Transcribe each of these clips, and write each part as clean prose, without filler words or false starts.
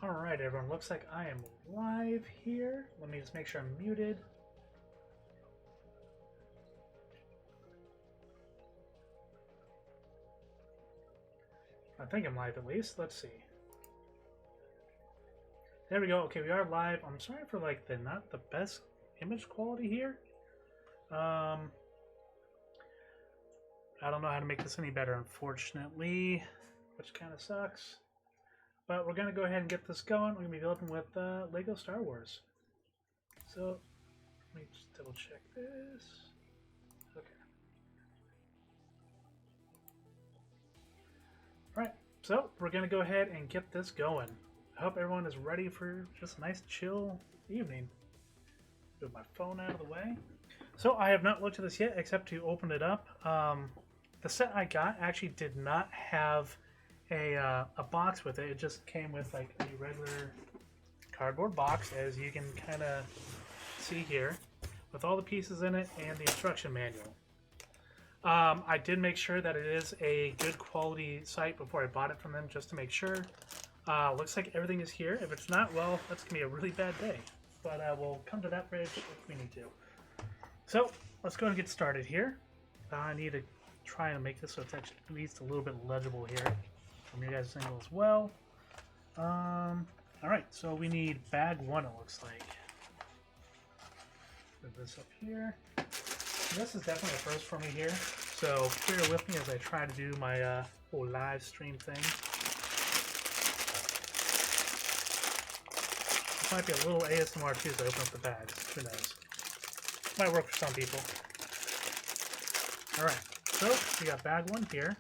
Alright, everyone. Looks like I am live here. Let me just make sure I'm muted. I think I'm live at least. Let's see. There we go. Okay, we are live. I'm sorry for like the not the best image quality here. I don't know how to make this any better, unfortunately, which kind of sucks. But we're gonna go ahead and get this going. We're gonna be building with Lego Star Wars. So let me just double check this. Okay. Alright, so we're gonna go ahead and get this going. I hope everyone is ready for just a nice chill evening. Move my phone out of the way. So I have not looked at this yet except to open it up. The set I got actually did not have a box with it. It just came with like a regular cardboard box, as you can kind of see here, with all the pieces in it and the instruction manual. I did make sure that it is a good quality site before I bought it from them, just to make sure. Looks like everything is here. If it's not, well, that's going to be a really bad day. But we'll come to that bridge if we need to. So, let's go and get started here. I need to try and make this so it's actually at least a little bit legible here from your guys' angle as well. Alright, so we need bag one, it looks like. Put this up here. This is definitely a first for me here, so bear with me as I try to do my whole live stream thing. This might be a little ASMR too as I open up the bags. Who knows? Might work for some people. Alright, so we got bag one here.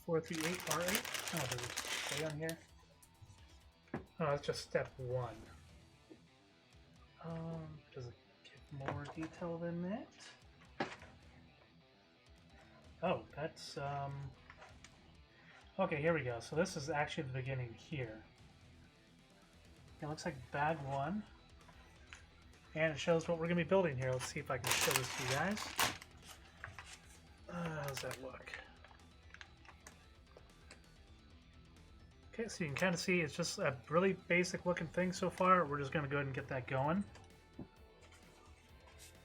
438R8. Oh, does it stay on here? Oh, that's just step one. Does it give more detail than that? Oh, that's okay, here we go. So this is actually the beginning here. It looks like bag one. And it shows what we're going to be building here. Let's see if I can show this to you guys. How's that look? Okay, so you can kind of see it's just a really basic looking thing so far. We're just going to go ahead and get that going.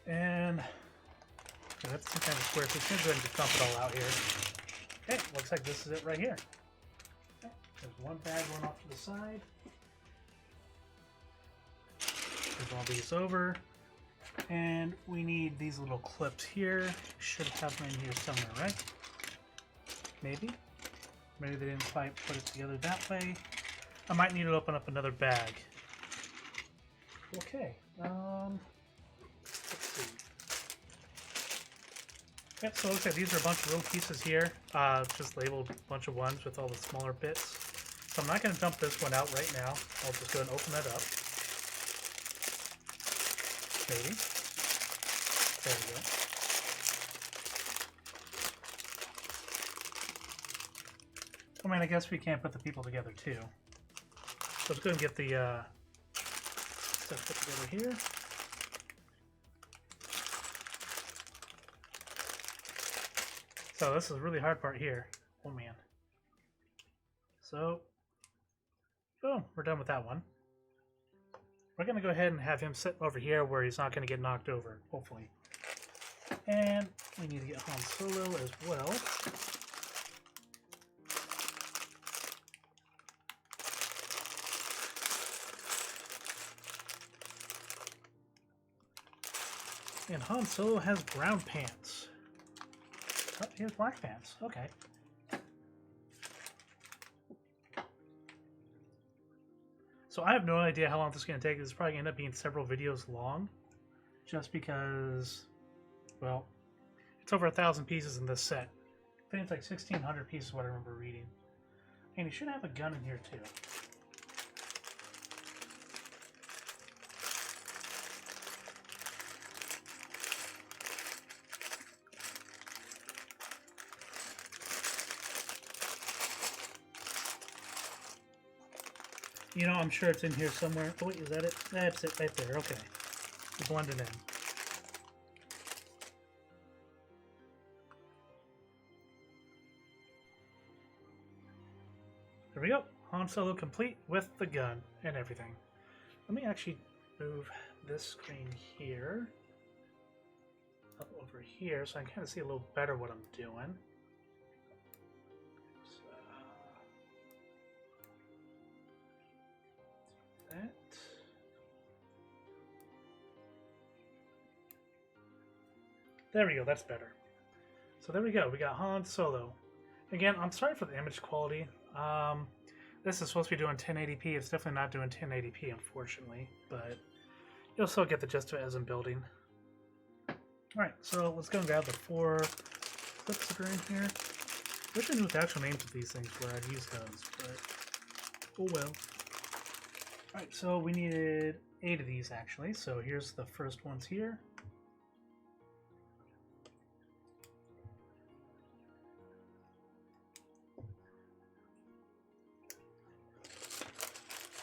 And okay, that's some kind of square. So I'm going to go ahead and just dump it all out here. Okay, looks like this is it right here. Okay, there's one bag going off to the side. Move all these over. And we need these little clips here. Should have them in here somewhere, right? Maybe. Maybe they didn't quite put it together that way. I might need to open up another bag. Okay. Let's see. Okay, so it looks like these are a bunch of little pieces here. Just labeled a bunch of ones with all the smaller bits. So I'm not going to dump this one out right now. I'll just go and open that up. Maybe. There we go. I mean, I guess we can't put the people together too. So let's go and get the stuff put together here. So this is the really hard part here. Oh man. So, boom, we're done with that one. We're going to go ahead and have him sit over here where he's not going to get knocked over, hopefully. And we need to get Han Solo as well. And Han Solo has brown pants. Oh, he has black pants. Okay. So I have no idea how long this is going to take. This is probably going to end up being several videos long. Just because, well, it's over 1,000 pieces in this set. I think it's like 1,600 pieces, what I remember reading. And he should have a gun in here too. You know, I'm sure it's in here somewhere. Oh wait, is that it? That's it right there. Okay. It's blended in. There we go. Han Solo complete with the gun and everything. Let me actually move this screen here up over here so I can kind of see a little better what I'm doing. So, that. There we go, that's better. So there we go, we got Han Solo. Again, I'm sorry for the image quality. This is supposed to be doing 1080p. It's definitely not doing 1080p, unfortunately, but you'll still get the gist of it as I'm building. Alright, so let's go and grab the 4 clips that are in here. I wish I knew what the actual names of these things were. I'd use those, but oh well. Alright, so we needed 8 of these, actually. So here's the first ones here.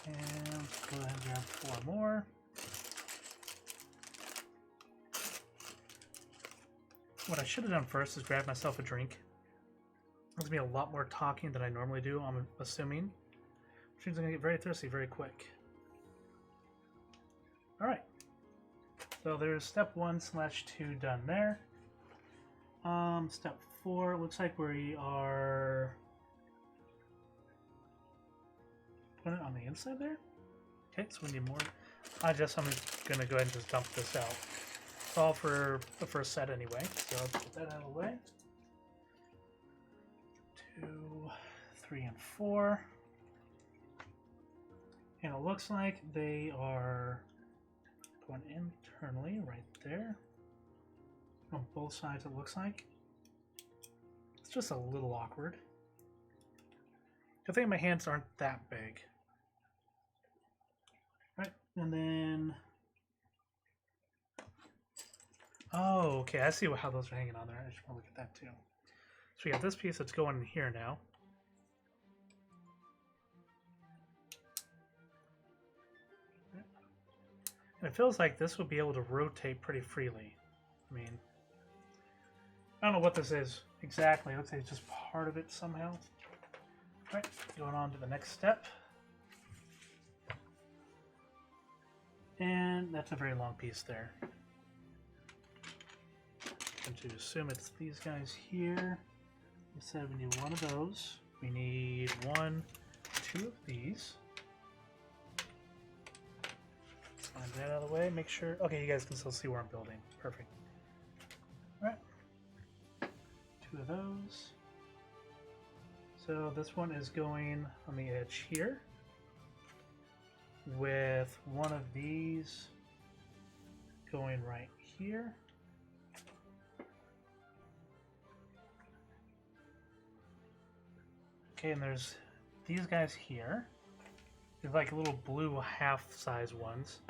And let's go ahead and grab 4 more. What I should have done first is grab myself a drink. There's going to be a lot more talking than I normally do, I'm assuming. Which means I'm going to get very thirsty very quick. Alright. So there's step 1/2 done there. Step 4, looks like we are putting it on the inside there. Okay, so we need more. I'm going to go ahead and just dump this out. It's all for the first set anyway, so let's put that out of the way. 2, 3, and 4. And it looks like they are going internally right there. On both sides it looks like. It's just a little awkward. I think my hands aren't that big. Right, and then... Oh, okay, I see how those are hanging on there. I should probably look at that too. So we got this piece that's going in here now. And it feels like this will be able to rotate pretty freely. I mean, I don't know what this is exactly. It looks like it's just part of it somehow. All right, going on to the next step. And that's a very long piece there. I'm going to assume it's these guys here. We said we need 1 of those. We need 1, 2 of these. Let's find that out of the way. Make sure. Okay, you guys can still see where I'm building. Perfect. All right. 2 of those. So this one is going on the edge here. With 1 of these going right here. Okay, and there's these guys here. They're like little blue half-size ones.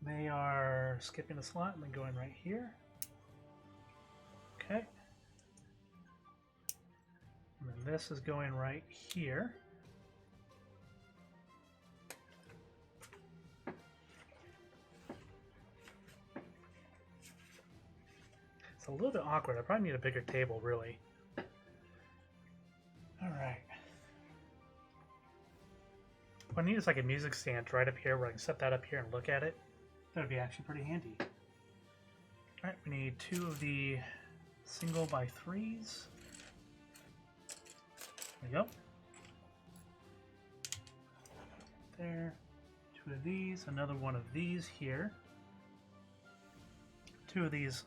They are skipping a slot and then going right here. Okay. And then this is going right here. It's a little bit awkward. I probably need a bigger table, really. Alright. What I need is like a music stand right up here where I can set that up here and look at it. That would be actually pretty handy. Alright, we need 2 of the single by 3s. There we go. There. 2 of these. Another 1 of these here. 2 of these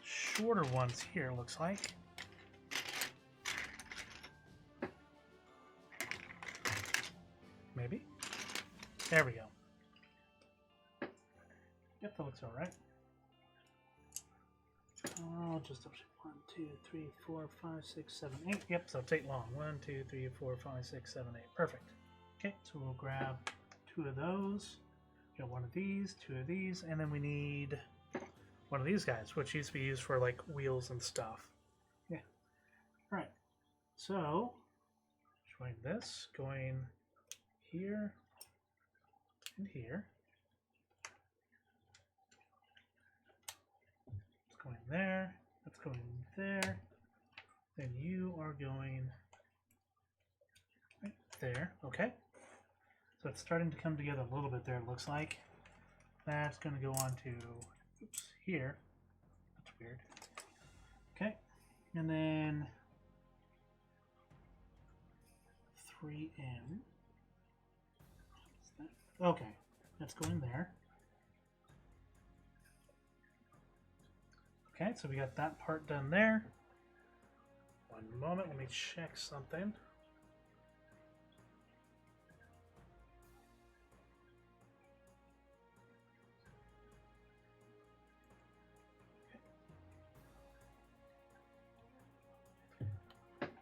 shorter ones here, looks like. Maybe. There we go. Yep, that looks alright. I'll just 1, 2, 3, 4, 5, 6, 7, 8. Yep, so take long. 1, 2, 3, 4, 5, 6, 7, 8. Perfect. Okay, so we'll grab 2 of those. We got 1 of these, 2 of these, and then we need 1 of these guys, which used to be used for like wheels and stuff. Yeah. Alright. So showing this, going here and here. It's going there. That's going there. Then you are going there. Okay. So it's starting to come together a little bit there, it looks like. That's going to go on to, oops, here. That's weird. Okay. And then 3M. Okay. That's going there. Okay, so we got that part done there. One moment, let me check something.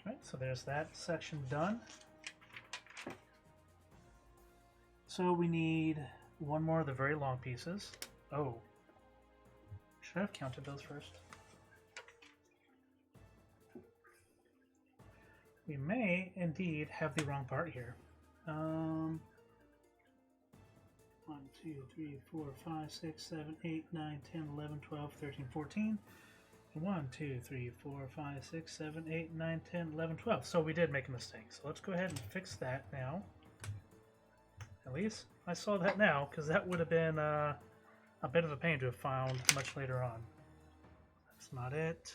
Right, so there's that section done. So we need one more of the very long pieces. Oh, should I have counted those first? We may indeed have the wrong part here. 1, 2, 3, 4, 5, 6, 7, 8, 9, 10, 11, 12, 13, 14. 1, 2, 3, 4, 5, 6, 7, 8, 9, 10, 11, 12. So we did make a mistake. So let's go ahead and fix that now. At least I saw that now, because that would have been a bit of a pain to have found much later on. That's not it.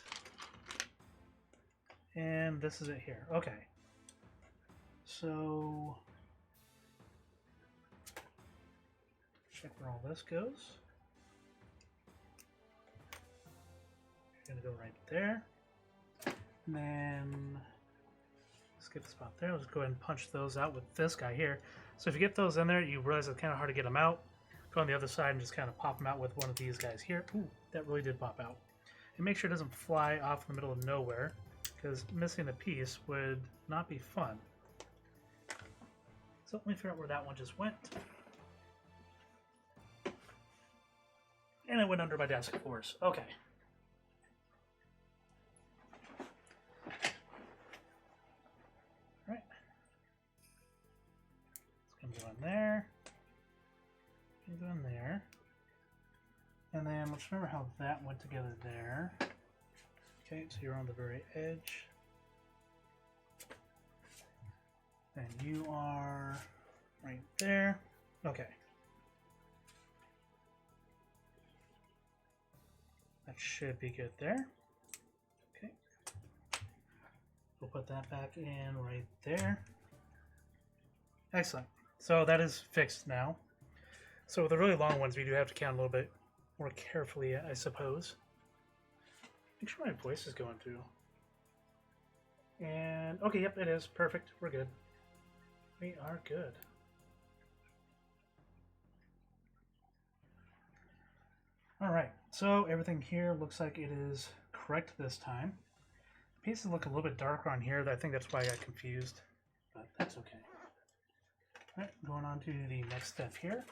And this is it here. Okay. So check where all this goes. You're going to go right there. And then skip the spot there. Let's go ahead and punch those out with this guy here. So if you get those in there, you realize it's kind of hard to get them out. Go on the other side and just kind of pop them out with one of these guys here. Ooh, that really did pop out. And make sure it doesn't fly off in the middle of nowhere, because missing a piece would not be fun. So let me figure out where that one just went. And it went under my desk, of course. Okay. All right. It's going to go in there. Go in there. And then let's remember how that went together there. Okay, so you're on the very edge. And you are right there. Okay. That should be good there. Okay. We'll put that back in right there. Excellent. So that is fixed now. So with the really long ones, we do have to count a little bit more carefully, I suppose. Make sure my voice is going through. And, okay, yep, it is. Perfect. We're good. We are good. Alright, so everything here looks like it is correct this time. The pieces look a little bit darker on here. I think that's why I got confused, but that's okay. Alright, going on to the next step here.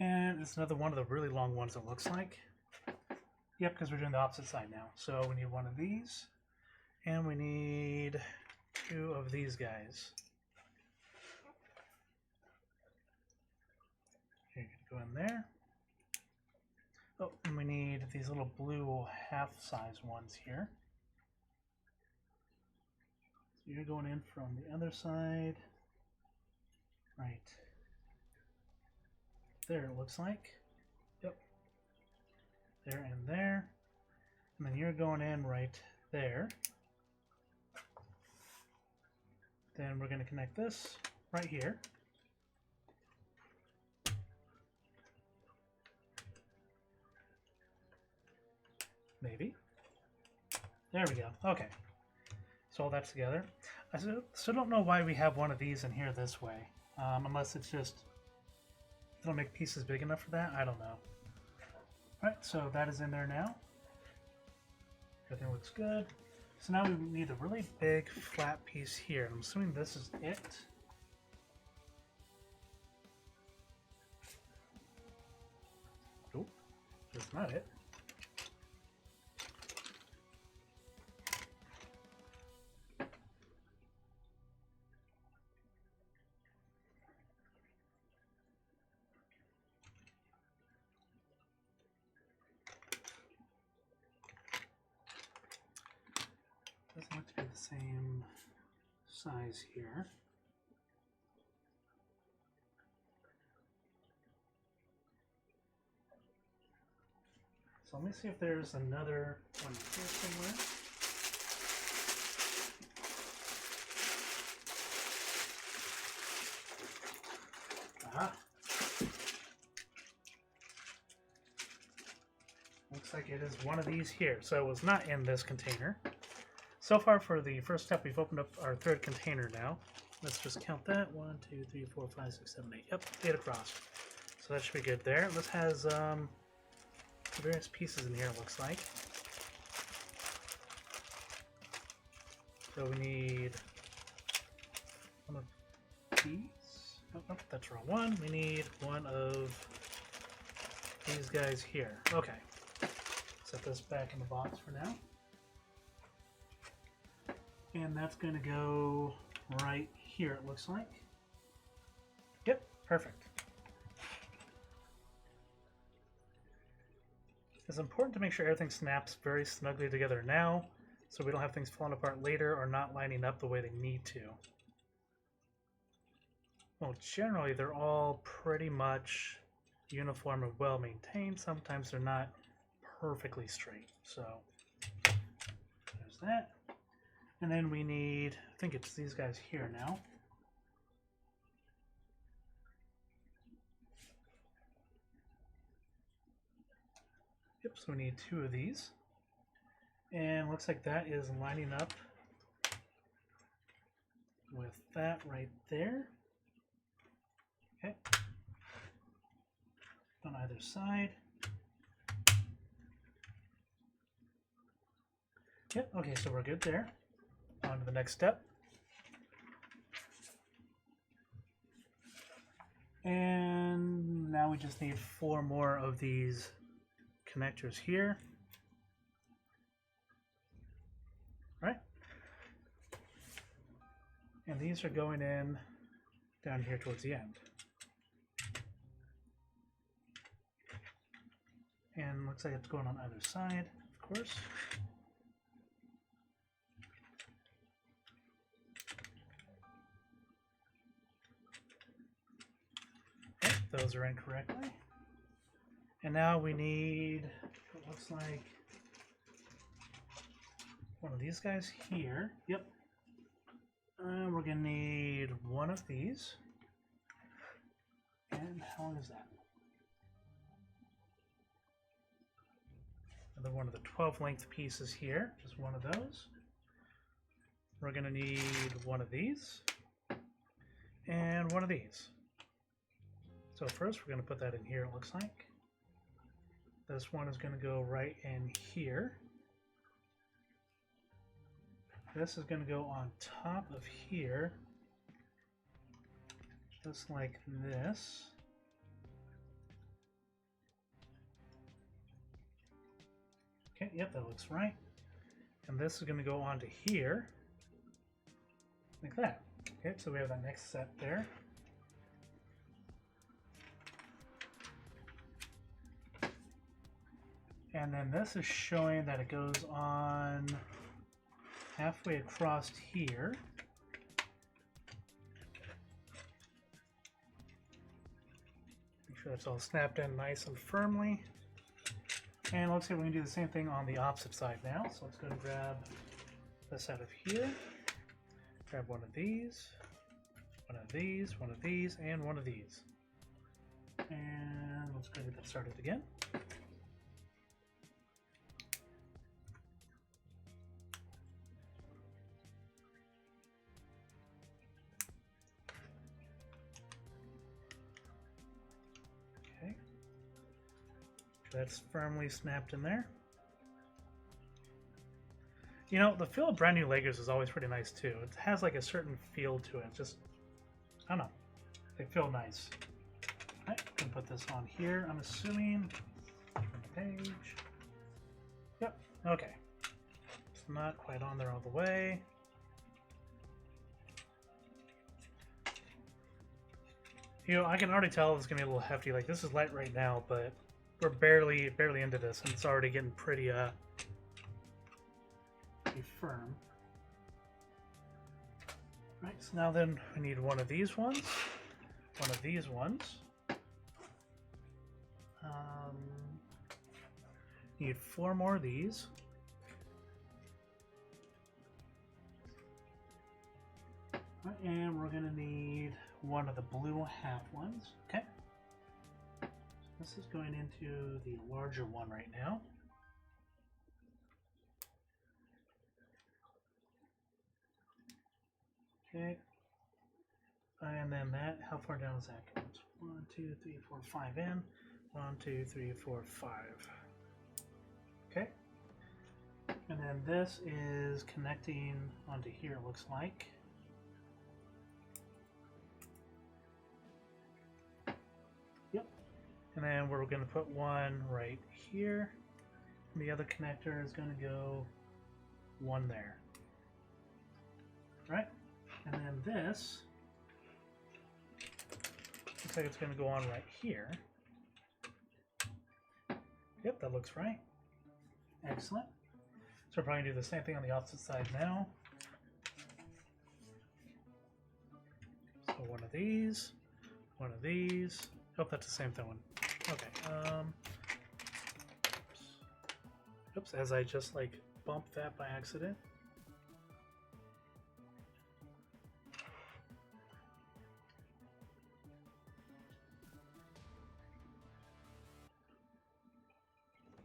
And it's another one of the really long ones, it looks like. Yep, because we're doing the opposite side now. So we need one of these, and we need 2 of these guys. You're going to go in there. Oh, and we need these little blue half-size ones here. So you're going in from the other side. Right there, it looks like. Yep. There and there. And then you're going in right there. Then we're going to connect this right here. Maybe. There we go. Okay. So all that's together. I still don't know why we have one of these in here this way. Unless it's just, they don't make pieces big enough for that. I don't know. Alright, so that is in there now. Everything looks good. So now we need a really big flat piece here. I'm assuming this is it. Nope, that's not it. Doesn't look to be the same size here. So let me see if there's another one here somewhere. Ah. Looks like it is one of these here. So it was not in this container. So far for the first step, we've opened up our third container now. Let's just count that. 1, 2, 3, 4, 5, 6, 7, 8. Yep, 8 across. So that should be good there. This has various pieces in here, it looks like. So we need one of these. Oh, that's the wrong one. We need one of these guys here. Okay. Set this back in the box for now. And that's going to go right here, it looks like. Yep, perfect. It's important to make sure everything snaps very snugly together now, so we don't have things falling apart later or not lining up the way they need to. Well, generally they're all pretty much uniform and well maintained. Sometimes they're not perfectly straight. So there's that. And then we need, I think it's these guys here now. Yep, so we need 2 of these. And looks like that is lining up with that right there. Okay. On either side. Yep, okay, so we're good there. On to the next step. And now we just need 4 more of these connectors here. Right? And these are going in down here towards the end. And looks like it's going on either side, of course. Okay, those are in correctly. And now we need, it looks like, one of these guys here. Yep. We're going to need one of these. And how long is that? Another one of the 12 length pieces here. Just one of those. We're going to need one of these. And one of these. So first we're going to put that in here, it looks like. This one is going to go right in here. This is going to go on top of here, just like this. Okay, yep, that looks right. And this is going to go onto here, like that. Okay, so we have that next set there. And then this is showing that it goes on halfway across here. Make sure that's all snapped in nice and firmly. And looks like we can do the same thing on the opposite side now. So let's go and grab this out of here. Grab one of these, one of these, one of these, and one of these. And let's go get that started again. That's firmly snapped in there. You know, the feel of brand new Legos is always pretty nice too. It has like a certain feel to it. Just, I don't know. They feel nice. Alright, I'm gonna put this on here, I'm assuming. Turn the page. Yep, okay. It's not quite on there all the way. You know, I can already tell it's gonna be a little hefty. Like, this is light right now, but we're barely into this, and it's already getting pretty firm. Right, so now then we need one of these ones, one of these ones. Need 4 more of these. Right, and we're gonna need one of the blue half ones. Okay. So this is going into the larger one right now. Okay. And then that, how far down is that? 1, 2, 3, 4, 5 in. 1, 2, 3, 4, 5. Okay. And then this is connecting onto here, it looks like. Yep. And then we're going to put one right here. And the other connector is going to go one there. Right? And then this looks like it's going to go on right here. Yep, that looks right. Excellent. So we're probably going to do the same thing on the opposite side now. So one of these, one of these. Hope that's the same one. Okay. Oops, as I just like bumped that by accident.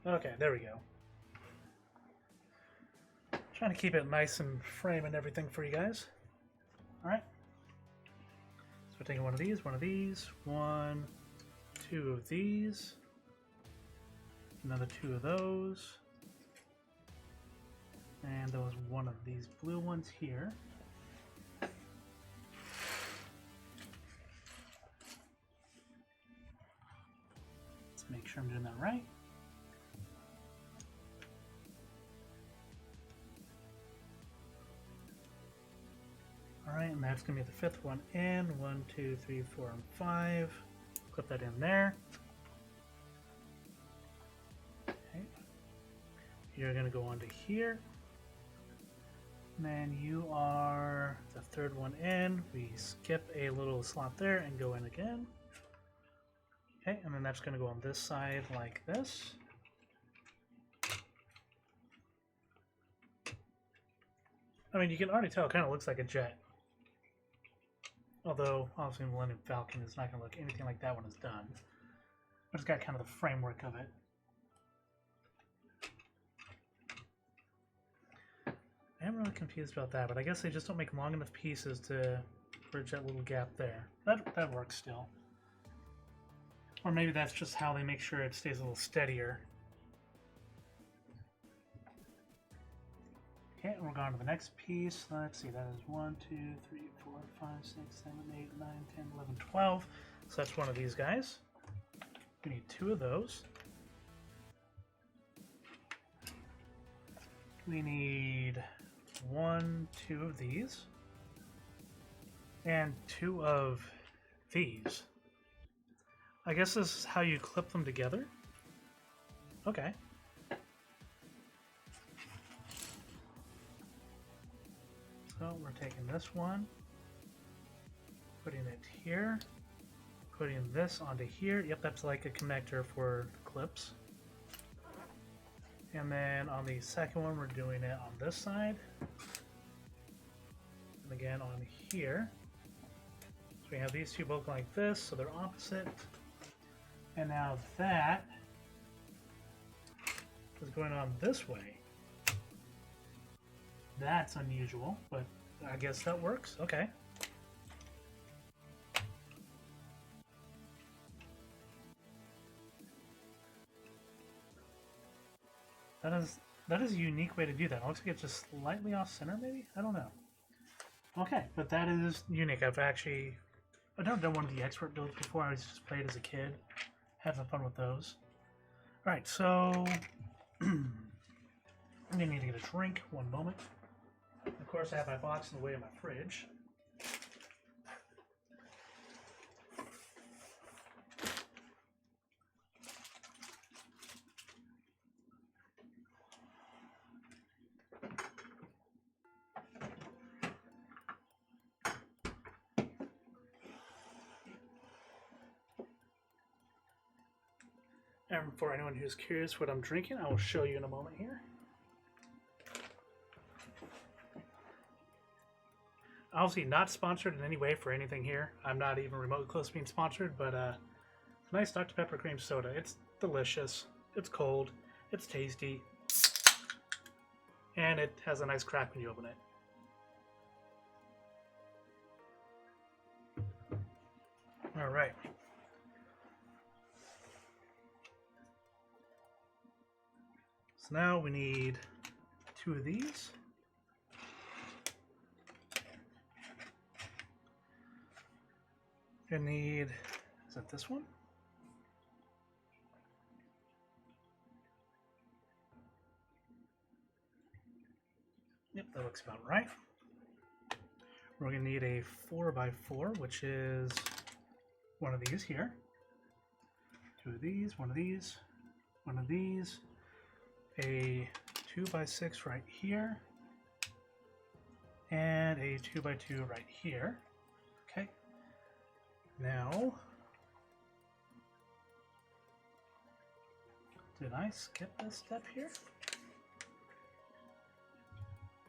Okay, there we go. Trying to keep it nice and frame and everything for you guys. Alright. So we're taking one of these, 1, 2 of these, another 2 of those, and there was one of these blue ones here. Let's make sure I'm doing that right. Alright, and that's going to be the 5th one in. 1, 2, 3, 4, and 5. Clip that in there. Okay. You're going to go onto here. And then you are the 3rd one in. We skip a little slot there and go in again. Okay, and then that's going to go on this side like this. I mean, you can already tell it kind of looks like a jet. Although, obviously, Millennium Falcon is not going to look anything like that when it's done. But it's got kind of the framework of it. I am really confused about that, but I guess they just don't make long enough pieces to bridge that little gap there. That works still. Or maybe that's just how they make sure it stays a little steadier. Okay, we're going to the next piece. Let's see, that is 1, 2, 3, 4, 5, 6, 7, 8, 9, 10, 11, 12. So that's one of these guys. We need 2 of those. We need 1, 2 of these. And 2 of these. I guess this is how you clip them together. Okay. So we're taking this one, putting it here, putting this onto here. Yep, that's like a connector for clips. And then on the second one, we're doing it on this side. And again on here. So we have these 2 both like this, so they're opposite. And now that is going on this way. That's unusual, but I guess that works. Okay. That is a unique way to do that. It looks like it's just slightly off center, maybe? I don't know. Okay, but that is unique. I've never done one of the expert builds before. I just played as a kid. Had some fun with those. Alright, so I'm gonna need to get a drink. One moment. Of course, I have my box in the way of my fridge. And for anyone who's curious what I'm drinking, I will show you in a moment here. Obviously not sponsored in any way for anything here. I'm not even remotely close to being sponsored, but nice Dr. Pepper cream soda. It's delicious. It's cold. It's tasty. And it has a nice crack when you open it. All right. So now we need 2 of these. Gonna need, is that this one? Yep, that looks about right. We're gonna need a 4x4, which is one of these here. 2 of these, one of these, one of these, a 2x6 right here, and a 2x2 right here. Okay. Now, did I skip this step here?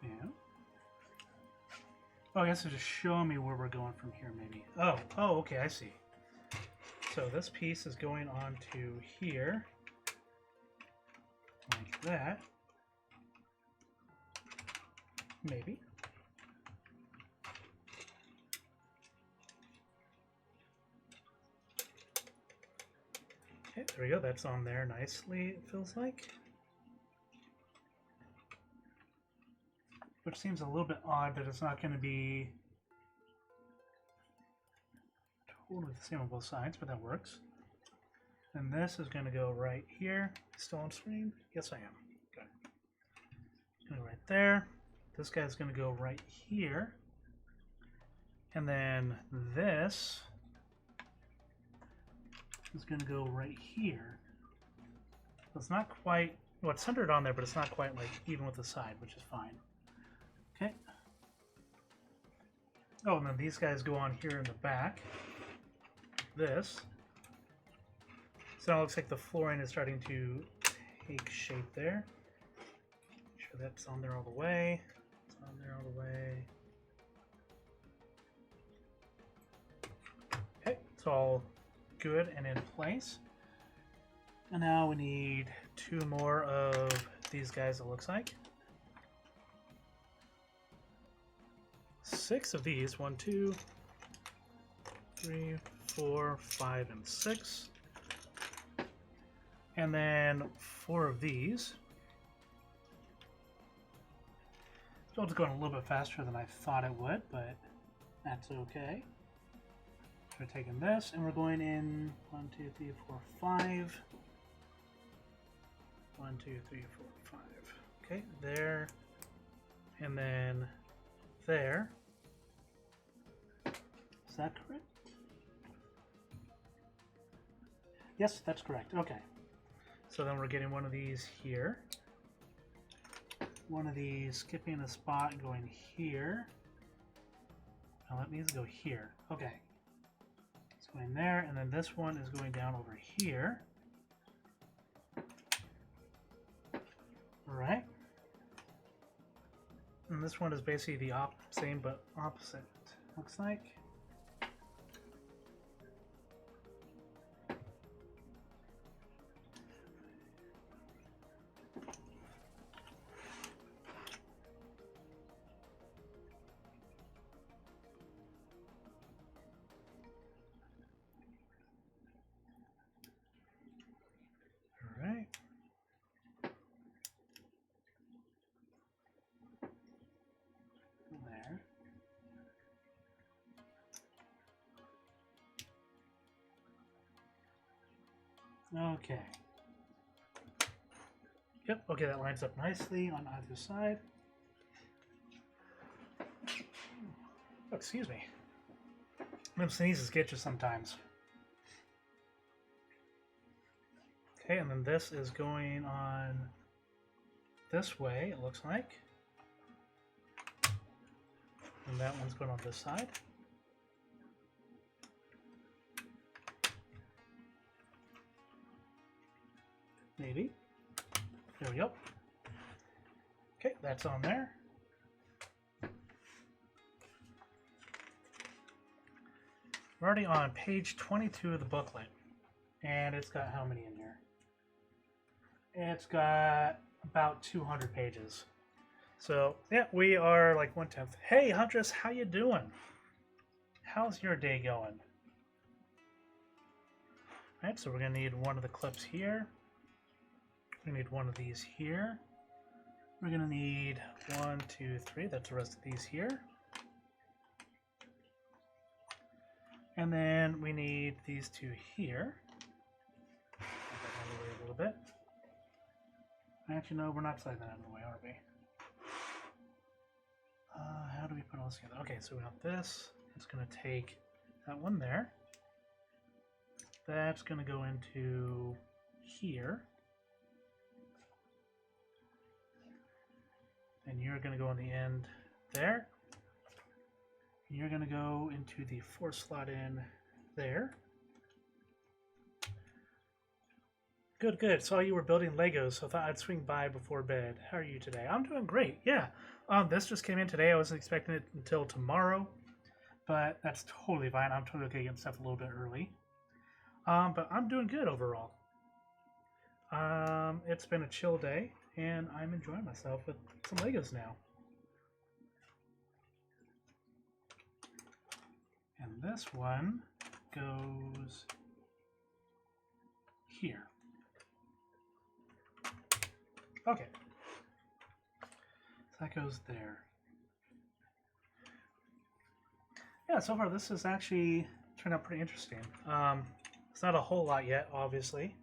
Yeah. Oh, I guess it's just showing me where we're going from here, maybe. Oh, okay, I see. So this piece is going on to here, like that. Maybe. Okay, there we go. That's on there nicely, it feels like. Which seems a little bit odd that it's not going to be totally the same on both sides, but that works. And this is going to go right here. Still on screen? Yes, I am. Good. It's going to go right there. This guy's going to go right here. And then this is going to go right here. So it's not quite, well, it's centered on there, but it's not quite like even with the side, which is fine. Okay. Oh, and then these guys go on here in the back. This. So now it looks like the flooring is starting to take shape there. Make sure that's on there all the way. It's on there all the way. Okay, it's all good and in place. And now we need 2 more of these guys, it looks like. 6 of these. 1, 2, 3, 4, 5, and 6. And then 4 of these. So it's going a little bit faster than I thought it would, but that's okay. So we're taking this and we're going in 1, 2, 3, 4, 5. 1, 2, 3, 4, 5. Okay, there. And then there. Is that correct? Yes, that's correct. Okay. So then we're getting one of these here. One of these skipping a spot and going here. Now that needs to go here. Okay. It's going there, and then this one is going down over here. Alright. And this one is basically the same but opposite, looks like. Alright. There. Okay. Yep, okay, that lines up nicely on either side. Oh, excuse me. Them sneezes get you sometimes. Okay, and then this is going on this way, it looks like. And that one's going on this side. maybe. There we go. Okay, that's on there. We're already on page 22 of the booklet. And it's got how many in here? It's got about 200 pages. So, yeah, we are like 1/10. Hey, Huntress, how you doing? How's your day going? Alright, so we're going to need one of the clips here. We're going to need one of these here. We're going to need 1, 2, 3. That's the rest of these here. And then we need these two here. A little bit. Actually, no, we're not sliding that out of the way, are we? How do we put all this together? Okay, so we have this. It's going to take that one there. That's going to go into here. And you're going to go on the end there. And you're going to go into the 4 slot in there. Good, good. Saw you were building Legos, so thought I'd swing by before bed. How are you today? I'm doing great, yeah. This just came in today. I wasn't expecting it until tomorrow, but that's totally fine. I'm totally okay getting stuff a little bit early. But I'm doing good overall. It's been a chill day, and I'm enjoying myself with some Legos now. And this one goes here. Okay. So that goes there. Yeah, so far this has actually turned out pretty interesting. It's not a whole lot yet, obviously.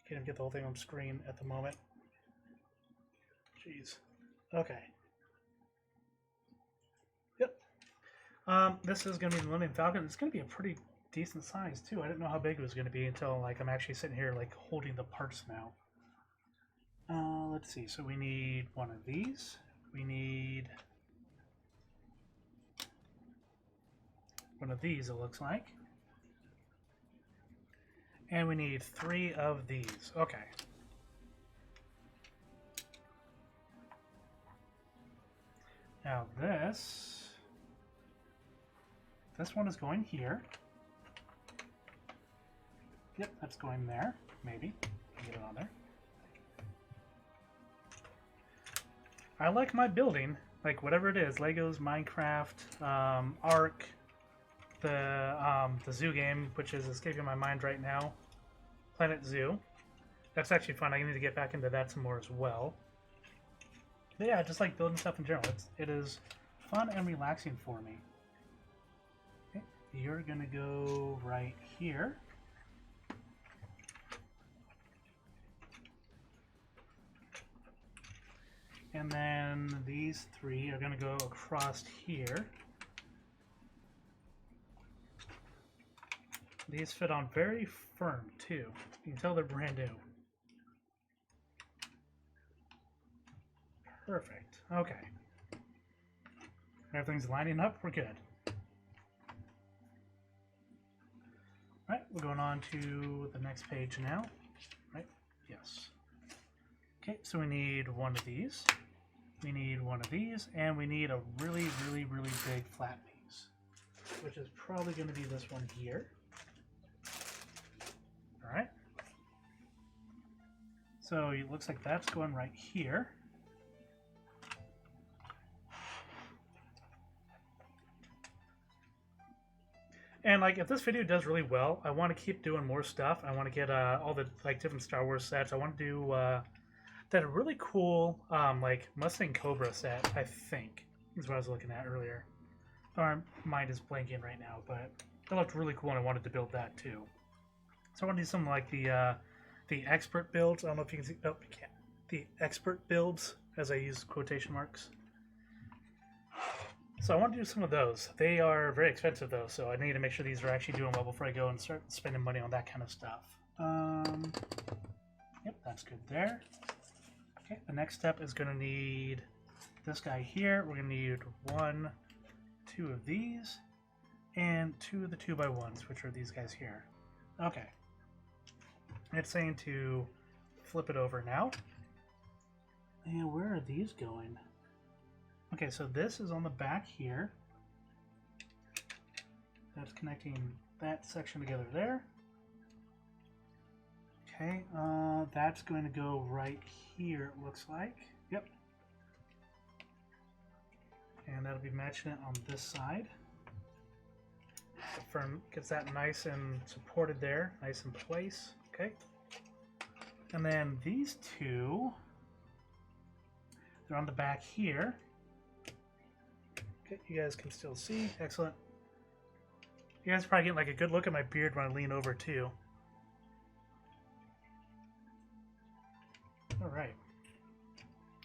Can't even get the whole thing on screen at the moment. Jeez. Okay. Yep. This is going to be the Millennium Falcon. It's going to be a pretty decent size, too. I didn't know how big it was going to be until like I'm actually sitting here like holding the parts now. Let's see. So we need one of these. We need one of these, it looks like. And we need 3 of these. Okay. Now this one is going here. Yep, that's going there. Maybe. Get it on there. I like my building, like whatever it is, Legos, Minecraft, Ark, the zoo game, which is escaping my mind right now, Planet Zoo. That's actually fun. I need to get back into that some more as well. But yeah, just like building stuff in general. It is fun and relaxing for me. Okay, you're gonna go right here. And then these 3 are going to go across here. These fit on very firm, too. You can tell they're brand new. Perfect. Okay. Everything's lining up. We're good. Alright, we're going on to the next page now. Right? Yes. Okay, so we need one of these. We need one of these, and we need a really, really, really big flat piece, which is probably going to be this one here. All right. So it looks like that's going right here. And like, if this video does really well, I want to keep doing more stuff. I want to get all the like different Star Wars sets. I want to do that really cool like Mustang Cobra set, I think, is what I was looking at earlier. Our mind is blanking right now, but it looked really cool and I wanted to build that too. So I want to do something like the expert builds. I don't know if you can see, oh, you can't. The expert builds, as I use quotation marks. So I want to do some of those. They are very expensive though, so I need to make sure these are actually doing well before I go and start spending money on that kind of stuff. Yep, that's good there. Okay, the next step is going to need this guy here. We're going to need 1, 2 of these, and 2 of the 2x1s, which are these guys here. Okay. It's saying to flip it over now. And where are these going? Okay, so this is on the back here. That's connecting that section together there. Okay, that's going to go right here, it looks like. Yep. And that'll be matching it on this side. The firm gets that nice and supported there, nice in place. Okay. And then these two, they're on the back here. Okay, you guys can still see. Excellent. You guys probably get like a good look at my beard when I lean over too. All right.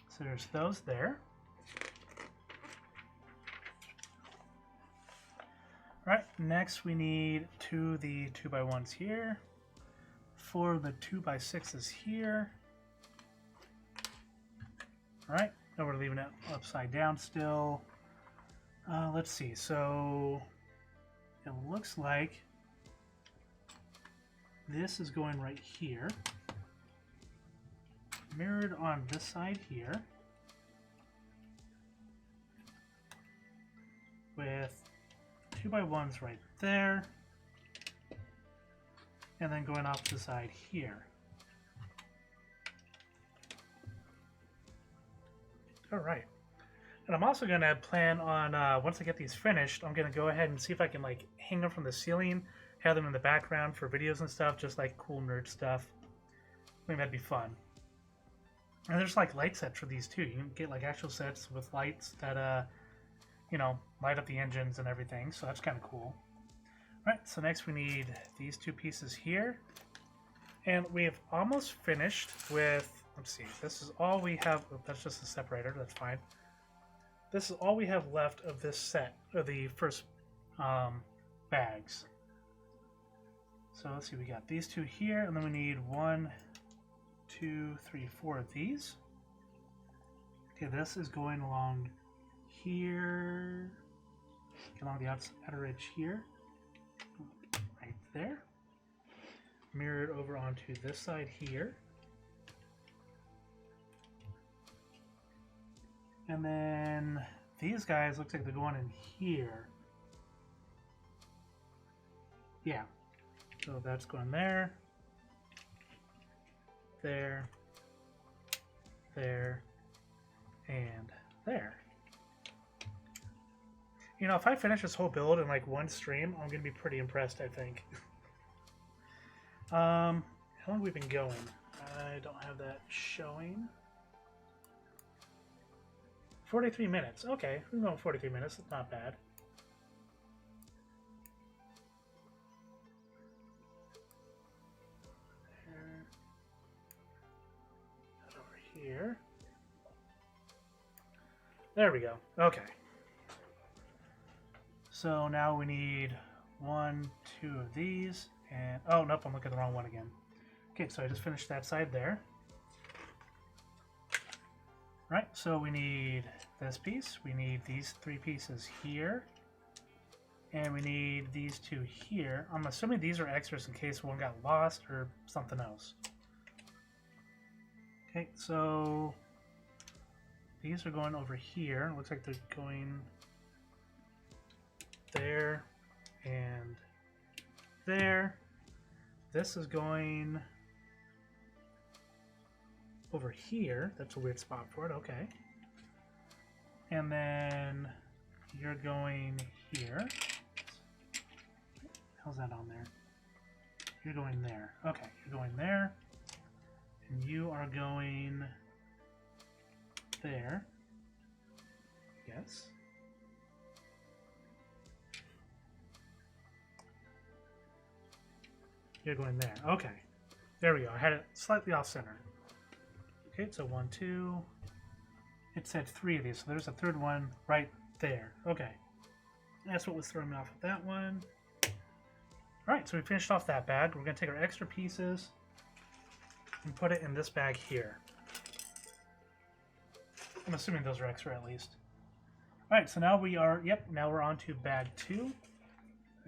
So there's those there. All right, next we need the 2x1s here. 4 of the 2x6s here. All right, now we're leaving it upside down still. Let's see, so it looks like this is going right here. Mirrored on this side here. With 2x1s right there. And then going off to the side here. Alright. And I'm also going to plan on, once I get these finished, I'm going to go ahead and see if I can like hang them from the ceiling, have them in the background for videos and stuff, just like cool nerd stuff. I think that'd be fun. And there's like light sets for these too. You can get like actual sets with lights that, you know, light up the engines and everything. So that's kind of cool. All right, so next we need these two pieces here. And we have almost finished with, let's see, this is all we have. Oh, that's just a separator, that's fine. This is all we have left of this set, of the first bags. So let's see, we got these two here, and then we need 1, 2, 3, 4 of these. Okay, this is going along here, along the outer edge here, right there. Mirrored over onto this side here. And then these guys looks like they're going in here. Yeah. So that's going there. There. There. And there. You know, if I finish this whole build in like one stream, I'm going to be pretty impressed, I think. How long have we been going? I don't have that showing. 43 minutes. Okay, we're going 43 minutes. That's not bad. There. That over here. There we go. Okay. So now we need 1, 2 of these, and oh nope, I'm looking at the wrong one again. Okay, so I just finished that side there. Right, so we need this piece, we need these 3 pieces here, and we need these 2 here. I'm assuming these are extras in case one got lost or something else. Okay, so these are going over here. It looks like they're going there and there. This is going over here. That's a weird spot for it. Okay. And then you're going here. How's that on there? You're going there. Okay, you're going there. And you are going there. Yes. You're going there. Okay. There we go. I had it slightly off center. Okay, so 1, 2. It said 3 of these, so there's a third one right there. Okay. That's what was throwing me off with that one. Alright, so we finished off that bag. We're going to take our extra pieces and put it in this bag here. I'm assuming those are extra at least. Alright, so now we are, yep, now we're on to bag 2.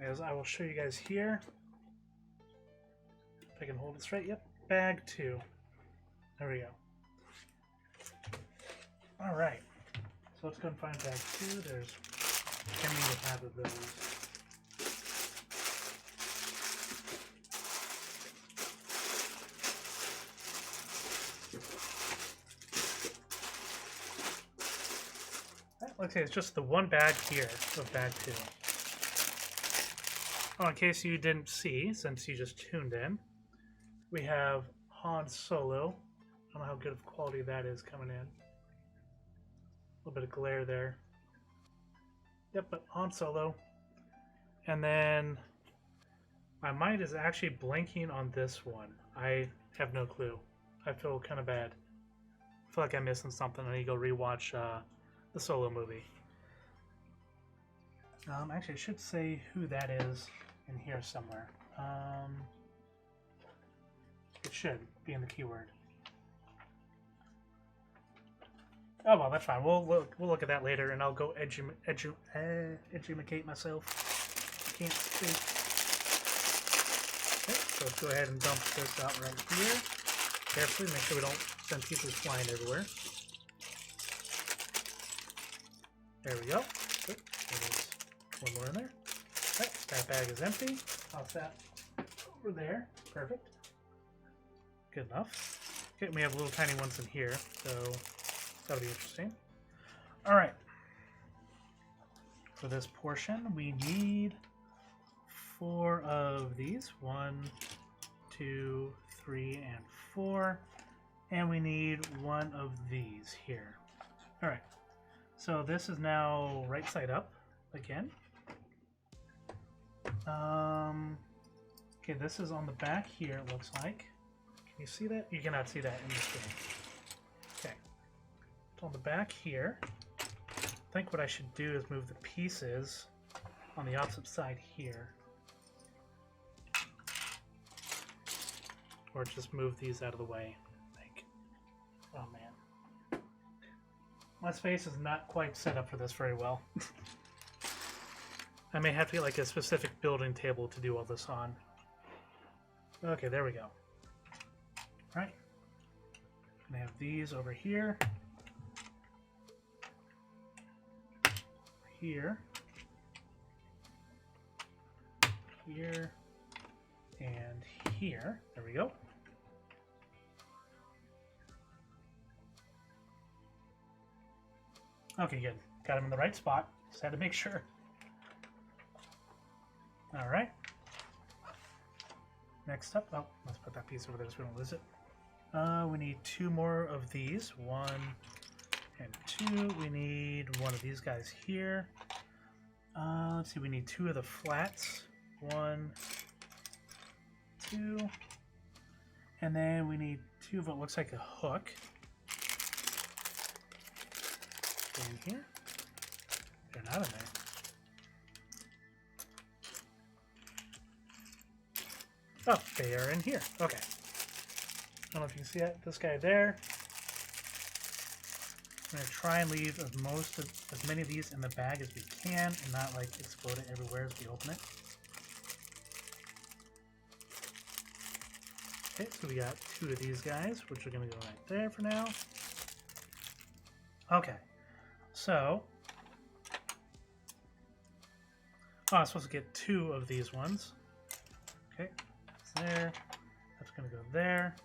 As I will show you guys here. If I can hold it straight. Yep. Bag 2. There we go. Alright. So let's go and find bag 2. There's 10 to have of those. Okay, it's just the one bag here of bag 2. Oh, in case you didn't see, since you just tuned in, we have Han Solo. I don't know how good of quality that is coming in. A little bit of glare there. Yep, but Han Solo. And then my mind is actually blanking on this one. I have no clue. I feel kind of bad. I feel like I'm missing something. I need to go rewatch the Solo movie. Actually, I should say who that is in here somewhere. It should be in the keyword. Oh well, that's fine. We'll look at that later, and I'll go educate myself. Can't speak. Okay, so let's go ahead and dump this out right here. Carefully, make sure we don't send pieces flying everywhere. There we go. Oop, there's one more in there. Okay, that bag is empty. Toss that over there. Perfect. Good enough. Okay, we have little tiny ones in here, so that'll be interesting. Alright. For this portion, we need 4 of these. 1, 2, 3, and 4. And we need 1 of these here. Alright. So this is now right side up again. Okay, this is on the back here, it looks like. Can you see that? You cannot see that in this game. Okay. It's on the back here. I think what I should do is move the pieces on the opposite side here. Or just move these out of the way. Like, oh man. My space is not quite set up for this very well. I may have to get like a specific building table to do all this on. Okay, there we go. Right. I have these over here. Here. Here. And here. There we go. Okay, good. Got them in the right spot. Just had to make sure. Alright. Next up, oh, let's put that piece over there so we don't lose it. We need 2 more of these. 1 and 2. We need 1 of these guys here. Let's see, we need 2 of the flats. 1, 2. And then we need 2 of what looks like a hook. In here. They're not in there. Oh, they are in here. Okay. I don't know if you can see that. This guy there. I'm going to try and leave as many of these in the bag as we can and not like explode it everywhere as we open it. Okay, so we got 2 of these guys, which are going to go right there for now. Okay. So, I'm supposed to get 2 of these ones. Okay, that's there. That's going to go there.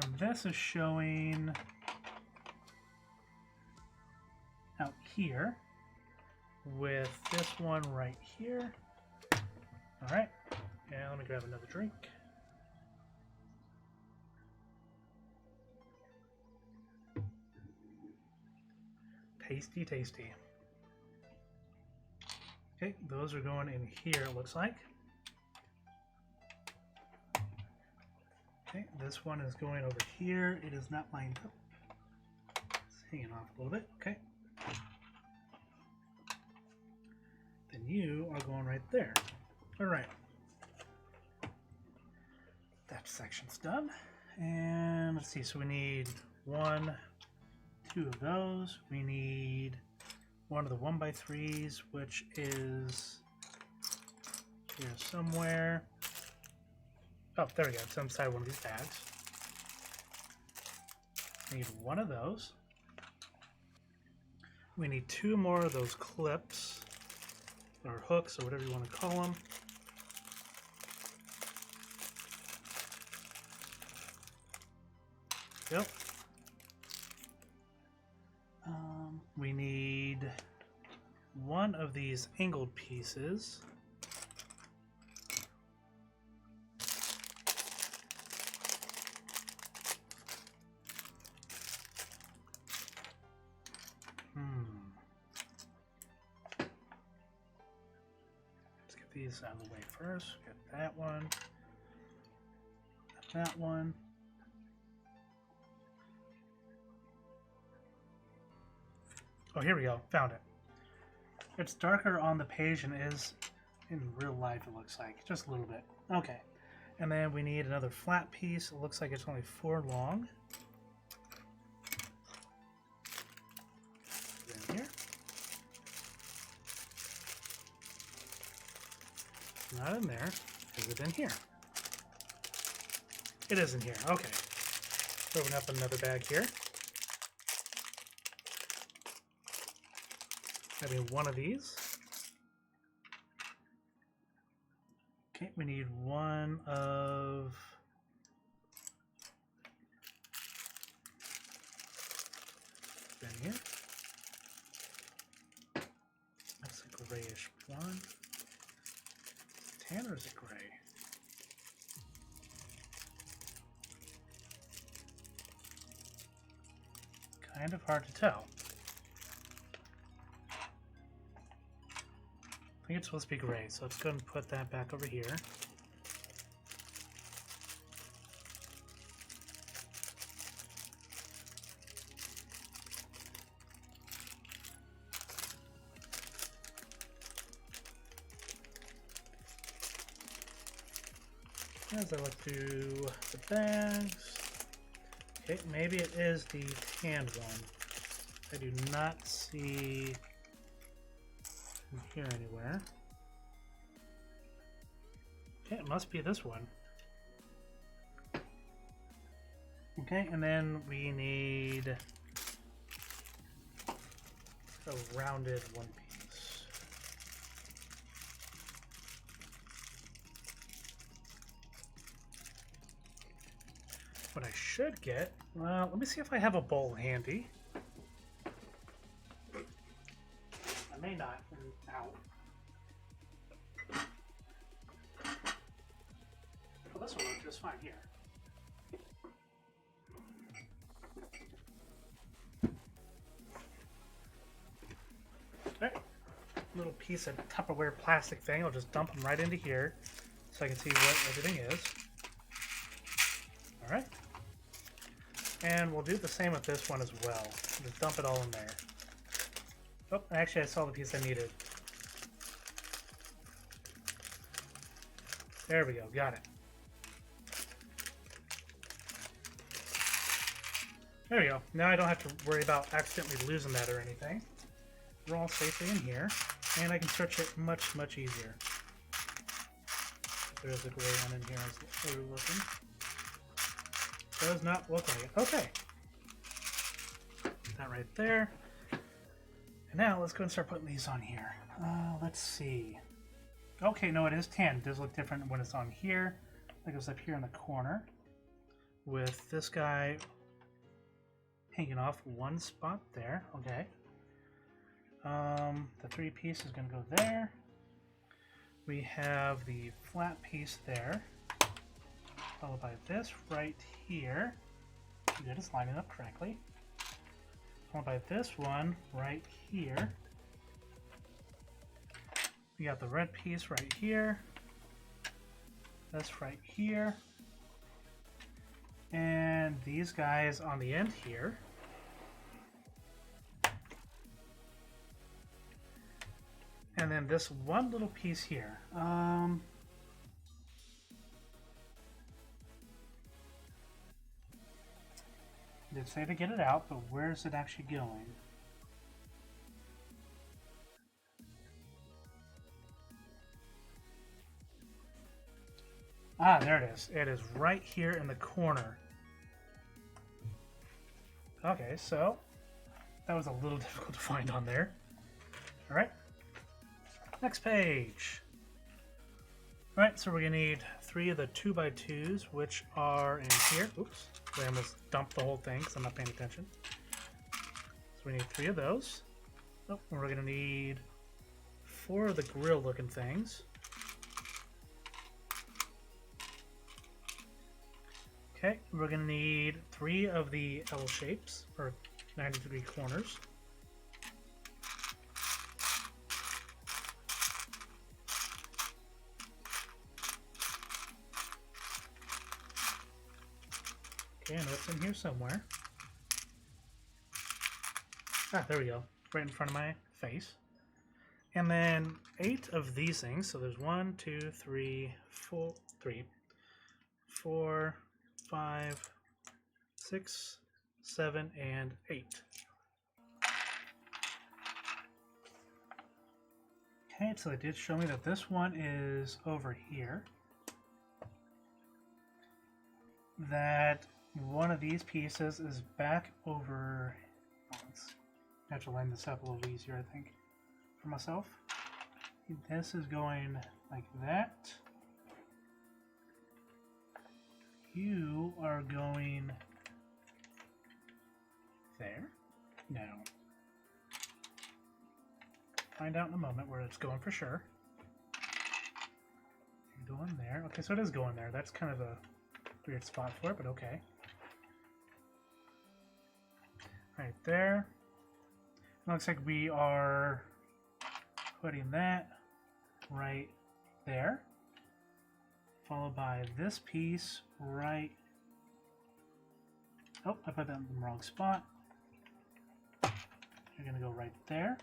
And this is showing out here with this one right here. All right, and let me grab another drink. Tasty, tasty. Okay, those are going in here, it looks like. Okay, this one is going over here. It is not lined up. It's hanging off a little bit. Okay. Then you are going right there. All right. That section's done. And let's see, so we need 1, 2 of those. We need 1 of the 1x3s, which is here somewhere. Oh, there we go. It's inside one of these bags. Need one of those. We need 2 more of those clips, or hooks, or whatever you want to call them. Yep. We need 1 of these angled pieces. Let's get these out of the way first. Get that one. That one. Oh, here we go. Found it. It's darker on the page than it is in real life, it looks like. Just a little bit. Okay. And then we need another flat piece. It looks like it's only 4 long. In here. Not in there. Is it in here? It is in here. Okay. Open up another bag here. I mean, 1 of these. Okay, we need 1 of... in here. That's a grayish one. Tan or is it gray? Kind of hard to tell. I think it's supposed to be gray, so let's go and put that back over here. As I look through the bags, okay, maybe it is the tanned one. I do not see in here anywhere. Okay, it must be this one. Okay, and then we need a rounded one piece. What I should get, well, let me see if I have a bowl handy. I may not. Ow. Well, this will work just fine here. Alright. Little piece of Tupperware plastic thing. I'll just dump them right into here so I can see what everything is. Alright. And we'll do the same with this one as well. Just dump it all in there. Oh, actually I saw the piece I needed. There we go, got it. There we go. Now I don't have to worry about accidentally losing that or anything. We're all safely in here, and I can search it much, much easier. There's a gray one in here as we're looking. Does not look like it. Okay. That right there. And now let's go and start putting these on here. Let's see. Okay, no, it is tan. It does look different when it's on here. That goes up here in the corner. With this guy hanging off one spot there. Okay. The 3-piece is going to go there. We have the flat piece there. Followed by this right here. Good, it's lining up correctly. Followed by this one right here. We got the red piece right here. This right here. And these guys on the end here. And then this one little piece here. Did say to get it out, but where is it actually going? Ah, there it is. It is right here in the corner. Okay, so that was a little difficult to find on there. All right. Next page. All right, so we're gonna need 3 of the 2x2s, which are in here. Oops, I almost dumped the whole thing because I'm not paying attention. So we need 3 of those. Oh, and we're gonna need 4 of the grill-looking things. Okay, we're gonna need 3 of the L shapes, or 90-degree corners. Okay, and it's in here somewhere. Ah, there we go. Right in front of my face. And then 8 of these things. So there's 1, 2, 3, 4, 5, 6, 7, and 8. Okay, so it did show me that this one is over here. That one of these pieces is back over. I have to line this up a little easier, I think, for myself. This is going like that. You are going there. No. Find out in a moment where it's going for sure. You're going there. Okay, so it is going there. That's kind of a weird spot for it, but okay. Right there. It looks like we are putting that right there, followed by this piece right. Oh, I put that in the wrong spot. You're gonna go right there.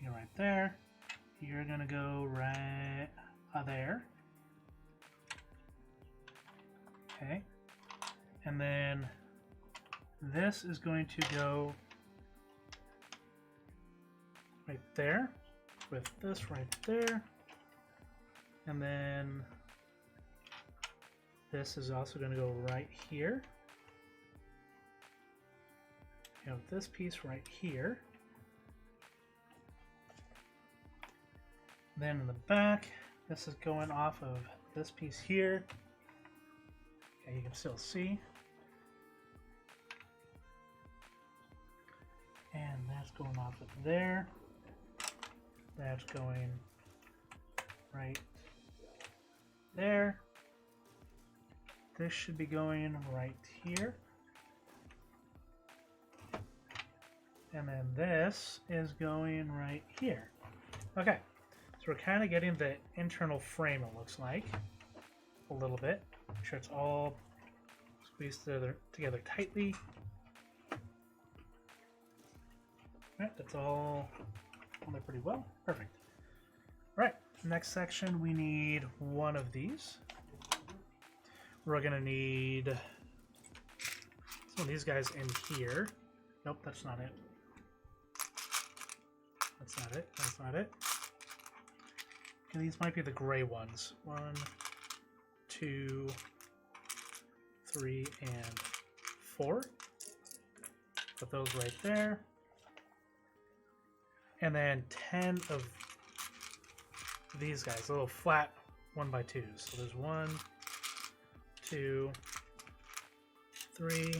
You're right there. You're gonna go right there. Okay, and then this is going to go right there, with this right there, and then this is also going to go right here. You have this piece right here. Then in the back, this is going off of this piece here. Okay, you can still see. And that's going off of there. That's going right there. This should be going right here. And then this is going right here. Okay, so we're kind of getting the internal frame, it looks like, a little bit. Make sure it's all squeezed together tightly. Alright, that's all on there pretty well. Perfect. Alright, next section we need 1 of these. We're going to need some of these guys in here. Nope, that's not it. That's not it. That's not it. Okay, these might be the gray ones. 1, 2, 3, and 4. Put those right there. And then 10 of these guys, little flat 1x2s. So there's 1, 2, 3,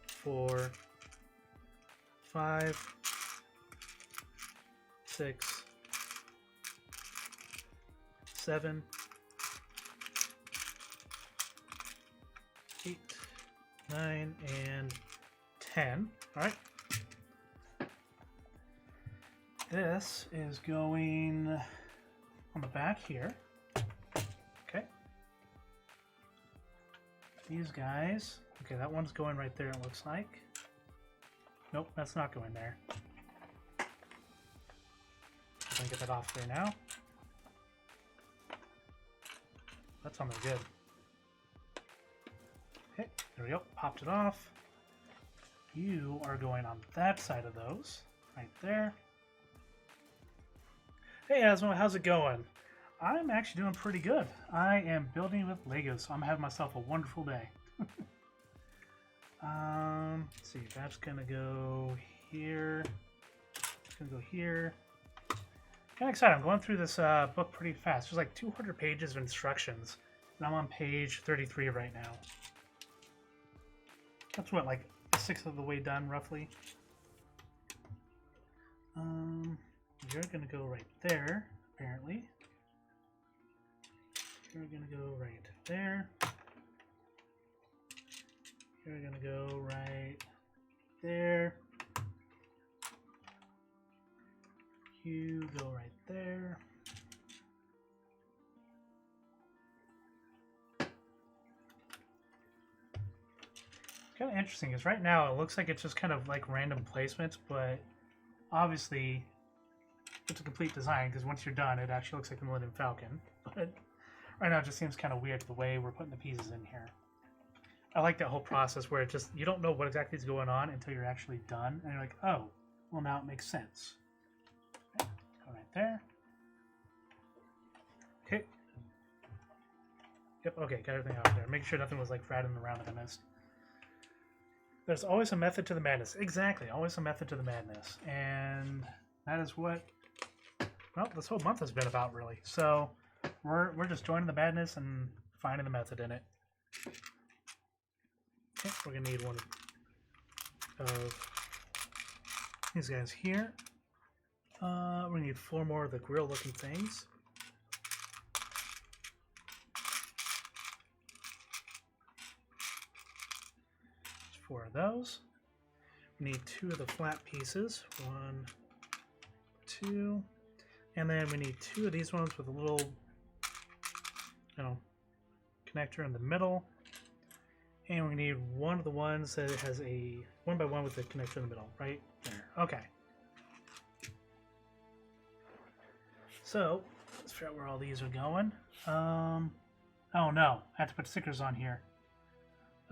4, 5, 6, 7, 8, 9, and 10. All right. This is going on the back here. Okay. These guys. Okay, that one's going right there, it looks like. Nope, that's not going there. I'm gonna get that off there now. That's on there good. Okay, there we go. Popped it off. You are going on that side of those. Right there. Hey Asmo, how's it going? I'm actually doing pretty good. I am building with Legos, so I'm having myself a wonderful day. Let's see, that's gonna go here. It's gonna go here. Kind of excited. I'm going through this book pretty fast. There's like 200 pages of instructions, and I'm on page 33 right now. That's what, like a sixth of the way done, roughly. You're gonna go right there, apparently. You're gonna go right there. You're gonna go right there. You go right there. It's kind of interesting because right now it looks like it's just kind of like random placements, but obviously it's a complete design because once you're done, it actually looks like the Millennium Falcon. But right now it just seems kind of weird the way we're putting the pieces in here. I like that whole process where it just, you don't know what exactly is going on until you're actually done, and you're like, oh, well now it makes sense. Okay, go right there. Okay. Yep, okay, got everything out there. Making sure nothing was like rattling around that I missed. There's always a method to the madness. Exactly, always a method to the madness. And that is what, well, this whole month has been about, really. So we're just joining the madness and finding the method in it. Okay, we're going to need one of these guys here. We're going to need 4 more of the grill-looking things. There's 4 of those. We need 2 of the flat pieces. 1, 2. And then we need 2 of these ones with a little, connector in the middle. And we need 1 of the ones that has a 1x1 with the connector in the middle, right there. Okay. So, let's figure out where all these are going. Oh no, I have to put stickers on here.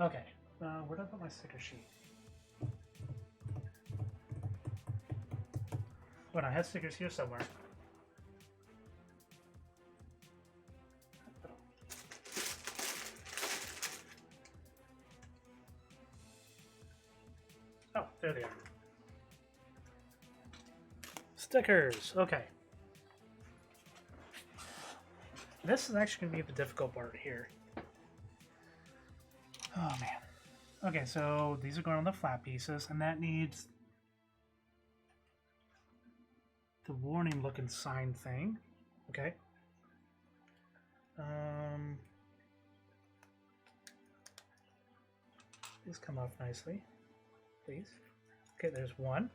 Okay, where did I put my sticker sheet? Wait, I had stickers here somewhere. Oh, there they are. Stickers, okay. This is actually going to be the difficult part here. Oh man. Okay, so these are going on the flat pieces, and that needs the warning looking sign thing. Okay. These come off nicely, please. Okay, there's 1.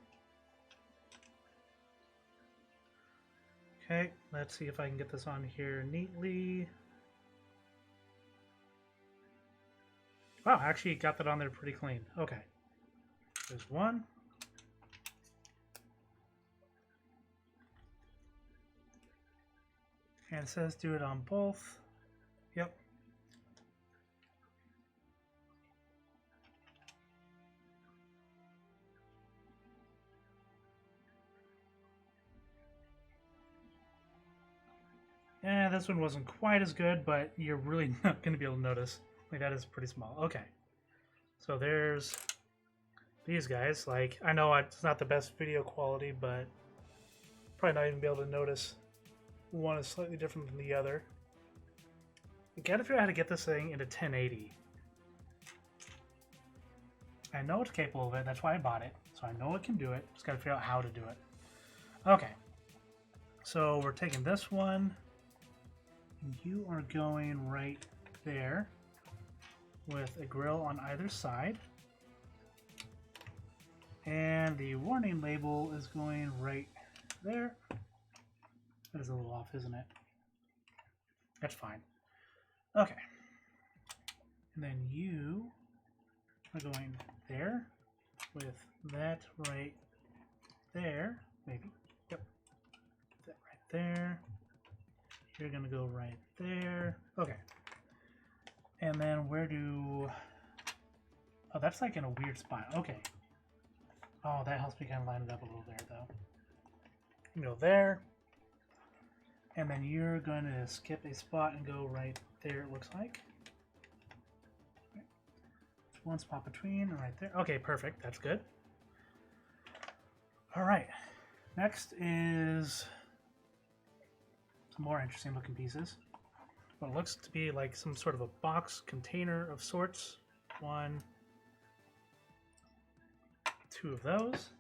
Okay, let's see if I can get this on here neatly. Wow, actually got that on there pretty clean. Okay, there's 1. And it says do it on both. Yep. Yeah, this one wasn't quite as good, but you're really not going to be able to notice. Like, that is pretty small. Okay. So there's these guys. Like, I know it's not the best video quality, but probably not even be able to notice one is slightly different than the other. You gotta figure out how to get this thing into 1080. I know it's capable of it, that's why I bought it. So I know it can do it, just gotta figure out how to do it. Okay. So we're taking this one, and you are going right there with a grill on either side. And the warning label is going right there. That is a little off, isn't it? That's fine. Okay. And then you are going there with that right there. Maybe. Yep. That right there. You're going to go right there. Okay. And then where do... Oh, that's like in a weird spot. Okay. Oh, that helps me kind of line it up a little there, though. You go there. And then you're going to skip a spot and go right there, it looks like. One spot between, right there. Okay, perfect. That's good. All right. Next is some more interesting looking pieces. What looks to be like some sort of a box container of sorts. 1, 2 of those.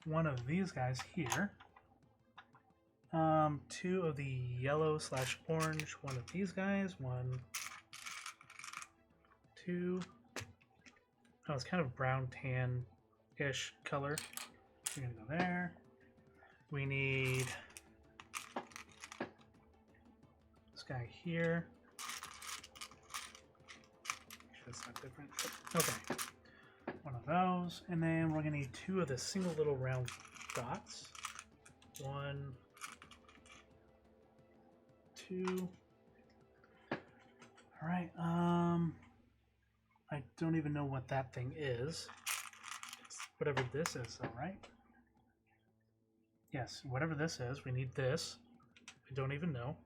1 of these guys here. 2 of the yellow/orange. 1 of these guys. 1, 2. Oh, it's kind of brown tan-ish color. We're gonna go there. We need this guy here. That's not different. Okay. 1 of those, and then we're gonna need 2 of the single little round dots. 1, 2. All right. I don't even know what that thing is. It's whatever this is, though, right? Yes, whatever this is, we need this. I don't even know.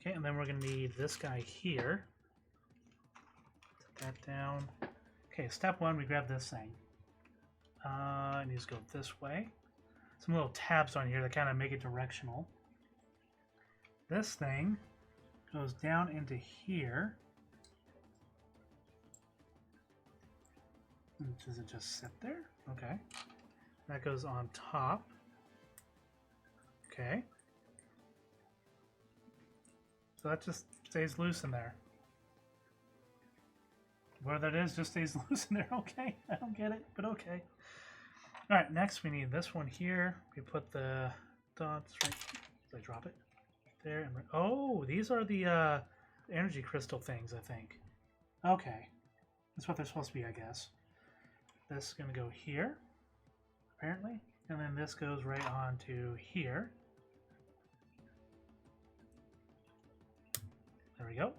Okay, and then we're gonna need this guy here. Set that down. Okay, step 1, we grab this thing. It needs to go this way. Some little tabs on here that kind of make it directional. This thing goes down into here. Does it just sit there? Okay. That goes on top. Okay. So that just stays loose in there. Where that is just stays loose in there. Okay. I don't get it, but okay. Alright, next we need this one here. We put the dots right. Did I drop it? There. And oh, these are the energy crystal things, I think. Okay. That's what they're supposed to be, I guess. This is going to go here, apparently. And then this goes right on to here. There we go.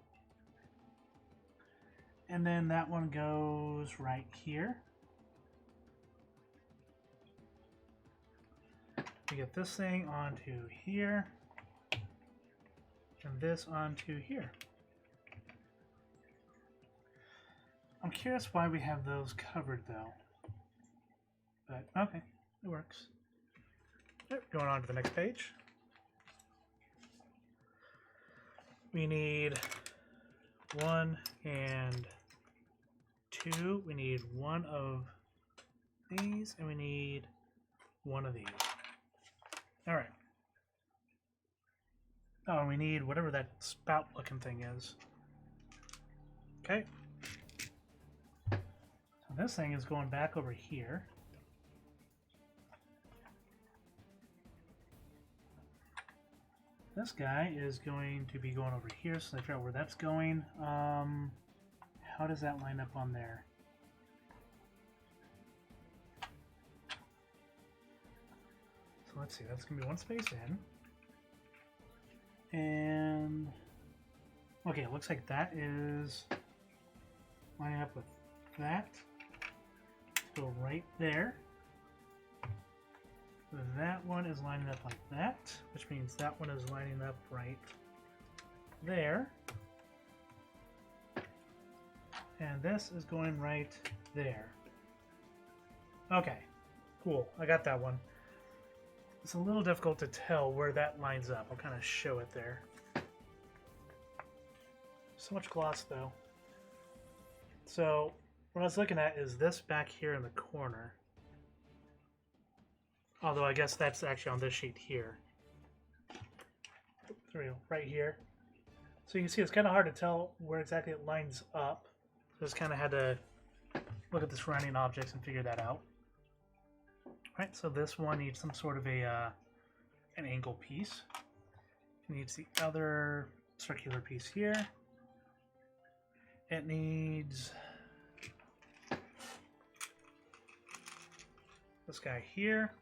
And then that one goes right here. We get this thing onto here. And this onto here. I'm curious why we have those covered, though. But, okay, it works. Right, going on to the next page. We need 1 and 2. We need 1 of these, and we need 1 of these. All right. Oh, and we need whatever that spout-looking thing is. Okay. So this thing is going back over here. This guy is going to be going over here, so I figure out where that's going. How does that line up on there? So let's see, that's going to be 1 space in. And, okay, it looks like that is lining up with that. Go right there. That one is lining up like that, which means that one is lining up right there. And this is going right there. Okay, cool. I got that one. It's a little difficult to tell where that lines up. I'll kind of show it there. So much gloss, though. So what I was looking at is this back here in the corner. Although I guess that's actually on this sheet here. Right here. So you can see it's kind of hard to tell where exactly it lines up. Just kind of had to look at the surrounding objects and figure that out. Right, so this one needs some sort of a an angle piece. It needs the other circular piece here. It needs this guy here.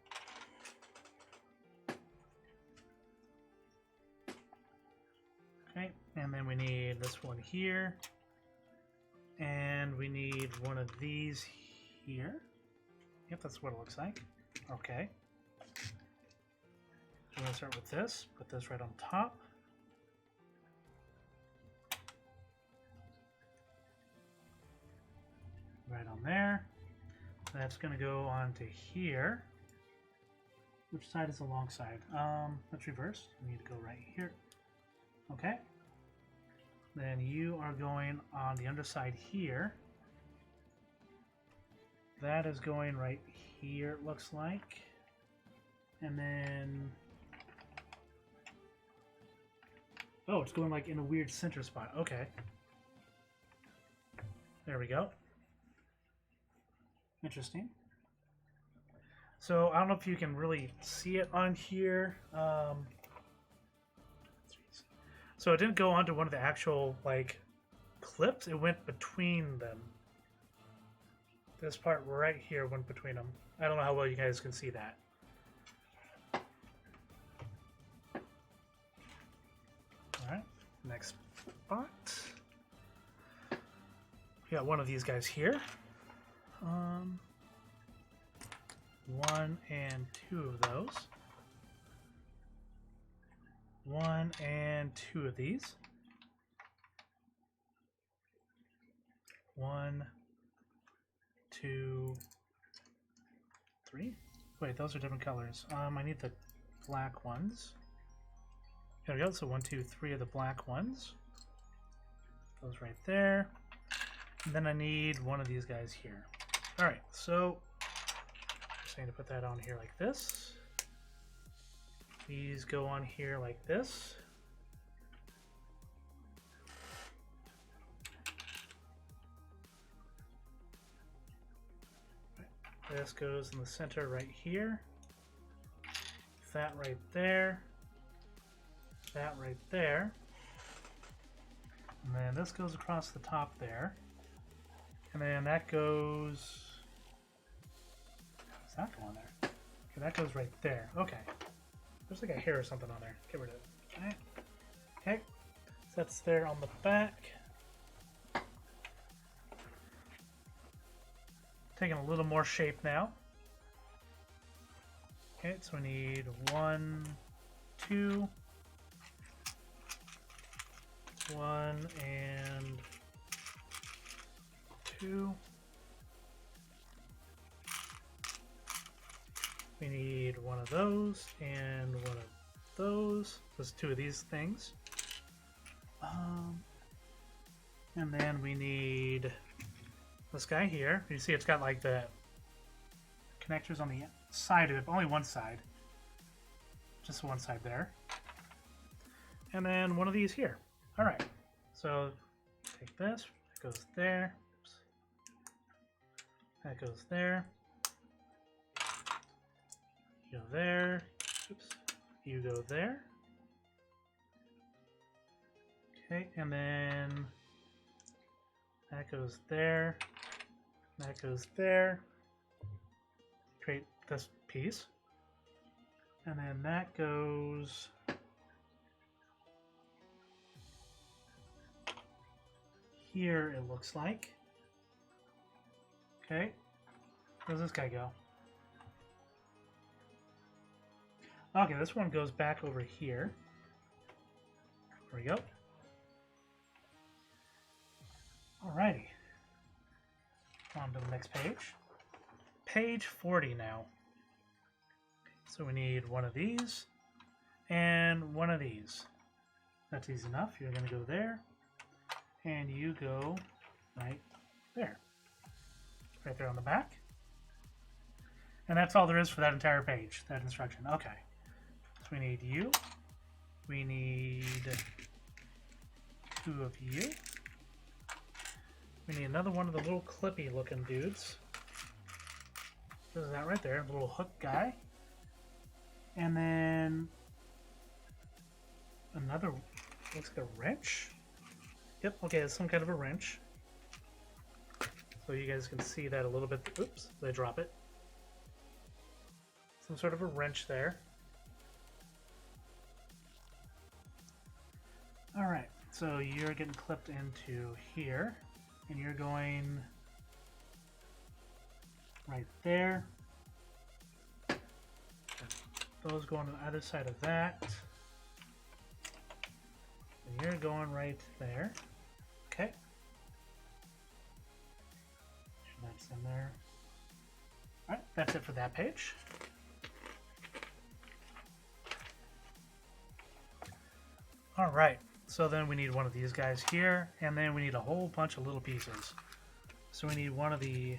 Okay, and then we need this one here. And we need one of these here. Yep, that's what it looks like. Okay. I'm going to start with this. Put this right on top. Right on there. That's going to go on to here. Which side is the long side? Let's reverse. We need to go right here. Okay. Then you are going on the underside here. That is going right here, it looks like. And then... oh, it's going like in a weird center spot. Okay. There we go. Interesting. So I don't know if you can really see it on here. So it didn't go onto one of the actual like clips. It went between them. This part right here went between them. I don't know how well you guys can see that. All right, next spot. We got one of these guys here. 1 and 2 of those. 1 and 2 of these. 1, 2, 3. Wait, those are different colors. I need the black ones. There we go. So 1, 2, 3 of the black ones. Those right there. And then I need one of these guys here. All right, so I'm just going to put that on here like this. These go on here like this. This goes in the center right here. That right there. That right there. And then this goes across the top there. And then that goes... how's that going there? Okay, that goes right there. Okay. There's like a hair or something on there. Get rid of it. Okay. Okay. So that's there on the back. Taking a little more shape now. Okay, so we need 1, 2, 1 and 2. We need one of those and one of those. There's 2 of these things. And then we need this guy here. You see it's got like the connectors on the side of it, but only one side. Just one side there. And then one of these here. Alright, so take this, that goes there. Oops. That goes there. You go there. Oops. You go there. Okay, and then that goes there. That goes there. Create this piece. And then that goes here, it looks like. Okay. Where does this guy go? Okay, this one goes back over here. There we go. Alrighty. On to the next page. Page 40 now. So we need one of these and one of these. That's easy enough. You're going to go there and you go right there. Right there on the back. And that's all there is for that entire page, that instruction. Okay. So we need you. We need 2 of you. We need another one of the little clippy looking dudes. This is that right there, little hook guy. And then another, looks like a wrench. Yep, okay, it's some kind of a wrench. So you guys can see that a little bit. Oops, did I drop it? Some sort of a wrench there. Alright, so you're getting clipped into here. And you're going right there. Those going on either side of that. And you're going right there. Okay. That's in there. Alright, that's it for that page. Alright, so then we need one of these guys here, and then we need a whole bunch of little pieces. So we need one of the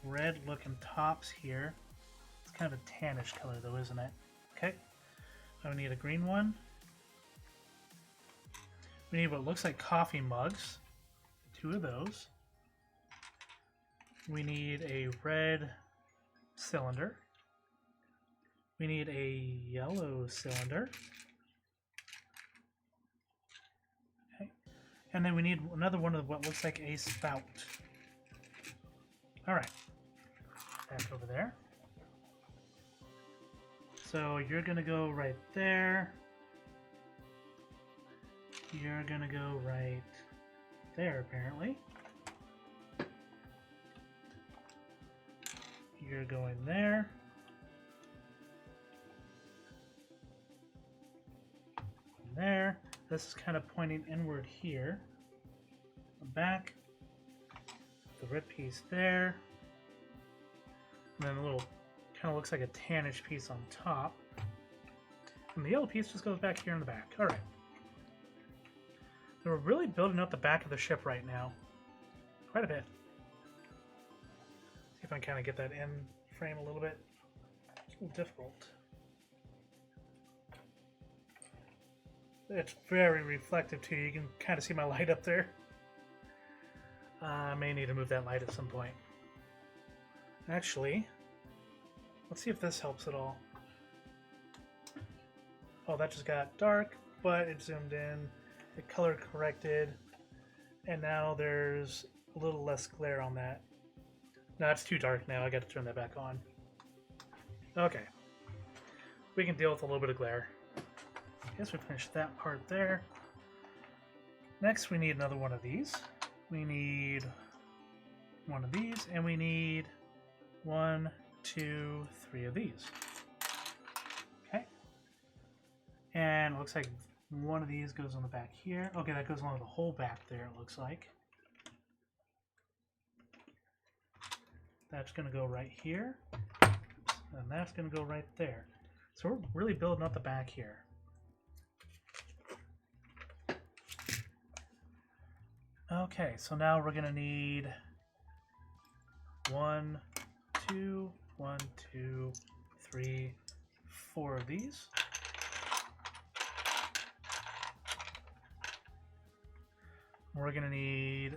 red looking tops here. It's kind of a tannish color though, isn't it? Okay. So we need a green one. We need what looks like coffee mugs. 2 of those. We need a red cylinder. We need a yellow cylinder. Okay. And then we need another one of what looks like a spout. Alright. Back over there. So you're going to go right there. You're going to go right there, apparently. You're going there. And there. This is kind of pointing inward here. Back. The red piece there. And then a little, kind of looks like a tannish piece on top. And the yellow piece just goes back here in the back. Alright. So we're really building up the back of the ship right now. Quite a bit. See if I can kind of get that in frame a little bit. It's a little difficult. It's very reflective too. You can kind of see my light up there. I may need to move that light at some point. Actually, let's see if this helps at all. Oh, that just got dark, but it zoomed in. It color corrected, and now there's a little less glare on that. No, it's too dark now. I got to turn that back on. Okay. We can deal with a little bit of glare. I guess we finished that part there. Next, we need another one of these. We need one of these, and we need 1, 2, 3 of these. Okay. And it looks like one of these goes on the back here. Okay, that goes along the whole back there, it looks like. That's going to go right here. And that's going to go right there. So we're really building up the back here. Okay, so now we're going to need 1, 2, 1, 2, 3, 4 of these. We're going to need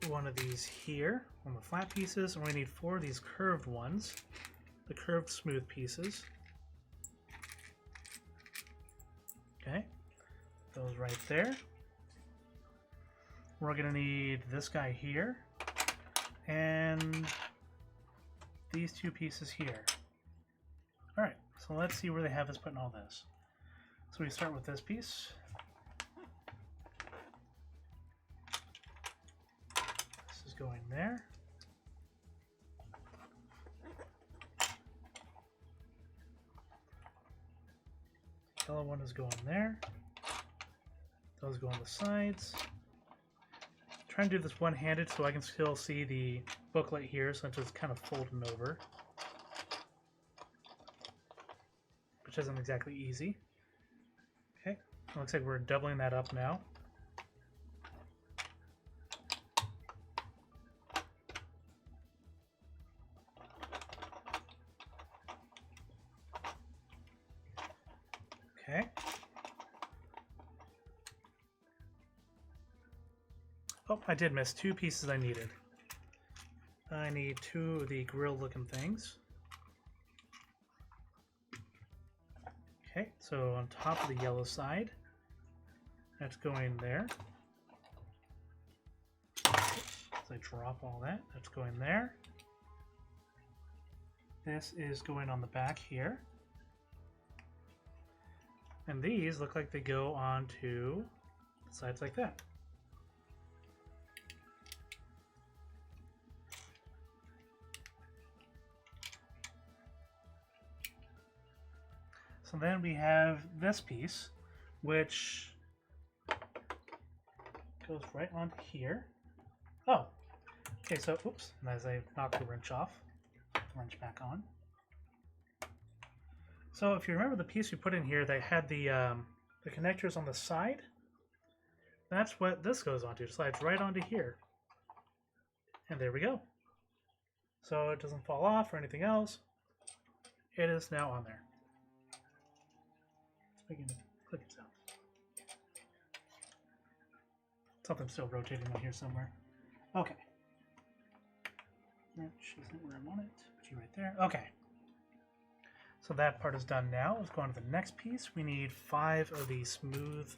one of these here on the flat pieces, and we need 4 of these curved ones, the curved smooth pieces. Okay, those right there. We're going to need this guy here, and these 2 pieces here. Alright, so let's see where they have us putting all this. So we start with this piece. Going there. The yellow one is going there. Those go on the sides. Try and do this one-handed so I can still see the booklet here since it's kind of folding over, which isn't exactly easy. Okay, looks like we're doubling that up now. Okay. Oh, I did miss 2 pieces I needed. I need 2 of the grill looking things. Okay, so on top of the yellow side, that's going there. As I drop all that, that's going there. This is going on the back here. And these look like they go onto sides like that. So then we have this piece, which goes right onto here. Oh, okay, so, oops, and as I knocked the wrench off, put the wrench back on. So if you remember the piece we put in here that had the connectors on the side, that's what this goes onto. It slides right onto here. And there we go. So it doesn't fall off or anything else. It is now on there. It's making a clicking sound. Something's still rotating on here somewhere. Okay. Wrench isn't where I want it. Put you right there. Okay. So that part is done now. Let's go on to the next piece. We need 5 of these smooth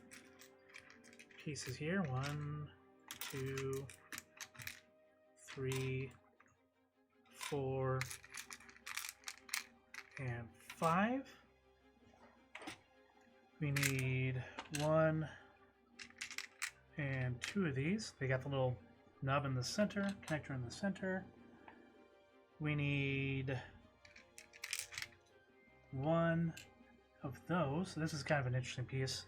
pieces here. 1, 2, 3, 4, and 5. We need 1 and 2 of these. They got the little nub in the center, connector in the center. We need 1 of those. So this is kind of an interesting piece.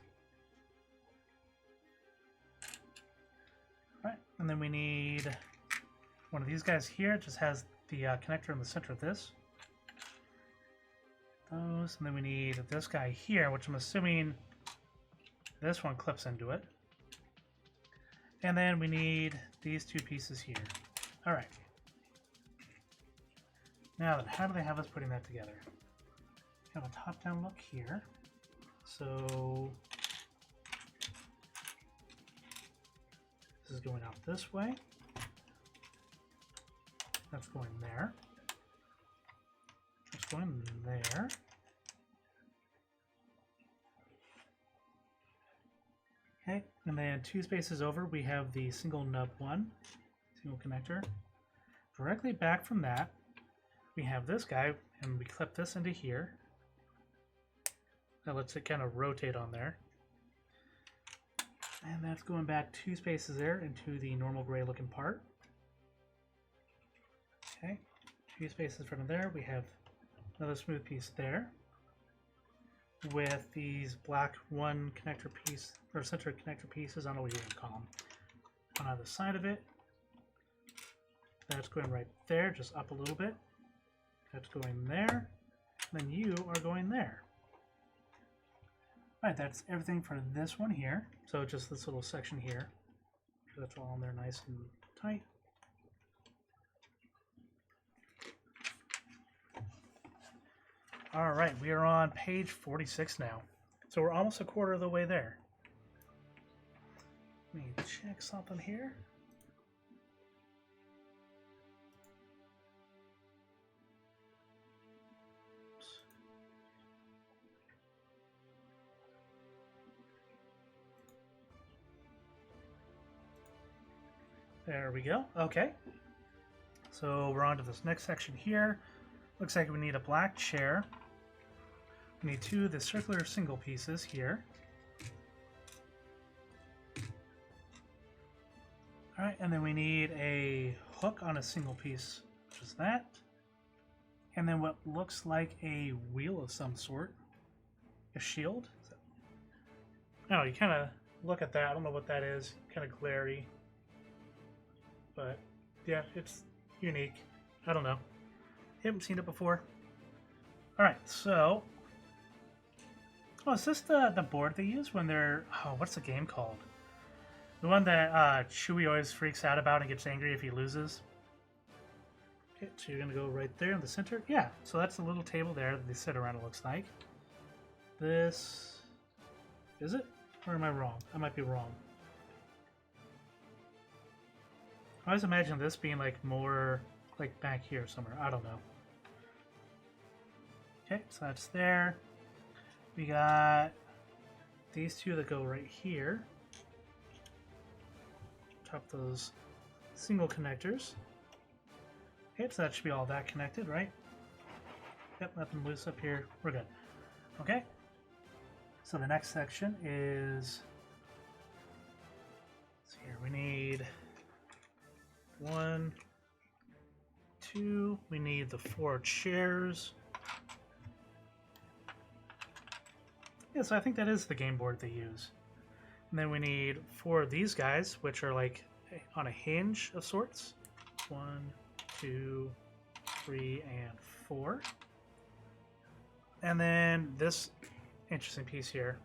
All right, and then we need one of these guys here. It just has the connector in the center of this. Those, and then we need this guy here, which I'm assuming this one clips into it. And then we need these 2 pieces here. All right. Now then, how do they have us putting that together? We have a top-down look here. So this is going out this way. That's going there. That's going there. Okay, and then 2 spaces over, we have the single nub one, single connector. Directly back from that, we have this guy, and we clip this into here. That lets it kind of rotate on there. And that's going back 2 spaces there into the normal gray looking part. Okay, 2 spaces from there, we have another smooth piece there with these black one connector piece, or center connector pieces, I don't know what you can call them, on either side of it. That's going right there, just up a little bit. That's going there. And then you are going there. Alright, that's everything for this one here. So just this little section here. That's all in there nice and tight. Alright, we are on page 46 now. So we're almost a quarter of the way there. Let me check something here. There we go. Okay. So we're on to this next section here. Looks like we need a black chair. We need 2 of the circular single pieces here. Alright, and then we need a hook on a single piece, which is that. And then what looks like a wheel of some sort. A shield? No, you kind of look at that. I don't know what that is. Kind of glary. But yeah, it's unique. I don't know. Haven't seen it before. Alright, so oh, is this the board they use when they're, oh, what's the game called? The one that Chewie always freaks out about and gets angry if he loses. Okay, so you're gonna go right there in the center. Yeah, so that's the little table there that they sit around, it looks like. This, is it? Or am I wrong? I might be wrong. I always imagine this being like more like back here somewhere. I don't know. Okay, so that's there. We got these 2 that go right here. Top those single connectors. Okay, so that should be all that connected, right? Yep, nothing loose up here. We're good. Okay. So the next section is, let's see here, we need 1, 2, we need the 4 chairs. Yeah, so I think that is the game board they use. And then we need 4 of these guys, which are like on a hinge of sorts. 1, 2, 3, and 4. And then this interesting piece here.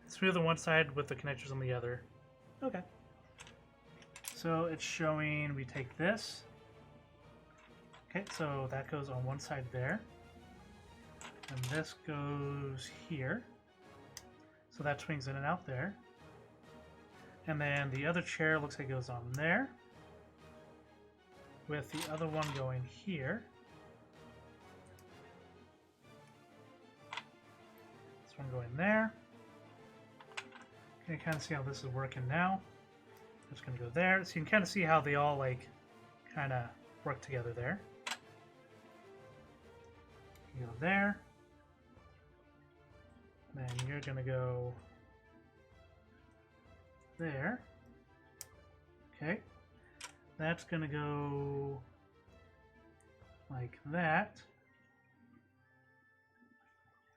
Smooth on one side with the connectors on the other. Okay. So it's showing we take this. Okay, so that goes on one side there. And this goes here. So that swings in and out there. And then the other chair looks like it goes on there. With the other one going here. This one going there. You can kind of see how this is working now. It's going to go there. So you can kind of see how they all like kind of work together there. You go there. Then you're going to go there. Okay. That's going to go like that.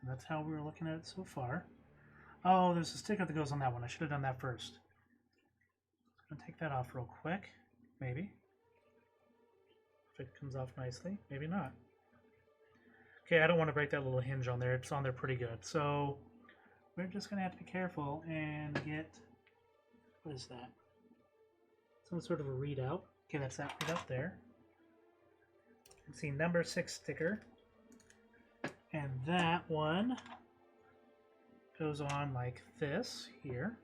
And that's how we were looking at it so far. Oh, there's a sticker that goes on that one. I should have done that first. I'm going to take that off real quick. Maybe. If it comes off nicely. Maybe not. Okay, I don't want to break that little hinge on there. It's on there pretty good. So we're just going to have to be careful and get... What is that? Some sort of a readout. Okay, that's that readout there. You can see number 6 sticker. And that one goes on like this here.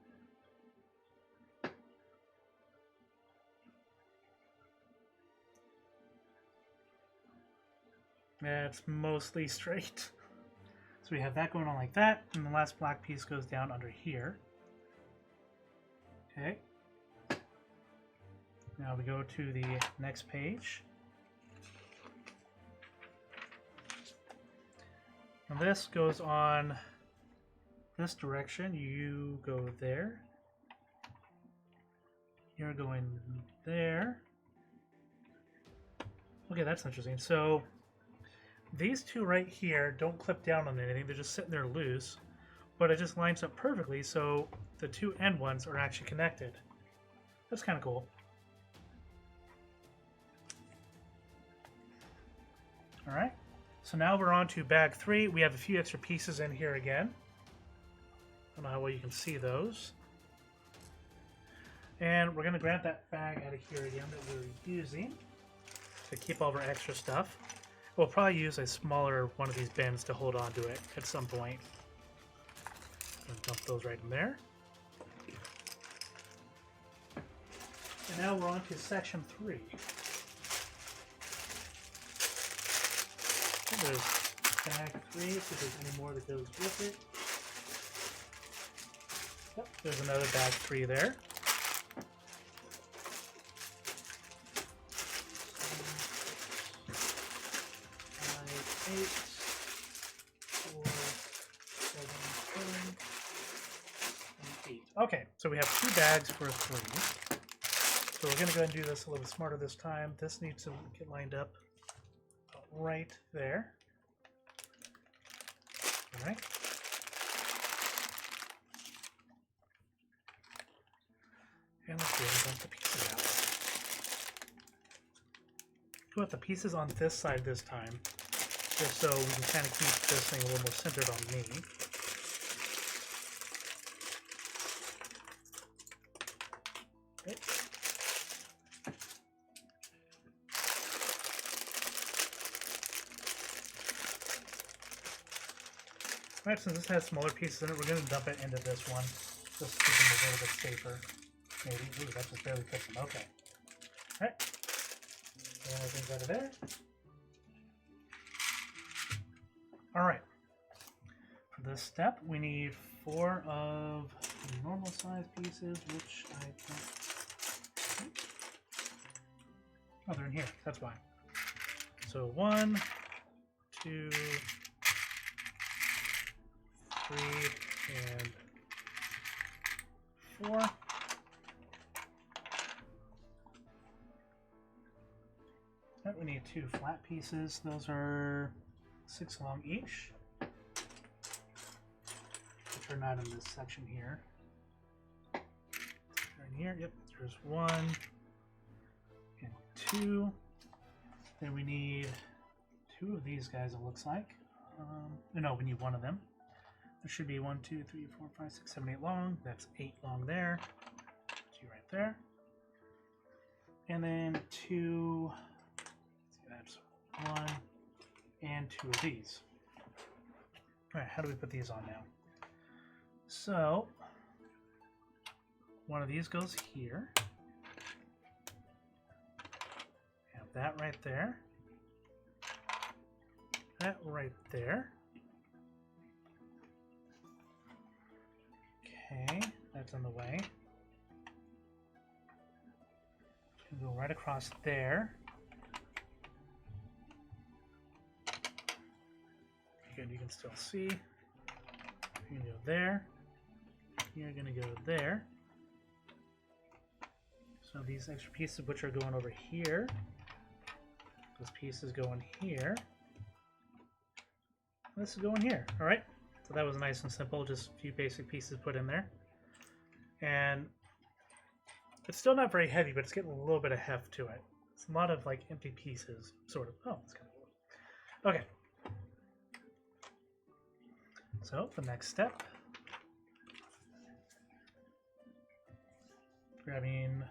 That's mostly straight. So we have that going on like that, and the last black piece goes down under here. Okay. Now we go to the next page. And this goes on this direction. You go there. You're going there. Okay, that's interesting. So these two right here don't clip down on anything. They're just sitting there loose. But it just lines up perfectly, so the two end ones are actually connected. That's kind of cool. Alright, so now we're on to bag 3. We have a few extra pieces in here again. I don't know how well you can see those. And we're going to grab that bag out of here again that we're using to keep all of our extra stuff. We'll probably use a smaller one of these bins to hold on to it at some point. And dump those right in there. And now we're on to section 3. There's bag 3, see if there's any more that goes with it. Yep, there's another bag 3 there. 8, 4, 7, 10, and 8. Okay, so we have 2 bags for 3. So we're going to go ahead and do this a little smarter this time. This needs to get lined up right there. All right. And let's go ahead and dump the pieces out. Put the pieces on this side this time, just so we can kind of keep this thing a little more centered on me. Okay. Alright, since this has smaller pieces in it, we're going to dump it into this one, just to keep them a little bit safer. Maybe. Ooh, that just barely fits them. Okay. Alright. Everything's out of there. Alright. For this step, we need 4 of the normal size pieces, which I don't... Oh, they're in here. That's why. So 1, 2, 3, and 4. We need 2 flat pieces. Those are 6 long each. which are not in this section here. Right here, yep, there's 1 and 2. Then we need 2 of these guys, it looks like. No, we need 1 of them. There should be 1, 2, 3, 4, 5, 6, 7, 8 long. That's 8 long there. 2 right there. And then 2, that's 1 and 2 of these. Alright, how do we put these on now? So, one of these goes here. Have that right there. That right there. Okay, that's in the way. Go right across there. Good, you can still see. You're gonna go there. You're gonna go there. So these extra pieces, which are going over here, those pieces go in here. This is going here. All right. So that was nice and simple. Just a few basic pieces put in there, and it's still not very heavy, but it's getting a little bit of heft to it. It's a lot of like empty pieces, sort of. Oh, it's kind of okay. So the next step, grabbing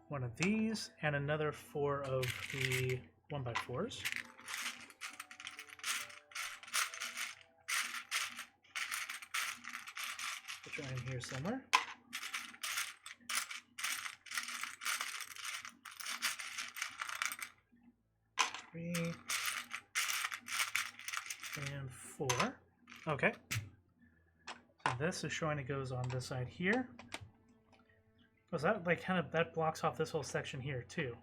one of these and another 4 of the 1x4s. Which are in here somewhere. Three and 4. Okay. So this is showing it goes on this side here. Was that like kind of that blocks off this whole section here too?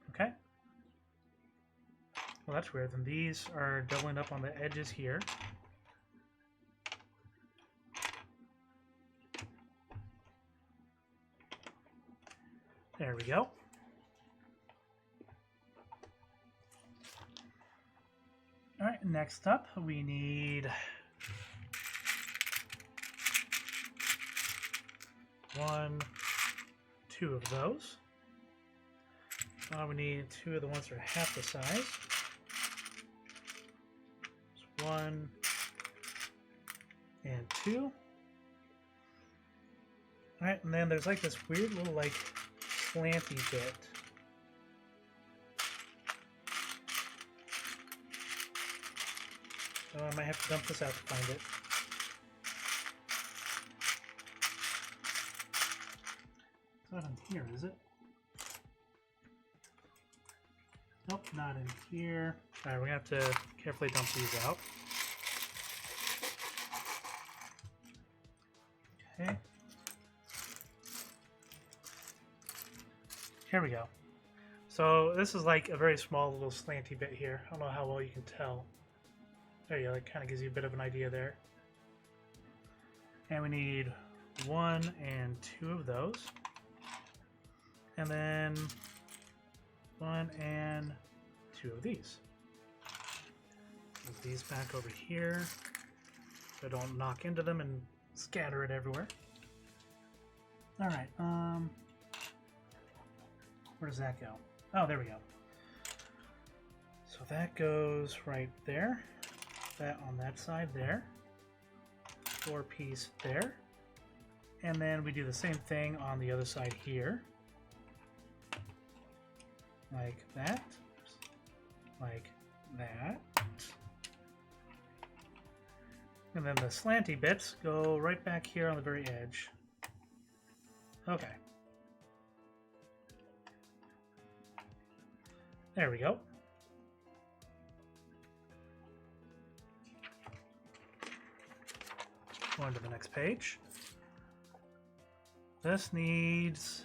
Okay. Well, that's weird. Then these are doubling up on the edges here. There we go. All right, next up we need 1, 2 of those. We need 2 of the ones that are half the size. So 1 and 2. All right, and then there's like this weird little like slanty bit. So I might have to dump this out to find it. It's not in here, is it? Nope, not in here. Alright, we're gonna have to carefully dump these out. Okay. Here we go. So this is like a very small little slanty bit here. I don't know how well you can tell. There you go, that kind of gives you a bit of an idea there. And we need 1 and 2 of those. And then 1 and 2 of these. Move these back over here so I don't knock into them and scatter it everywhere. Alright, where does that go? Oh, there we go. So that goes right there. That on that side there. 4 piece there. And then we do the same thing on the other side here. Like that. Like that. And then the slanty bits go right back here on the very edge. Okay. There we go. Going to the next page. This needs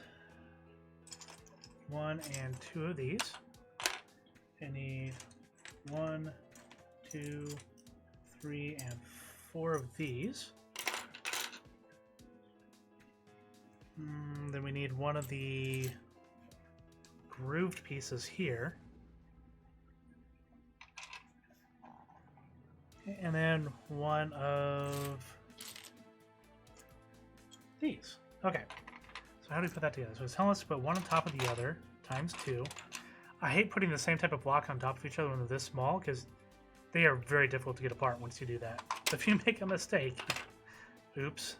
1 and 2 of these. I need 1, 2, 3, and 4 of these. Then we need 1 of the grooved pieces here. And then one of these. Okay. So how do we put that together? So it's telling us to put one on top of the other, times 2. I hate putting the same type of block on top of each other when they're this small, because they are very difficult to get apart once you do that. So if you make a mistake, oops,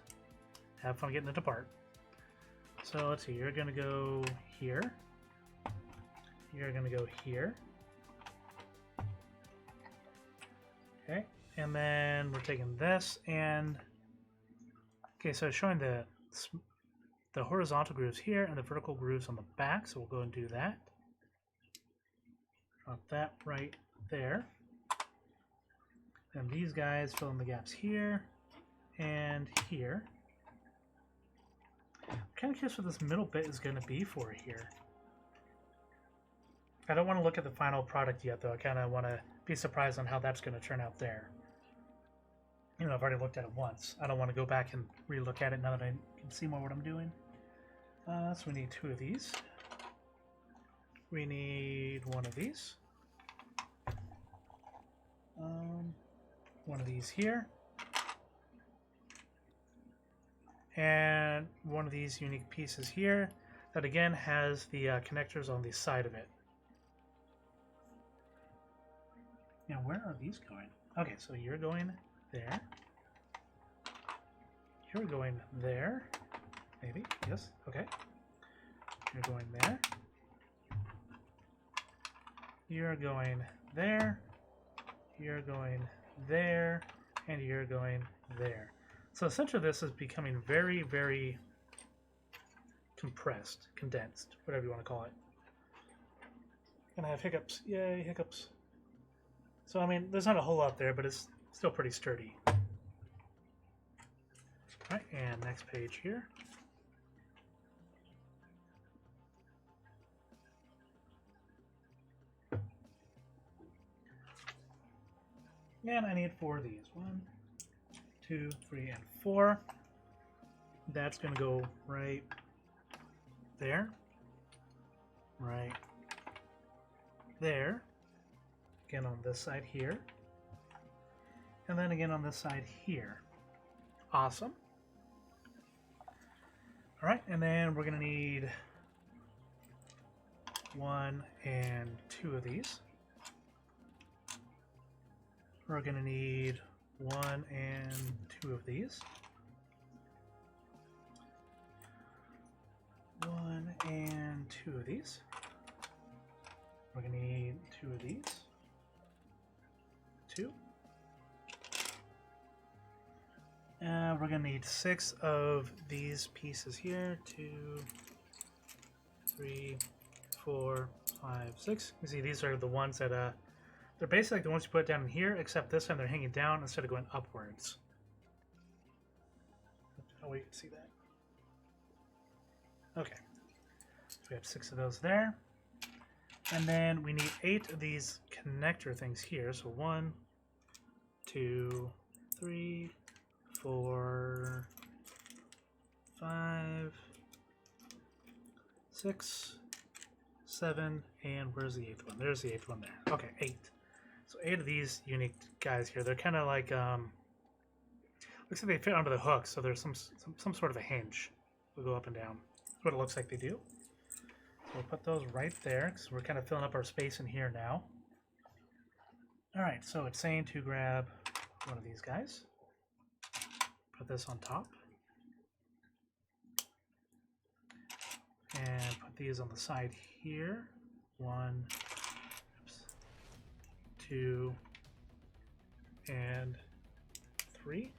have fun getting it apart. So let's see, you're going to go here. You're going to go here. Okay, and then we're taking this and... Okay, so it's showing the horizontal grooves here and the vertical grooves on the back, so we'll go and do that. Drop that right there. And these guys fill in the gaps here and here. I'm kind of curious what this middle bit is going to be for here. I don't want to look at the final product yet, though. I kind of want to be surprised on how that's going to turn out there. You know, I've already looked at it once. I don't want to go back and re-look at it now that I can see more what I'm doing. So we need 2 of these. We need 1 of these. One of these here. And one of these unique pieces here that again has the connectors on the side of it. Now, where are these going? Okay, so you're going there. You're going there. Maybe. Yes. Okay. You're going there. You're going there. You're going there. And you're going there. So essentially this is becoming very, very compressed, condensed, whatever you want to call it. And I have hiccups. Yay, hiccups. So, I mean, there's not a whole lot there, but it's still pretty sturdy. Alright, and next page here. And I need 4 of these. 1, 2, 3, and 4. That's going to go right there. Right there. Again on this side here. And then again on this side here. Awesome. Alright, and then we're going to need 1 and 2 of these. We're going to need 1 and 2 of these. 1 and 2 of these. We're going to need 2 of these. 2. And we're going to need 6 of these pieces here. 2, 3, 4, 5, 6. You see, these are the ones that they're basically like the ones you put down here, except this time they're hanging down instead of going upwards. Oh, you can see that. Okay. So we have 6 of those there. And then we need 8 of these connector things here. So 1, 2, 3, 4, 5, 6, 7, and where's the 8th one? There's the 8th one there. Okay, 8. So 8 of these unique guys here. They're kind of like, looks like they fit onto the hook, so there's some sort of a hinge. We'll go up and down. That's what it looks like they do. So we'll put those right there, because we're kind of filling up our space in here now. Alright, so it's saying to grab one of these guys. Put this on top. And put these on the side here. 1, 2, and 3.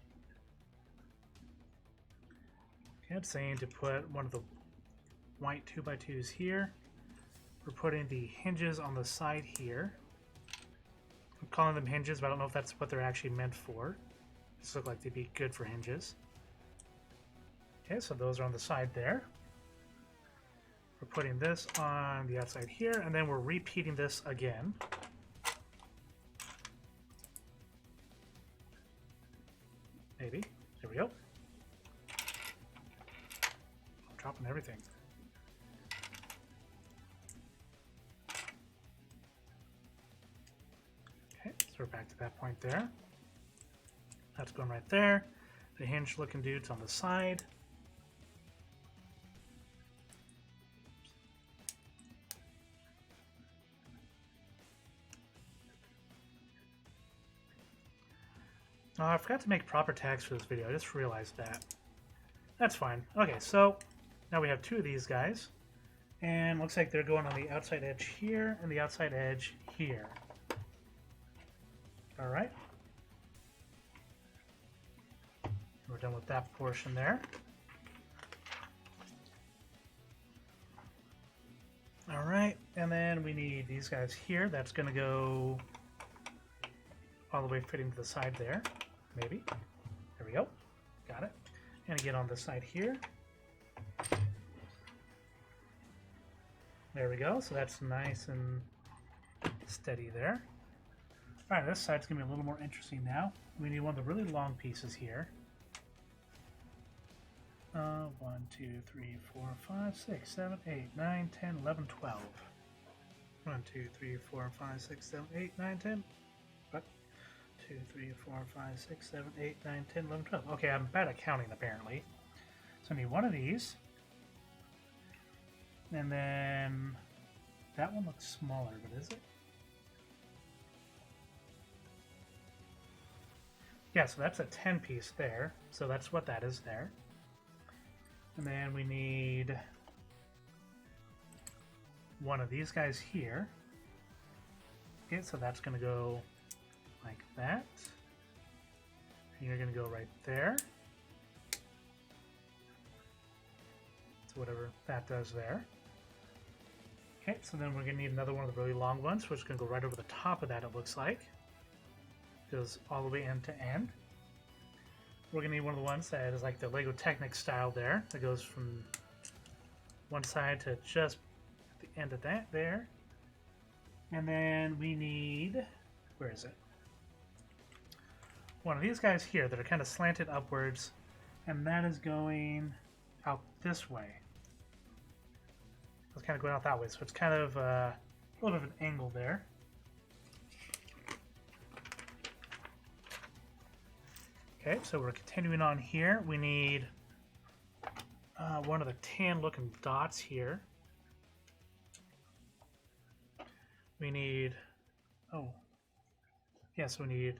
Okay, it's saying to put one of the white 2x2s here. We're putting the hinges on the side here. I'm calling them hinges, but I don't know if that's what they're actually meant for. These look like they'd be good for hinges. Okay, so those are on the side there. We're putting this on the outside here, and then we're repeating this again. Maybe. There we go. I'm dropping everything. Okay, so we're back to that point there. That's going right there. The hinge looking dude's on the side. Oh, I forgot to make proper tags for this video. I just realized that. That's fine. Okay, so now we have two of these guys. And looks like they're going on the outside edge here and the outside edge here. Alright. We're done with that portion there. Alright, and then we need these guys here. That's going to go all the way fitting to the side there. Maybe. There we go. Got it. And again on the side here. There we go. So that's nice and steady there. Alright, this side's going to be a little more interesting now. We need one of the really long pieces here. 1, 2, 3, 4, 5, 6, 7, 8, 9, 10, 11, 12. 1, 2, 3, 4, 5, 6, 7, 8, 9, 10. What? 2, 3, 4, 5, 6, 7, 8, 9, 10, 11, 12. Okay, I'm bad at counting apparently. So I need one of these. And then that one looks smaller, but is it? Yeah, so that's a 10 piece there. So that's what that is there. And then we need one of these guys here. Okay, so that's going to go like that. And you're going to go right there. So whatever that does there. Okay, so then we're going to need another one of the really long ones, which is going to go right over the top of that, it looks like. Goes all the way end to end. We're going to need one of the ones that is like the Lego Technic style there. That goes from one side to just the end of that there. And then we need, where is it? One of these guys here that are kind of slanted upwards. And that is going out this way. It's kind of going out that way. So it's kind of a little bit of an angle there. Okay, so we're continuing on here. We need one of the tan looking dots here. We need, oh, yes, we need,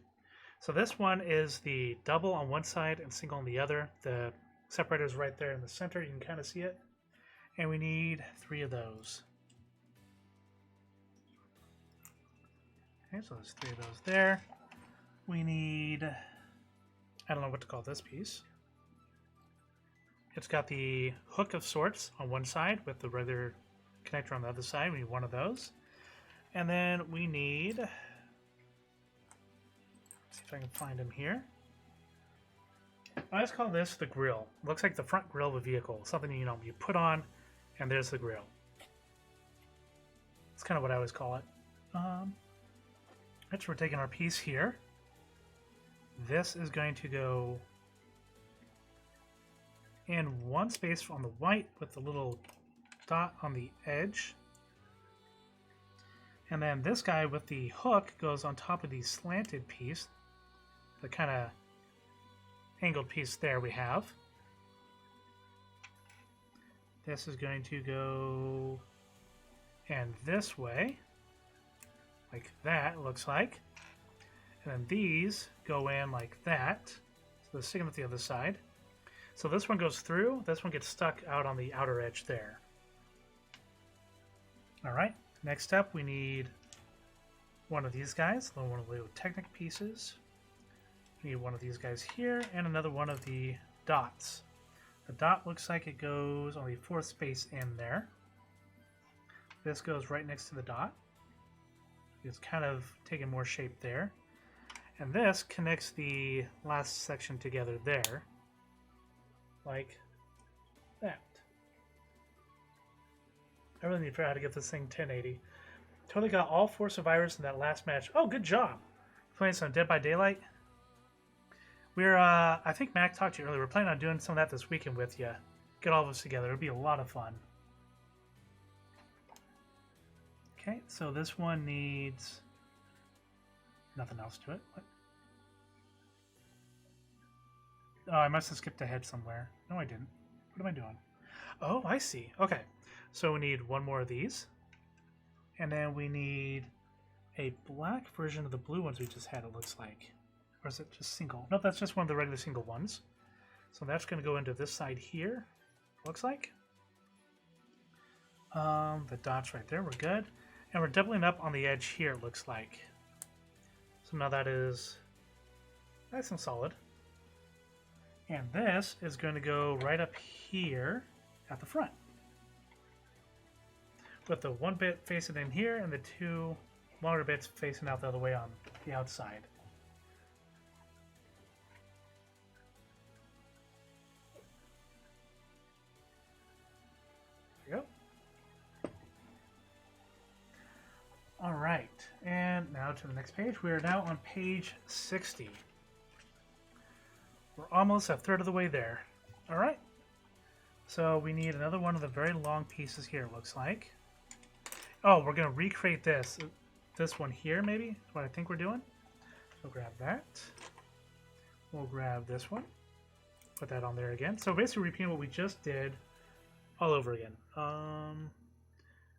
so this one is the double on one side and single on the other. The separator is right there in the center. You can kind of see it. And we need 3 of those. Okay, so there's 3 of those there. We need, I don't know what to call this piece. It's got the hook of sorts on one side with the regular connector on the other side. We need one of those. And then we need, let's see if I can find him here. I just call this the grill. It looks like the front grill of a vehicle. Something, you know, you put on and there's the grill. That's kind of what I always call it. Next we're taking our piece here. This is going to go in one space on the white with the little dot on the edge. And then this guy with the hook goes on top of the slanted piece, the kind of angled piece there we have. This is going to go in this way, like that, it looks like. And then these go in like that. So they're sticking at the other side. So this one goes through, this one gets stuck out on the outer edge there. Alright, next up we need one of these guys, one of the little Technic pieces. We need one of these guys here, and another one of the dots. The dot looks like it goes on the 4th space in there. This goes right next to the dot. It's kind of taking more shape there. And this connects the last section together there, like that. I really need to figure out how to get this thing 1080. Totally got all 4 survivors in that last match. Oh, good job. Playing some Dead by Daylight. We're, I think Mac talked to you earlier. We're planning on doing some of that this weekend with you. Get all of us together. It'll be a lot of fun. Okay, so this one needs nothing else to it. What? Oh, I must have skipped ahead somewhere. No, I didn't. What am I doing? Oh, I see. Okay. So we need one more of these. And then we need a black version of the blue ones we just had, it looks like. Or is it just single? Nope, that's just one of the regular single ones. So that's going to go into this side here, looks like. The dots right there, we're good. And we're doubling up on the edge here, it looks like. So now that is nice and solid. And this is going to go right up here at the front. With the one bit facing in here and the two longer bits facing out the other way on the outside. There you go. All right, and now to the next page. We are now on page 60. We're almost a third of the way there. All right. So we need another one of the very long pieces here, it looks like. Oh, we're going to recreate this. This one here, maybe, is what I think we're doing. We'll grab that. We'll grab this one. Put that on there again. So basically repeating what we just did all over again.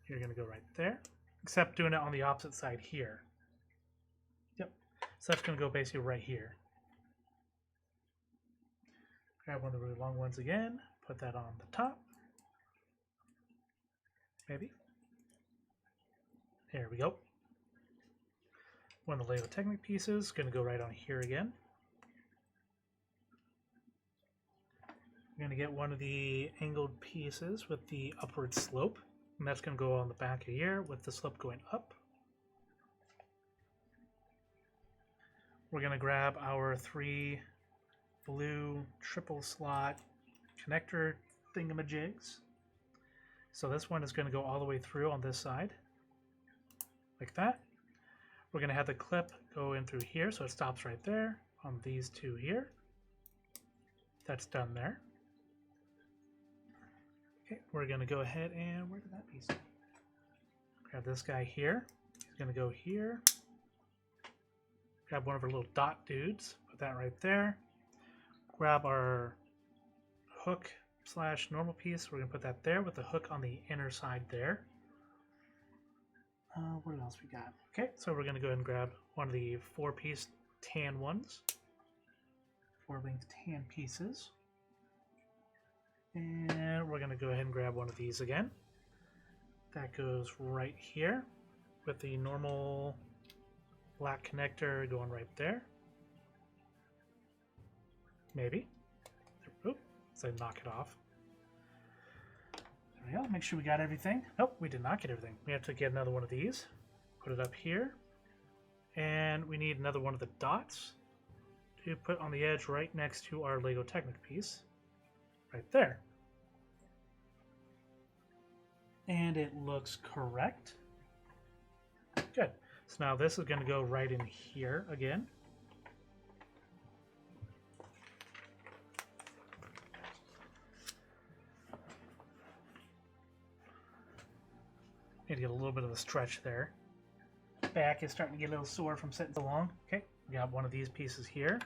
You're going to go right there. Except doing it on the opposite side here. Yep. So that's going to go basically right here. Grab one of the really long ones again. Put that on the top. Maybe. There we go. One of the Lego Technic pieces, going to go right on here again. We're going to get one of the angled pieces with the upward slope, and that's going to go on the back of here with the slope going up. We're going to grab our 3 blue triple slot connector thingamajigs. So this one is going to go all the way through on this side, like that. We're going to have the clip go in through here, so it stops right there on these two here. That's done there. Okay, we're going to go ahead and, where did that piece go? Grab this guy here. He's going to go here. Grab one of our little dot dudes, put that right there. Grab our hook slash normal piece. We're going to put that there with the hook on the inner side there. What else we got? Okay, so we're going to go ahead and grab one of the 4-piece tan ones. 4-length tan pieces. And we're going to go ahead and grab one of these again. That goes right here with the normal black connector going right there. Maybe. Oop, so knock it off. There we go. Make sure we got everything. Nope, we did not get everything. We have to get another one of these. Put it up here. And we need another one of the dots to put on the edge right next to our Lego Technic piece. Right there. And it looks correct. Good. So now this is going to go right in here again. Need to get a little bit of a stretch there. Back is starting to get a little sore from sitting so long. Okay, we got one of these pieces here.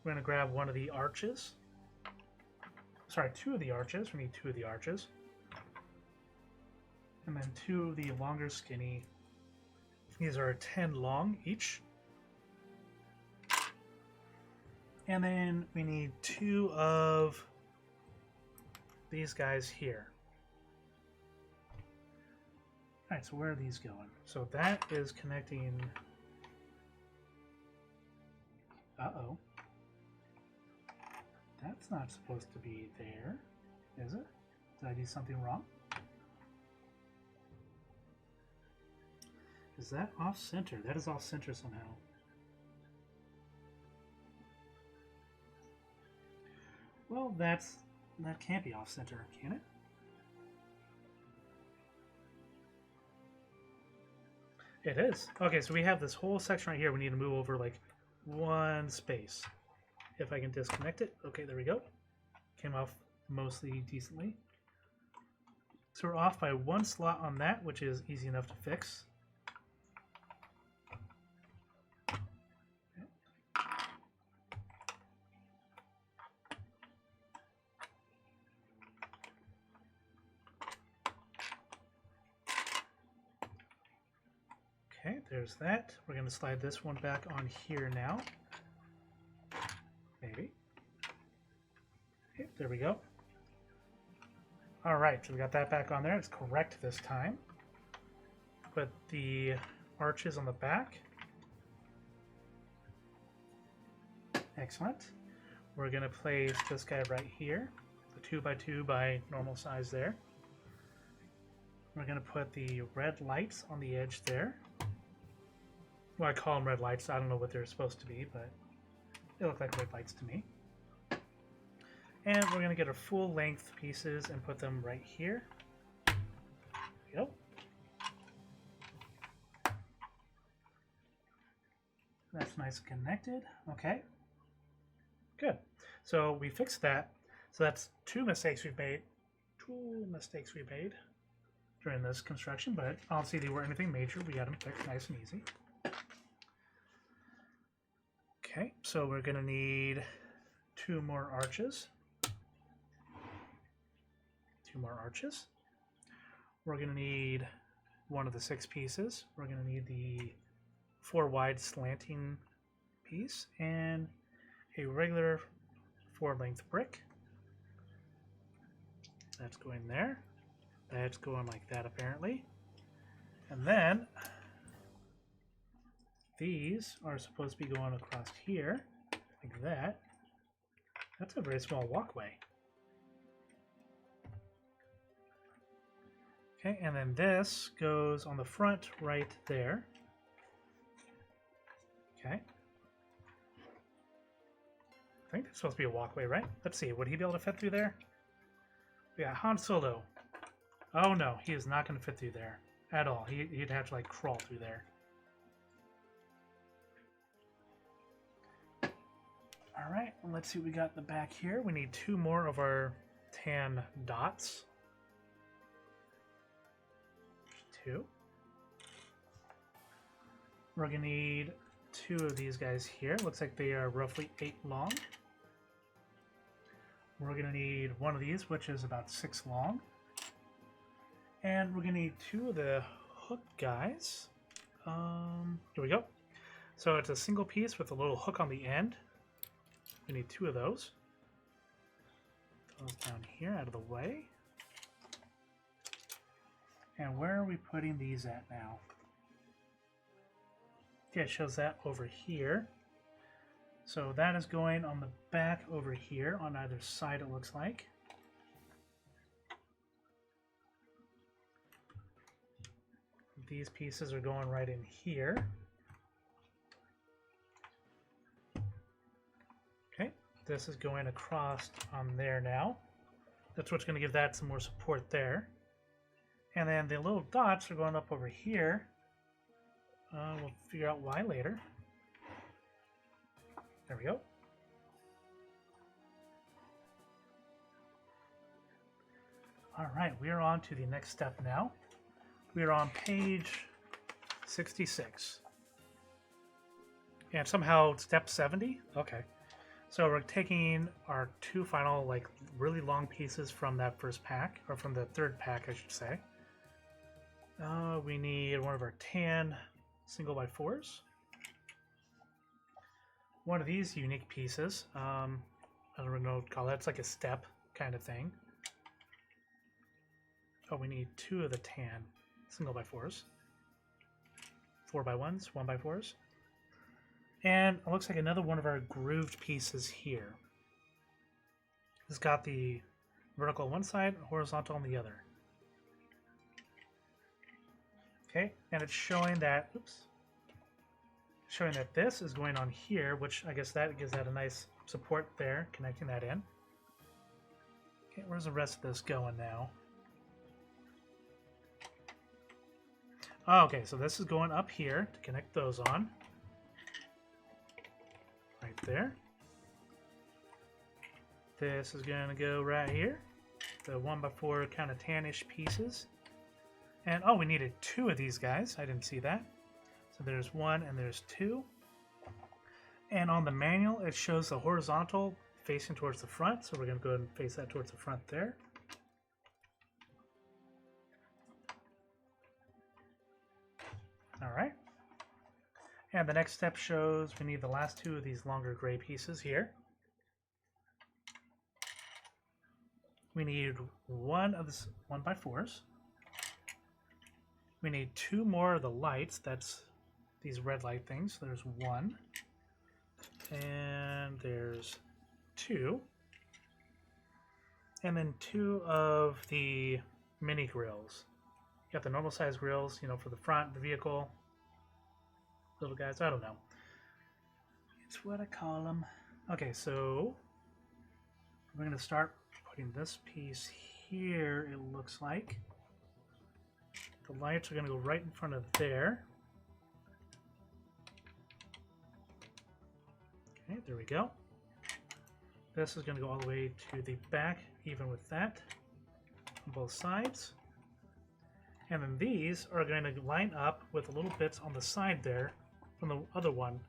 We're going to grab one of the arches. Sorry, 2 of the arches. We need 2 of the arches. And then 2 of the longer skinny. These are 10 long each. And then we need 2 of these guys here. Alright, so where are these going? So that is connecting... Uh-oh. That's not supposed to be there, is it? Did I do something wrong? Is that off-center? That is off-center somehow. Well, that can't be off-center, can it? It is. Okay, so we have this whole section right here. We need to move over like 1 space. If I can disconnect it. Okay, there we go. Came off mostly decently. So we're off by 1 slot on that, which is easy enough to fix. there's that. We're going to slide this one back on here now. Maybe. Okay, there we go. Alright, so we got that back on there. It's correct this time. Put the arches on the back. Excellent. We're going to place this guy right here. The 2x2 by normal size there. We're going to put the red lights on the edge there. Well, I call them red lights. I don't know what they're supposed to be, but they look like red lights to me. And we're going to get our full length pieces and put them right here. There we go. That's nice and connected. Okay. Good. So we fixed that. So that's two mistakes we've made during this construction, but I don't see they were anything major. We got them fixed nice and easy. Okay, so we're going to need 2 more arches. 2 more arches. We're going to need one of the 6 pieces. We're going to need the 4 wide slanting piece and a regular 4 length brick. That's going there. That's going like that apparently. And then these are supposed to be going across here like that. That's a very small walkway. Okay, and then this goes on the front right there. Okay. I think that's supposed to be a walkway, right? Let's see, would he be able to fit through there? Yeah, Han Solo. Oh no, he is not going to fit through there at all. He'd have to like crawl through there. Alright, let's see what we got in the back here. We need 2 more of our tan dots. 2. We're going to need 2 of these guys here. Looks like they are roughly 8 long. We're going to need 1 of these, which is about 6 long. And we're going to need 2 of the hook guys. Here we go. So it's a single piece with a little hook on the end. We need 2 of those. Those down here out of the way. And where are we putting these at now? Okay, it shows that over here. So that is going on the back over here on either side, it looks like. These pieces are going right in here. Okay, this is going across on there now. That's what's going to give that some more support there. And then the little dots are going up over here. We'll figure out why later. There we go. All right, we are on to the next step now. We are on page 66. And somehow step 70? Okay. So we're taking our 2 final, like, really long pieces from that first pack, or from the third pack, I should say. We need one of our tan single by 4s. One of these unique pieces. I don't really know what to call that. It's like a step kind of thing. Oh, we need 2 of the tan single by 4s. 4x1s, 1x4s. And it looks like another one of our grooved pieces here. It's got the vertical on one side, horizontal on the other. Okay, and it's showing that, showing that this is going on here, which I guess that gives that a nice support there, connecting that in. Okay, where's the rest of this going now? Oh, okay, so this is going up here to connect those on. Right there. This is going to go right here. The 1x4 kind of tannish pieces. And, oh, we needed 2 of these guys. I didn't see that. So there's 1 and there's 2. And on the manual, it shows the horizontal facing towards the front. So we're going to go ahead and face that towards the front there. All right. And the next step shows we need the last two of these longer gray pieces here. We need one of this 1x4s. We need two more of the lights. That's these red light things. There's one. And there's two. And then two of the mini grills. You got the normal size grills, you know, for the front, the vehicle. Little guys, I don't know. It's what I call them. Okay, so we're going to start putting this piece here, it looks like. The lights are going to go right in front of there. Okay, there we go. This is going to go all the way to the back, even with that, on both sides. And then these are going to line up with the little bits on the side there from the other one.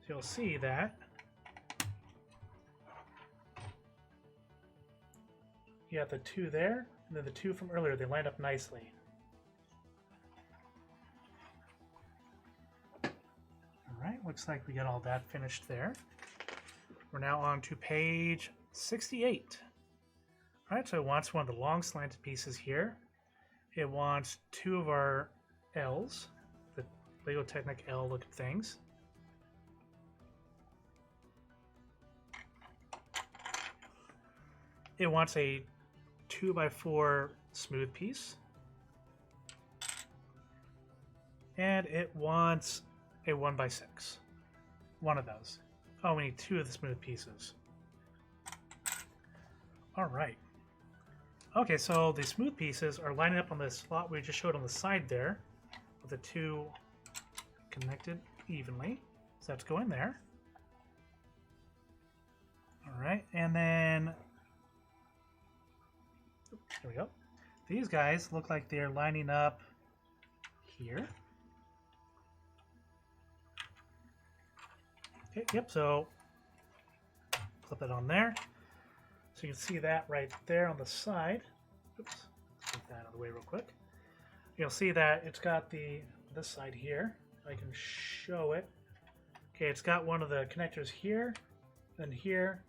So you'll see that you got the two there, and then the two from earlier, they line up nicely. Alright, looks like we got all that finished there. We're now on to page 68. Alright, so it wants one of the long slanted pieces here. It wants two of our L's, the Lego Technic L looking things. It wants a 2x4 smooth piece. And it wants a 1x6. One of those. Oh, we need two of the smooth pieces. Alright. Okay, so the smooth pieces are lining up on the slot we just showed on the side there, with the two connected evenly. So that's going there. Alright, and then there we go. These guys look like they're lining up here. Okay, yep, so clip it on there. So you can see that right there on the side. Oops, let's get that out of the way real quick. You'll see that it's got this side here. I can show it. Okay, it's got one of the connectors here, then here,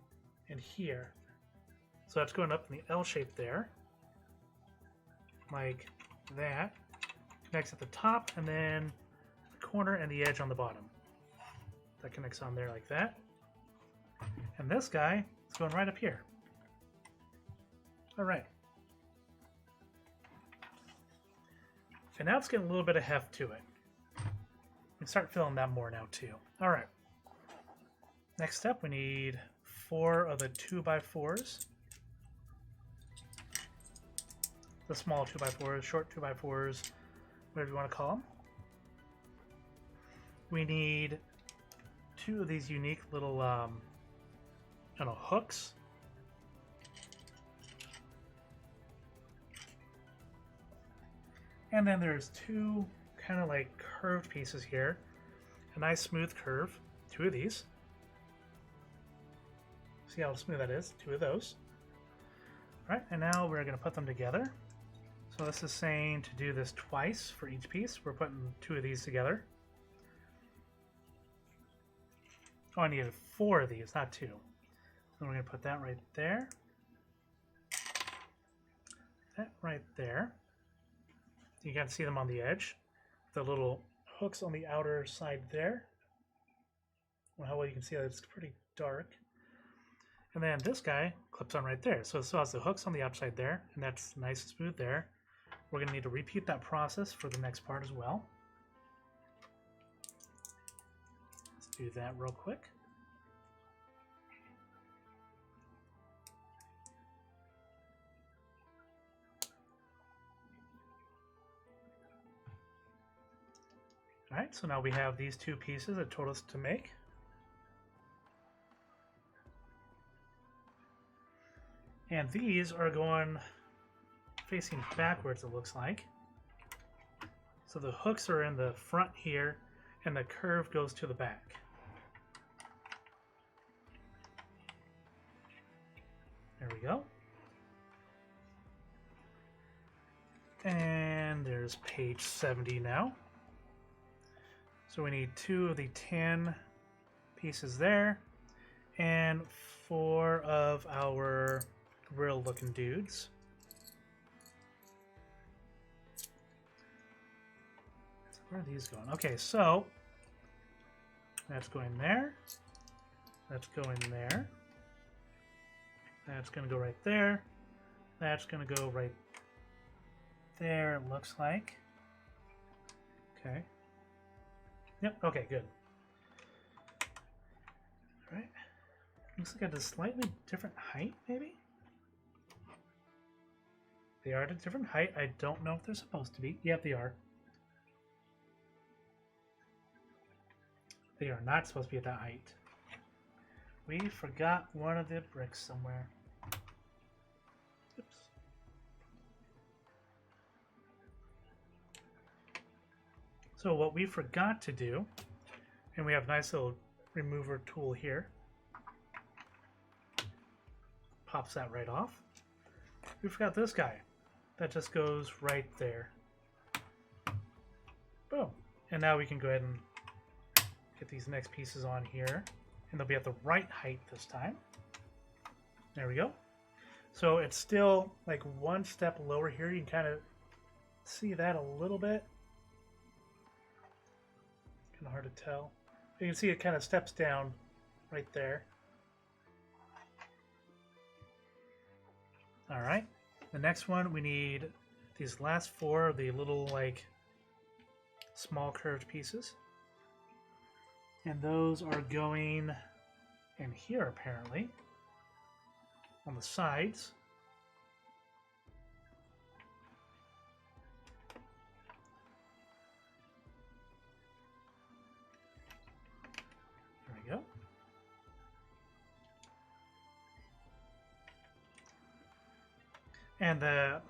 and here. So that's going up in the L shape there, like that. Connects at the top, and then the corner and the edge on the bottom. That connects on there like that. And this guy is going right up here. All right. Okay, now it's getting a little bit of heft to it. We can start filling that more now too. All right. Next step, we need 4 of the 2x4s. The small 2x4s, short 2x4s, whatever you want to call them. We need 2 of these unique little, I don't know, hooks. And then there's 2 kind of like curved pieces here. A nice smooth curve. 2 of these. See how smooth that is? 2 of those. Alright, and now we're going to put them together. So this is saying to do this twice for each piece. We're putting 2 of these together. Oh, I needed 4 of these, not 2. So we're going to put that right there. That right there. You can see them on the edge. The little hooks on the outer side there. Well, how well you can see that, it's pretty dark. And then this guy clips on right there. So it still has the hooks on the outside there, and that's nice and smooth there. We're going to need to repeat that process for the next part as well. Let's do that real quick. Alright, so now we have these 2 pieces that told us to make. And these are going facing backwards, it looks like. So the hooks are in the front here, and the curve goes to the back. There we go. And there's page 70 now. So we need 2 of the tan pieces there, and 4 of our grill looking dudes. Where are these going? Okay, so that's going there. That's going there. That's going to go right there. That's going to go right there, it looks like. Okay. Yep, okay, good. Alright. Looks like at a slightly different height, maybe? They are at a different height. I don't know if they're supposed to be. Yep, they are. They are not supposed to be at that height. We forgot one of the bricks somewhere. Oops. So what we forgot to do, and we have a nice little remover tool here. Pops that right off. We forgot this guy. That just goes right there. Boom. And now we can go ahead and get these next pieces on here, and they'll be at the right height this time. There we go. So it's still like one step lower here. You can kind of see that a little bit. Kind of hard to tell. You can see it kind of steps down right there. All right. The next one, we need these last 4 of the little like small curved pieces. And those are going in here, apparently, on the sides. There we go. And the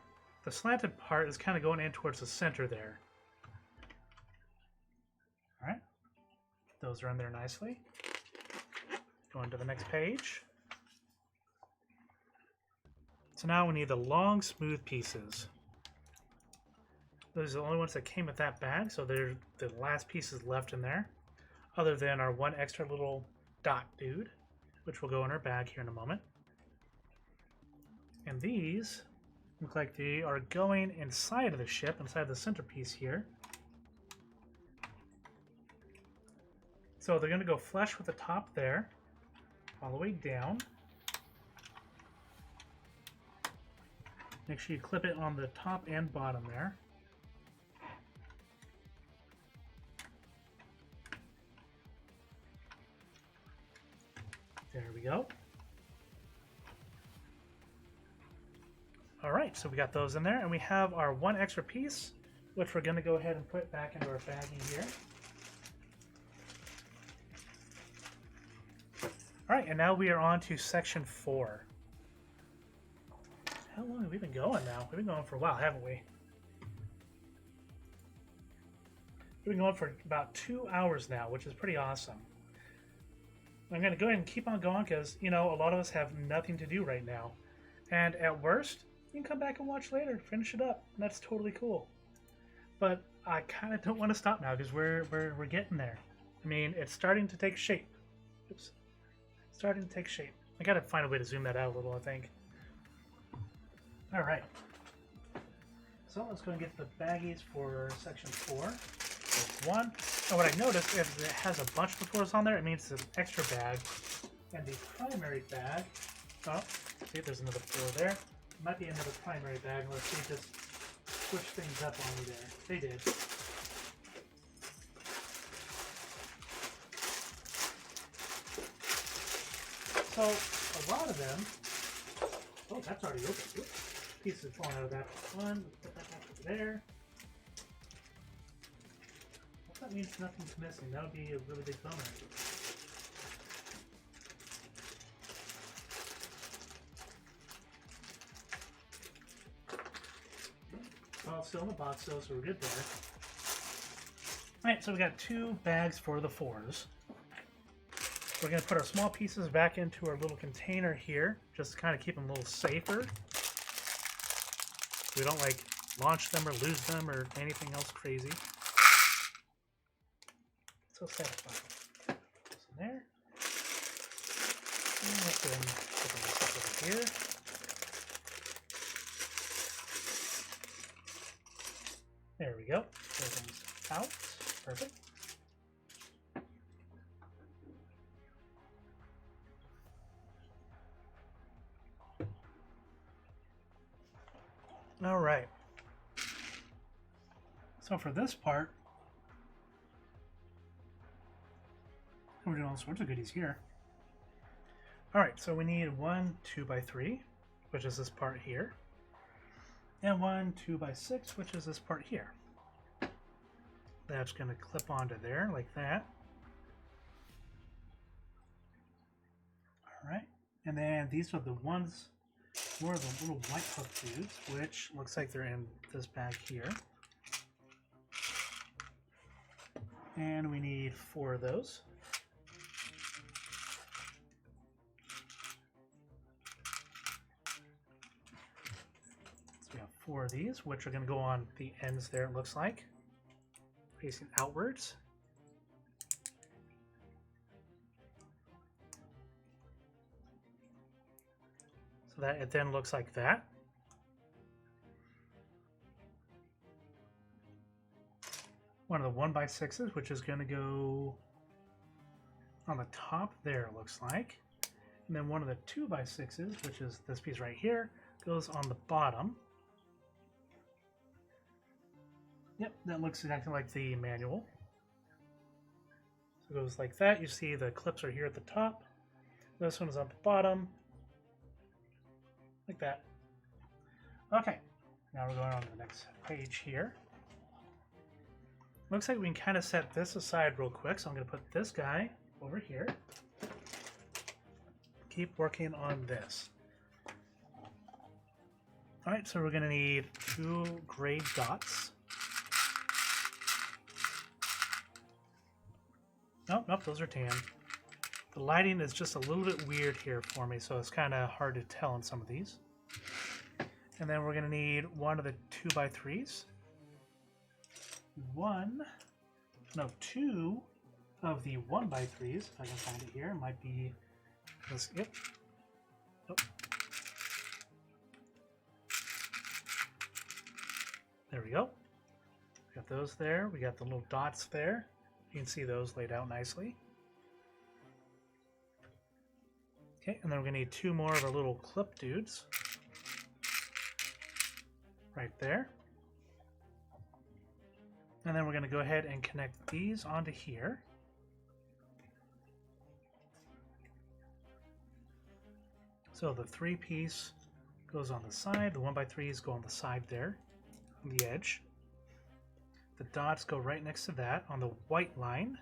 slanted part is kind of going in towards the center there. All right. Those are in there nicely. Going to the next page. So now we need the long, smooth pieces. Those are the only ones that came with that bag, so they're the last pieces left in there, other than our one extra little dot dude, which will go in our bag here in a moment. And these look like they are going inside of the ship, inside the centerpiece here. So they're going to go flush with the top there, all the way down. Make sure you clip it on the top and bottom there. There we go. All right, so we got those in there, and we have our one extra piece, which we're going to go ahead and put back into our baggie here. All right, and now we are on to section 4. How long have we been going now? We've been going for a while, haven't we? We've been going for about 2 hours now, which is pretty awesome. I'm going to go ahead and keep on going because, you know, a lot of us have nothing to do right now. And at worst, you can come back and watch later, finish it up. And that's totally cool. But I kind of don't want to stop now because we're getting there. I mean, it's starting to take shape. Oops. Starting to take shape. I gotta find a way to zoom that out a little, I think. Alright. So let's go and get the baggies for section 4. There's one. And what I noticed is it has a bunch of 4s on there. It means it's an extra bag. And the primary bag. Oh, see, there's another 4 there. It might be another primary bag unless they just switch things up on me there. They did. So, a lot of them... Oh, that's already open. Oops. Pieces falling out of that one. Put that back over there. Well, that means nothing's missing. That would be a really big bummer. Well, still in the box though, so we're good there. Alright, so we got 2 bags for the 4s. We're going to put our small pieces back into our little container here, just to kind of keep them a little safer. We don't like launch them or lose them or anything else crazy. So satisfying. Goes in there. And let's go ahead and open this up over here. There we go. Everything's out. Perfect. All right. So for this part, we're doing all sorts of goodies here. All right, so we need one 2x3, which is this part here, and one 2x6, which is this part here. That's going to clip onto there like that. All right, and then these are the ones, more of the little white hook dudes, which looks like they're in this bag here. And we need 4 of those. So we have 4 of these, which are going to go on the ends there, it looks like, facing outwards. So that it then looks like that. One of the 1x6s, which is going to go on the top there, it looks like. And then one of the 2x6s, which is this piece right here, goes on the bottom. Yep, that looks exactly like the manual. So it goes like that. You see the clips are here at the top. This one is on the bottom. Like that. Okay, now we're going on to the next page here. Looks like we can kind of set this aside real quick, so I'm going to put this guy over here. Keep working on this. Alright, so we're going to need 2 gray dots. Nope, those are tan. The lighting is just a little bit weird here for me, so it's kind of hard to tell on some of these. And then we're going to need one of the 2x3s. 2 of the 1x3s, if I can find it here. It might be this. Yep. Nope. There we go. Got those there. We got the little dots there. You can see those laid out nicely. Okay, and then we're going to need 2 more of our little clip dudes. Right there. And then we're going to go ahead and connect these onto here. So the 3-piece goes on the side, the 1x3s go on the side there, on the edge. The dots go right next to that on the white line.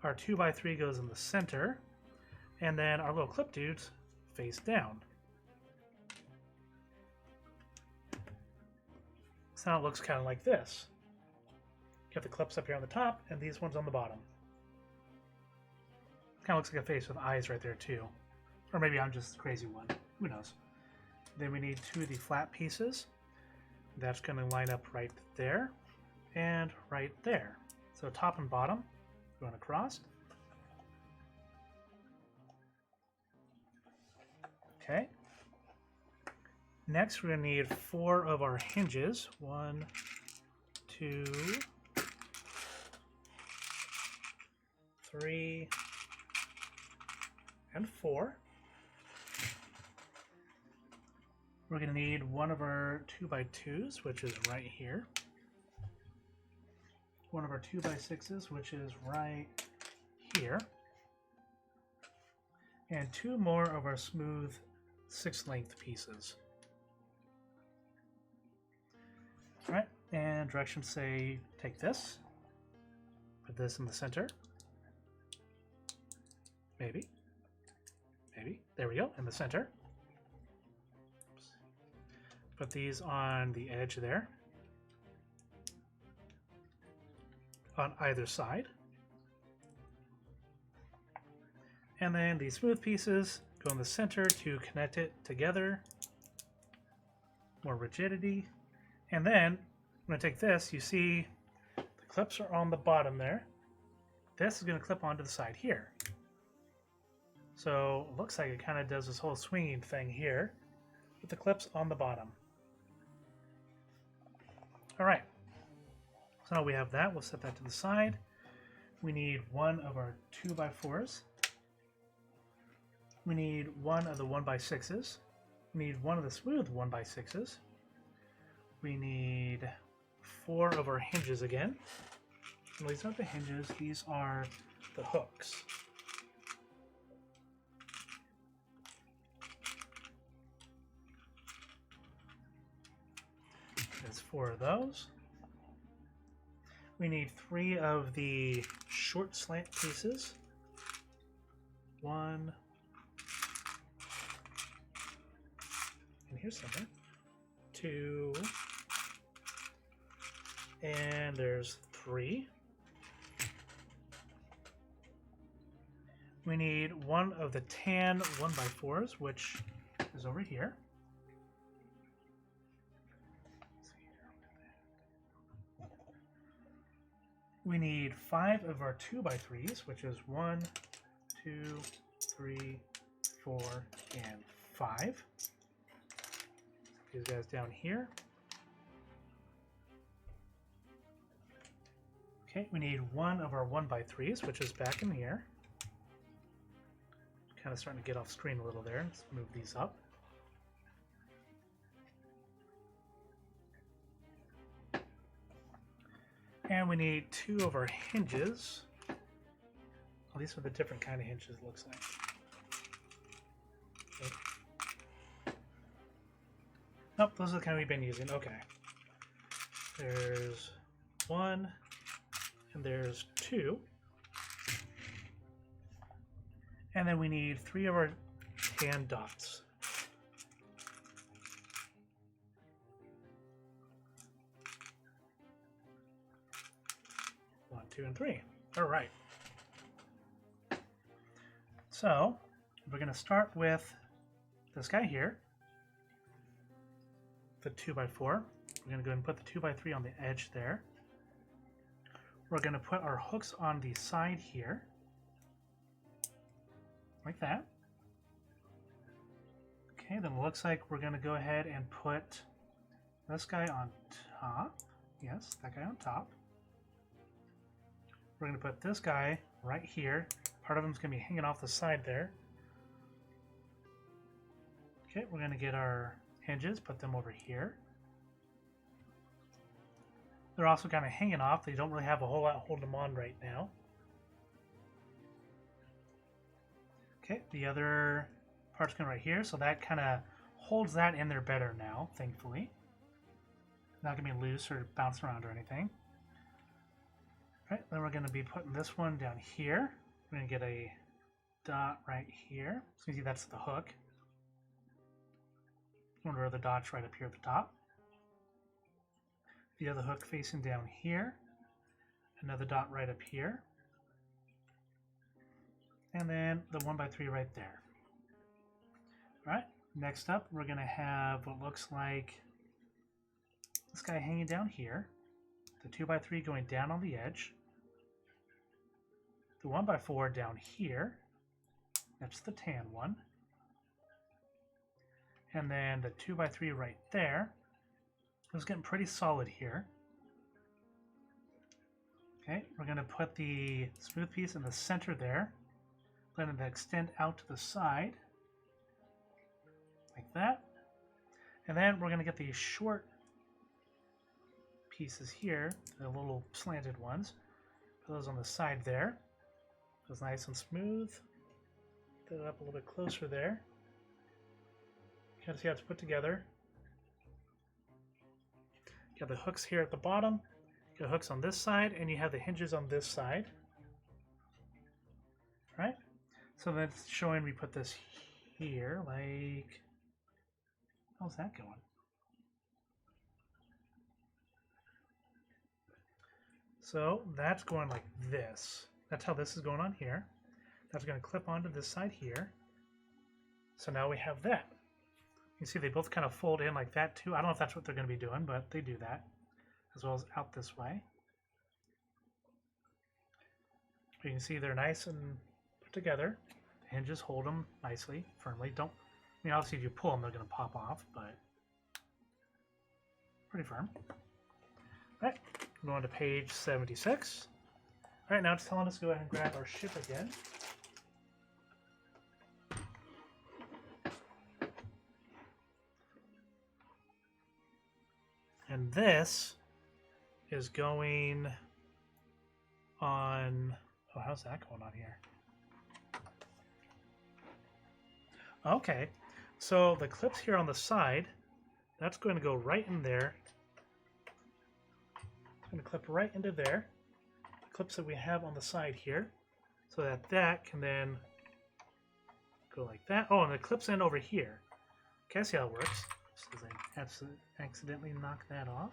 Our 2x3 goes in the center, and then our little clip dudes face down. So now it looks kind of like this. You have the clips up here on the top, and these ones on the bottom. Kind of looks like a face with eyes right there too. Or maybe I'm just the crazy one. Who knows? Then we need 2 of the flat pieces. That's going to line up right there and right there. So top and bottom going across. Okay. Next, we're going to need 4 of our hinges. 1, 2, 3, and 4. We're going to need 1 of our 2x2s, which is right here. 1 of our 2x6s, which is right here. And 2 more of our smooth 6-length pieces. Alright, and directions say take this, put this in the center. Maybe. There we go, in the center. Oops. Put these on the edge there. On either side. And then the smooth pieces go in the center to connect it together. More rigidity. And then I'm going to take this, you see the clips are on the bottom there. This is going to clip onto the side here. So it looks like it kind of does this whole swinging thing here with the clips on the bottom. All right. So now we have that. We'll set that to the side. We need one of our 2x4s. We need one of the 1x6s. We need one of the smooth 1x6s. We need 4 of our hinges again. Well, these aren't the hinges, these are the hooks. There's 4 of those. We need 3 of the short slant pieces. 1. And here's something. 2. And there's 3. We need 1 of the tan 1x4s, which is over here. We need 5 of our 2x3s, which is 1, 2, 3, 4, and 5. These guys down here. Okay, we need 1 of our 1x3s, which is back in here. Kind of starting to get off screen a little there. Let's move these up. And we need 2 of our hinges. Well, these are the different kind of hinges, it looks like. Okay. Nope, those are the kind we've been using. Okay. There's 1, and there's 2. And then we need 3 of our tan dots. 1, 2, and 3. All right. So we're going to start with this guy here, the 2x4. We're going to go ahead and put the 2x3 on the edge there. We're going to put our hooks on the side here, like that. Okay, then it looks like we're going to go ahead and put this guy on top. Yes, that guy on top. We're going to put this guy right here. Part of him is going to be hanging off the side there. Okay, we're going to get our hinges, put them over here. They're also kind of hanging off. They don't really have a whole lot holding them on right now. Okay, the other part's going right here, so that kind of holds that in there better now, thankfully. Not going to be loose or bouncing around or anything. All right, then we're going to be putting this one down here. We're going to get a dot right here. So you see that's the hook. One of our other dots right up here at the top. The other hook facing down here. Another dot right up here. And then the 1x3 right there. All right, next up we're going to have what looks like this guy hanging down here. The 2x3 going down on the edge. The 1x4 down here. That's the tan one. And then the 2x3 right there. It's getting pretty solid here. Okay, we're going to put the smooth piece in the center there. Let it extend out to the side. Like that. And then we're going to get these short pieces here, the little slanted ones. Put those on the side there. Those nice and smooth. Put it up a little bit closer there. Kind of see how it's put together. You have the hooks here at the bottom. You have hooks on this side, and you have the hinges on this side. Right? So that's showing we put this here, like, how's that going? So that's going like this. That's how this is going on here. That's going to clip onto this side here. So now we have that. You see they both kind of fold in like that too. I don't know if that's what they're going to be doing, but they do that. As well as out this way. You can see they're nice and put together. The hinges hold them nicely, firmly. Don't, I mean, obviously if you pull them, they're going to pop off, but pretty firm. All right, we're going to page 76. All right, now it's telling us to go ahead and grab our ship again. And this is going on... Oh, how's that going on here? Okay, so the clips here on the side, that's going to go right in there. It's going to clip right into there. The clips that we have on the side here, so that that can then go like that. Oh, and the clips in over here. Okay, I see how it works. Just as I accidentally knock that off.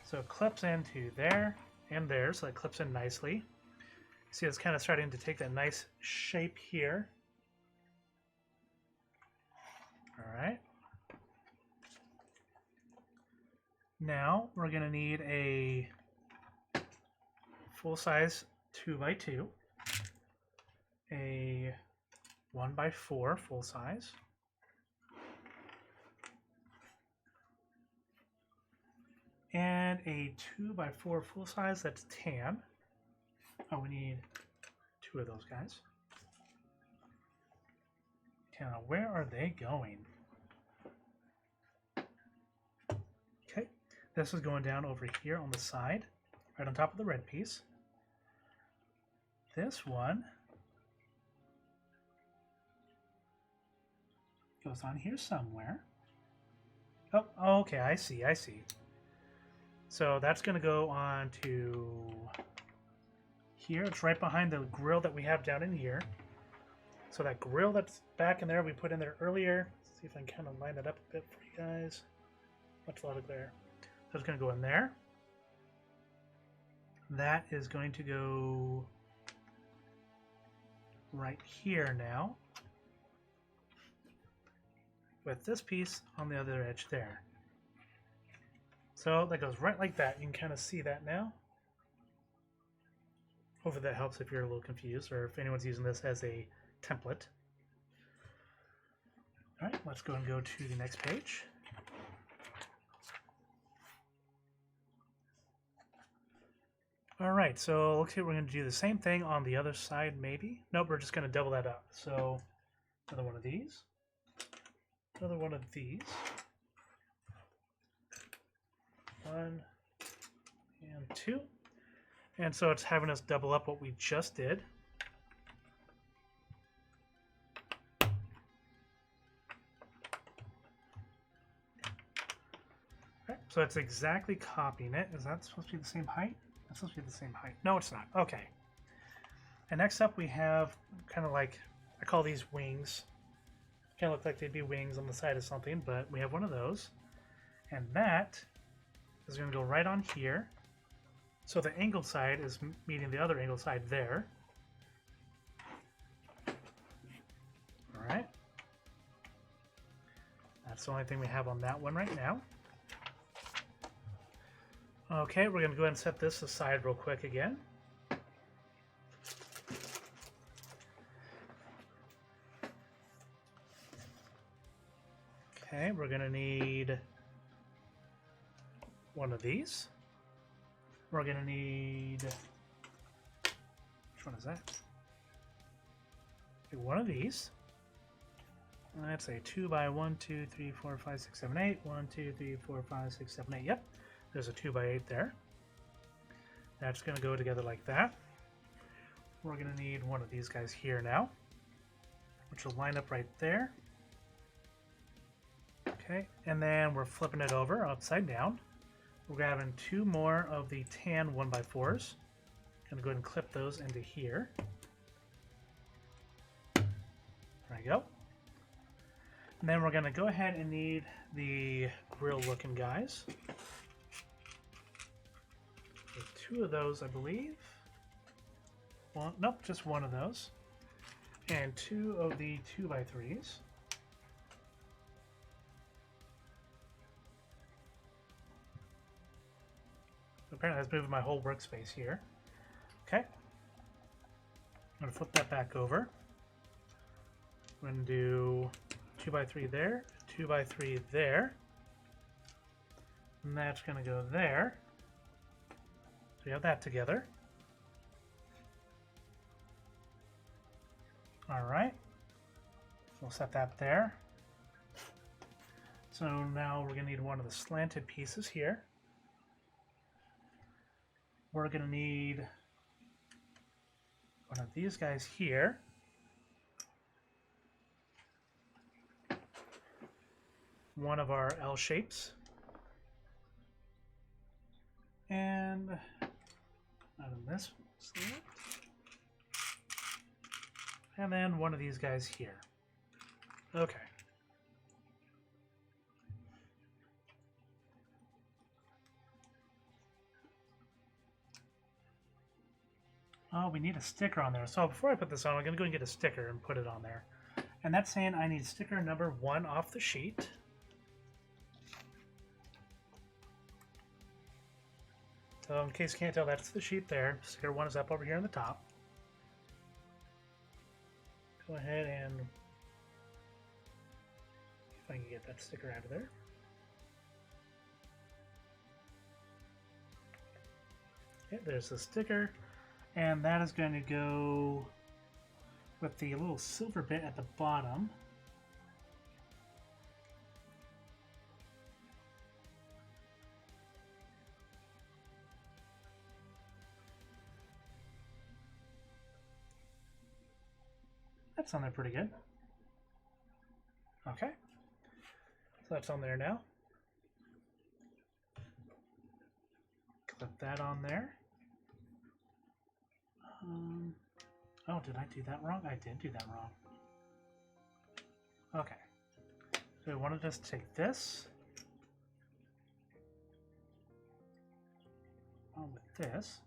So it clips into there and there, so it clips in nicely. See, it's kind of starting to take that nice shape here. All right. Now we're going to need a full-size 2x2, a 1x4 full-size, and a 2x4 full-size that's tan. Oh, we need 2 of those guys. Okay, now where are they going? Okay, this is going down over here on the side, right on top of the red piece. This one goes on here somewhere. Oh, okay, I see. So that's going to go on to here. It's right behind the grill that we have down in here. So that grill that's back in there, we put in there earlier. Let's see if I can kind of line that up a bit for you guys. Much lot of glare. So it's going to go in there. That is going to go right here now, with this piece on the other edge there. So that goes right like that. You can kind of see that now. Hopefully that helps if you're a little confused, or if anyone's using this as a template. All right, let's go and go to the next page. All right, so looks like we're going to do the same thing on the other side, maybe. Nope, we're just going to double that up. So another one of these, another one of these, 1 and 2, and so it's having us double up what we just did. Okay, so it's exactly copying it. Is that supposed to be the same height? That's supposed to be the same height. No, it's not. Okay. And next up we have kind of like, I call these wings. Kind of look like they'd be wings on the side of something, but we have one of those. And that is going to go right on here. So the angled side is meeting the other angled side there. All right. That's the only thing we have on that one right now. Okay, we're going to go ahead and set this aside real quick again. Okay, we're going to need one of these. We're going to need, which one is that? One of these. That's a 2 by 1, 2, 3, 4, 5, 6, 7, 8. 1, 2, 3, 4, 5, 6, 7, 8. Yep. There's a 2 by 8 there. That's going to go together like that. We're going to need one of these guys here now, which will line up right there. Okay, and then we're flipping it over upside down. We're grabbing 2 more of the tan 1x4s. Going to go ahead and clip those into here. There we go. And then we're going to go ahead and need the grill looking guys. 2 of those, I believe. Well, nope, just 1 of those. And 2 of the 2x3s. Apparently that's moving my whole workspace here. Okay. I'm going to flip that back over. I'm going to do 2x3 there, 2x3 there. And that's going to go there. So we have that together. All right. So we'll set that there. So now we're going to need one of the slanted pieces here. We're going to need one of these guys here. One of our L shapes. And not in this slant. And then one of these guys here. Okay. Oh, we need a sticker on there. So before I put this on, I'm going to go and get a sticker and put it on there. And that's saying I need sticker number 1 off the sheet. So in case you can't tell, that's the sheet there. Sticker 1 is up over here on the top. Go ahead and if I can get that sticker out of there. Okay, there's the sticker. And that is going to go with the little silver bit at the bottom. That's on there pretty good. Okay. So that's on there now. Clip that on there. Oh, did I do that wrong? I did do that wrong. Okay. So we want to just take this. On with this.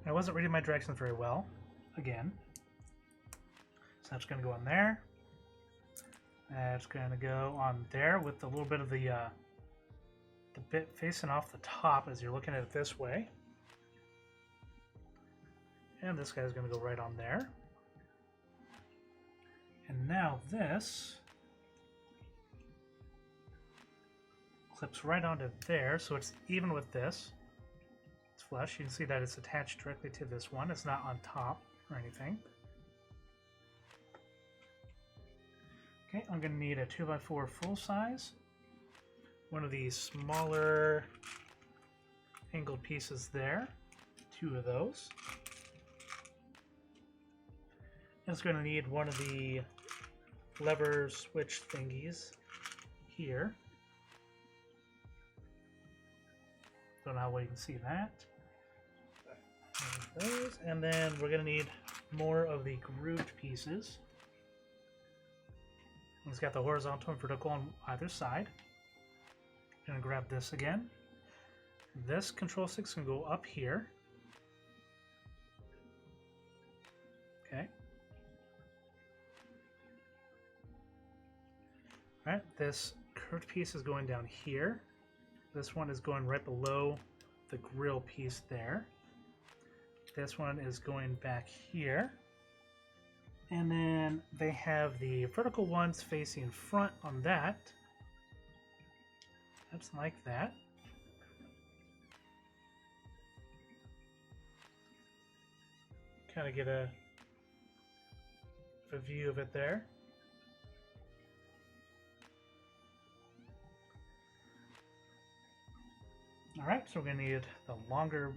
I wasn't reading my directions very well. Again. So that's going to go on there. That's going to go on there with a little bit of the bit facing off the top as you're looking at it this way. And this guy's going to go right on there. And now this clips right onto there, so it's even with this. It's flush. You can see that it's attached directly to this one. It's not on top or anything. Okay, I'm going to need a 2x4 full size. One of these smaller angled pieces there. 2 of those. And it's going to need one of the lever switch thingies here. Don't know how well you can see that. Those. And then we're going to need more of the grooved pieces. It's got the horizontal and vertical on either side. I'm going to grab this again. This control stick's going to go up here. Okay. Alright, this curved piece is going down here. This one is going right below the grill piece there. This one is going back here. And then they have the vertical ones facing front on that. That's like that. Kind of get a view of it there. Alright, so we're going to need the longer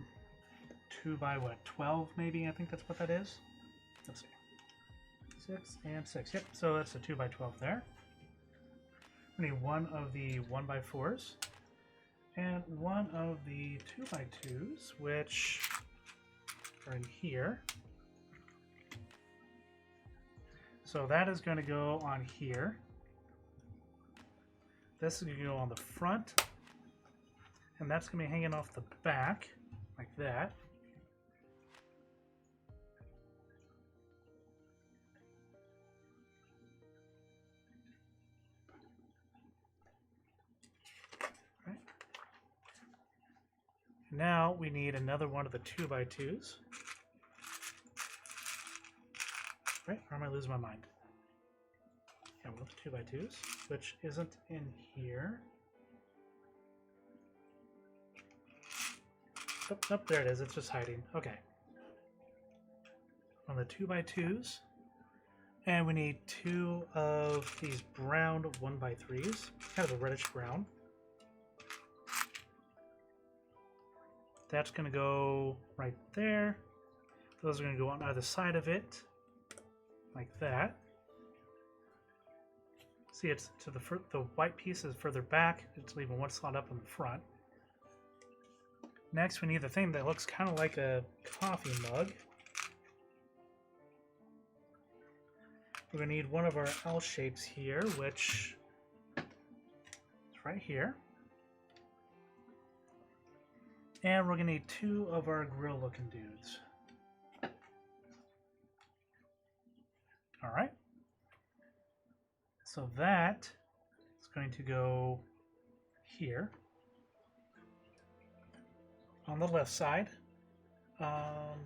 2x12 maybe, I think that's what that is. Let's see. 6 and 6. Yep, so that's a 2x12 there. We need one of the 1x4s and one of the 2x2s, which are in here. So that is going to go on here. This is going to go on the front, and that's going to be hanging off the back like that. Now we need another one of the 2x2s. Right? Or am I losing my mind? Yeah, one of the 2x2s, which isn't in here. Oh, oh, there it is. It's just hiding. Okay. On the 2x2s. And we need 2 of these brown 1x3s. Kind of a reddish brown. That's going to go right there. Those are going to go on either side of it. Like that. See, it's to the white piece is further back. It's leaving one slot up in the front. Next, we need the thing that looks kind of like a coffee mug. We're going to need one of our L shapes here, which is right here. And we're going to need 2 of our grill looking dudes. Alright. So that is going to go here. On the left side. On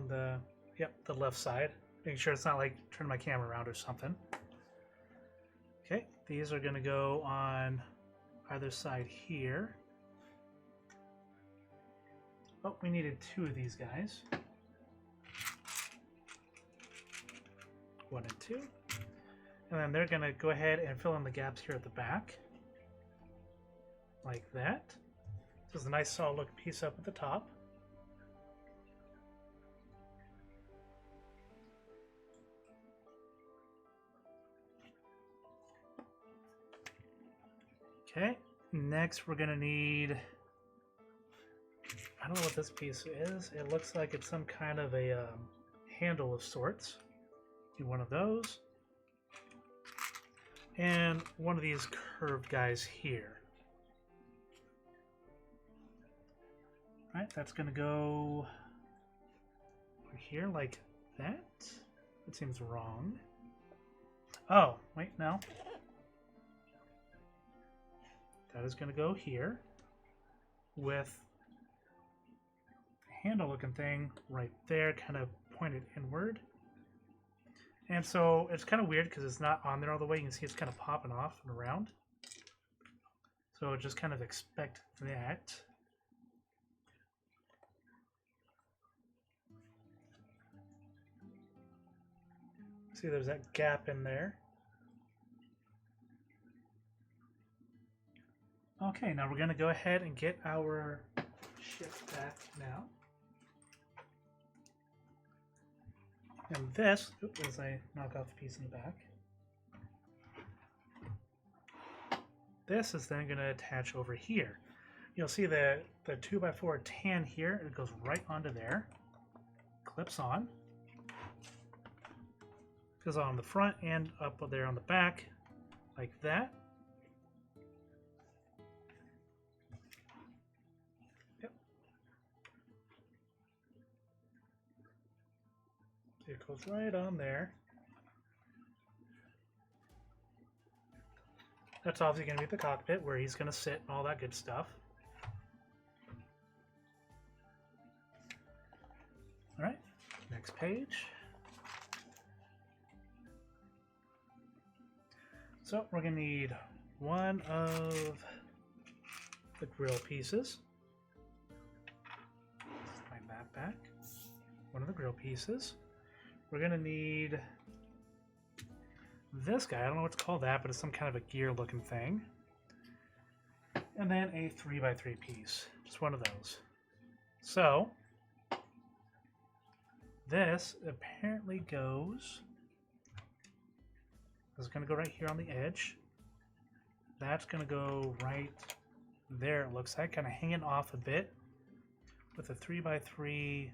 the left side. Making sure it's not like turning my camera around or something. Okay, these are going to go on either side here. Oh, we needed 2 of these guys. 1 and 2. And then they're going to go ahead and fill in the gaps here at the back. Like that. This is a nice solid looking piece up at the top. Okay, next we're going to need, I don't know what this piece is. It looks like it's some kind of a handle of sorts. Do one of those. And one of these curved guys here. Alright, that's going to go over here like that. That seems wrong. Oh, wait, no. That is going to go here with a handle looking thing right there, kind of pointed inward. And so it's kind of weird because it's not on there all the way. You can see it's kind of popping off and around. So just kind of expect that. See, there's that gap in there. Okay, now we're going to go ahead and get our ship back now. And this, oops, as I knock off the piece in the back. This is then going to attach over here. You'll see the 2x4 tan here, it goes right onto there. Clips on. Goes on the front and up there on the back, like that. Yep. It goes right on there. That's obviously going to be the cockpit where he's going to sit and all that good stuff. All right, next page. So we're going to need one of the grill pieces. Slide that back. One of the grill pieces. We're going to need this guy. I don't know what's called that, but it's some kind of a gear looking thing. And then a 3x3 piece. Just one of those. So this apparently goes... This is going to go right here on the edge. That's going to go right there, it looks like, kind of hanging off a bit with a 3x3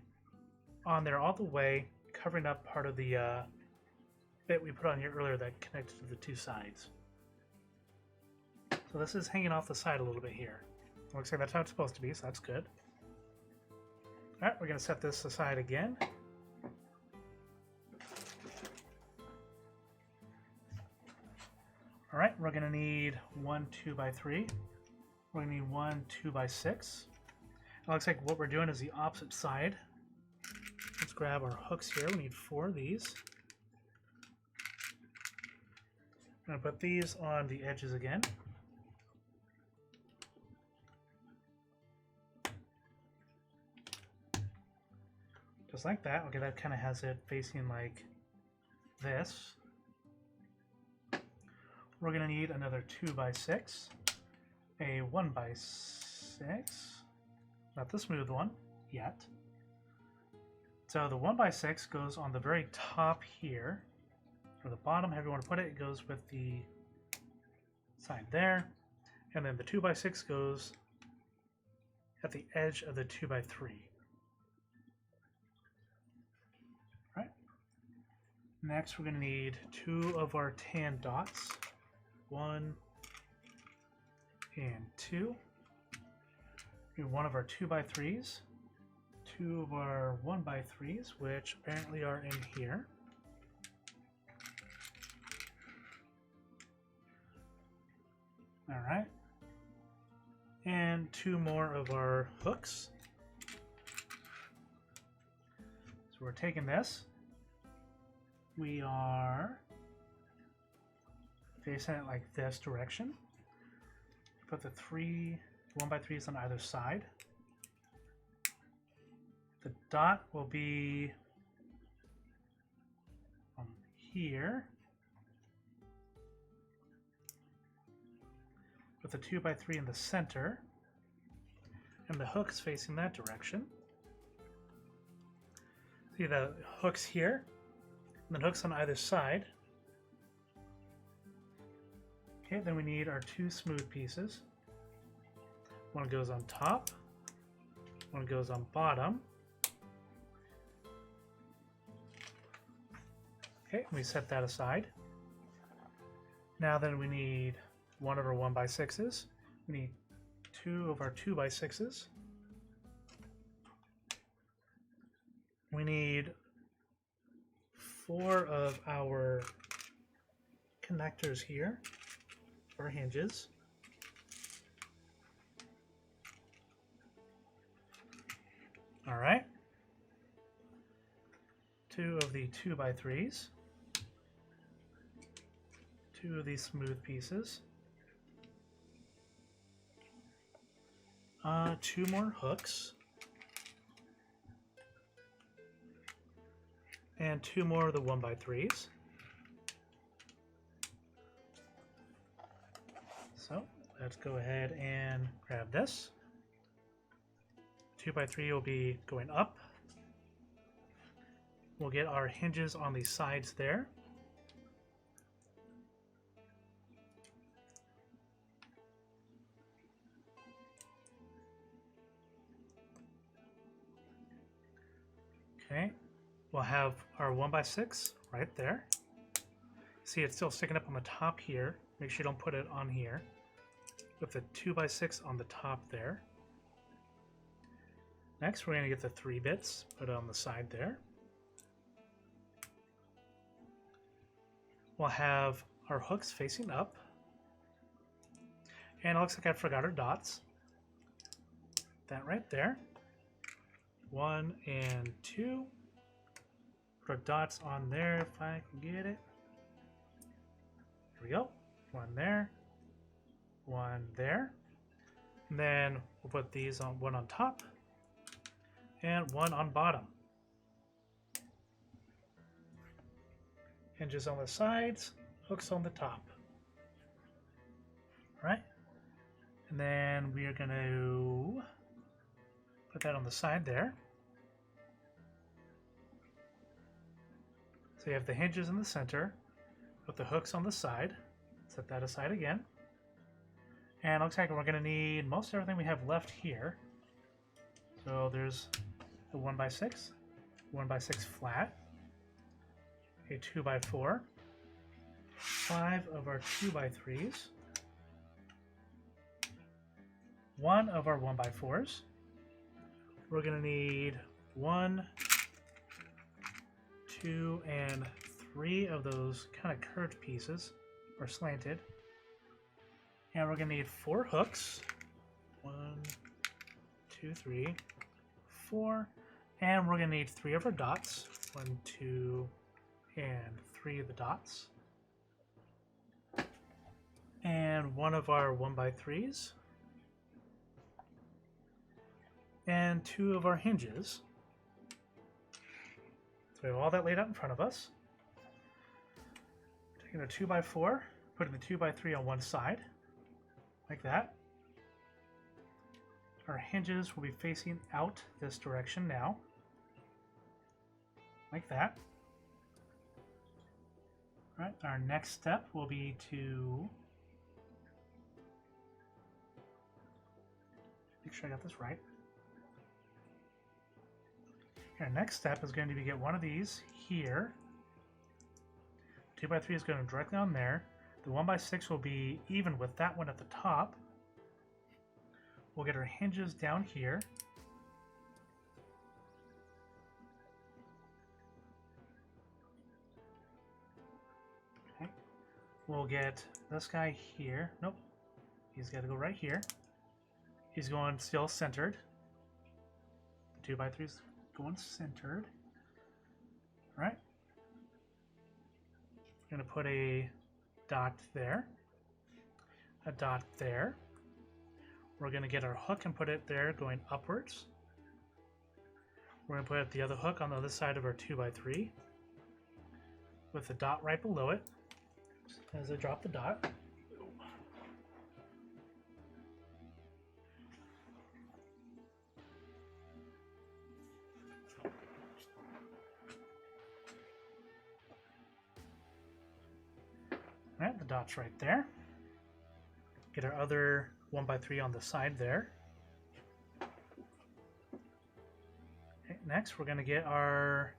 on there all the way, covering up part of the bit we put on here earlier that connected to the 2 sides. So this is hanging off the side a little bit here. Looks like that's how it's supposed to be, so that's good. Alright, we're going to set this aside again. Alright, we're going to need one 2x3. We're going to need one 2x6. It looks like what we're doing is the opposite side. Let's grab our hooks here. We need 4 of these. I'm going to put these on the edges again. Just like that. Okay, that kind of has it facing like this. We're going to need another 2x6, a 1x6, not the smooth one yet. So the 1x6 goes on the very top here, or the bottom, however you want to put it. It goes with the side there, and then the 2x6 goes at the edge of the 2x3. Right. Next, we're going to need 2 of our tan dots. 1 and 2. We need 1 of our 2x3s, 2 of our 1x3s, which apparently are in here. Alright. And 2 more of our hooks. So we're taking this. We are facing it like this direction. Put the 1x3s on either side. The dot will be on here. With the 2x3 in the center. And the hooks facing that direction. See the hooks here, and then hooks on either side. Okay, then we need our 2 smooth pieces. One goes on top, one goes on bottom. Okay, we set that aside. Now then we need 1 of our 1x6s. We need 2 of our 2x6s. We need 4 of our connectors here for hinges. All right. 2 of the 2x3s. 2 of these smooth pieces. 2 more hooks. And 2 more of the 1x3s. So let's go ahead and grab this. 2x3 will be going up. We'll get our hinges on the sides there. Okay, we'll have our 1x6 right there. See, it's still sticking up on the top here. Make sure you don't put it on here. With the 2x6 on the top there. Next, we're going to get the 3 bits, put it on the side there. We'll have our hooks facing up. And it looks like I forgot our dots. That right there. 1 and 2. Put our dots on there if I can get it. Here we go. 1 there. 1 there. And then we'll put these on, 1 on top. And 1 on bottom. Hinges on the sides, hooks on the top. All right. And then we are going to put that on the side there. So you have the hinges in the center, with the hooks on the side. Set that aside again. And it looks like we're going to need most everything we have left here. So there's a 1x6, 1x6 flat, a 2x4, 5 of our 2x3s, 1 of our 1x4s. We're going to need 1, 2, and 3 of those kind of curved pieces, or slanted. And we're going to need 4 hooks. 1, 2, 3, 4. And we're going to need 3 of our dots. 1, 2, and 3 of the dots. And 1 of our 1x3s. And 2 of our hinges. So we have all that laid out in front of us. Taking a 2x4, putting the 2x3 on one side, like that. Our hinges will be facing out this direction now, like that. All right, our next step will be to make sure I got this right. Our next step is going to be get one of these here. 2x3 is going directly on there. The 1x6 will be even with that one at the top. We'll get our hinges down here. Okay. We'll get this guy here. Nope. He's got to go right here. He's going still centered. The 2x3's going centered. All right. We're going to put a dot there. A dot there. We're going to get our hook and put it there going upwards. We're going to put the other hook on the other side of our 2x3 with the dot right below it as I drop the dot. Alright, the dot's right there. Get our other 1x3 on the side there. Okay, next, we're going to get our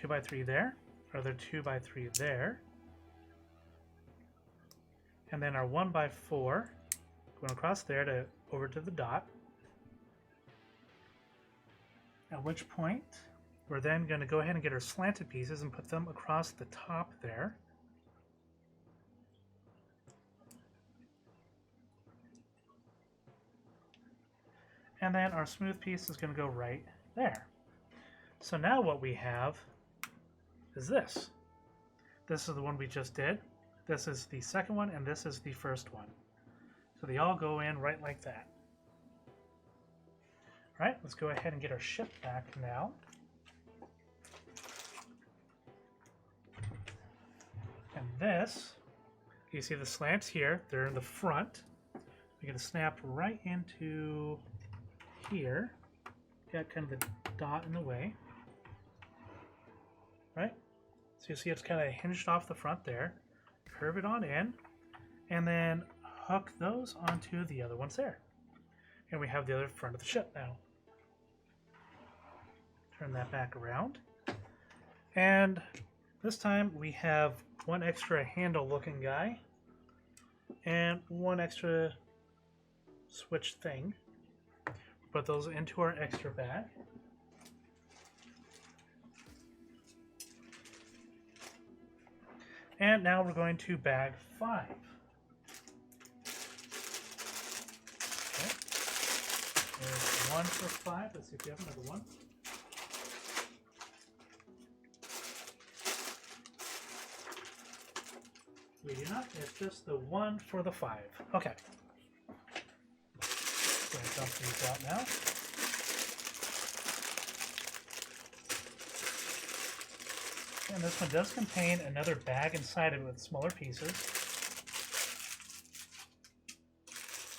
2x3 there, our other 2x3 there, and then our 1x4 going across there to over to the dot. At which point, we're then going to go ahead and get our slanted pieces and put them across the top there. And then our smooth piece is going to go right there. So now what we have is this. This is the one we just did. This is the second one, and this is the first one. So they all go in right like that. All right, let's go ahead and get our ship back now. And this, you see the slants here, they're in the front. We're going to snap right into here. Got kind of the dot in the way. Right? So you see it's kind of hinged off the front there. Curve it on in, and then hook those onto the other ones there. And we have the other front of the ship now. Turn that back around. And this time we have one extra handle looking guy and one extra switch thing. Put those into our extra bag. And now we're going to bag 5. Okay. There's 1 for 5. Let's see if we have another one. We do not. It's just the 1 for the 5. Okay. Going to dump these out now. And this one does contain another bag inside of it with smaller pieces.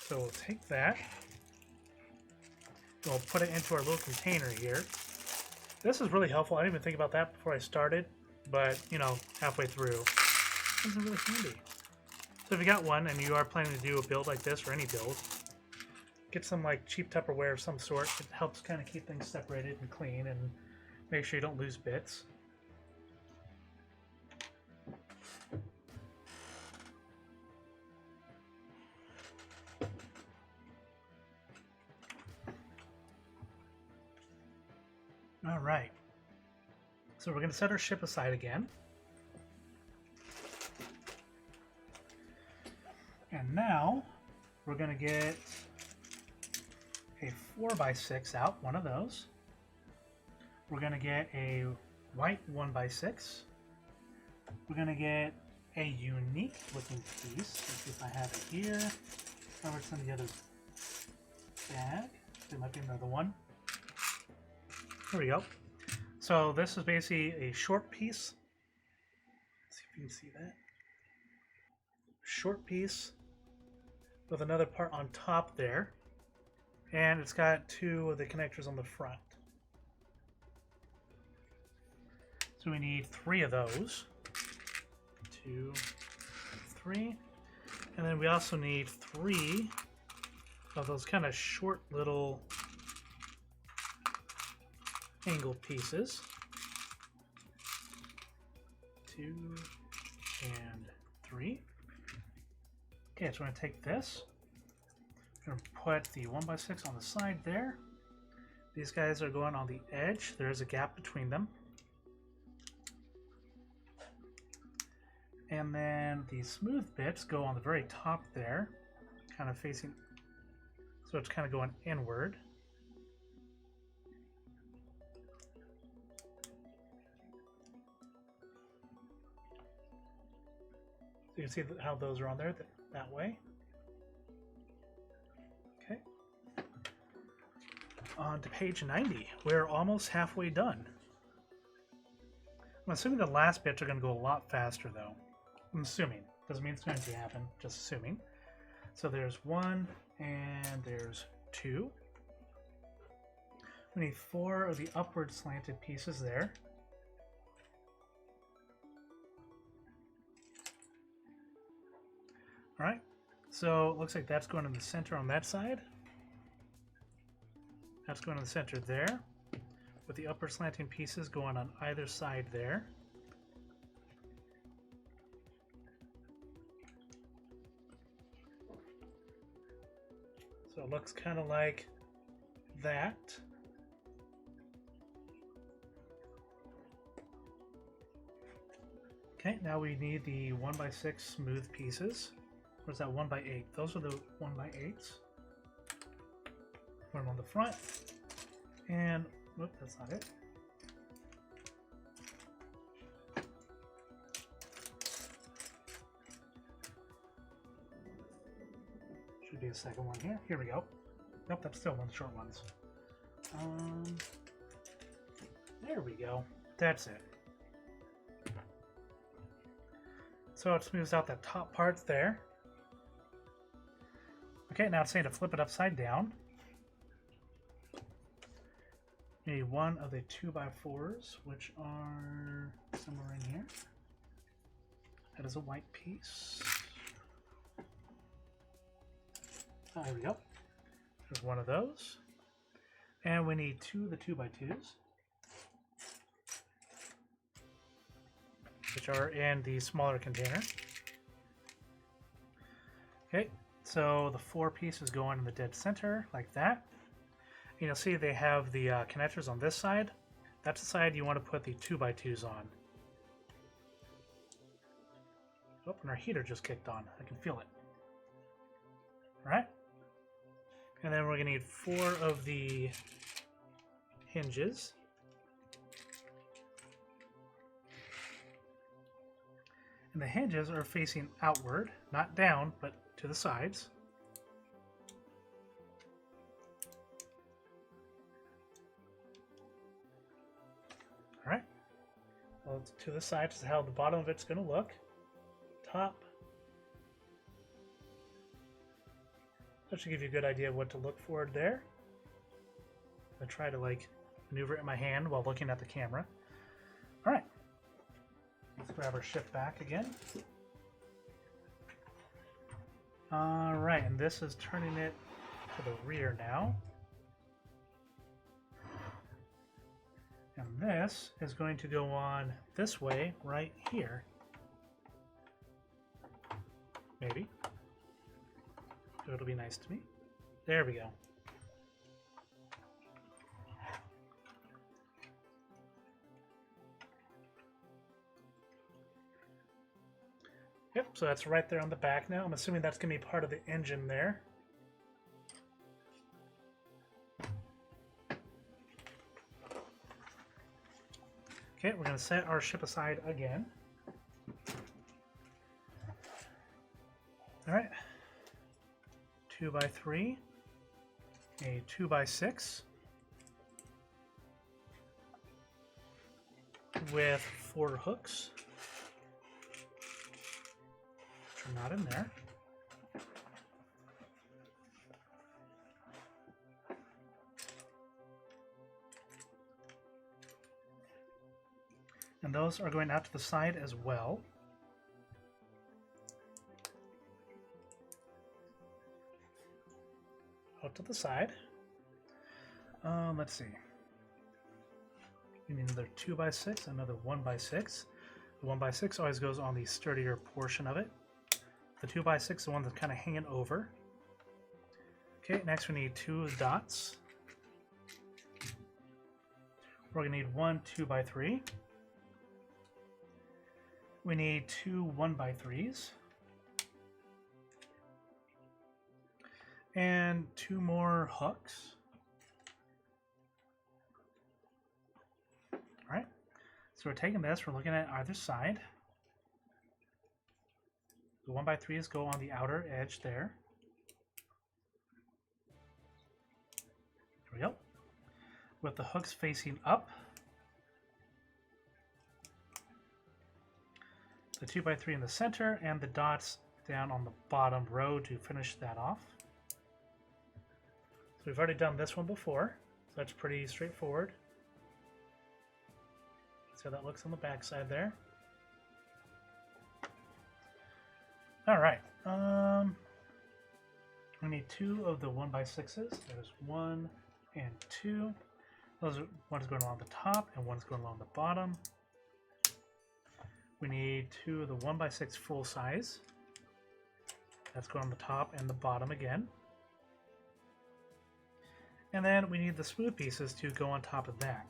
So we'll take that. We'll put it into our little container here. This is really helpful. I didn't even think about that before I started, but you know, halfway through, this is really handy. So if you got one and you are planning to do a build like this or any build, get some like cheap Tupperware of some sort. It helps kind of keep things separated and clean and make sure you don't lose bits. All right. So we're going to set our ship aside again. And now we're going to get a 4x6 out, one of those. We're going to get a white 1x6. We're going to get a unique looking piece. Let's see if I have it here. Or it's in the other bag. There might be another one. Here we go. So this is basically a short piece. Let's see if you can see that. Short piece with another part on top there. And it's got two of the connectors on the front. So we need 3 of those. 2, 3. And then we also need 3 of those kind of short little angle pieces. 2 and 3. Okay, so we're going to take this. We're going to put the 1x6 on the side there. These guys are going on the edge. There is a gap between them. And then the smooth bits go on the very top there, kind of facing, so it's kind of going inward. So you can see how those are on there that way. Okay. On to page 90. We're almost halfway done. I'm assuming the last bits are going to go a lot faster though. I'm assuming. Doesn't mean it's going to happen, just assuming. So there's 1 and there's 2. We need 4 of the upward slanted pieces there. Alright, so it looks like that's going in the center on that side. That's going in the center there, with the upward slanting pieces going on either side there. So it looks kind of like that. Okay, now we need the 1x6 smooth pieces. Where's that 1x8? Those are the 1x8s. Put them on the front. And, whoop, that's not it. Should be a second one here. Here we go. Nope, that's still one of the short ones. There we go. That's it. So it smooths out that top parts there. Okay, now it's saying to flip it upside down. You need 1 of the 2x4s, which are somewhere in here. That is a white piece. Oh, here we go. There's 1 of those. And we need 2 of the 2x2s, which are in the smaller container. Okay, so the 4 pieces go in the dead center, like that. And you'll see they have the connectors on this side. That's the side you want to put the 2x2s on. Oh, and our heater just kicked on. I can feel it. Alright. And then we're going to need 4 of the hinges. And the hinges are facing outward, not down, but to the sides. Alright. Well, to the sides is how the bottom of it's going to look. Top. That should give you a good idea of what to look for there. I try to maneuver it in my hand while looking at the camera. Alright. Let's grab our ship back again. Alright, and this is turning it to the rear now. And this is going to go on this way right here. Maybe. It'll be nice to me. There we go. Yep, so that's right there on the back now. I'm assuming that's going to be part of the engine there. Okay, we're going to set our ship aside again. All right. 2x3, a 2x6 with 4 hooks, which are not in there. And those are going out to the side as well. Out to the side. Let's see. We need another 2x6, another 1x6. The 1x6 always goes on the sturdier portion of it. The 2x6 is the one that's kind of hanging over. Okay, next we need 2 dots. We're going to need 1 2x3. We need 2 1x3s. And 2 more hooks. Alright, so we're taking this, we're looking at either side. The 1x3s go on the outer edge there. There we go. With the hooks facing up. The 2x3 in the center, and the dots down on the bottom row to finish that off. So we've already done this one before, so that's pretty straightforward. See how that looks on the back side there. All right. We need 2 of the 1x6s. There's 1 and 2. Those are, one's going along the top and one's going along the bottom. We need 2 of the 1x6 full size. That's going on the top and the bottom again. And then we need the smooth pieces to go on top of that.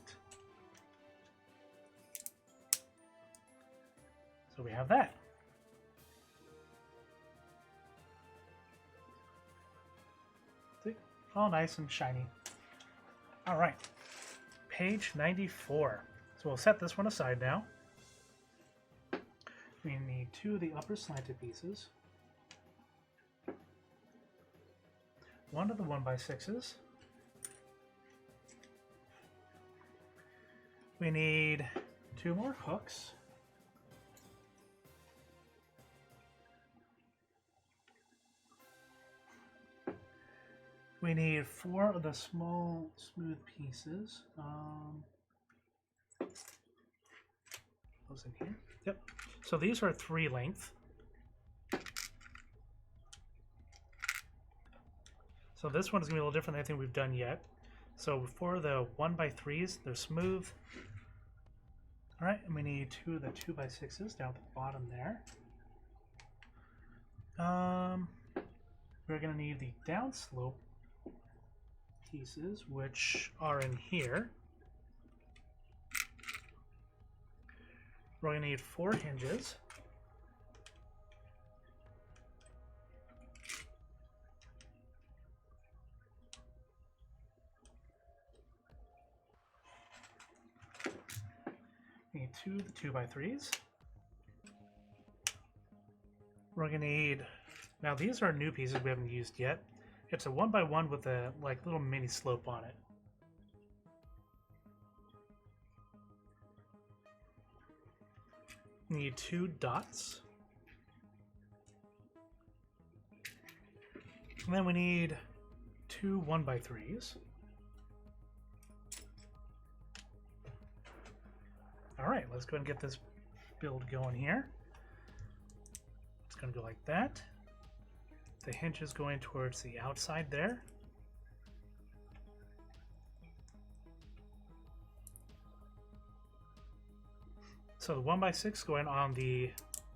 So we have that. See? All nice and shiny. All right. Page 94. So we'll set this one aside now. We need 2 of the upper slanted pieces. 1 of the 1x6s. We need 2 more hooks. We need 4 of the small smooth pieces. Those in here. Yep. So these are 3 length. So this one is going to be a little different than anything we've done yet. So for the 1x3s, they're smooth. All right, and we need 2 of the 2x6s down at the bottom there. We're going to need the downslope pieces, which are in here. We're going to need 4 hinges. We need 2 of the 2x3s. We're going to need, now these are new pieces we haven't used yet. It's a 1x1 with a like little mini slope on it. We need 2 dots. And then we need 2 1x3s. All right, let's go ahead and get this build going here. It's going to go like that. The hinge is going towards the outside there. So the 1x6 going on the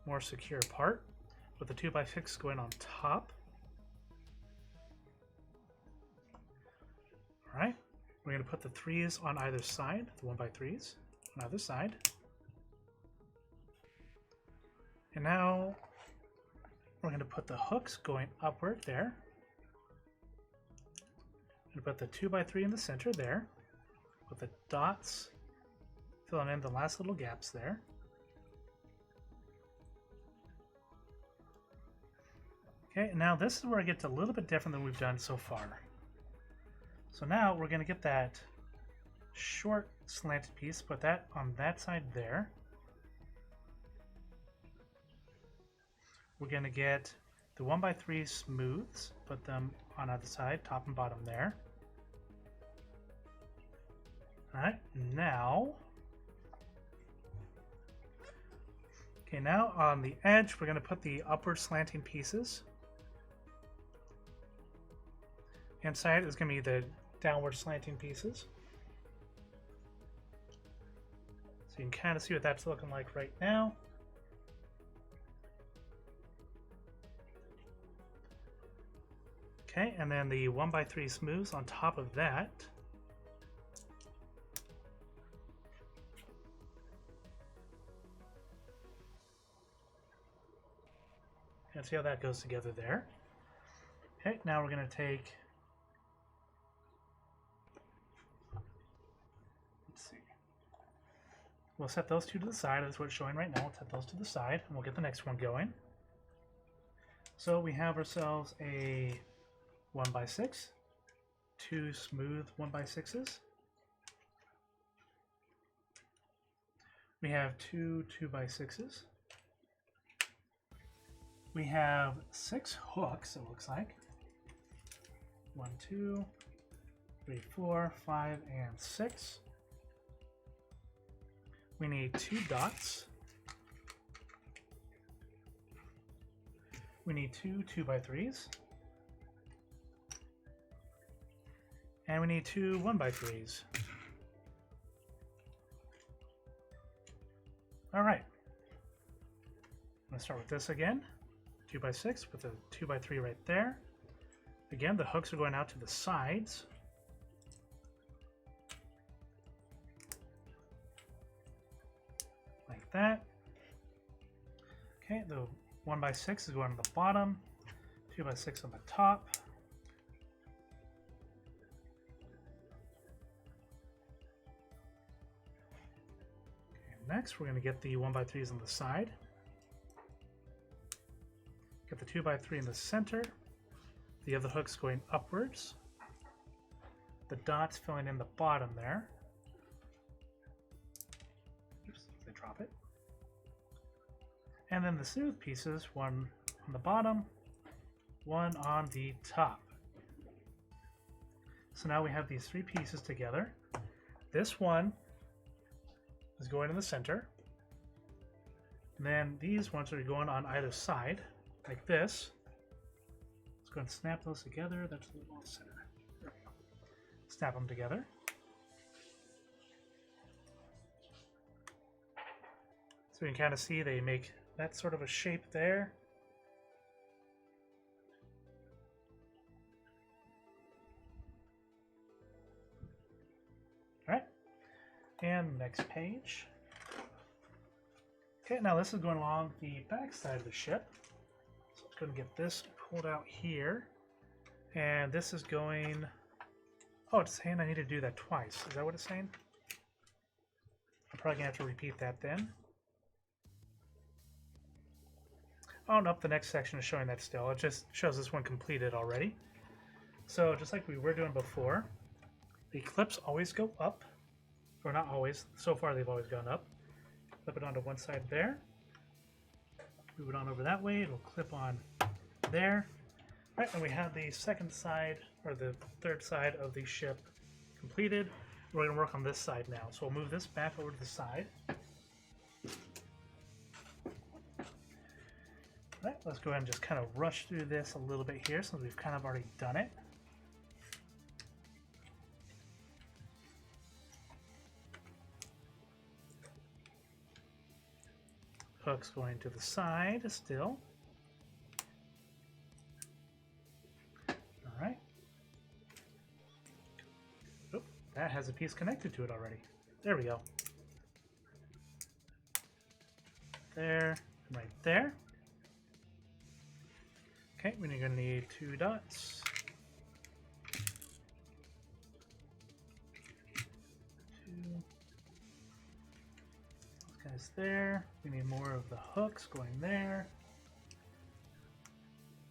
more secure part, with the 2x6 going on top. All right, we're going to put the 3s on either side, the 1x3s on either side. And now we're going to put the hooks going upward there. We're going to put the 2x3 in the center there, with the dots filling in the last little gaps there. Okay, now this is where it gets a little bit different than we've done so far. So now we're going to get that short slanted piece, put that on that side there. We're going to get the 1x3 smooths, put them on either side, top and bottom there. Alright, now... Okay, now on the edge, we're going to put the upward slanting pieces. Inside is going to be the downward slanting pieces. So you can kind of see what that's looking like right now. Okay, and then the 1x3 smooths on top of that. And see how that goes together there. Okay, now we're going to take... Let's see. We'll set those two to the side. That's what it's showing right now. We'll set those to the side, and we'll get the next one going. So we have ourselves a 1x6, 2 smooth 1x6s. We have 2 2x6s. We have 6 hooks, it looks like. 1, 2, 3, 4, 5, and 6. We need 2 dots. We need 2 2x3s. And we need 2 1x3s. Alright. I'm going to start with this again. 2x6 with a 2x3 right there. Again, the hooks are going out to the sides. Like that. Okay, the 1x6 is going on the bottom, 2x6 on the top. Okay, next, we're going to get the 1x3s on the side. Get the 2x3 in the center. The other hooks going upwards. The dots filling in the bottom there. Oops, they drop it. And then the smooth pieces, one on the bottom, one on the top. So now we have these 3 pieces together. This one is going in the center. And then these ones are going on either side, like this. Let's go and snap those together. That's a little off center. There we go. Snap them together. So you can kind of see they make that sort of a shape there. Alright. And next page. Okay, now this is going along the back side of the ship. So I'm going to get this pulled out here. And this is going... Oh, it's saying I need to do that twice. Is that what it's saying? I'm probably going to have to repeat that then. Oh, nope, the next section is showing that still. It just shows this one completed already. So, just like we were doing before, the clips always go up. Or not always. So far, they've always gone up. Clip it onto one side there. Move it on over that way. It'll clip on there. All right, and we have the second side, or the third side of the ship completed. We're going to work on this side now. So, we'll move this back over to the side. Alright, let's go ahead and just kind of rush through this a little bit here since we've kind of already done it. Hooks going to the side still. Alright. Oh, that has a piece connected to it already. There we go. There, right there. Okay, we're going to need 2 dots. 2. guys there. We need more of the hooks going there.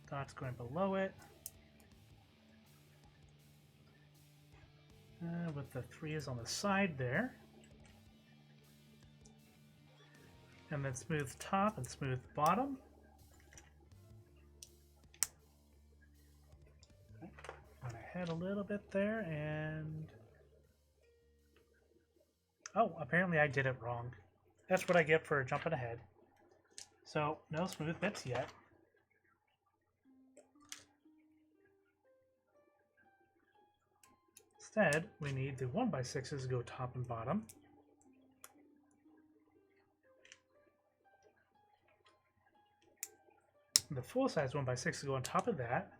Dots going below it. With the 3s on the side there. And then smooth top and smooth bottom. Okay. Went ahead a little bit there and... Oh, apparently I did it wrong. That's what I get for jumping ahead. So, no smooth bits yet. Instead, we need the 1x6s to go top and bottom. The full-size 1x6 to go on top of that.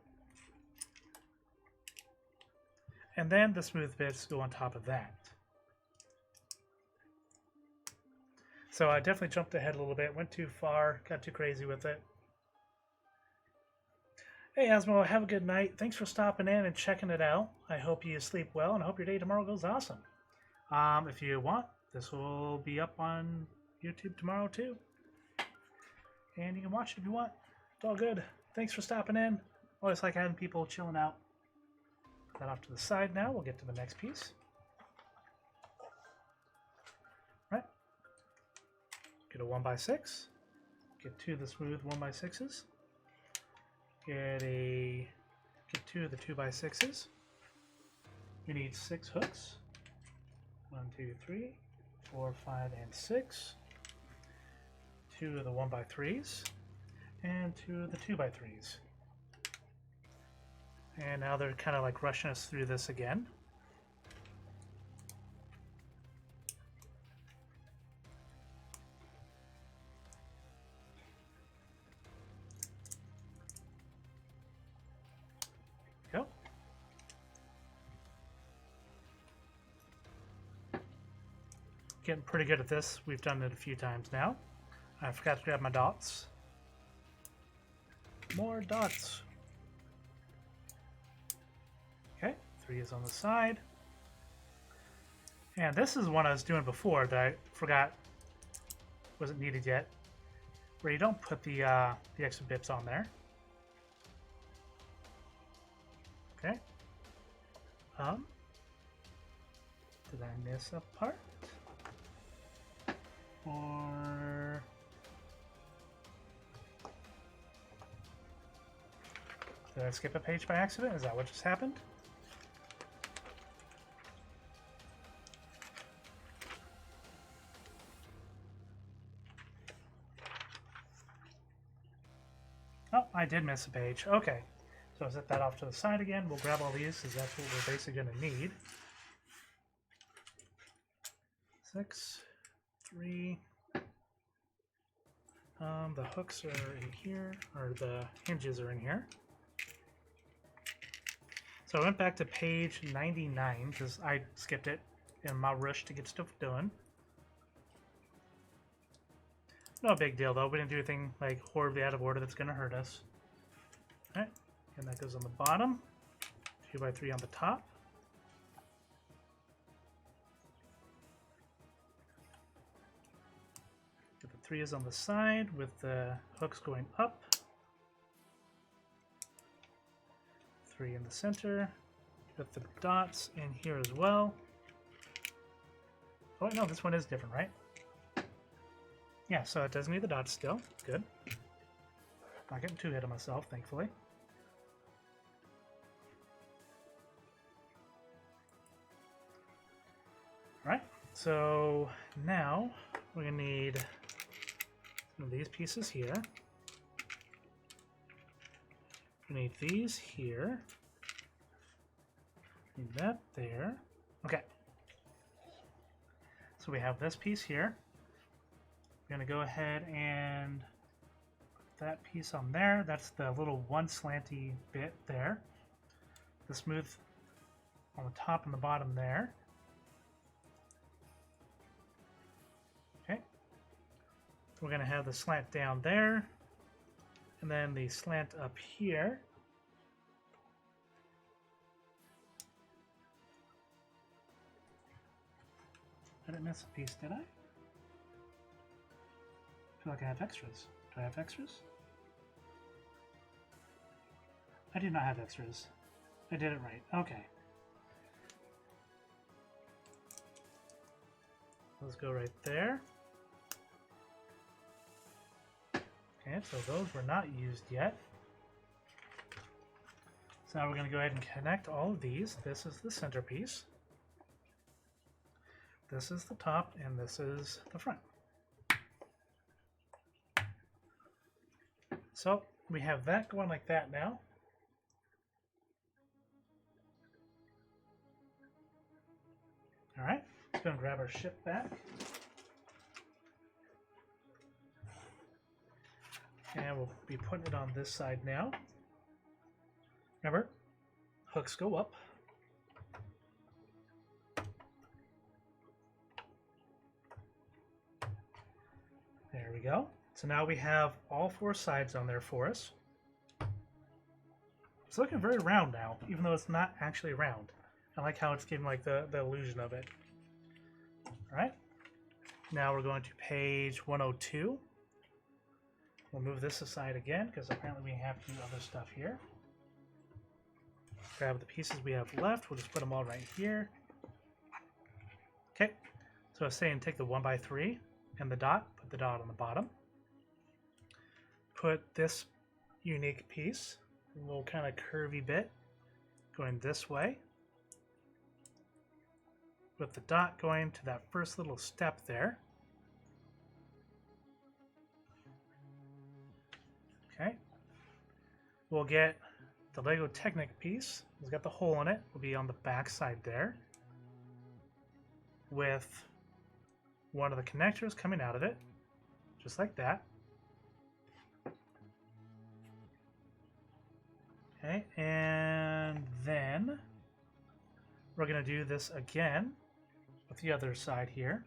And then the smooth bits go on top of that. So I definitely jumped ahead a little bit, went too far, got too crazy with it. Hey Asmo, have a good night. Thanks for stopping in and checking it out. I hope you sleep well and I hope your day tomorrow goes awesome. If you want, this will be up on YouTube tomorrow too. And you can watch it if you want. It's all good. Thanks for stopping in. Always like having people chilling out. Put that off to the side now. We'll get to the next piece. Right. Get a 1x6. Get 2 of the smooth 1x6s. Get 2 of the 2x6s. We need 6 hooks. 1, 2, 3, 4, 5, and 6. 2 of the 1x3s. And 2 of the 2x3s. And now they're kind of like rushing us through this again. Go. Getting pretty good at this. We've done it a few times now. I forgot to grab my dots. More dots. Okay, 3 is on the side. And this is one I was doing before that I forgot wasn't needed yet, where you don't put the extra bips on there. Okay. Did I miss a part? Or did I skip a page by accident? Is that what just happened? Oh, I did miss a page. Okay. So I'll set that off to the side again. We'll grab all these because that's what we're basically going to need. 6, 3. The hooks are in here, or the hinges are in here. So I went back to page 99 because I skipped it in my rush to get stuff done. No big deal though. We didn't do anything like horribly out of order that's going to hurt us. Alright, and that goes on the bottom. 2x3 on the top. Get the 3 is on the side with the hooks going up. 3 in the center. Got the dots in here as well. Oh no, this one is different, right? Yeah, so it does need the dots still. Good. Not getting too ahead of myself, thankfully. Alright, so now we're going to need some of these pieces here. We need these here. Need that there. Okay. So we have this piece here. We're going to go ahead and put that piece on there. That's the little one slanty bit there. The smooth on the top and the bottom there. Okay. We're going to have the slant down there. And then the slant up here. I didn't miss a piece, did I? feel like I have extras. Do I have extras? I do not have extras. I did it right. Okay. Let's go right there. Okay, so those were not used yet. So now we're going to go ahead and connect all of these. This is the centerpiece. This is the top, and this is the front. So we have that going like that now. All right, let's go and grab our ship back. And we'll be putting it on this side now. Remember, hooks go up. There we go. So now we have all four sides on there for us. It's looking very round now, even though it's not actually round. I like how it's giving like the illusion of it. All right. Now we're going to page 102. We'll move this aside again because apparently we have to do other stuff here. Grab the pieces we have left. We'll just put them all right here. Okay. So I was saying take the 1x3 and the dot. Put the dot on the bottom. Put this unique piece, a little kind of curvy bit, going this way. With the dot going to that first little step there. Okay. We'll get the Lego Technic piece. It's got the hole in it. Will be on the back side there. With one of the connectors coming out of it. Just like that. Okay, and then we're going to do this again with the other side here.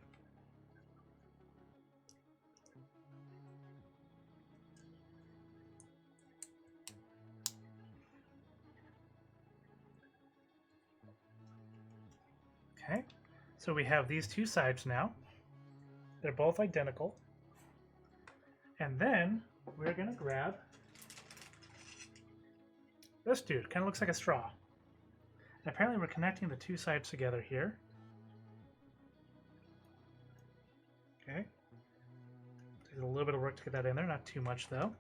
Okay, so we have these two sides now. They're both identical. And then we're going to grab this dude. Kind of looks like a straw. And apparently we're connecting the two sides together here. Okay. Takes a little bit of work to get that in there, not too much though.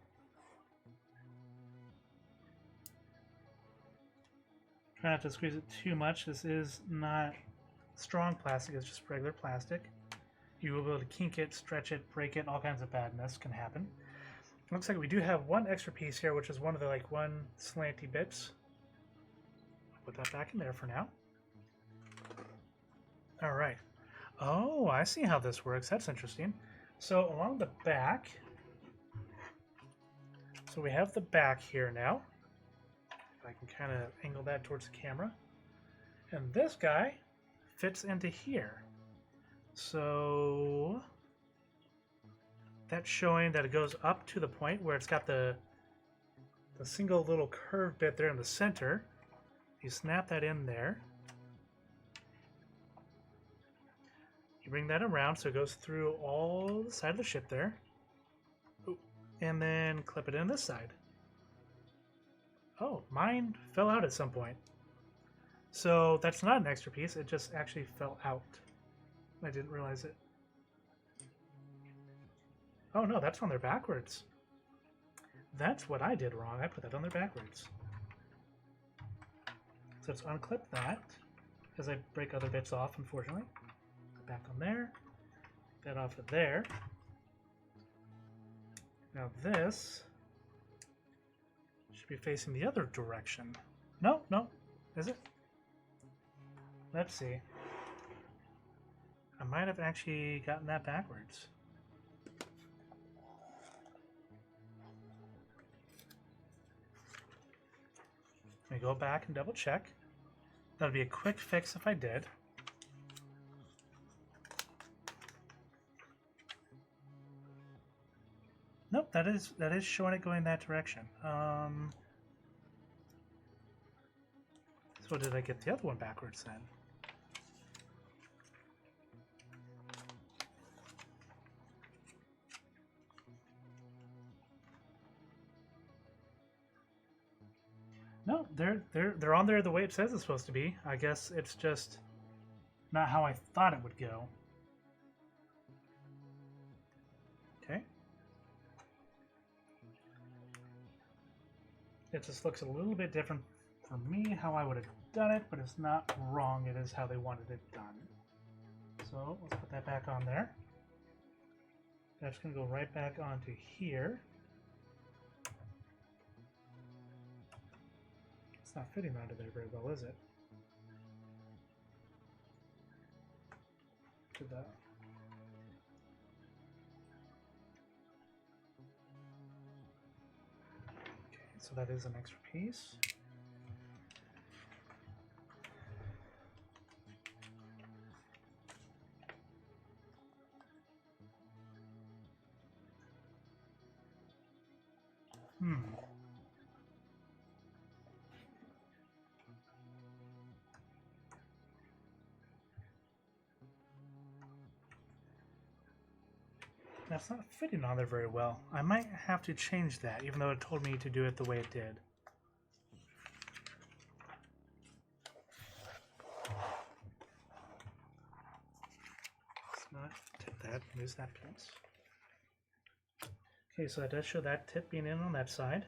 Try not to squeeze it too much. This is not strong plastic, it's just regular plastic. You will be able to kink it, stretch it, break it, all kinds of badness can happen. Looks like we do have one extra piece here, which is one of the one slanty bits. Put that back in there for now. All right. Oh, I see how this works. That's interesting. So along the back, so we have the back here now. I can kind of angle that towards the camera. And this guy fits into here. So that's showing that it goes up to the point where it's got the single little curved bit there in the center. You snap that in there. You bring that around so it goes through all the side of the ship there. Ooh. And then clip it in this side. Oh, mine fell out at some point. So that's not an extra piece, it just actually fell out. I didn't realize it. Oh no, that's on there backwards. That's what I did wrong. I put that on there backwards. So let's unclip that as I break other bits off, unfortunately. Back on there. That off of there. Now this should be facing the other direction. No, no. Is it? Let's see. I might have actually gotten that backwards. Let me go back and double check. That'll be a quick fix if I did. Nope, that is showing it going that direction. So did I get the other one backwards then? No, they're on there the way it says it's supposed to be. I guess it's just not how I thought it would go. Okay. It just looks a little bit different for me how I would have done it, but it's not wrong. It is how they wanted it done. So let's put that back on there. That's going to go right back onto here. It's not fitting onto there very well, is it? To that. Okay, so that is an extra piece. That's not fitting on there very well. I might have to change that, even though it told me to do it the way it did. Let's not tip that, lose that piece. Okay, so that does show that tip being in on that side.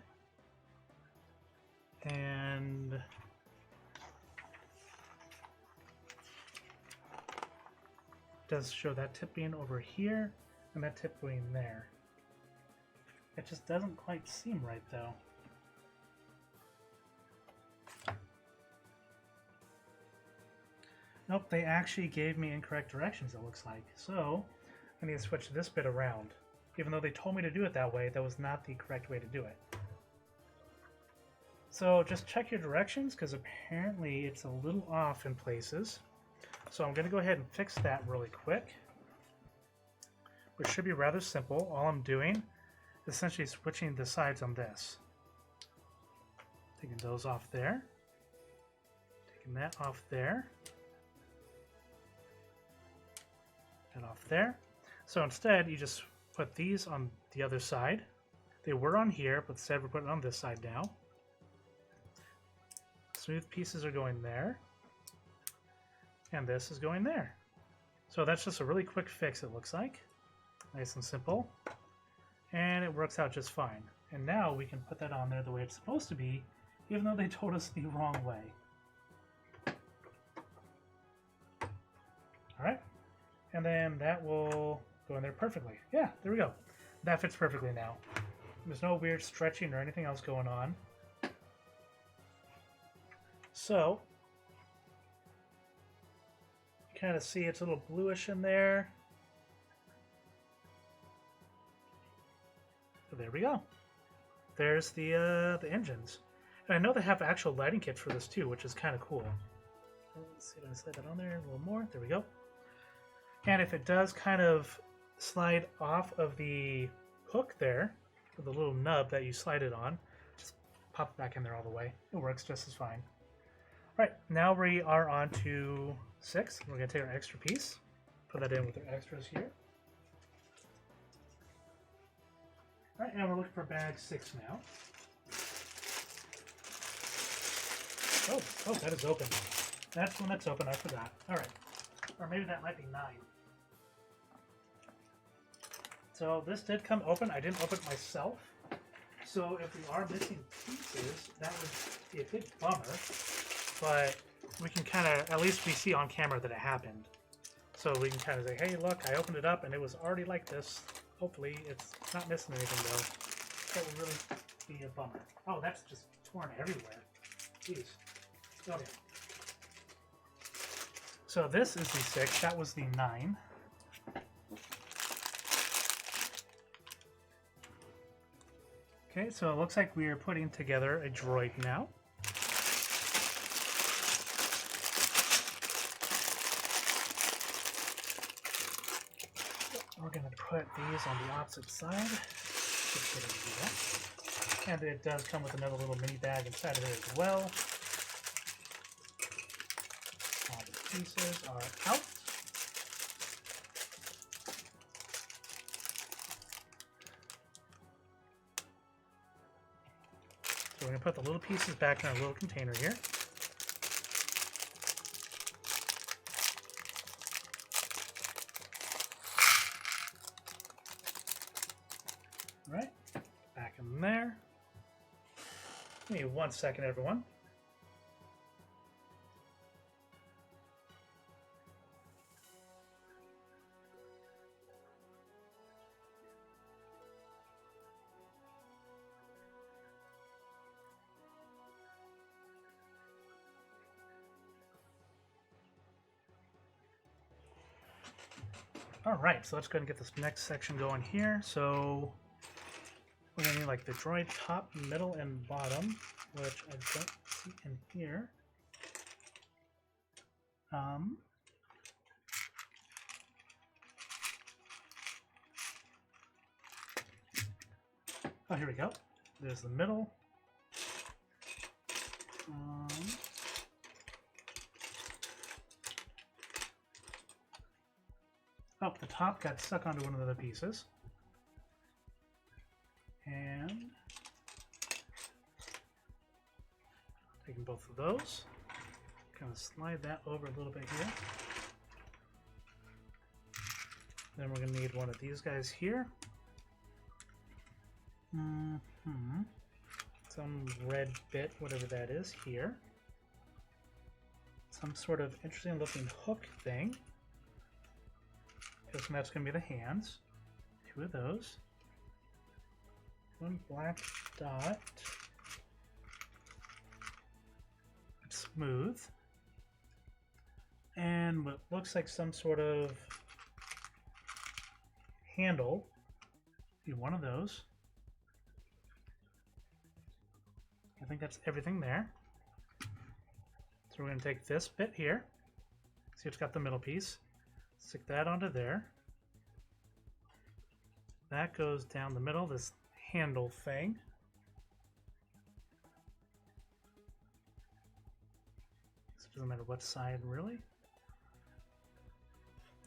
And it does show that tip being over here. And that tip going there. It just doesn't quite seem right, though. Nope, they actually gave me incorrect directions, it looks like. So, I need to switch this bit around. Even though they told me to do it that way, that was not the correct way to do it. So, just check your directions, because apparently it's a little off in places. So I'm going to go ahead and fix that really quick. Which should be rather simple. All I'm doing is essentially switching the sides on this. Taking those off there. Taking that off there. That off there. So instead, you just put these on the other side. They were on here, but instead we're putting it on this side now. Smooth pieces are going there. And this is going there. So that's just a really quick fix, it looks like. Nice and simple, and it works out just fine. And now we can put that on there the way it's supposed to be, even though they told us the wrong way. Alright, and then that will go in there perfectly. Yeah, there we go. That fits perfectly now. There's no weird stretching or anything else going on. So, you kind of see it's a little bluish in there. There we go. There's the engines. And I know they have actual lighting kits for this too, which is kind of cool. Let's see if I can slide that on there a little more. There we go. And if it does kind of slide off of the hook there, the little nub that you slide it on, just pop it back in there all the way. It works just as fine. All right, now we are on to 6. We're going to take our extra piece, put that in with our extras here. All right, and we're looking for bag 6 now. Oh, that is open. That's one that's open, I forgot. All right, or maybe that might be 9. So this did come open. I didn't open it myself. So if we are missing pieces, that would be a big bummer. But we can kind of, at least we see on camera that it happened. So we can kind of say, hey, look, I opened it up and it was already like this. Hopefully it's not missing anything though. That would really be a bummer. Oh, that's just torn everywhere. Jeez. Okay. So this is the 6. That was the 9. Okay, so it looks like we are putting together a droid now. We're going to put these on the opposite side. And it does come with another little mini bag inside of it as well. All the pieces are out. So we're going to put the little pieces back in our little container here. All right, back in there. Give me 1 second, everyone. All right, so let's go ahead and get this next section going here. So we're gonna need like the droid top, middle, and bottom, which I don't see in here. Oh, here we go. There's the middle. Oh, the top got stuck onto one of the pieces. And taking both of those, kind of slide that over a little bit here. Then we're going to need one of these guys here. Some red bit, whatever that is, here. Some sort of interesting looking hook thing. Guessing that's going to be the hands. 2 of those. 1 black dot. It's smooth. And what looks like some sort of handle. Be one of those. I think that's everything there. So we're going to take this bit here. See, it's got the middle piece. Stick that onto there. That goes down the middle, this handle thing. So it doesn't matter what side, really.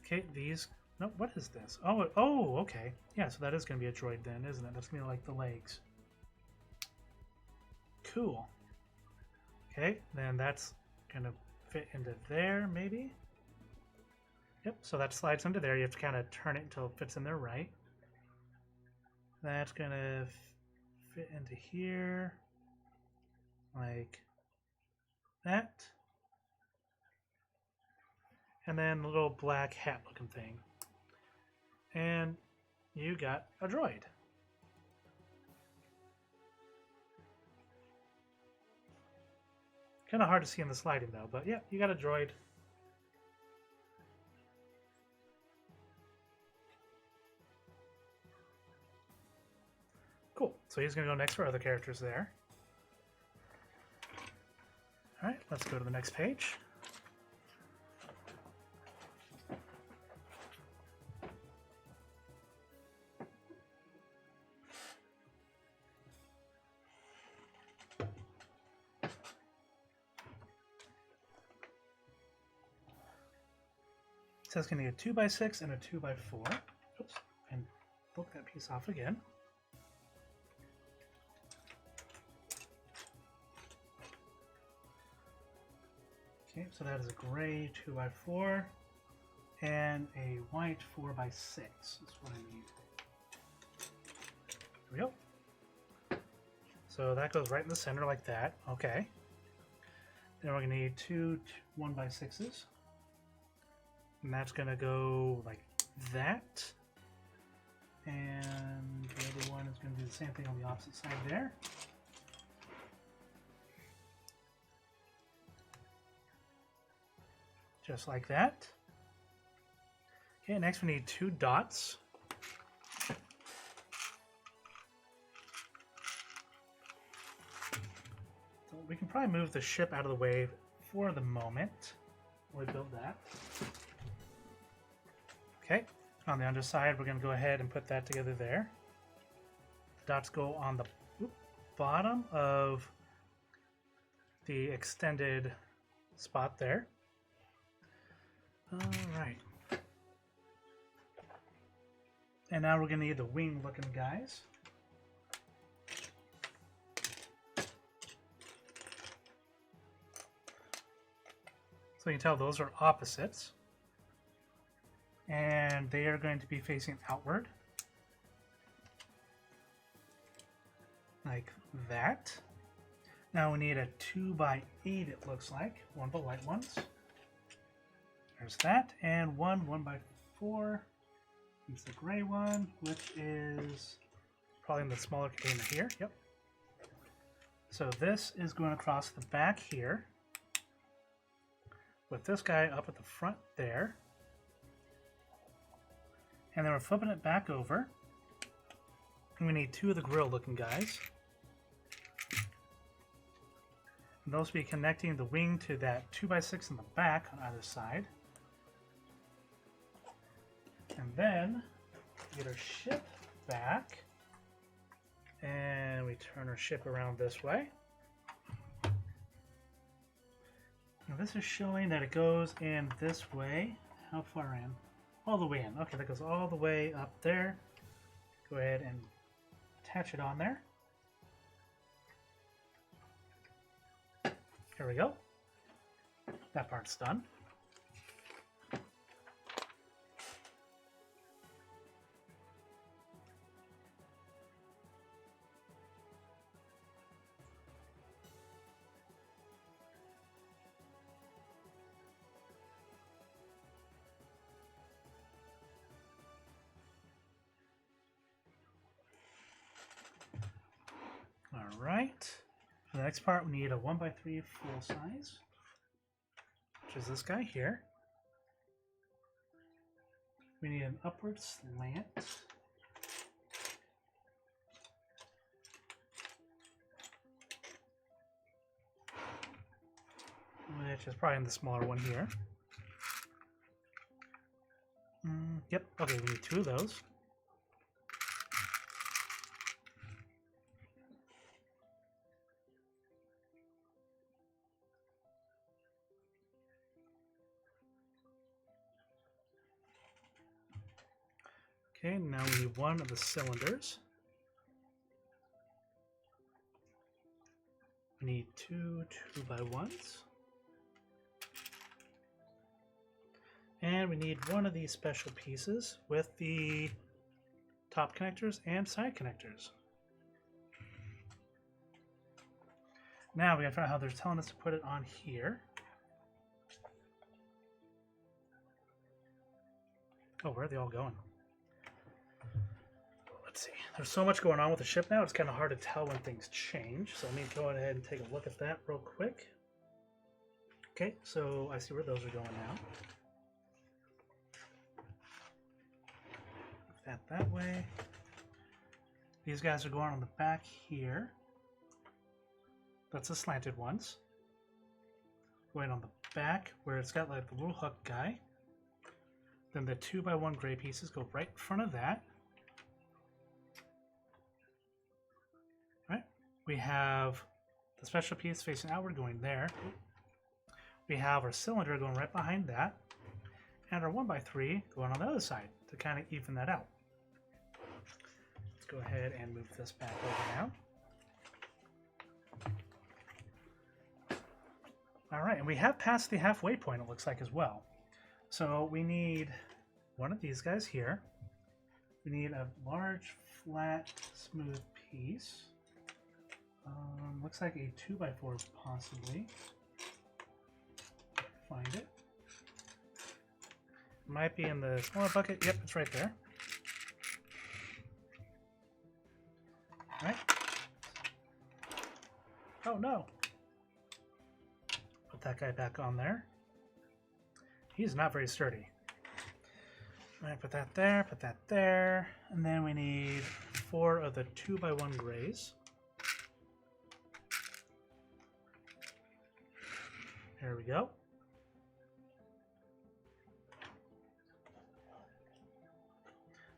Okay, these... No, what is this? Oh, okay. Yeah, so that is going to be a droid then, isn't it? That's going to be like the legs. Cool. Okay, then that's going to fit into there, maybe? Yep, so that slides into there. You have to kind of turn it until it fits in there right. That's going to fit into here. Like that. And then a little black hat looking thing. And you got a droid. Kind of hard to see in the sliding though, but yeah, you got a droid. Cool. So he's going to go next for other characters there. All right, let's go to the next page. It says going to need a 2x6 and a 2x4. Oops, and book that piece off again. Okay, so that is a gray 2x4 and a white 4x6. That's what I need. There we go. So that goes right in the center like that. Okay. Then we're going to need 2 1x6s. And that's going to go like that. And the other one is going to do the same thing on the opposite side there. Just like that. Okay, next we need 2 dots. So we can probably move the ship out of the way for the moment while we build that. Okay, on the underside, we're going to go ahead and put that together there. The dots go on the bottom of the extended spot there. All right. And now we're going to need the wing looking guys. So you can tell those are opposites. And they are going to be facing outward. Like that. Now we need a 2x8, it looks like. One of the light ones. There's that. And one 1x4. Use the gray one, which is probably in the smaller container here. Yep. So this is going across the back here. With this guy up at the front there. And then we're flipping it back over. And we need two of the grill looking guys. And those will be connecting the wing to that 2x6 in the back on either side. And then we get our ship back. And we turn our ship around this way. Now this is showing that it goes in this way. How far in? All the way in. Okay, that goes all the way up there. Go ahead and attach it on there. Here we go. That part's done. All right. For the next part, we need a 1x3 full size, which is this guy here. We need an upward slant. Which is probably in the smaller one here. Yep, okay, we need two of those. Okay, now we need one of the cylinders. We need two 2x1s. And we need one of these special pieces with the top connectors and side connectors. Now we gotta figure out how they're telling us to put it on here. Oh, where are they all going? Let's see. There's so much going on with the ship now, it's kind of hard to tell when things change. So let me go ahead and take a look at that real quick. Okay, so I see where those are going now. That way. These guys are going on the back here. That's the slanted ones. Going on the back where it's got like the little hook guy. Then the 2x1 gray pieces go right in front of that. Right. We have the special piece facing outward going there. We have our cylinder going right behind that. And our 1x3 going on the other side to kind of even that out. Let's go ahead and move this back over now. All right, and we have passed the halfway point, it looks like, as well. So we need one of these guys here. We need a large, flat, smooth piece. Looks like a 2x4 possibly. Find it. Might be in the smaller bucket. Yep, it's right there. All right. Oh no. Put that guy back on there. He's not very sturdy. All right, put that there, and then we need 4 of the 2x1 grays. There we go.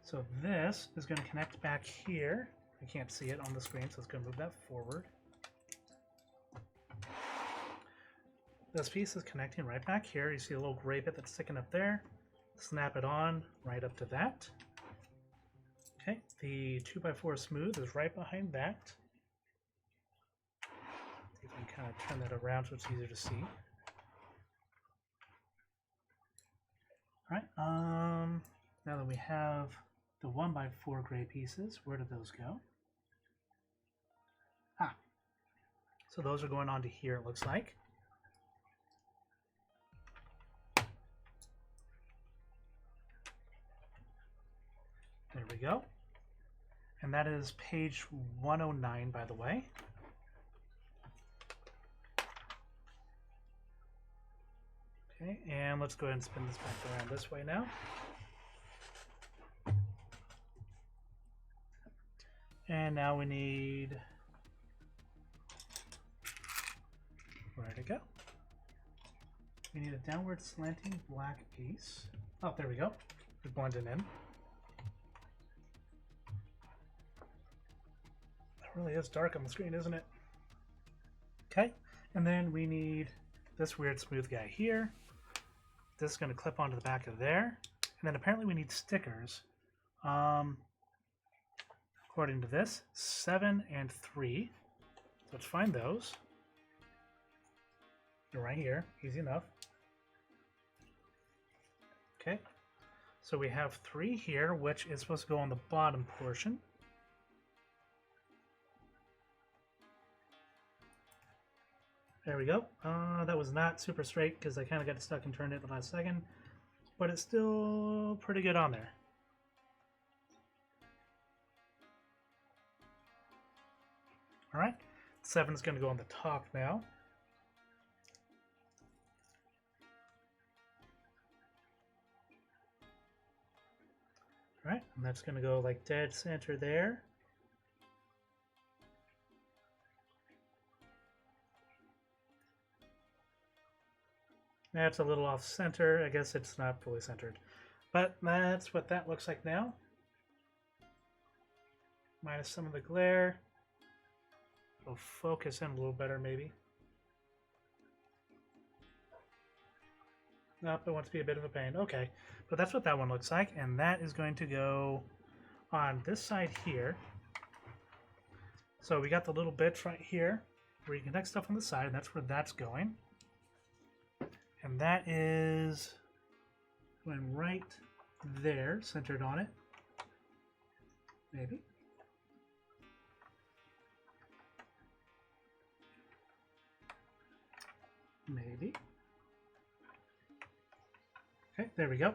So this is going to connect back here. I can't see it on the screen, so it's going to move that forward. This piece is connecting right back here. You see a little gray bit that's sticking up there. Snap it on right up to that. Okay, the 2x4 smooth is right behind that. See if we can kind of turn that around so it's easier to see. All right. Now that we have the 1x4 gray pieces, where did those go? Ah, so those are going onto here, it looks like. There we go. And that is page 109, by the way. Okay, and let's go ahead and spin this back around this way now. And now we need, where to go? We need a downward slanting black piece. Oh, there we go. It's blending in. It really is dark on the screen, isn't it? Okay, and then we need this weird smooth guy here. This is going to clip onto the back of there. And then apparently we need stickers. According to this, 7 and 3. So let's find those. They're right here, easy enough. Okay, so we have 3 here, which is supposed to go on the bottom portion. There we go. That was not super straight because I kind of got stuck and turned it at the last second, but it's still pretty good on there. All right, 7 is going to go on the top now. All right, and that's going to go like dead center there. That's a little off center. I guess it's not fully centered, but that's what that looks like now. Minus some of the glare. It'll focus in a little better maybe. Nope, it wants to be a bit of a pain. Okay, but that's what that one looks like, and that is going to go on this side here. So we got the little bits right here where you connect stuff on the side, and that's where that's going. And that is going right there, centered on it. Maybe. Maybe. Okay, there we go.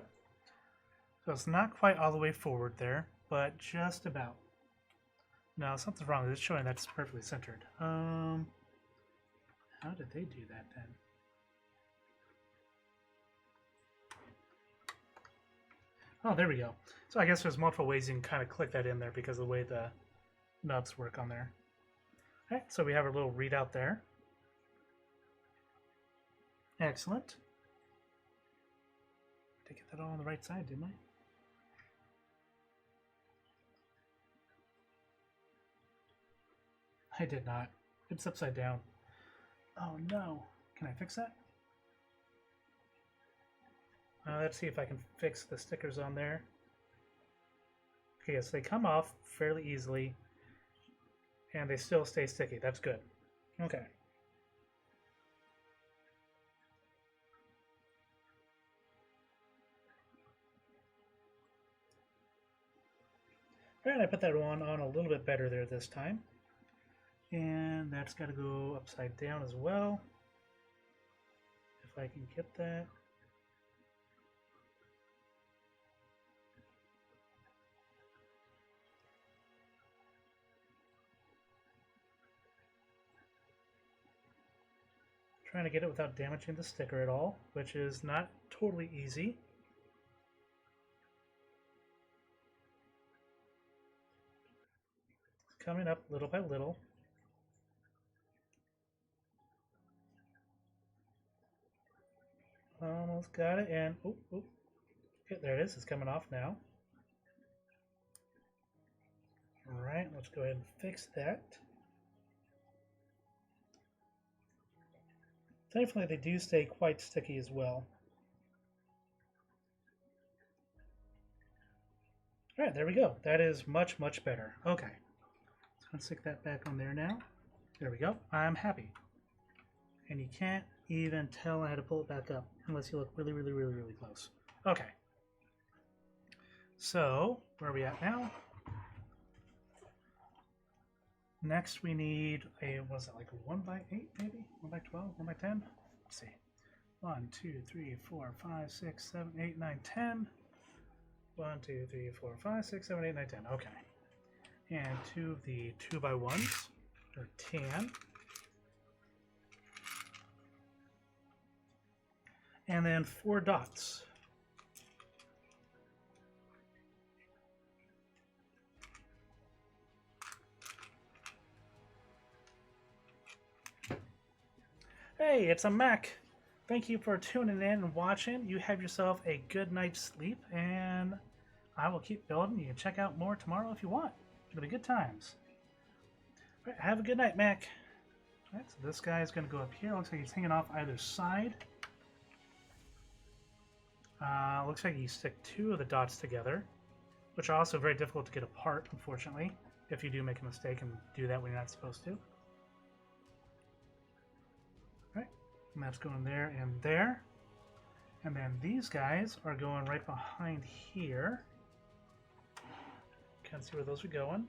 So it's not quite all the way forward there, but just about. No, something's wrong. It's showing that's perfectly centered. How did they do that then? Oh, there we go. So I guess there's multiple ways you can kind of click that in there because of the way the nuts work on there. Okay, so we have our little readout there. Excellent. Did I get that all on the right side, didn't I? I did not. It's upside down. Oh no. Can I fix that? Let's see if I can fix the stickers on there. Okay, so they come off fairly easily, and they still stay sticky. That's good. Okay. Alright, I put that one on a little bit better there this time. And that's got to go upside down as well. If I can get that. Trying to get it without damaging the sticker at all, which is not totally easy. It's coming up little by little. Almost got it, and okay, there it is. It's coming off now. All right, let's go ahead and fix that. Thankfully, they do stay quite sticky as well. All right, there we go. That is much, much better. Okay, let's stick that back on there now. There we go. I'm happy. And you can't even tell I had to pull it back up unless you look really, really, really, really close. Okay, So, where are we at now? Next, we need a, was it like a 1x8 maybe? 1x12? 1x10? Let's see. 1, 2, 3, 4, 5, 6, 7, 8, 9, 10. 1, 2, 3, 4, 5, 6, 7, 8, 9, 10. Okay. And 2 of the 2x1s, or 10. And then 4 dots. Hey, it's a Mac. Thank you for tuning in and watching. You have yourself a good night's sleep, and I will keep building. You can check out more tomorrow if you want. It'll be good times. All right, have a good night, Mac. All right, so this guy is going to go up here. Looks like he's hanging off either side. Looks like you stick 2 of the dots together, which are also very difficult to get apart, unfortunately, if you do make a mistake and do that when you're not supposed to. Right, and that's going there and there. And then these guys are going right behind here. Can't see where those are going.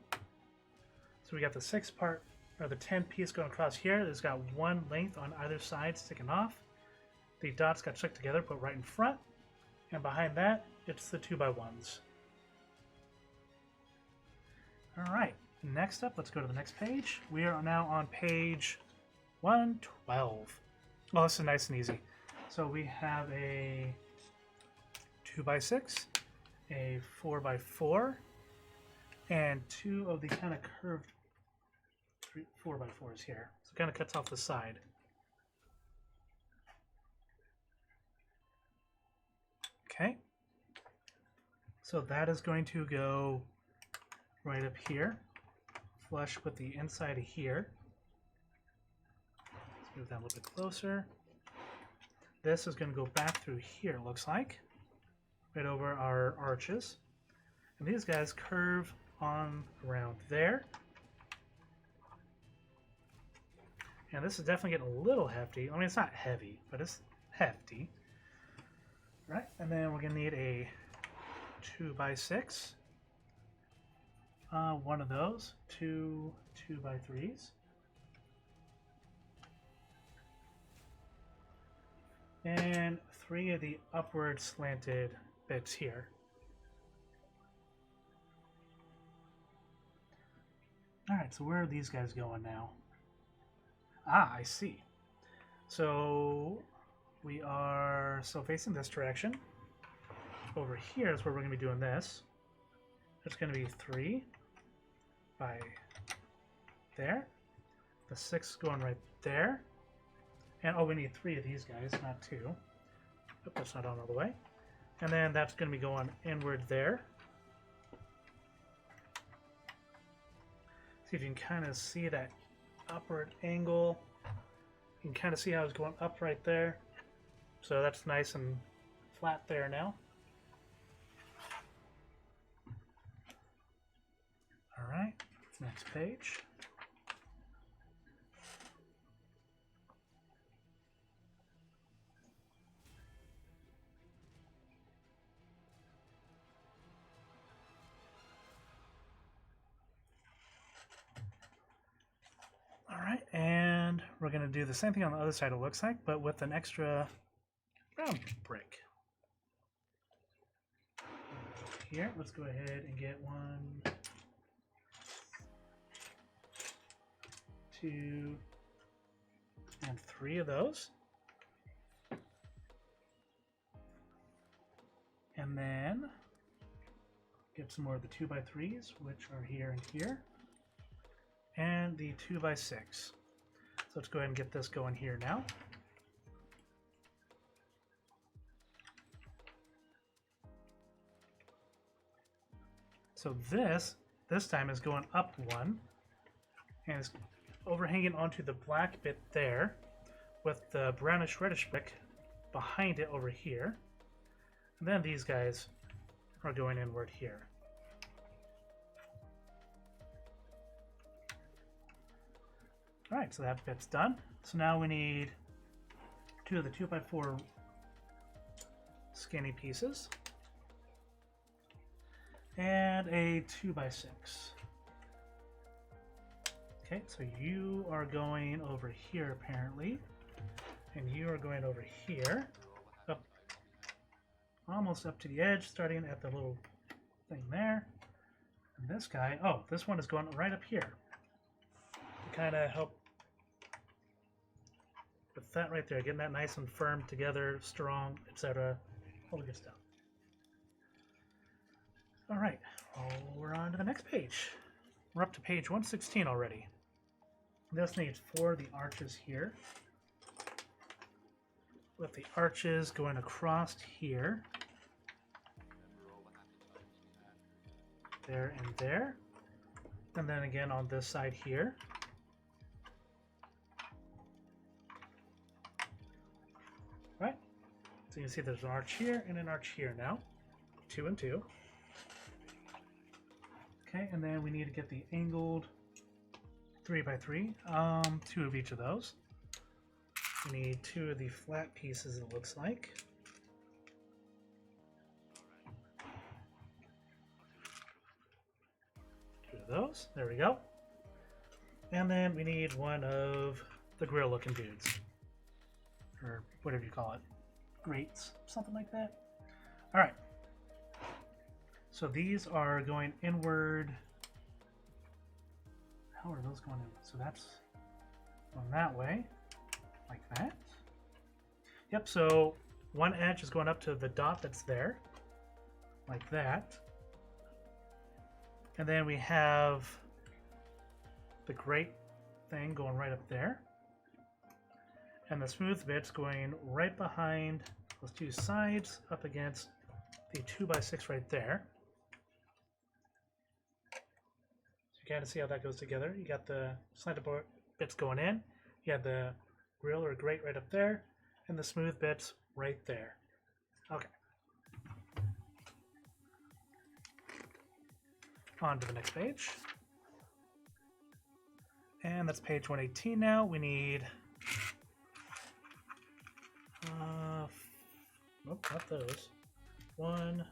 So we got the 6-part, or the 10-piece going across here. It's got 1 length on either side sticking off. The dots got stuck together, put right in front. And behind that, it's the 2x1s. Alright, next up, let's go to the next page. We are now on page 112. Oh, this is nice and easy. So we have a 2x6, a 4x4, and 2 of the kind of curved 4x4s here. So it kind of cuts off the side. Okay, so that is going to go right up here, flush with the inside of here. Let's move that a little bit closer. This is going to go back through here, it looks like, right over our arches. And these guys curve on around there. And this is definitely getting a little hefty. I mean, it's not heavy, but it's hefty. Right, and then we're going to need a 2x6. 1 of those. 2 2x3s. And 3 of the upward slanted bits here. Alright, so where are these guys going now? Ah, I see. So we are still facing this direction. Over here is where we're going to be doing this. It's going to be 3 by there. The 6 going right there. And oh, we need 3 of these guys, not 2. Oop, that's not on all the way. And then that's going to be going inward there. See if you can kind of see that upward angle. You can kind of see how it's going up right there. So that's nice and flat there now. All right, next page. All right, and we're going to do the same thing on the other side, it looks like, but with an extra round brick. Here, let's go ahead and get 1, 2, and 3 of those. And then get some more of the 2x3s, which are here and here. And the 2x6. So let's go ahead and get this going here now. So this time is going up 1 and is overhanging onto the black bit there with the brownish reddish brick behind it over here. And then these guys are going inward here. Alright, so that bit's done. So now we need 2 of the 2x4 skinny pieces. And a 2x6. Okay, so you are going over here apparently. And you are going over here. Up, almost up to the edge, starting at the little thing there. And this guy, oh, this one is going right up here. To kind of help with that right there, getting that nice and firm together, strong, etc. All the good stuff. All right, well, we're on to the next page. We're up to page 116 already. This needs 4 of the arches here. With the arches going across here. There and there. And then again on this side here. Right? So you can see there's an arch here and an arch here now. 2 and 2. Okay, and then we need to get the angled 3x3. 2 of each of those. We need 2 of the flat pieces, it looks like. Those. There we go. And then we need 1 of the grill looking dudes. Or whatever you call it. Grates. Something like that. Alright. So these are going inward. How are those going in? So that's going that way. Like that. Yep, so one edge is going up to the dot that's there. Like that. And then we have the grate thing going right up there. And the smooth bits going right behind those 2 sides up against the 2x6 right there. So you kind of see how that goes together. You got the slanted bits going in. You have the grill or grate right up there. And the smooth bits right there. Okay. On to the next page. And that's page 118 now. We need... nope, not those. 1...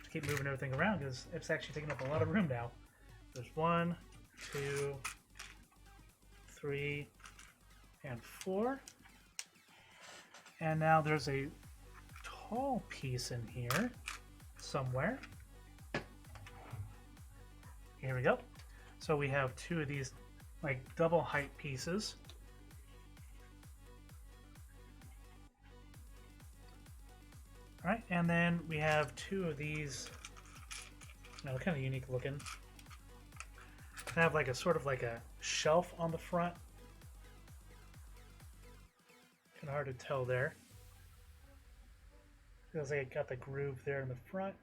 To keep moving everything around because it's actually taking up a lot of room now. There's 1, 2, 3, and 4. And now there's a tall piece in here somewhere. Here we go. So we have 2 of these like double height pieces. All right, and then we have 2 of these, kind of unique looking. They have like a sort of like a shelf on the front. Kind of hard to tell there. Feels like it got the groove there in the front.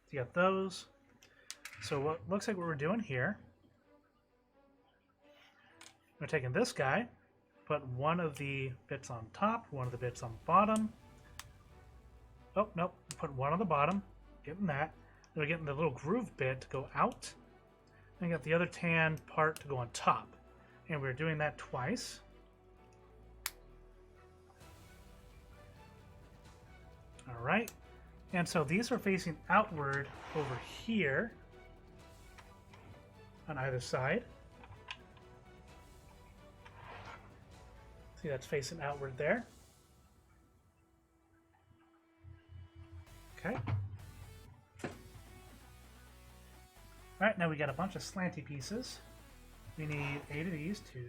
So you got those. So what looks like what we're doing here, we're taking this guy, put 1 of the bits on top, 1 of the bits on bottom. Oh, nope, put 1 on the bottom, getting that. Then we're getting the little groove bit to go out. Then we got the other tan part to go on top. And we're doing that twice. All right. And so these are facing outward over here on either side. See, that's facing outward there. Okay. All right, now we got a bunch of slanty pieces. We need 8 of these. 2,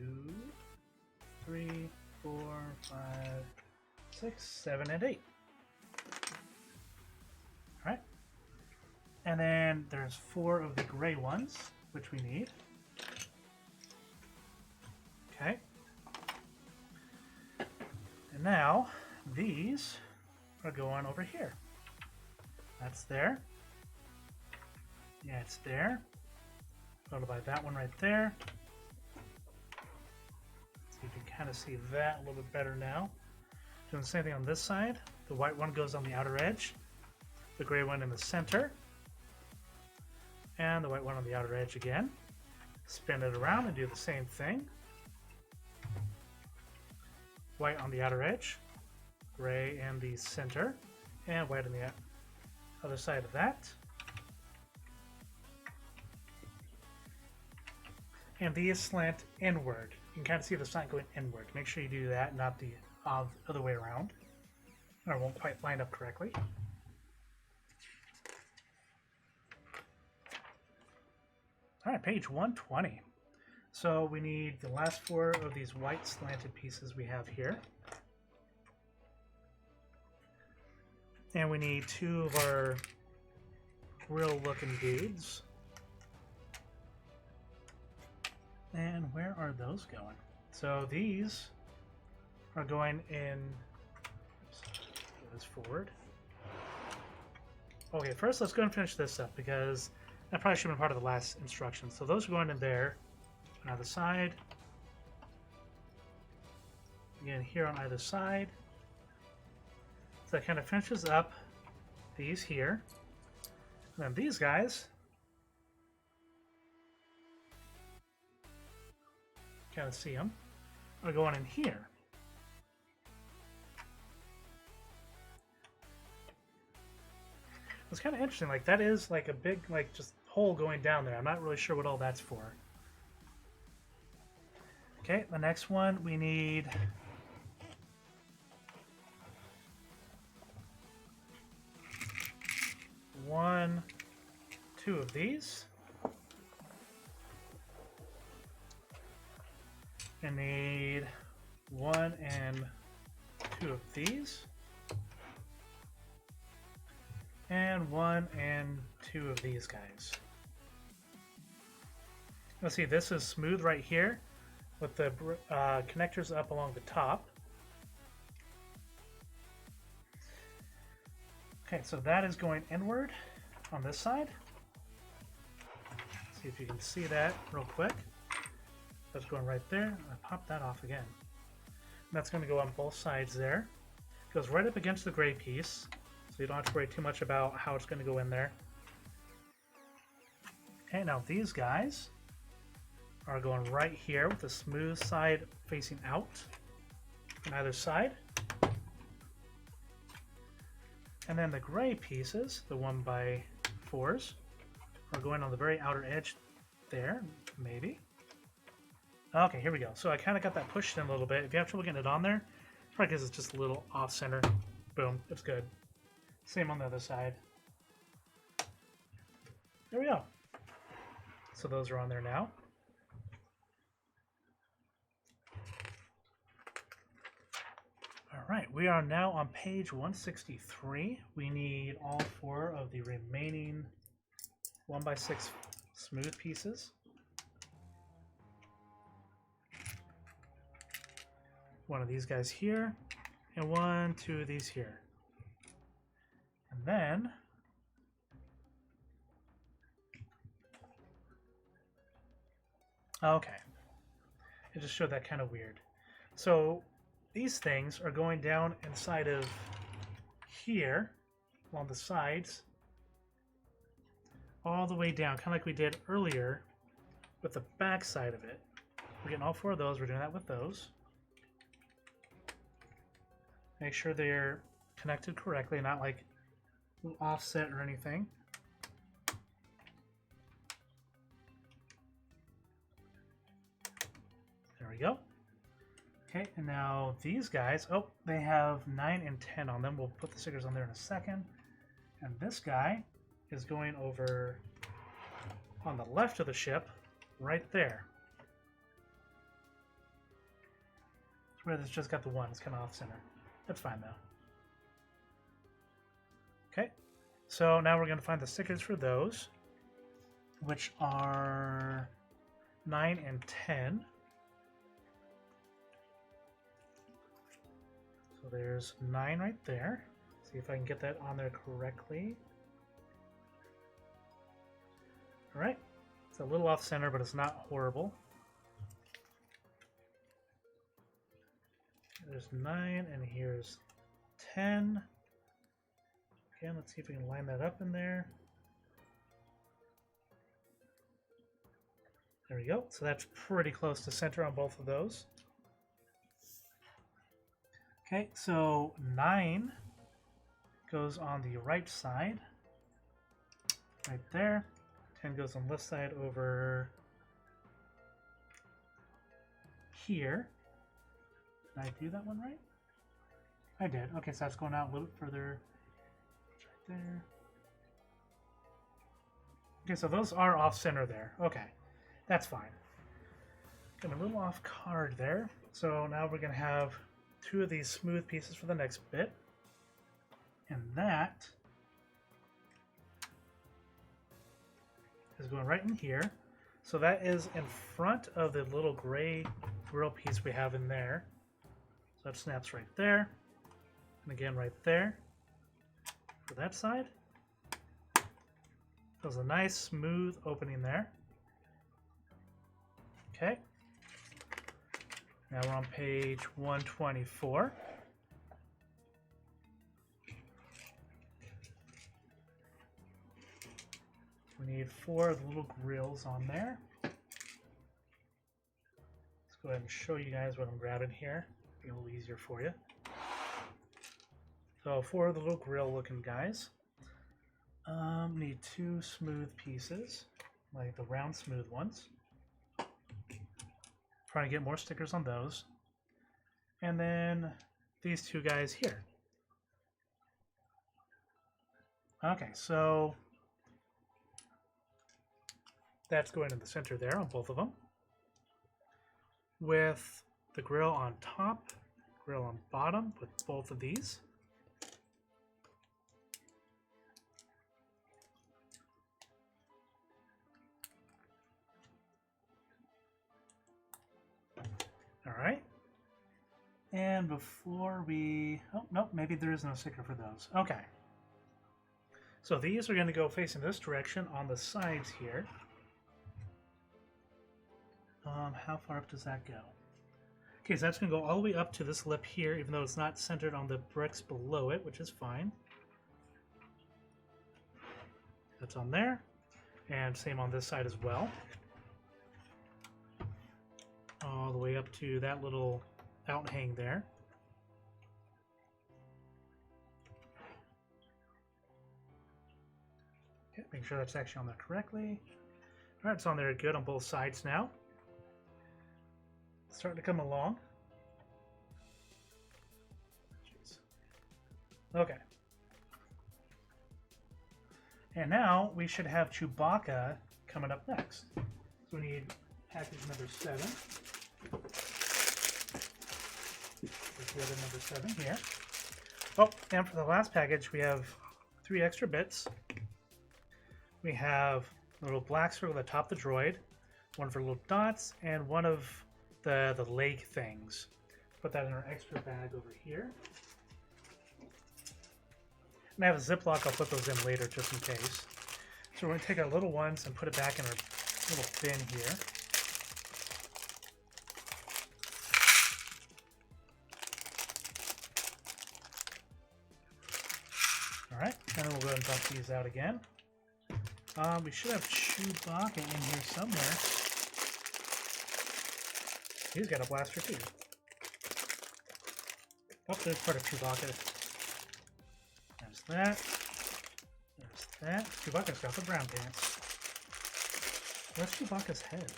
3, 4, 5, 6, 7, and 8. All right. And then there's 4 of the gray ones, which we need. Okay. And now these are going over here. That's there. Yeah, it's there. Followed by that one right there. So you can kind of see that a little bit better now. Doing the same thing on this side. The white one goes on the outer edge. The gray one in the center. And the white one on the outer edge again. Spin it around and do the same thing. White on the outer edge. Gray in the center. And white on the Other side of that. And these slant inward. You can kind of see the slant going inward. Make sure you do that, not the other way around, or it won't quite line up correctly. All right, page 120. So we need the last 4 of these white slanted pieces we have here. And we need 2 of our grill looking dudes. And where are those going? So these are going in, oops, move this forward. Okay, first let's go and finish this up because that probably should have been part of the last instruction. So those are going in there on either side. Again, here on either side. So that kind of finishes up these here. And then these guys kind of see them are going in here. It's kind of interesting. Like that is like a big like just hole going down there. I'm not really sure what all that's for. Okay, the next one we need 1, 2 of these. I need 1 and 2 of these. And 1 and 2 of these guys. Let's see, this is smooth right here with the connectors up along the top. Okay, so that is going inward on this side. See if you can see that real quick. That's going right there. I pop that off again. And that's going to go on both sides there. Goes right up against the gray piece, so you don't have to worry too much about how it's going to go in there. Okay, now these guys are going right here with the smooth side facing out on either side. And then the gray pieces, the 1x4s, are going on the very outer edge there, maybe. Okay, here we go. So I kind of got that pushed in a little bit. If you have trouble getting it on there, it's probably because it's just a little off center. Boom, it's good. Same on the other side. There we go. So those are on there now. All right, we are now on page 163. We need all 4 of the remaining 1x6 smooth pieces. One of these guys here, and 1, 2 of these here. And then okay, it just showed that kind of weird. So these things are going down inside of here along the sides all the way down, kind of like we did earlier with the back side of it. We're getting all 4 of those. We're doing that with those. Make sure they're connected correctly, not like offset or anything. There we go. Okay, and now these guys, oh, they have 9 and 10 on them. We'll put the stickers on there in a second. And this guy is going over on the left of the ship, right there. It's where it's just got the 1, it's kind of off center. That's fine though. Okay, so now we're going to find the stickers for those, which are 9 and 10. So there's 9 right there. See if I can get that on there correctly. All right, it's a little off center, but it's not horrible. There's 9 and here's 10. Again, let's see if we can line that up in there. There we go. So that's pretty close to center on both of those. Okay, so 9 goes on the right side right there. 10 goes on this side over here. Did I do that one right? I did. Okay, so that's going out a little bit further. Right there. Okay, so those are off center there. Okay, that's fine. Got a little off card there. So now we're going to have 2 of these smooth pieces for the next bit. And that is going right in here. So that is in front of the little gray grill piece we have in there. So that snaps right there. And again right there for that side. There's a nice smooth opening there. Okay. Now we're on page 124. We need 4 of the little grills on there. Let's go ahead and show you guys what I'm grabbing here. Be a little easier for you. So 4 of the little grill looking guys. Need 2 smooth pieces, like the round smooth ones. Trying to get more stickers on those. And then these 2 guys here. Okay, so that's going in the center there on both of them. With the grill on top, grill on bottom with both of these. Alright. And before we... Oh, nope, maybe there is no sticker for those. Okay. So these are going to go facing this direction on the sides here. How far up does that go? Okay, so that's going to go all the way up to this lip here, even though it's not centered on the bricks below it, which is fine. That's on there. And same on this side as well. All the way up to that little outhang there. Okay, make sure that's actually on there correctly. Alright, it's on there good on both sides now. It's starting to come along. Jeez. Okay. And now we should have Chewbacca coming up next. So we need package number 7. There's the other number 7 here. Oh, and for the last package, we have 3 extra bits. We have a little black circle at the top of the droid, one for little dots, and one of the leg things. Put that in our extra bag over here. And I have a Ziploc, I'll put those in later just in case. So we're going to take our little ones and put it back in our little bin here. Alright, and then we'll go ahead and dump these out again. We should have Chewbacca in here somewhere. He's got a blaster too. Oh, there's part of Chewbacca. There's that. There's that. Chewbacca's got the brown pants. Where's Chewbacca's head?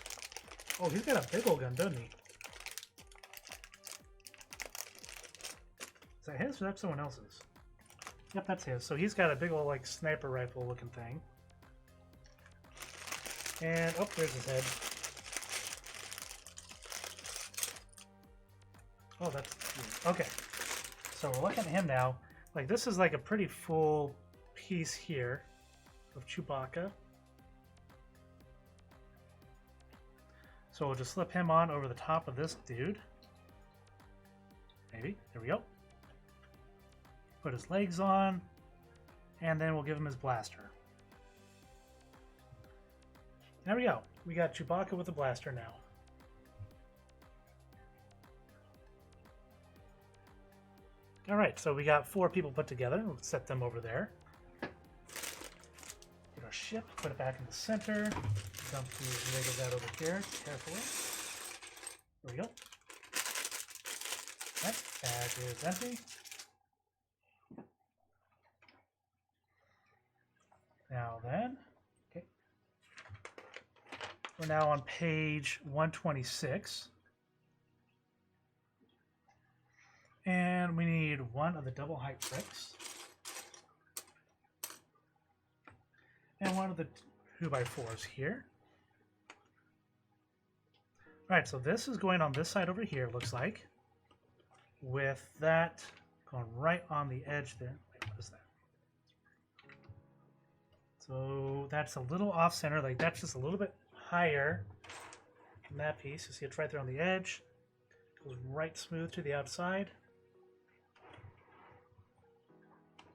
Oh, he's got a big old gun, doesn't he? Is that his or that's someone else's? Yep, that's his. So he's got a big old like sniper rifle looking thing. And oh, there's his head. Oh, that's okay. So we're looking at him now. Like this is like a pretty full piece here of Chewbacca. So we'll just slip him on over the top of this dude. Maybe. There we go. Put his legs on, and then we'll give him his blaster. There we go. We got Chewbacca with a blaster now. Alright, so we got 4 people put together. We'll set them over there. Get our ship, put it back in the center. Dump these Legos out over here carefully. There we go. That bag is empty. Now then, We're now on page 126. And we need one of the double height bricks. And one of the 2x4s here. Alright, so this is going on this side over here, it looks like. With that going right on the edge there. Wait, what is that? So that's a little off center, like that's just a little bit higher than that piece. You see it's right there on the edge. Goes right smooth to the outside.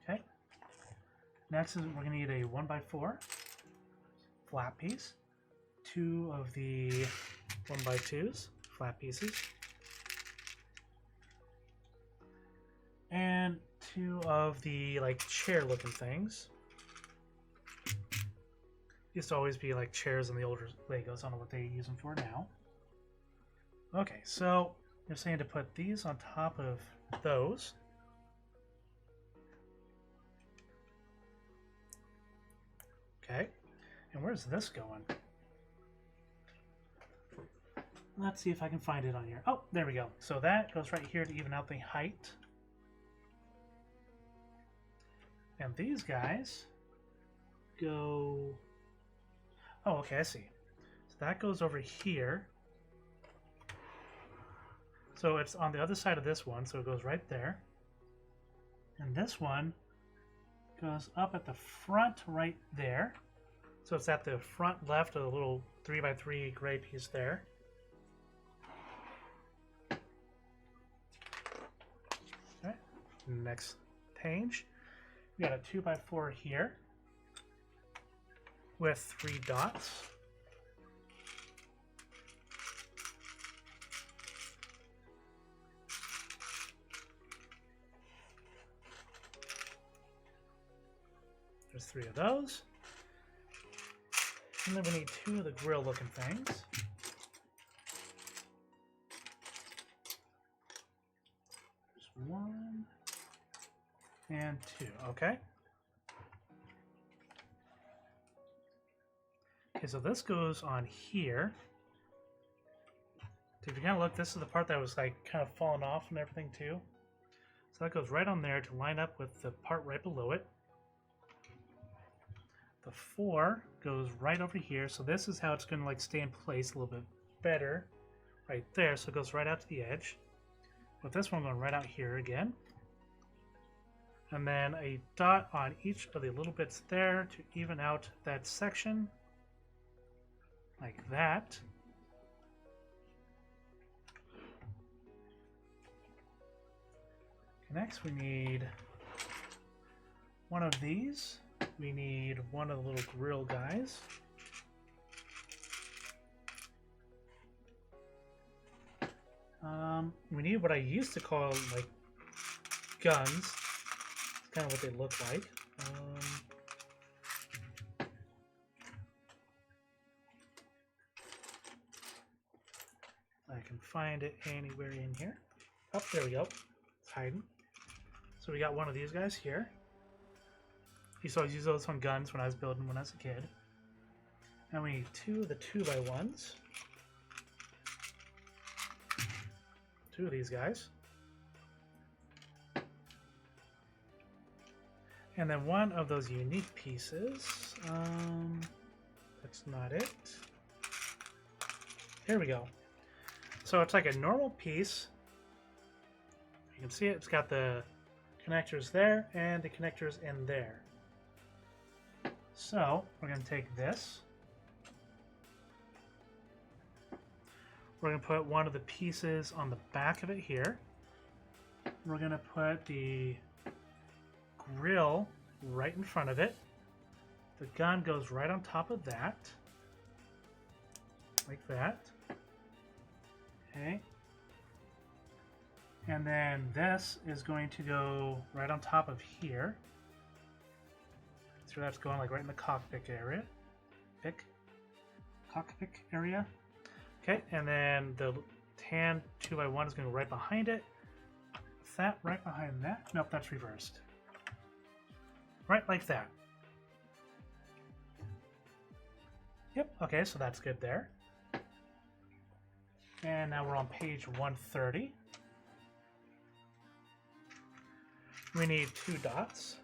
Okay. Next is we're going to need a 1x4 flat piece. 2 of the 1x2s, flat pieces. And 2 of the like chair looking things. Used to always be like chairs in the older Legos. I don't know what they use them for now. Okay, so they're saying to put these on top of those. Okay, and where's this going? Let's see if I can find it on here. Oh, there we go. So that goes right here to even out the height. And these guys go... Oh, okay, I see. So that goes over here. So it's on the other side of this one, so it goes right there. And this one goes up at the front right there. So it's at the front left of the little 3x3 gray piece there. Okay, next page. We got a 2x4 here with 3 dots. There's 3 of those. And then we need 2 of the grill looking things. There's 1 and 2, okay. Okay, so this goes on here. So if you kind of look, this is the part that was like kind of falling off and everything too. So that goes right on there to line up with the part right below it. The 4 goes right over here, so this is how it's going to like stay in place a little bit better. Right there, so it goes right out to the edge. With this one going right out here again. And then a dot on each of the little bits there to even out that section. Like that. Next we need one of these. We need one of the little grill guys. We need what I used to call like guns. It's kind of what they look like. I can find it anywhere in here. Oh, there we go. It's hiding. So we got one of these guys here. Used to always use those on guns when I was building when I was a kid. And we need 2 of the 2x1s. 2 of these guys. And then 1 of those unique pieces. That's not it. Here we go. So it's like a normal piece. You can see it. It's got the connectors there and the connectors in there. So we're going to take this. We're going to put one of the pieces on the back of it here. We're going to put the grill right in front of it. The gun goes right on top of that. Like that. Okay. And then this is going to go right on top of here. So that's going like right in the cockpit area. Cockpit area. Okay, and then the tan 2x1 is going to go right behind it. Is that right behind that? Nope, that's reversed. Right like that. Yep, okay, so that's good there. And now we're on page 130. We need 2 dots.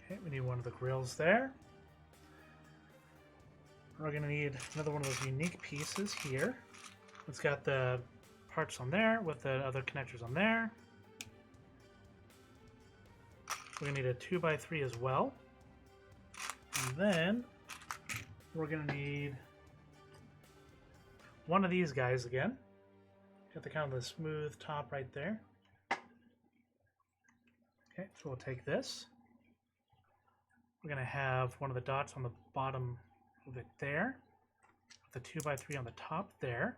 Okay, we need one of the grills there. We're going to need another one of those unique pieces here. It's got the parts on there with the other connectors on there. We're going to need a 2x3 as well. And then we're going to need one of these guys again. Got the kind of the smooth top right there. Okay, so we'll take this. We're going to have one of the dots on the bottom of it there, with the 2x3 on the top there.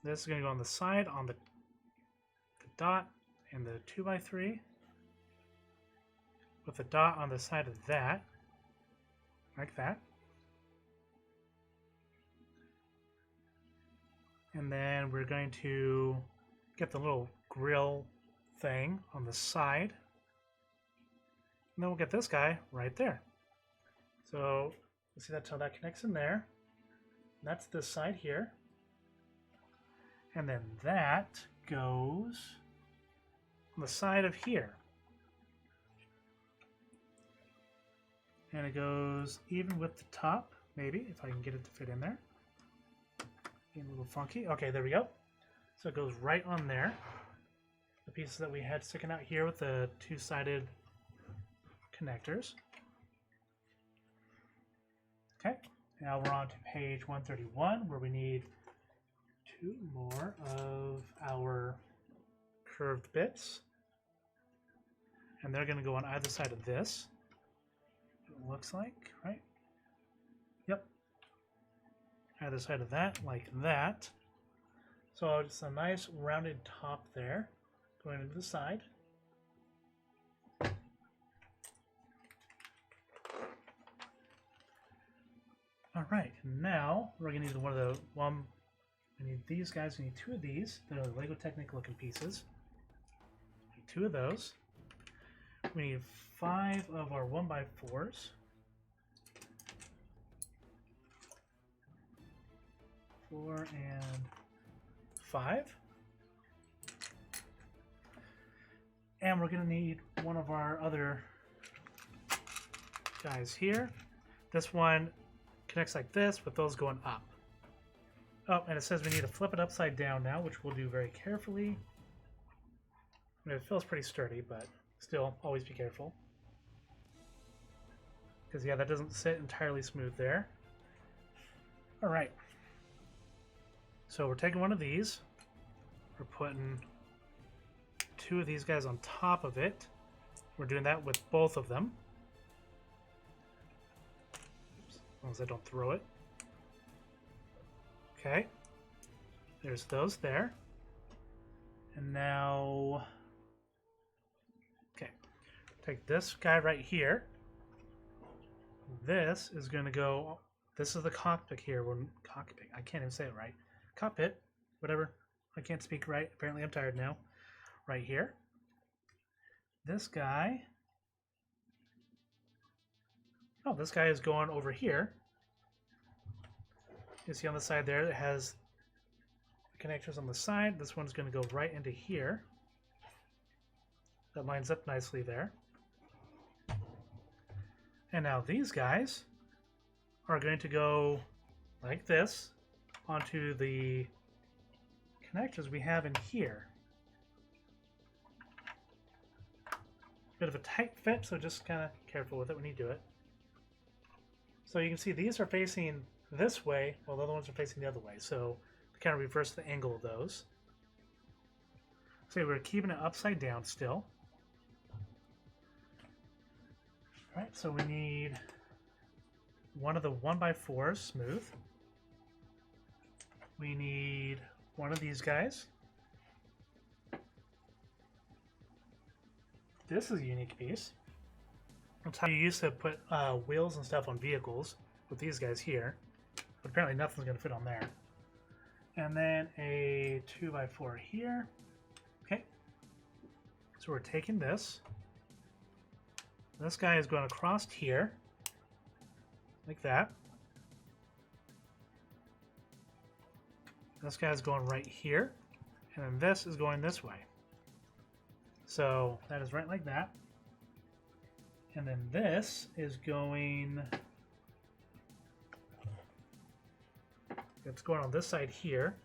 This is going to go on the side on the dot and the 2x3, with the dot on the side of that, like that. And then we're going to get the little grill thing on the side. And then we'll get this guy right there. So you see that's how that connects in there. That's this side here. And then that goes on the side of here. And it goes even with the top, maybe, if I can get it to fit in there. Getting a little funky. Okay, there we go. So it goes right on there. The pieces that we had sticking out here with the 2-sided connectors. Okay, now we're on to page 131, where we need 2 more of our curved bits. And they're going to go on either side of this. It looks like, right? Yep. Either side of that, like that. So it's a nice rounded top there, going into the side. All right, now we're gonna need one of the we need these guys. We need 2 of these. They're the Lego Technic looking pieces. We need 2 of those. We need 5 of our 1x4s. 4 and 5. And we're gonna need one of our other guys here. This one connects like this, with those going up. Oh, and it says we need to flip it upside down now, which we'll do very carefully. I mean, it feels pretty sturdy, but still, always be careful. Because, yeah, that doesn't sit entirely smooth there. All right. So we're taking one of these. We're putting 2 of these guys on top of it. We're doing that with both of them. As long as I don't throw it. Okay. There's those there. And now, okay, take this guy right here. This is going to go, this is the cockpit here. Cockpit, I can't even say it right. Cockpit, whatever. I can't speak right. Apparently I'm tired now. Right here. This guy, oh, this guy is going over here. You see on the side there, it has the connectors on the side. This one's going to go right into here. That lines up nicely there. And now these guys are going to go like this onto the connectors we have in here. Bit of a tight fit, so just kind of careful with it when you do it. So you can see these are facing this way, while the other ones are facing the other way. So to kind of reverse the angle of those. So we're keeping it upside down still. All right, so we need one of the 1x4s smooth. We need one of these guys. This is a unique piece. That's how you used to put wheels and stuff on vehicles with these guys here. But apparently nothing's going to fit on there. And then a 2x4 here. Okay. So we're taking this. This guy is going across here. Like that. This guy's going right here. And then this is going this way. So that is right like that. And then this is going... It's going on this side here.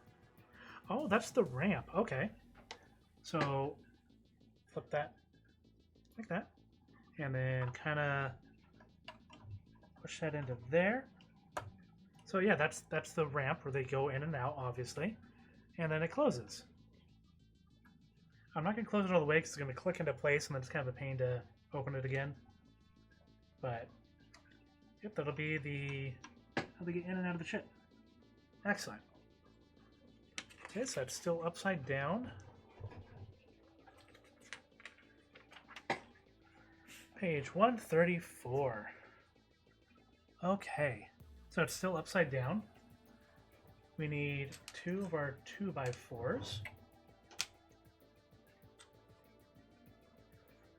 Oh, that's the ramp. Okay. So flip that like that. And then kind of push that into there. So yeah, that's the ramp where they go in and out, obviously. And then it closes. I'm not going to close it all the way because it's going to click into place and then it's kind of a pain to open it again. But, yep, that'll be how they get in and out of the ship. Excellent. Okay, so that's still upside down. Page 134. Okay, so it's still upside down. We need 2 of our 2x4s.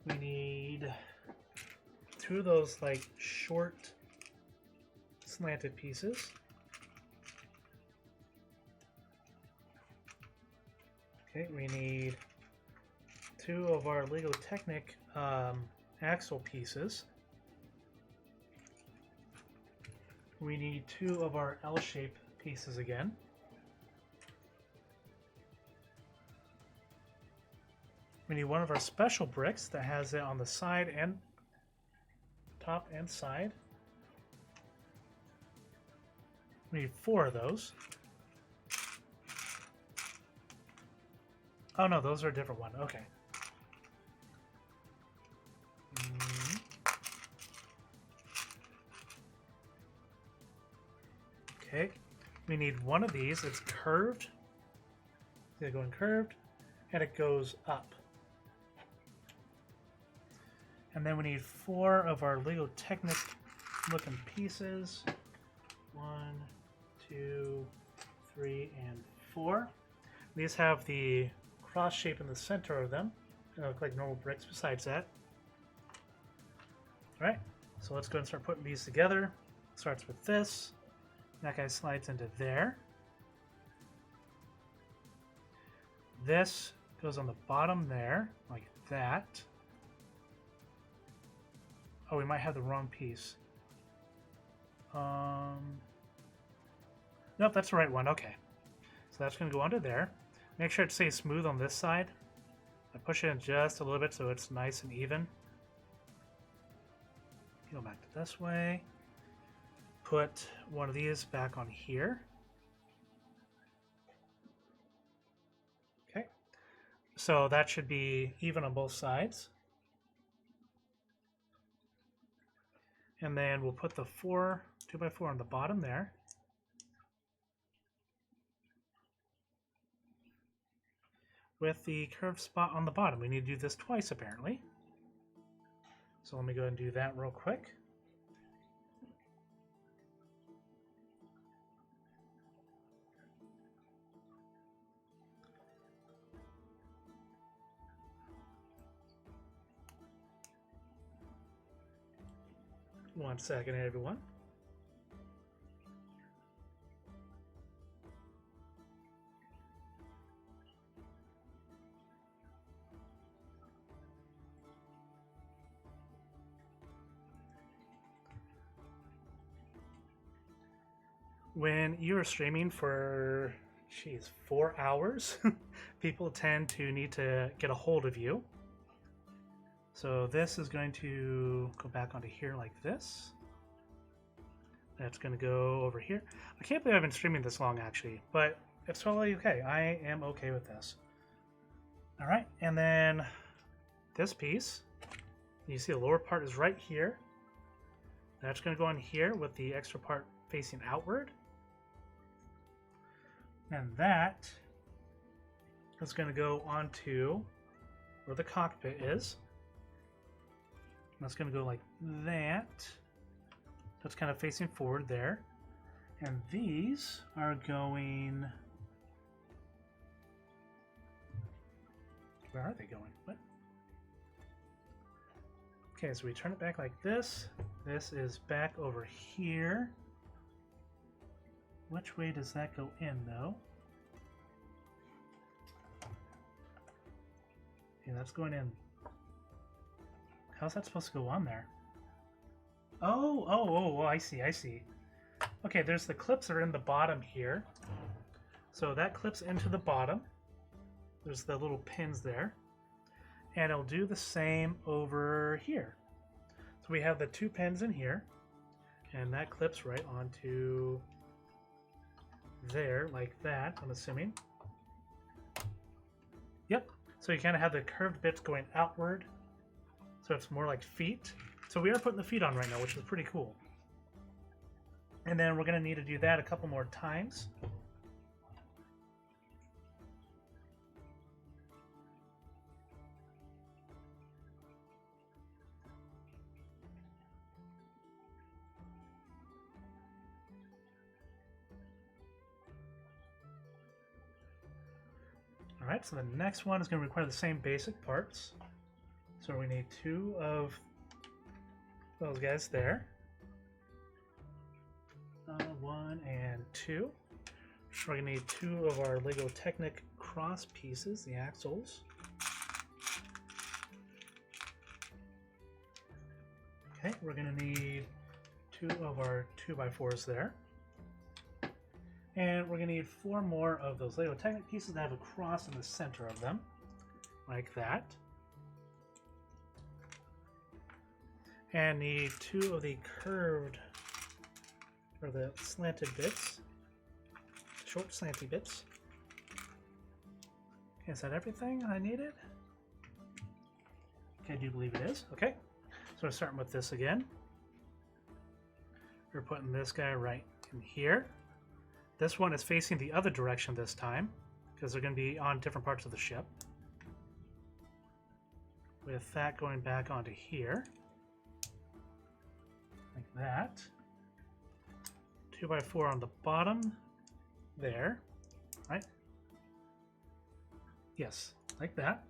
We need 2 of those like short slanted pieces. Okay, we need 2 of our Lego Technic axle pieces. We need 2 of our L-shape pieces again. We need 1 of our special bricks that has it on the side and top and side. We need 4 of those. Oh no, those are a different one. Okay. Okay. We need 1 of these. It's curved. They're going curved, and it goes up. And then we need 4 of our Lego Technic looking pieces. 1, 2, 3, and 4. These have the cross shape in the center of them. They look like normal bricks besides that. Alright, so let's go and start putting these together. Starts with this. That guy slides into there. This goes on the bottom there, like that. Oh, we might have the wrong piece. Nope, that's the right one. Okay. So that's going to go under there. Make sure it stays smooth on this side. I push it in just a little bit so it's nice and even. Go back to this way. Put 1 of these back on here. Okay. So that should be even on both sides. And then we'll put the 2x4 on the bottom there. With the curved spot on the bottom. We need to do this twice apparently. So let me go and do that real quick. One second, everyone. When you're streaming for, 4 hours, people tend to need to get a hold of you. So this is going to go back onto here like this. That's going to go over here. I can't believe I've been streaming this long actually, but it's totally okay. I am okay with this. All right, and then this piece, you see the lower part is right here. That's going to go on here with the extra part facing outward. And that is going to go onto where the cockpit is. That's going to go like that. That's kind of facing forward there. And these are going... Where are they going? What? Okay, so we turn it back like this. This is back over here. Which way does that go in, though? Okay, that's going in. How's that supposed to go on there? Oh, I see, I see. Okay, there's the clips that are in the bottom here. So that clips into the bottom. There's the little pins there. And it'll do the same over here. So we have the two pins in here. And that clips right onto there, like that, I'm assuming. Yep. So you kind of have the curved bits going outward. So it's more like feet. So we are putting the feet on right now, which is pretty cool. And then we're going to need to do that a couple more times. Alright, so the next one is going to require the same basic parts. So we need two of those guys there. 1 and 2. We're going to need two of our Lego Technic cross pieces, the axles. Okay, we're going to need two of our 2x4s there. And we're going to need 4 more of those Lego Technic pieces that have a cross in the center of them, like that. And need 2 of the curved, or the slanted bits, short slanty bits. Okay, is that everything I needed? Okay, I do believe it is. Okay, so we're starting with this again. We're putting this guy right in here. This one is facing the other direction this time, because they're going to be on different parts of the ship. With that going back onto here. Like that. 2x4 on the bottom. There. Right? Yes, like that.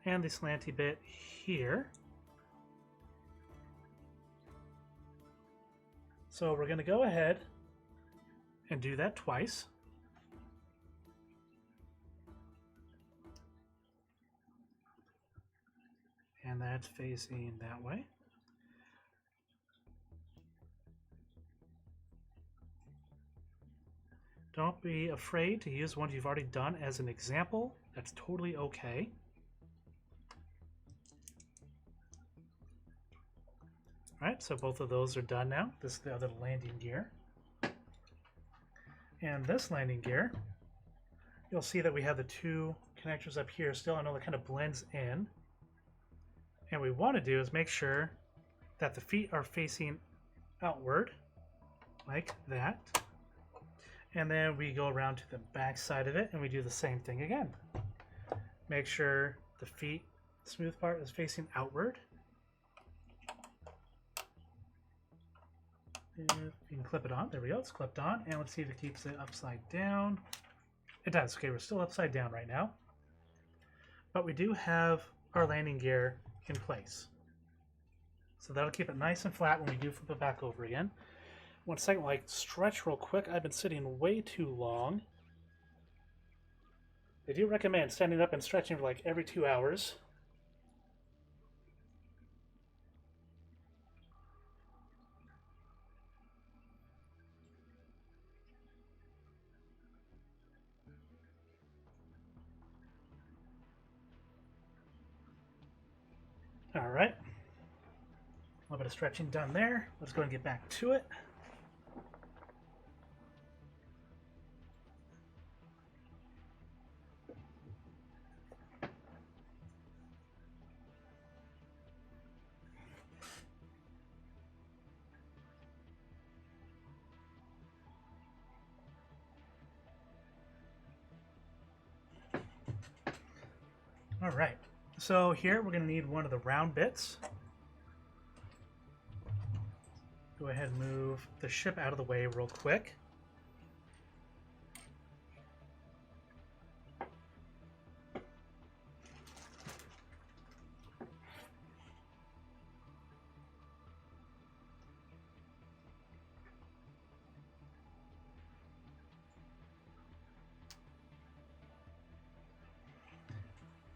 And the slanty bit here. So we're going to go ahead and do that twice. And that's facing that way. Don't be afraid to use ones you've already done as an example. That's totally okay. Alright, so both of those are done now. This is the other landing gear. And this landing gear, you'll see that we have the 2 connectors up here still. I know that kind of blends in. And what we want to do is make sure that the feet are facing outward, like that. And then we go around to the back side of it and we do the same thing again. Make sure the feet, smooth part, is facing outward. If you can clip it on. There we go. It's clipped on. And let's see if it keeps it upside down. It does. Okay, we're still upside down right now. But we do have our landing gear in place. So that'll keep it nice and flat when we do flip it back over again. 1 second, like stretch real quick. I've been sitting way too long. They do recommend standing up and stretching for like every 2 hours. All right. A little bit of stretching done there. Let's go and get back to it. All right. So here we're going to need one of the round bits. go ahead and move the ship out of the way real quick.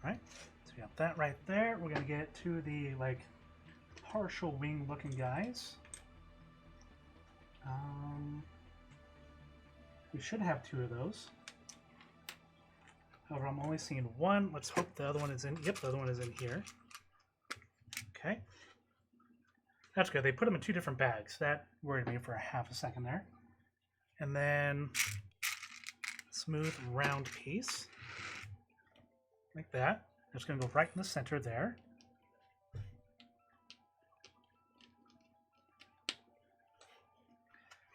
Alright, so we got that right there. We're going to get to the, like, partial wing looking guys. We should have 2 of those. However, I'm only seeing 1. Let's hope the other one is in. Yep, the other one is in here. Okay. That's good. They put them in 2 different bags. That worried me for a half a second there. And then smooth round piece. Like that. It's going to go right in the center there.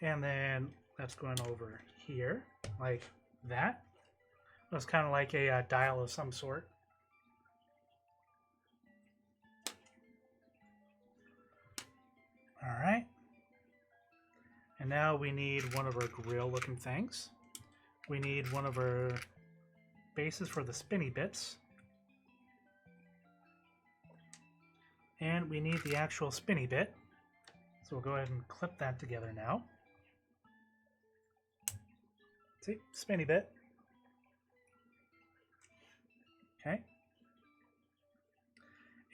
And then that's going over here, like that. It's kind of like a dial of some sort. All right. And now we need one of our grill looking things. We need one of our bases for the spinny bits. And we need the actual spinny bit. So we'll go ahead and clip that together now. See, spinny bit. Okay.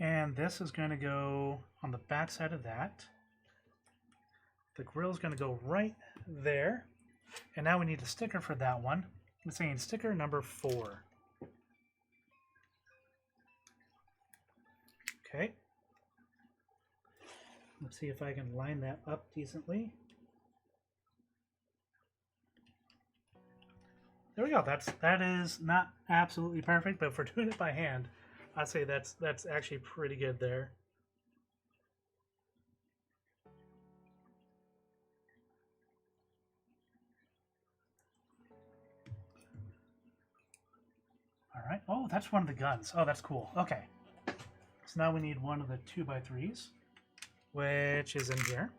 And this is going to go on the back side of that. The grill is going to go right there. And now we need a sticker for that one. I'm saying sticker number 4. Okay. Let's see if I can line that up decently. There we go. That is not absolutely perfect, but for doing it by hand, I'd say that's actually pretty good there. All right. Oh, that's one of the guns. Oh, that's cool. Okay. So now we need one of the 2x3s, which is in here.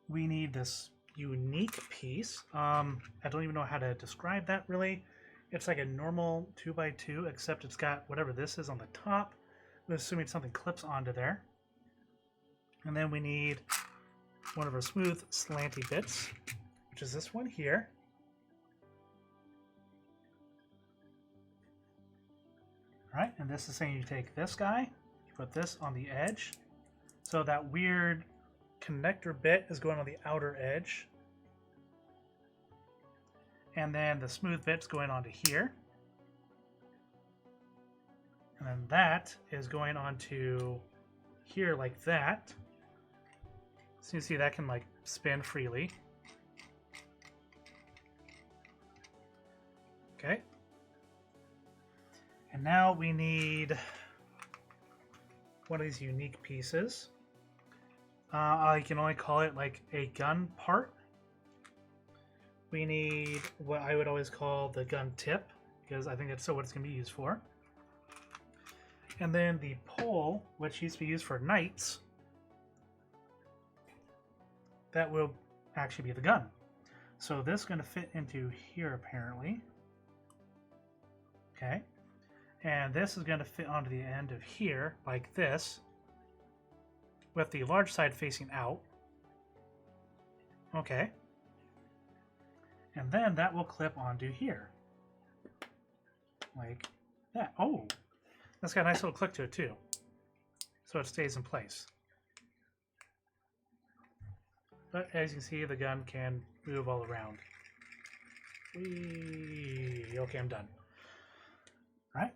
We need this unique piece. I don't even know how to describe that really. It's like a normal 2x2, except it's got whatever this is on the top. I'm assuming something clips onto there. And then we need one of our smooth slanty bits, which is this one here. All right, and this is saying you take this guy, you put this on the edge. So that weird connector bit is going on the outer edge. And then the smooth bit's going onto here. And then that is going onto here like that. So you see that can like spin freely. Okay. And now we need one of these unique pieces. I can only call it like a gun part. We need what I would always call the gun tip, because I think that's what it's going to be used for. And then the pole, which used to be used for knights, that will actually be the gun. So this is going to fit into here apparently. Okay. And this is going to fit onto the end of here like this, with the large side facing out. Okay. And then that will clip onto here. Like that. Oh, that's got a nice little click to it too. So it stays in place. But as you can see, the gun can move all around. Whee! Okay, I'm done. All right.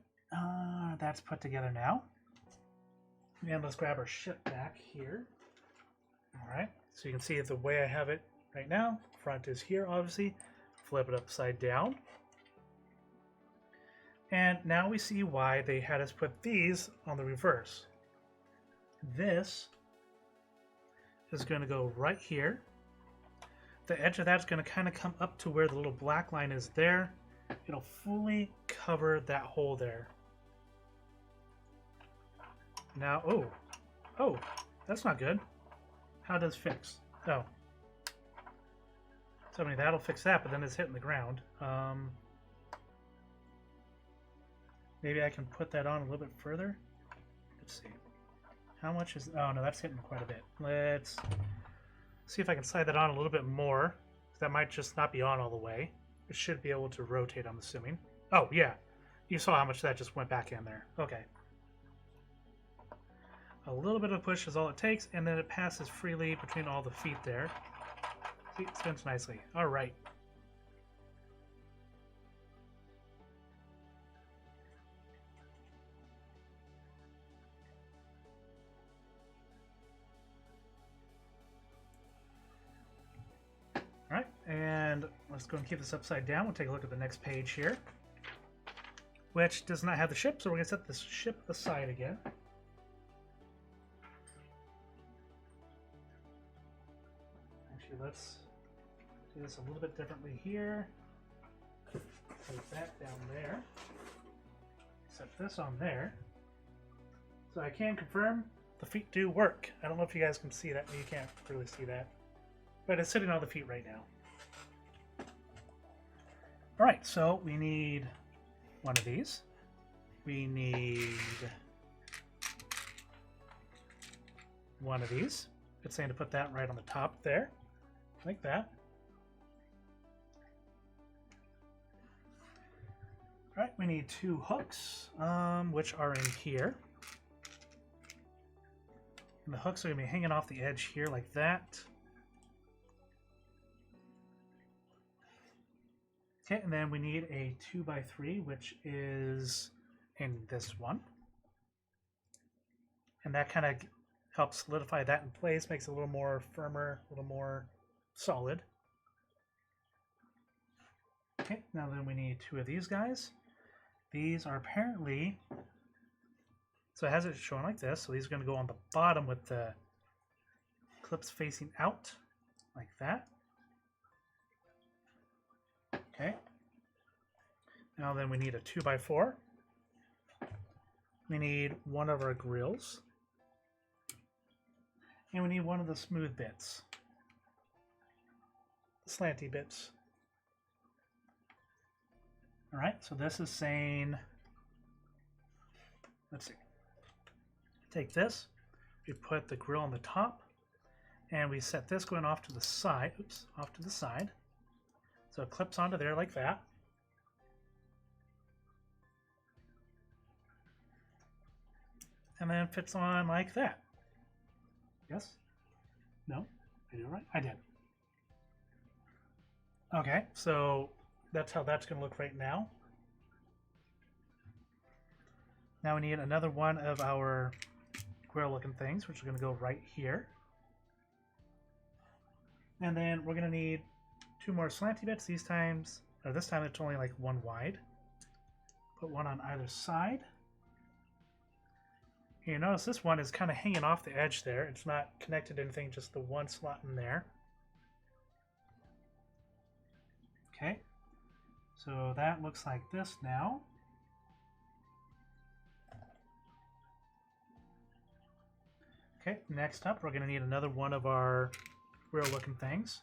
That's put together now. And let's grab our ship back here. All right. So you can see the way I have it right now. Front is here, obviously. Flip it upside down. And now we see why they had us put these on the reverse. This is going to go right here. The edge of that's going to kind of come up to where the little black line is there. It'll fully cover that hole there. Now, oh, that's not good. How does fix? Oh. So I mean, that'll fix that, but then it's hitting the ground. Maybe I can put that on a little bit further. Let's see. How much is... Oh, no, that's hitting quite a bit. Let's see if I can slide that on a little bit more. That might just not be on all the way. It should be able to rotate, I'm assuming. Oh, yeah. You saw how much that just went back in there. Okay. A little bit of push is all it takes, and then it passes freely between all the feet there. See, it spins nicely. All right. All right, and let's go and keep this upside down. We'll take a look at the next page here, which does not have the ship, so we're going to set this ship aside again. Actually, let's do this a little bit differently here. Take that down there. Set this on there. So I can confirm the feet do work. I don't know if you guys can see that. You can't really see that. But it's sitting on the feet right now. Alright, so we need one of these. We need one of these. It's saying to put that right on the top there. Like that. Alright, we need two hooks, which are in here. And the hooks are going to be hanging off the edge here like that. Okay, and then we need a 2x3, which is in this one. And that kind of helps solidify that in place, makes it a little more firmer, a little more solid. Okay, now then we need two of these guys. These are apparently, so it has it showing like this, so these are going to go on the bottom with the clips facing out, like that. Okay. Now then we need a 2x4. We need one of our grills. And we need one of the smooth bits. The slanty bits. Alright, so this is saying, let's see. Take this, we put the grill on the top, and we set this going off to the side. Oops, off to the side. So it clips onto there like that. And then fits on like that. Yes? No? I did it right? I did. Okay, so that's how that's going to look right now. Now we need another one of our grill looking things, which is going to go right here. And then we're going to need two more slanty bits. This time it's only like one wide. Put one on either side. You notice this one is kind of hanging off the edge there. It's not connected to anything, just the one slot in there. Okay, so that looks like this now. Okay, next up we're going to need another one of our grill looking things.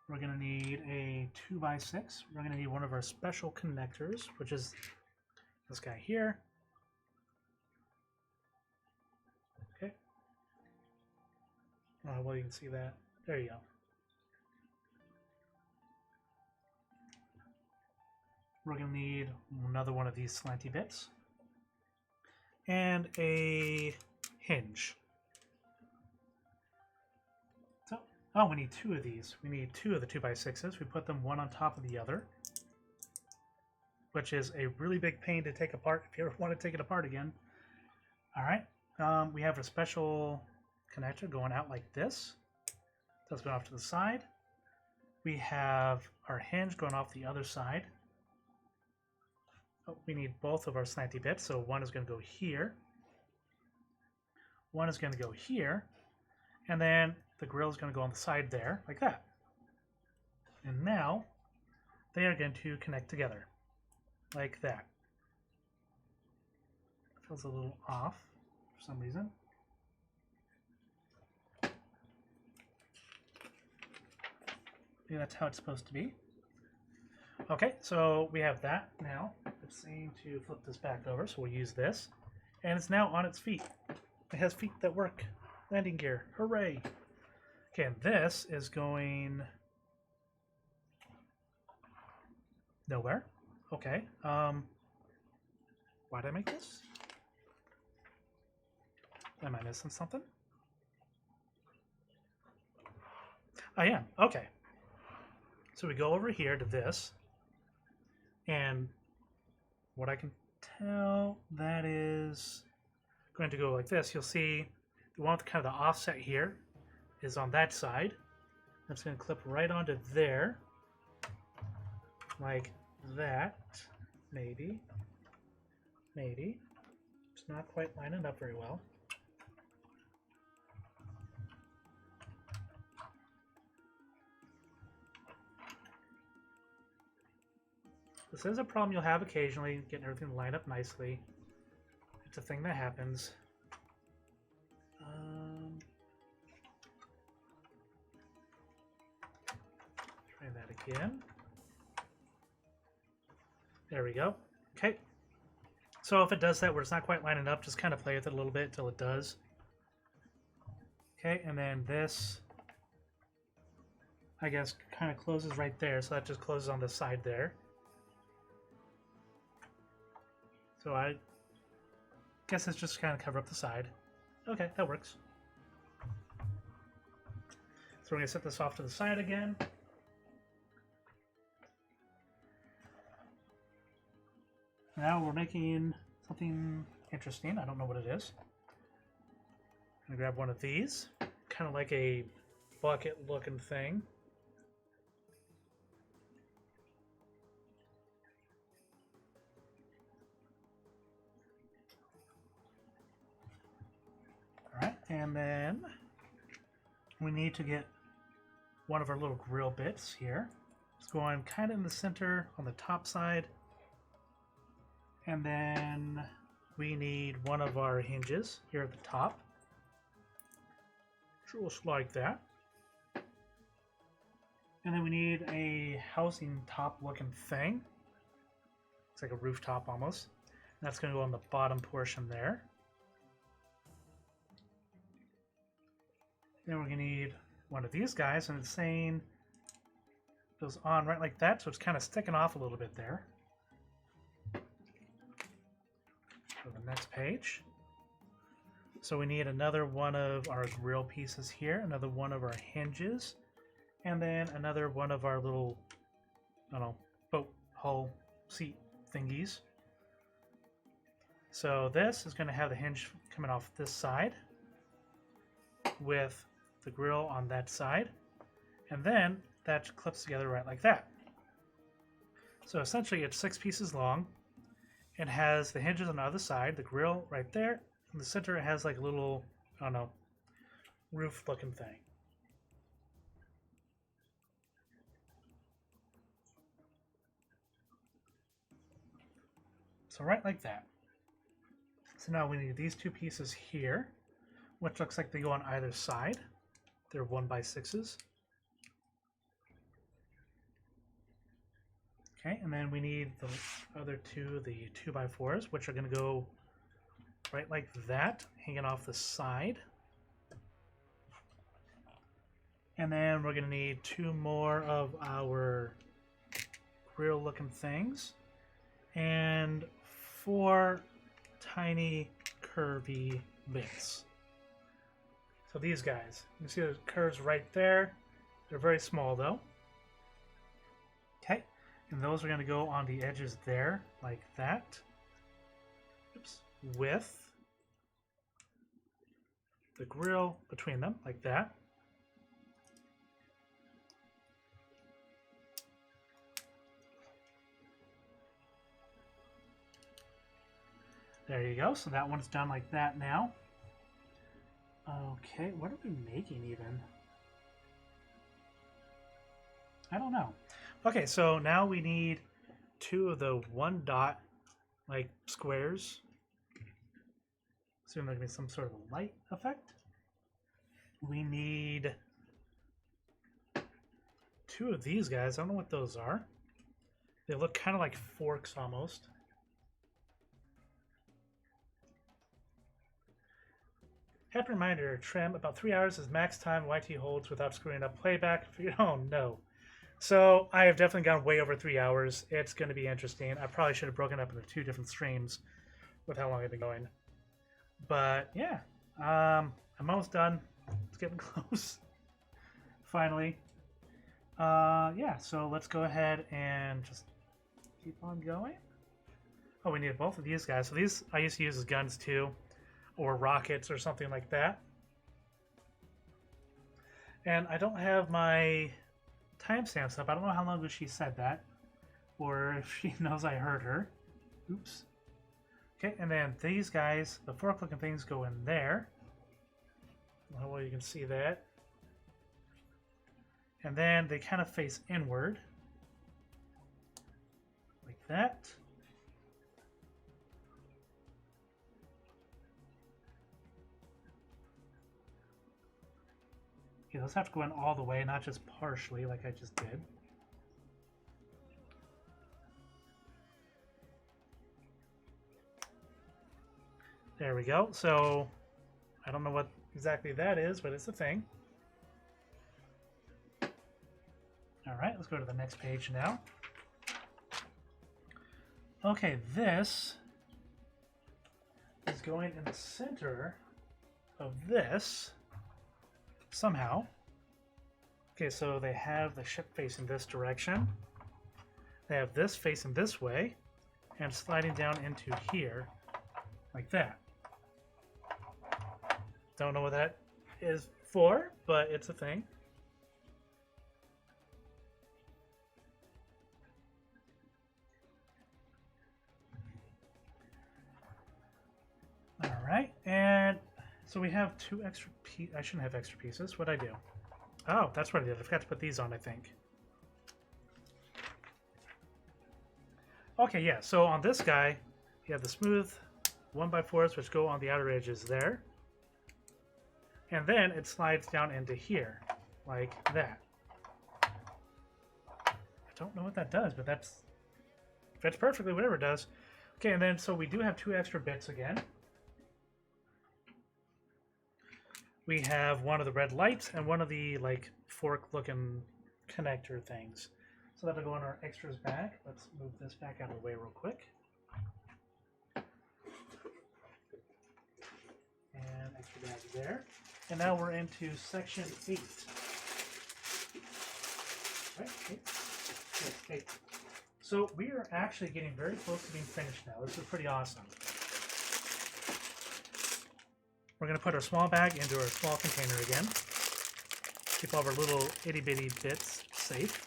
We're going to need a 2x6. We're going to need one of our special connectors, which is this guy here. Okay. Oh, well, you can see that. There you go. We're going to need another one of these slanty bits. And a hinge. Oh, we need two of these. We need two of the 2x6s. We put them one on top of the other, which is a really big pain to take apart if you ever want to take it apart again. All right. We have a special connector going out like this. That's going off to the side. We have our hinge going off the other side. Oh, we need both of our slanty bits, so one is going to go here. One is going to go here. And then the grill is going to go on the side there, like that. And now they are going to connect together, like that. It feels a little off for some reason. Maybe that's how it's supposed to be. Okay, so we have that now. It's saying to flip this back over, so we'll use this. And it's now on its feet. It has feet that work. Landing gear. Hooray! Okay, and this is going nowhere. Okay. Why did I make this? Am I missing something? I am. Okay. So we go over here to this. And what I can tell, that is going to go like this. You'll see the one with kind of the offset here is on that side. That's going to clip right onto there. Like that. Maybe. Maybe. It's not quite lining up very well. This is a problem you'll have occasionally, getting everything to line up nicely. It's a thing that happens. Try that again. There we go. Okay. So if it does that where it's not quite lining up, just kind of play with it a little bit until it does. Okay, and then this, I guess, kind of closes right there, so that just closes on the side there. So I guess it's just kind of cover up the side. Okay, that works. So we're going to set this off to the side again. Now we're making something interesting. I don't know what it is. I'm going to grab one of these. Kind of like a bucket looking thing. Alright, and then we need to get one of our little grill bits here. It's going kind of in the center on the top side. And then we need one of our hinges here at the top. Just like that. And then we need a housing top looking thing. It's like a rooftop almost. And that's going to go on the bottom portion there. Then we're going to need one of these guys, and it's saying it goes on right like that, so it's kind of sticking off a little bit there. Go to the next page. So we need another one of our grill pieces here, another one of our hinges, and then another one of our little, I don't know, boat hull seat thingies. So this is going to have the hinge coming off this side with the grill on that side, and then that clips together right like that. So essentially it's 6 pieces long. It has the hinges on the other side, the grill right there. In the center it has like a little, I don't know, roof looking thing. So right like that. So now we need these 2 pieces here, which looks like they go on either side. They're 1x6s. Okay, and then we need the other 2, the 2x4s, which are going to go right like that, hanging off the side. And then we're going to need 2 more of our grill looking things, and 4 tiny curvy bits. So these guys, you can see the curves right there. They're very small though. Okay, and those are going to go on the edges there, like that. Oops. With the grill between them, like that. There you go. So that one's done like that now. Okay, what are we making even? I don't know. Okay, so now we need 2 of the 1 dot like squares. Assume there's gonna be some sort of a light effect. We need two of these guys. I don't know what those are. They look kind of like forks almost. Happy reminder, trim about 3 hours is max time YT holds without screwing up playback. Oh no. So I have definitely gone way over 3 hours. It's going to be interesting. I probably should have broken up into 2 different streams with how long I've been going. But yeah, I'm almost done. It's getting close. Finally. Yeah, so let's go ahead and just keep on going. Oh, we need both of these guys. So these I used to use as guns too, or rockets or something like that. And I don't have my timestamps up. I don't know how long ago she said that, or if she knows I heard her. Oops. Okay, and then these guys, the fork-looking things, go in there. I don't know where you can see that. And then they kind of face inward, like that. Okay, those have to go in all the way, not just partially like I just did. There we go. So I don't know what exactly that is, but it's a thing. All right, let's go to the next page now. Okay, this is going in the center of this somehow. Okay, so they have the ship facing this direction. They have this facing this way and sliding down into here like that. Don't know what that is for, but it's a thing. All right, and so we have 2 extra pieces. I shouldn't have extra pieces. What'd I do? Oh, that's what I did. I forgot to put these on, I think. Okay, yeah, so on this guy, you have the smooth 1x4s, which go on the outer edges there. And then it slides down into here, like that. I don't know what that does, but that fits perfectly, whatever it does. Okay, and then so we do have 2 extra bits again. We have one of the red lights and one of the like fork-looking connector things. So that'll go on our extras bag. Let's move this back out of the way real quick. And extra bag there. And now we're into section 8. Right? 8? Yes, 8. So we are actually getting very close to being finished now. This is pretty awesome. We're going to put our small bag into our small container again. Keep all of our little itty-bitty bits safe.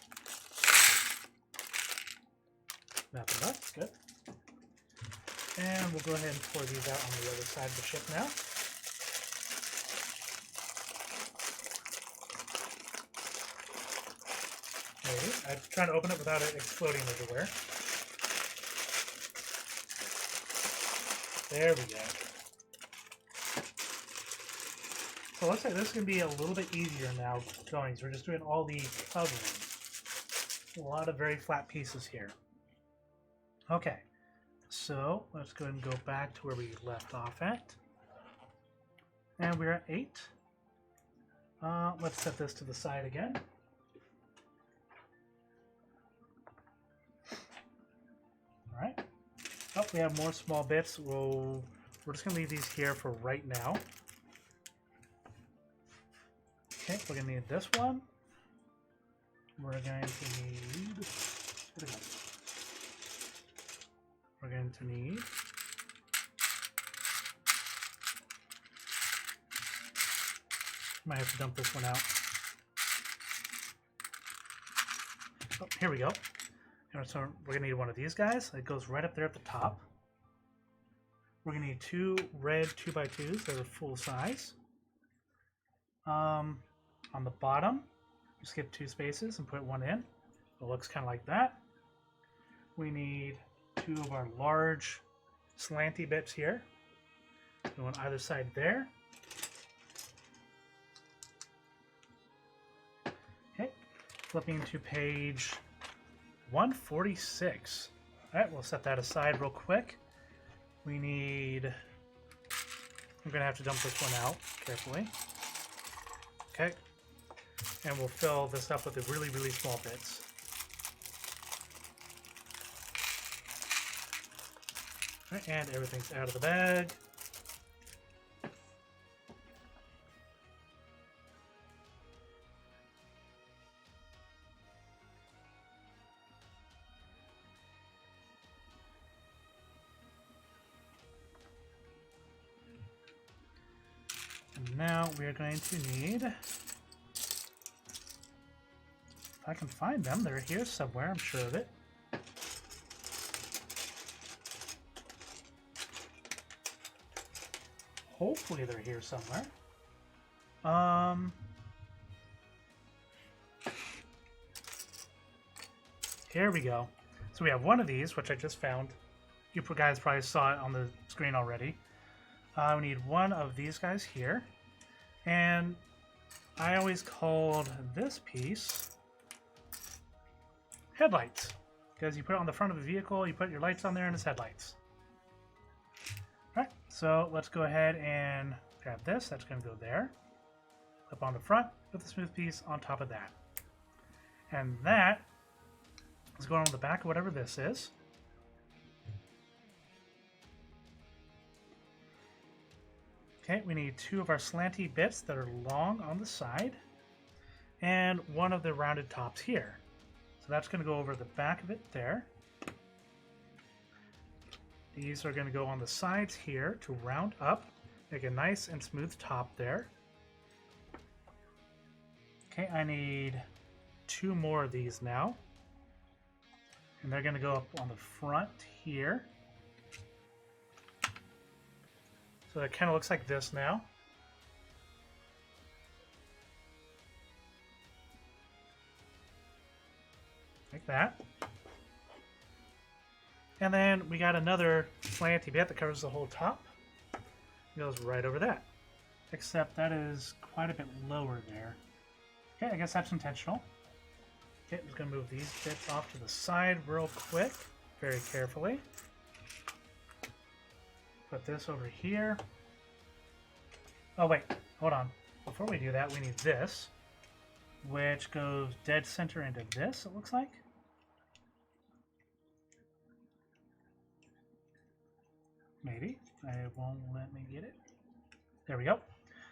Wrap it up. Good. And we'll go ahead and pour these out on the other side of the ship now. Okay. I'm trying to open it without it exploding everywhere. There we go. So it looks like this is going to be a little bit easier now going. So we're just doing all the covering. A lot of very flat pieces here. Okay, so let's go ahead and go back to where we left off at. And we're at 8. Let's set this to the side again. All right. Oh, we have more small bits. We're just going to leave these here for right now. Okay, we're going to need this one. We're going to need... We're going to need... Might have to dump this one out. Oh, here we go. And so we're going to need one of these guys. It goes right up there at the top. We're going to need 2 red 2x2s that are full size. On the bottom, just skip 2 spaces and put one in. It looks kind of like that. We need 2 of our large slanty bits here. Go on either side there. Okay. Flipping to page 146. All right, we'll set that aside real quick. We need... I'm going to have to dump this one out carefully. Okay. And we'll fill this up with the really, really small bits. All right, and everything's out of the bag. And now we are going to need... If I can find them, they're here somewhere, I'm sure of it. Hopefully they're here somewhere. Here we go. So we have one of these, which I just found. You guys probably saw it on the screen already. We need one of these guys here. And I always called this piece headlights. Because you put it on the front of a vehicle, you put your lights on there, and it's headlights. Alright, so let's go ahead and grab this. That's going to go there. Up on the front, put the smooth piece on top of that. And that is going on the back of whatever this is. Okay, we need two of our slanty bits that are long on the side. And one of the rounded tops here. So that's going to go over the back of it there. These are going to go on the sides here to round up, make a nice and smooth top there. Okay, I need two more of these now. And they're going to go up on the front here. So it kind of looks like this now. Like that. And then we got another slanty bit that covers the whole top. It goes right over that. Except that is quite a bit lower there. Okay, I guess that's intentional. Okay, I'm just going to move these bits off to the side real quick. Very carefully. Put this over here. Oh wait, hold on. Before we do that, we need this. Which goes dead center into this, it looks like. Maybe. It won't let me get it. There we go.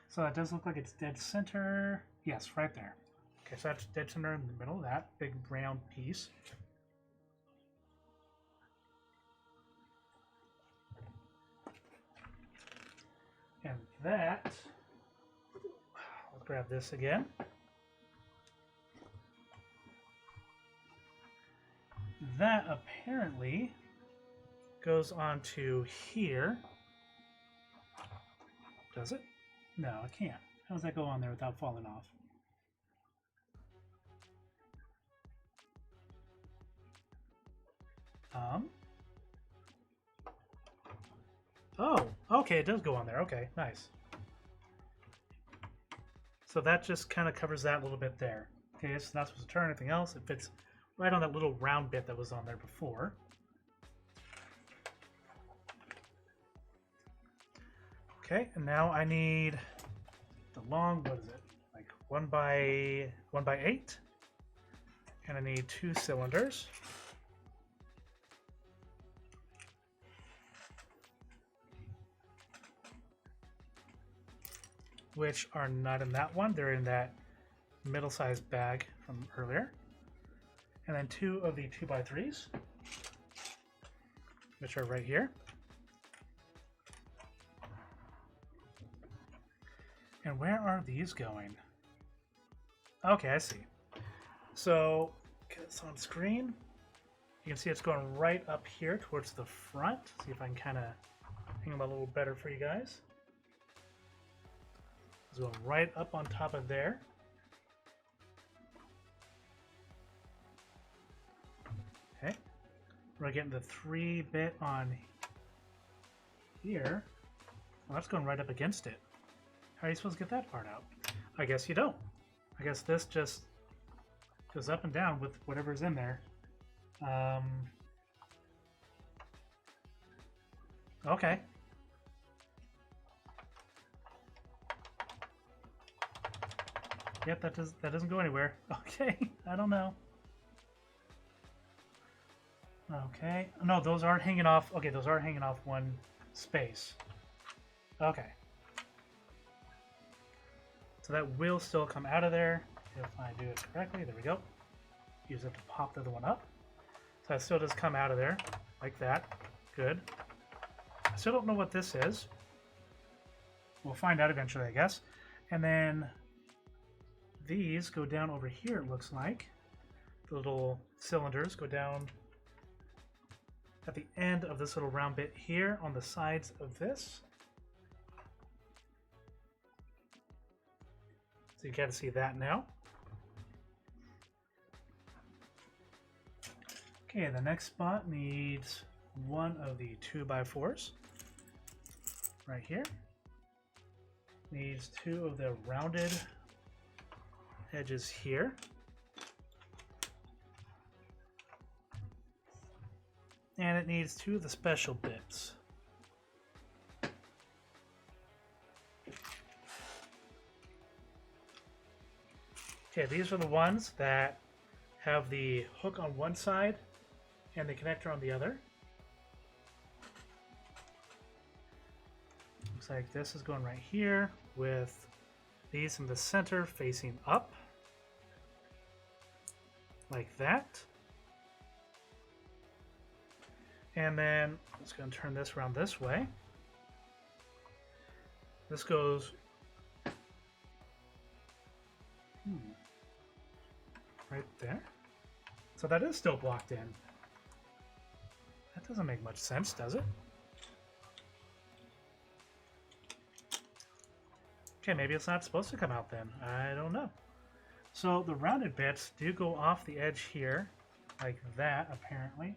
So that does look like it's dead center. Yes, right there. Okay, so that's dead center in the middle of that big round piece. And that, let's grab this again. That apparently goes onto here. Does it? No, it can't. How does that go on there without falling off? Oh, okay, it does go on there. Okay, nice. So that just kind of covers that a little bit there. Okay, it's not supposed to turn anything else. It fits right on that little round bit that was on there before. Okay, and now I need the long, what is it? Like 1 by 8. And I need 2 cylinders. Which are not in that one. They're in that middle-sized bag from earlier. And then 2 of the 2x3s, which are right here. And where are these going? Okay, I see. So, it's on screen. You can see it's going right up here towards the front. See if I can kind of hang them a little better for you guys. It's going right up on top of there. Okay. We're getting the 3-bit on here. Well, that's going right up against it. How are you supposed to get that part out? I guess you don't. I guess this just goes up and down with whatever's in there. Okay. Yep, that doesn't go anywhere. Okay, I don't know. Okay, no, those are hanging off. Okay, those are hanging off one space. Okay. So that will still come out of there if I do it correctly. There we go. Use it to pop the other one up. So that still does come out of there like that. Good. I still don't know what this is. We'll find out eventually, I guess. And then these go down over here, it looks like. The little cylinders go down at the end of this little round bit here on the sides of this. So you can see that now. Okay, the next spot needs one of the 2x4s right here. Needs two of the rounded edges here. And it needs two of the special bits. Okay, these are the ones that have the hook on one side and the connector on the other. Looks like this is going right here with these in the center facing up. Like that. And then I'm just going to turn this around this way. This goes right there. So that is still blocked in. That doesn't make much sense, does it? Okay, maybe it's not supposed to come out then. I don't know. So the rounded bits do go off the edge here, like that, apparently.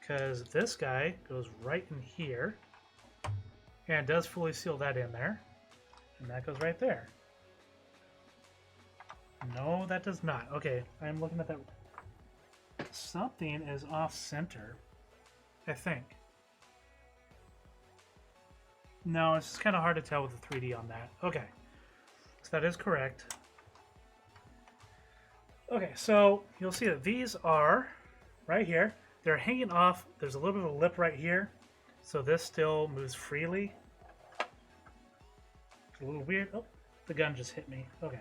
Because this guy goes right in here, and it does fully seal that in there. And that goes right there. No, that does not. Okay, I'm looking at that. Something is off center, I think. No, it's just kind of hard to tell with the 3D on that. Okay, so that is correct. Okay, so you'll see that these are right here. They're hanging off. There's a little bit of a lip right here, so this still moves freely. It's a little weird. Oh, the gun just hit me. Okay.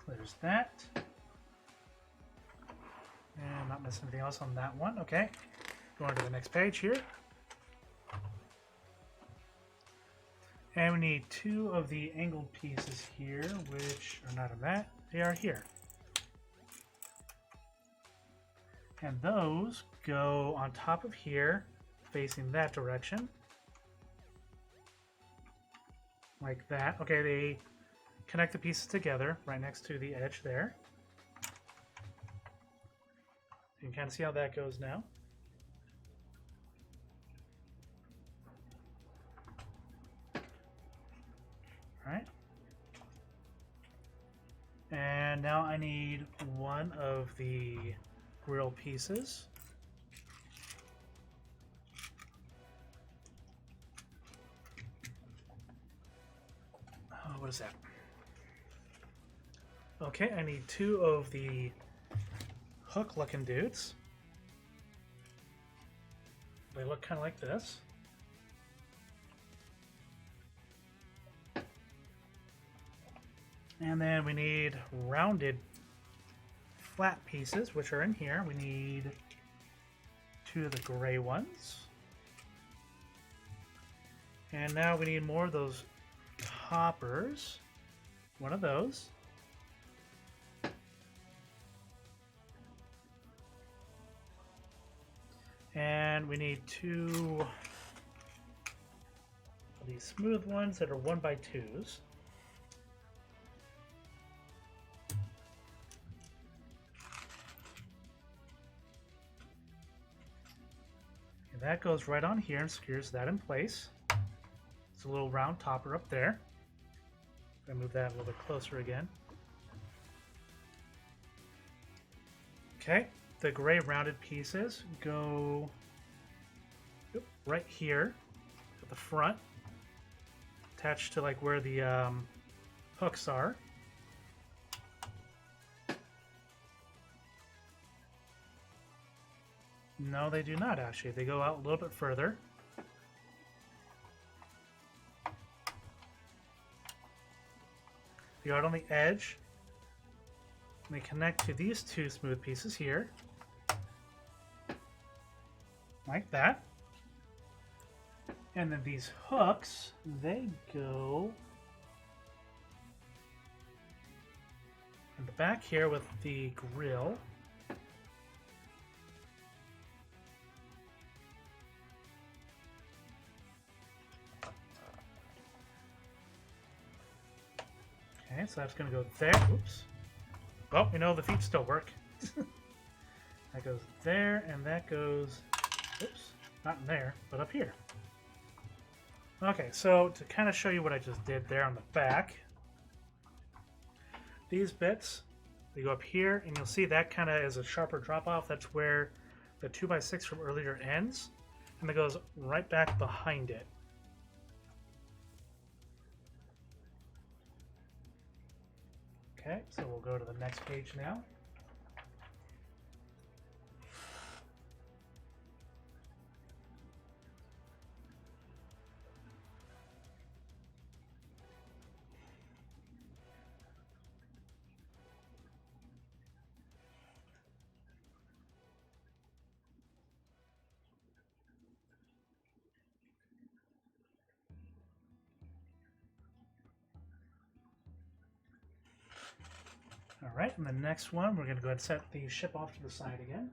There's that. And not missing anything else on that one. Okay. Going to the next page here. And we need two of the angled pieces here, which are not in that. They are here. And those go on top of here, facing that direction. Like that. Okay, they connect the pieces together right next to the edge there. You can kind of see how that goes now. Alright. And now I need one of the grill pieces. Oh, what is that? Okay, I need two of the hook-looking dudes. They look kind of like this. And then we need rounded flat pieces, which are in here. We need two of the gray ones. And now we need more of those toppers. One of those. And we need two of these smooth ones that are 1x2s. And that goes right on here and secures that in place. It's a little round topper up there. I move that a little bit closer again. Okay, the gray rounded pieces go right here at the front, attached to like where the hooks are. No, they do not actually. They go out a little bit further. They go out on the edge. And they connect to these two smooth pieces here. Like that. And then these hooks, they go in the back here with the grill. Okay, so that's going to go there. Oops. Oh, you know, the feet still work. That goes there, and that goes, oops, not in there, but up here. Okay, so to kind of show you what I just did there on the back, these bits, they go up here, and you'll see that kind of is a sharper drop-off. That's where the 2x6 from earlier ends, and it goes right back behind it. Okay, so we'll go to the next page now. All right, and the next one, we're going to go ahead and set the ship off to the side again.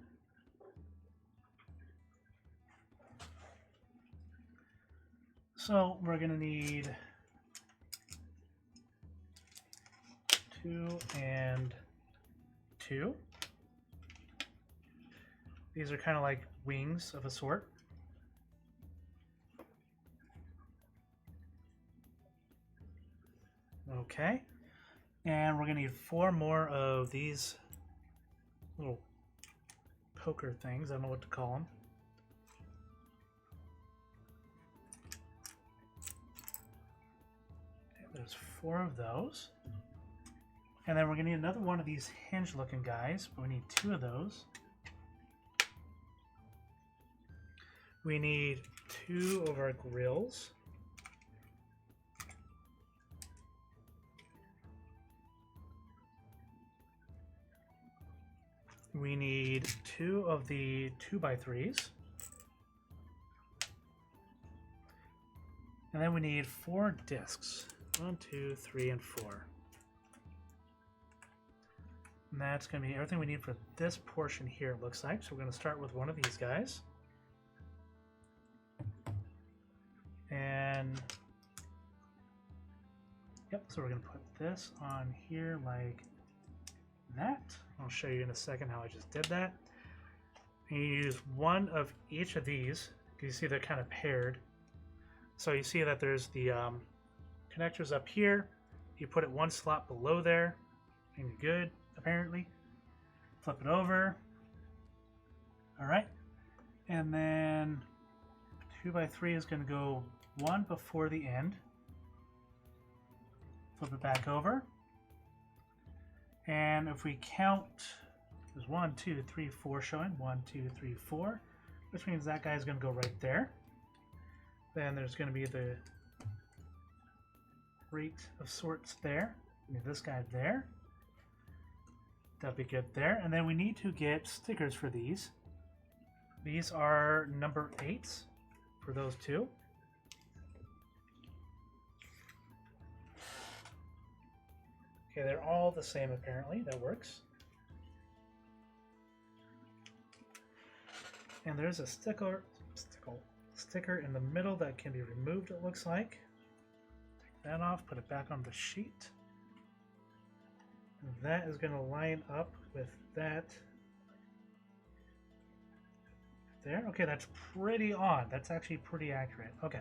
So we're going to need 2 and 2. These are kind of like wings of a sort. Okay. And we're going to need 4 more of these little poker things. I don't know what to call them. Okay, there's 4 of those. And then we're going to need another one of these hinge looking guys, but we need 2 of those. We need 2 of our grills. We need 2 of the 2x3s. And then we need 4 discs. 1, 2, 3, and 4. And that's going to be everything we need for this portion here, it looks like. So we're going to start with one of these guys. And yep, so we're going to put this on here like that. I'll show you in a second how I just did that. And you use one of each of these. You see they're kind of paired. So you see that there's the connectors up here. You put it one slot below there, and you're good, apparently. Flip it over. All right. And then 2x3 is going to go one before the end. Flip it back over. And if we count, there's 1, 2, 3, 4 showing. 1, 2, 3, 4, which means that guy's going to go right there. Then there's going to be the rate of sorts there. This guy there. That'll be good there. And then we need to get stickers for these. These are number 8s for those 2. Okay, they're all the same apparently. That works. And there's a sticker in the middle that can be removed, it looks like. Take that off, put it back on the sheet. And that is going to line up with that there. Okay, that's pretty on. That's actually pretty accurate. Okay.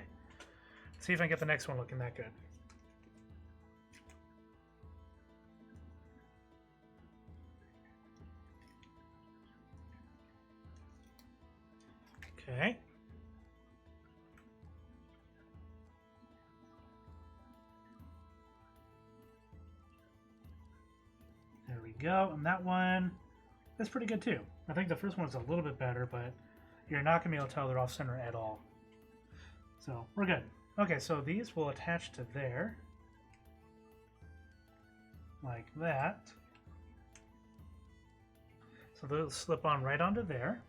Let's see if I can get the next one looking that good. Okay. There we go. And that one is pretty good too. I think the first one's a little bit better, but you're not going to be able to tell they're off center at all. So we're good. Okay, so these will attach to there. Like that. So they'll slip on right onto there.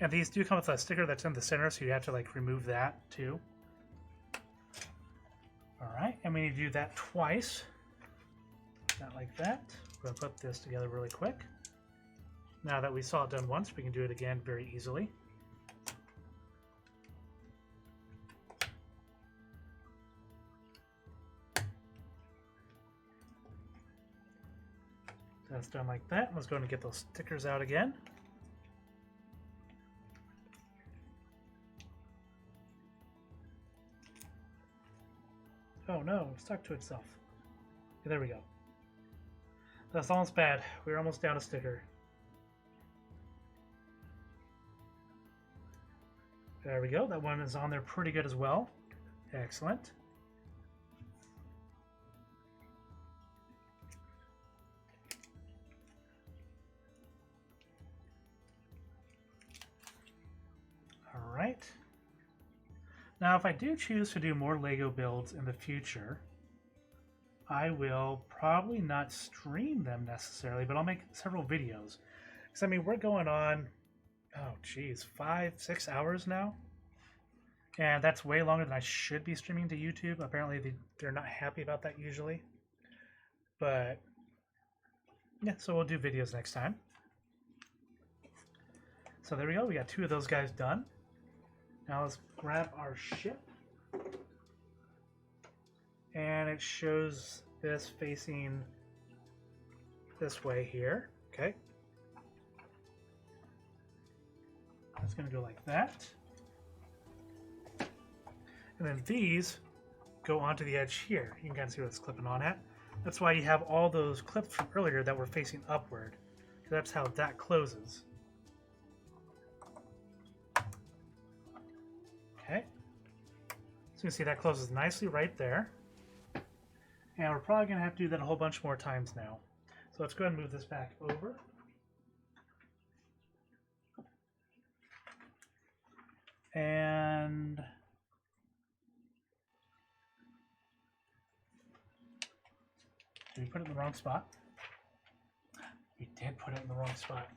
And these do come with a sticker that's in the center, so you have to like remove that too. Alright, and we need to do that twice. Not like that. We're going to put this together really quick. Now that we saw it done once, we can do it again very easily. That's done like that. Let's go and get those stickers out again. Oh no, it stuck to itself. Okay, there we go. That's almost bad. We're almost down a sticker. There we go. That one is on there pretty good as well. Excellent. All right. Now, if I do choose to do more Lego builds in the future, I will probably not stream them necessarily, but I'll make several videos. Because, I mean, we're going on, oh, geez, 5-6 hours now. And that's way longer than I should be streaming to YouTube. Apparently, they're not happy about that usually. But, yeah, so we'll do videos next time. So there we go. We got 2 of those guys done. Now let's grab our ship. And it shows this facing this way here. Okay. It's going to go like that. And then these go onto the edge here. You can kind of see what it's clipping on at. That's why you have all those clips from earlier that were facing upward. That's how that closes. Okay. So you can see that closes nicely right there. And we're probably going to have to do that a whole bunch more times now. So let's go ahead and move this back over. And did we put it in the wrong spot? We did put it in the wrong spot.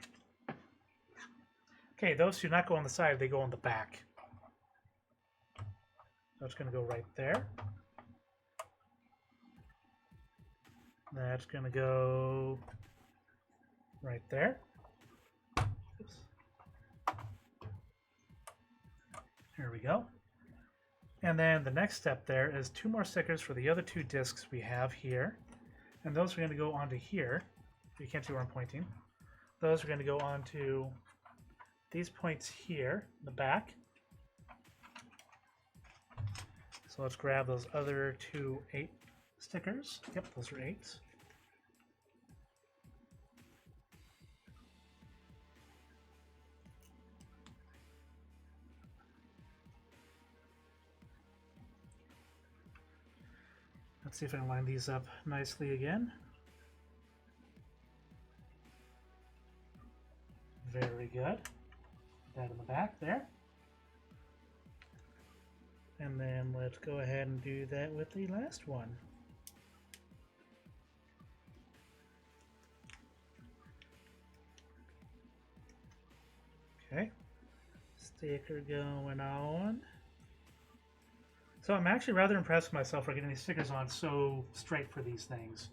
Okay, those do not go on the side, they go on the back. That's going to go right there. That's going to go right there. Oops. There we go. And then the next step there is 2 more stickers for the other 2 discs we have here. And those are going to go onto here. You can't see where I'm pointing. Those are going to go onto these points here in the back. So let's grab those other 2 8 stickers. Yep, those are 8s. Let's see if I can line these up nicely again. Very good. Put that in the back there. And then let's go ahead and do that with the last one. Okay. Sticker going on. So I'm actually rather impressed with myself for getting these stickers on so straight for these things.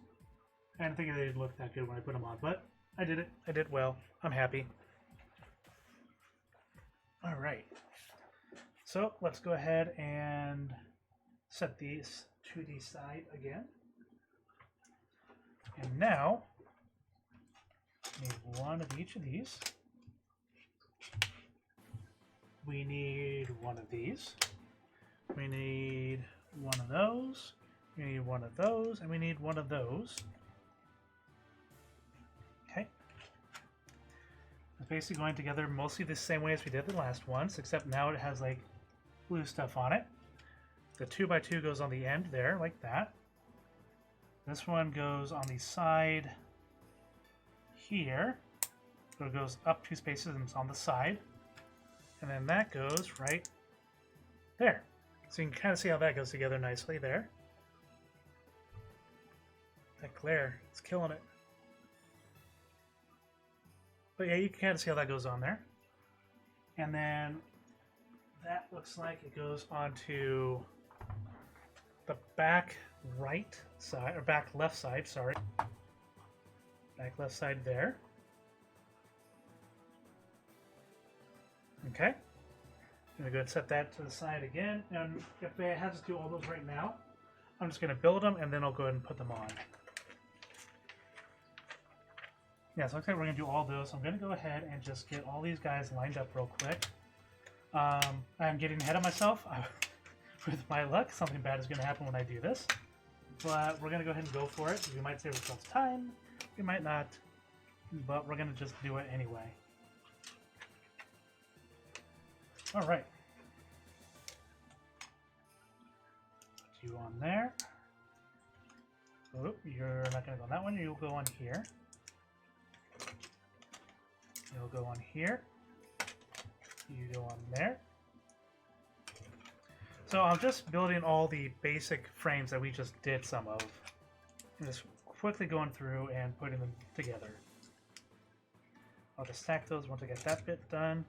I didn't think they didn't look that good when I put them on, but I did it. I did well. I'm happy. All right. So let's go ahead and set these to the side again. And now, we need 1 of each of these. We need 1 of these. We need 1 of those. We need 1 of those. And we need 1 of those. Okay. It's basically going together mostly the same way as we did the last ones, except now it has like blue stuff on it. The 2x2 goes on the end there, like that. This one goes on the side here. So it goes up 2 spaces and it's on the side. And then that goes right there. So you can kind of see how that goes together nicely there. That glare, it's killing it. But yeah, you can kind of see how that goes on there. And then that looks like it goes onto the back right side, or back left side, sorry. Back left side there. Okay. I'm going to go and set that to the side again. And if I have to do all those right now, I'm just going to build them and then I'll go ahead and put them on. Yeah, so looks like we're going to do all those. So I'm going to go ahead and just get all these guys lined up real quick. I'm getting ahead of myself. With my luck, something bad is going to happen when I do this. But we're going to go ahead and go for it. We might save ourselves time. We might not. But we're going to just do it anyway. Alright. Put you on there. Oh, you're not going to go on that one. You'll go on here. You'll go on here. You go on there. So I'm just building all the basic frames that we just did some of. And just quickly going through and putting them together. I'll just stack those once I get that bit done.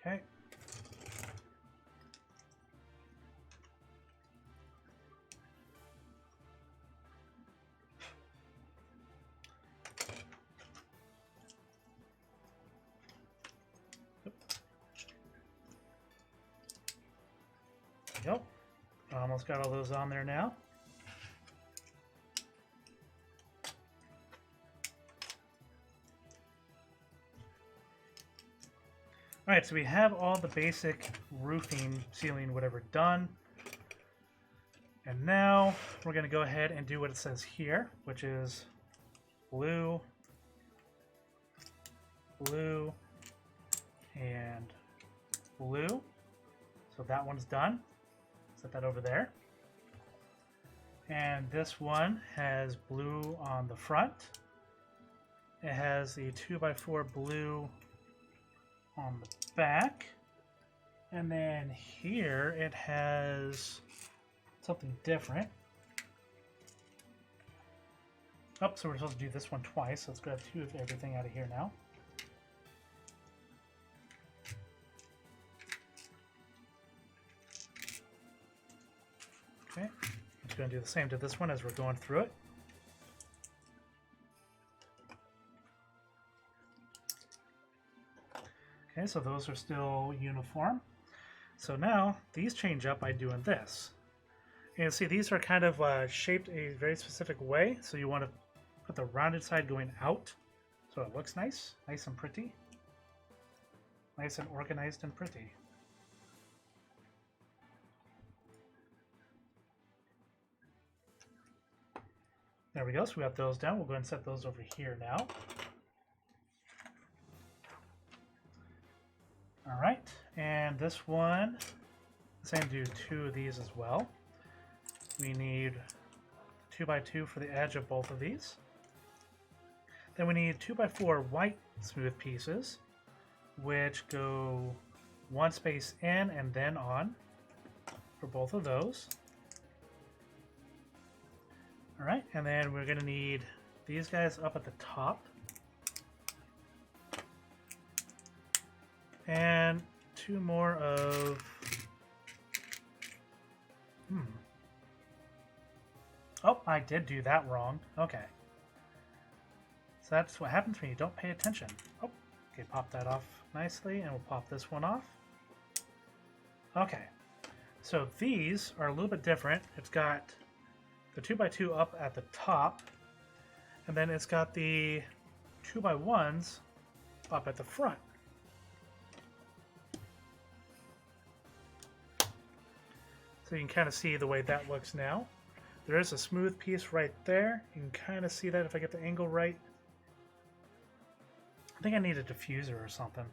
Okay. Yep. Almost got all those on there now. Alright, so we have all the basic roofing, ceiling, whatever done. And now we're going to go ahead and do what it says here, which is blue, blue, and blue. So that one's done. Set that over there. And this one has blue on the front. It has the 2x4 blue on the back. And then here it has something different. Oh, so we're supposed to do this one twice. Let's grab 2 of everything out of here now. Okay, I'm just going to do the same to this one as we're going through it. Okay, so those are still uniform. So now these change up by doing this. And see, these are kind of shaped a very specific way. So you want to put the rounded side going out so it looks nice, nice and pretty. Nice and organized and pretty. There we go, so we got those down. We'll go ahead and set those over here now. Alright, and this one, let's do 2 of these as well. We need 2x2 for the edge of both of these. Then we need 2x4 white smooth pieces, which go 1 space in and then on for both of those. Alright, and then we're going to need these guys up at the top. And 2 more of... Oh, I did do that wrong. Okay. So that's what happens when you don't pay attention. Oh, okay, pop that off nicely, and we'll pop this one off. Okay. So these are a little bit different. It's got the 2x2 up at the top, and then it's got the 2x1s up at the front. So you can kind of see the way that looks now. There is a smooth piece right there. You can kind of see that if I get the angle right. I think I need a diffuser or something.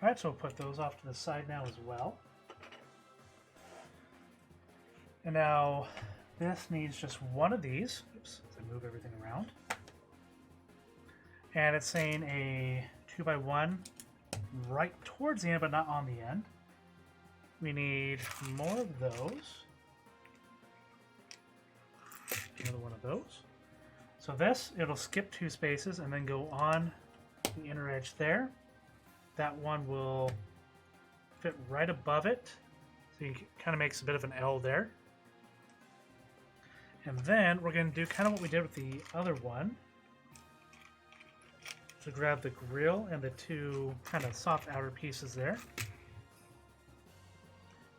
Alright, so we'll put those off to the side now as well. And now this needs just one of these. Oops, as I move everything around. And it's saying a 2x1 right towards the end, but not on the end. We need more of those. Another one of those. So this, it'll skip 2 spaces and then go on the inner edge there. That one will fit right above it. So you kind of makes a bit of an L there. And then we're going to do kind of what we did with the other one. So grab the grill and the 2 kind of soft outer pieces there.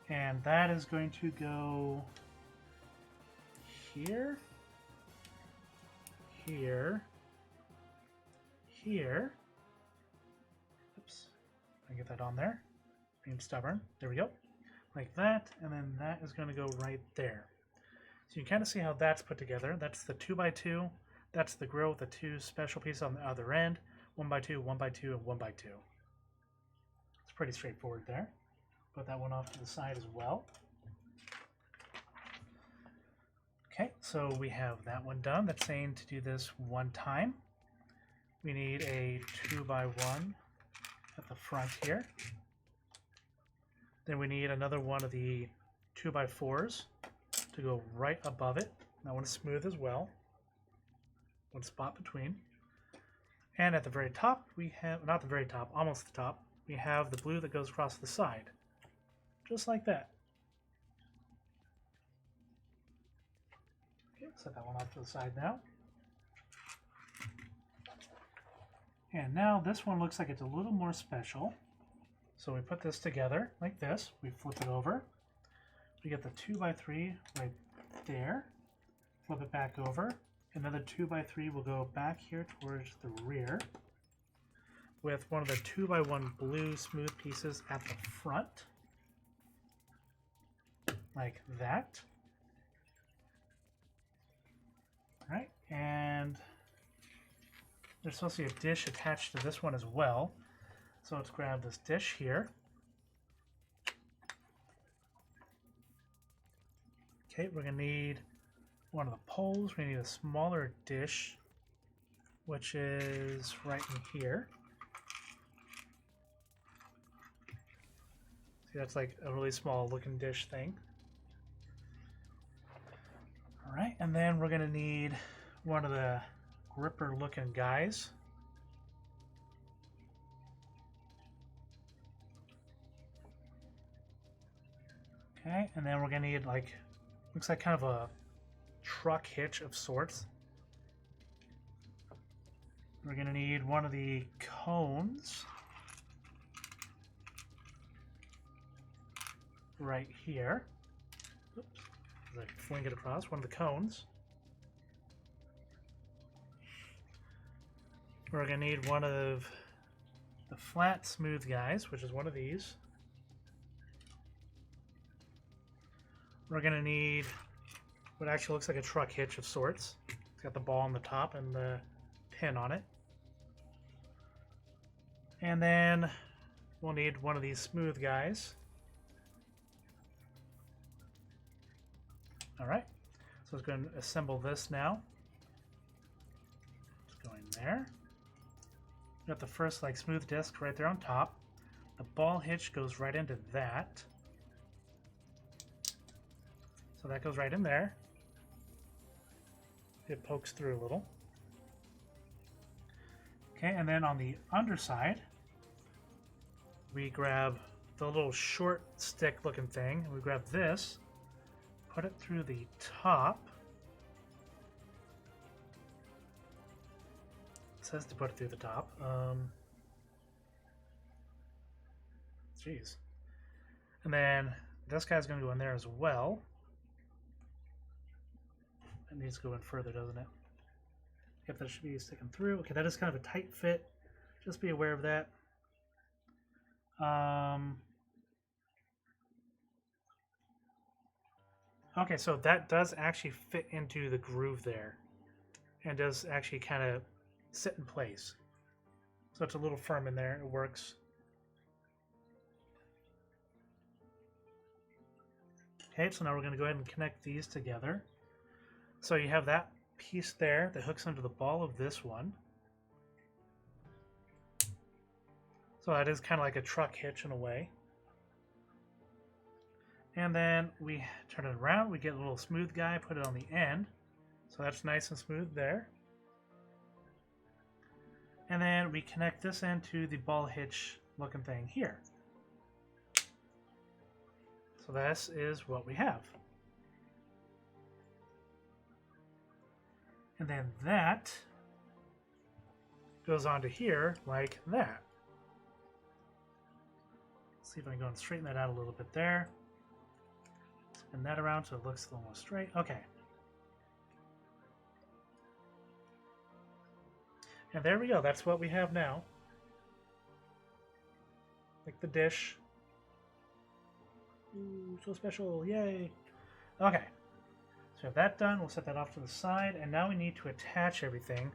And that is going to go here, here, here. Oops, I get that on there. Being stubborn. There we go. Like that, and then that is going to go right there. So you can kind of see how that's put together. That's the 2x2. That's the grill with the 2 special pieces on the other end. 1x2, 1x2, and 1x2. It's pretty straightforward there. Put that one off to the side as well. Okay, so we have that one done. That's saying to do this 1 time. We need a 2x1 at the front here. Then we need another one of the 2x4s to go right above it. That one is smooth as well. 1 spot between. And at the very top, we have, not the very top, almost the top, we have the blue that goes across the side. Just like that. Okay, set that one off to the side now. And now this one looks like it's a little more special. So we put this together like this. We flip it over. We get the 2x3 right there. Flip it back over. Another 2x3 will go back here towards the rear with one of the 2x1 blue smooth pieces at the front. Like that. All right, and there's supposed to be a dish attached to this one as well. So let's grab this dish here. Okay, we're going to need one of the poles. We need a smaller dish, which is right in here. See, that's like a really small looking dish thing. All right, and then we're going to need one of the gripper looking guys. Okay, and then we're going to need, like, looks like kind of a truck hitch of sorts. We're going to need one of the cones right here. Oops, as I fling it across, one of the cones. We're going to need one of the flat smooth guys, which is one of these. We're going to need what actually looks like a truck hitch of sorts. It's got the ball on the top and the pin on it. And then we'll need one of these smooth guys. Alright, so let's go and assemble this now. Just go in there. Got the first like smooth disc right there on top. The ball hitch goes right into that. So that goes right in there. It pokes through a little. Okay, and then on the underside, we grab the little short stick looking thing. We grab this, put it through the top. It says to put it through the top. Jeez. And then this guy's going to go in there as well. It needs to go in further, doesn't it? Yep, that should be sticking through. Okay, that is kind of a tight fit. Just be aware of that. Okay, so that does actually fit into the groove there, and does actually kind of sit in place. So it's a little firm in there. It works. Okay, so now we're going to go ahead and connect these together. So you have that piece there that hooks into the ball of this one. So that is kind of like a truck hitch in a way. And then we turn it around, we get a little smooth guy, put it on the end. So that's nice and smooth there. And then we connect this end to the ball hitch looking thing here. So this is what we have. And then that goes onto here like that. Let's see if I can go and straighten that out a little bit there. Spin that around so it looks almost straight. Okay. And there we go. That's what we have now. Like the dish. Ooh, so special. Yay. Okay. So we have that done. We'll set that off to the side. And now we need to attach everything.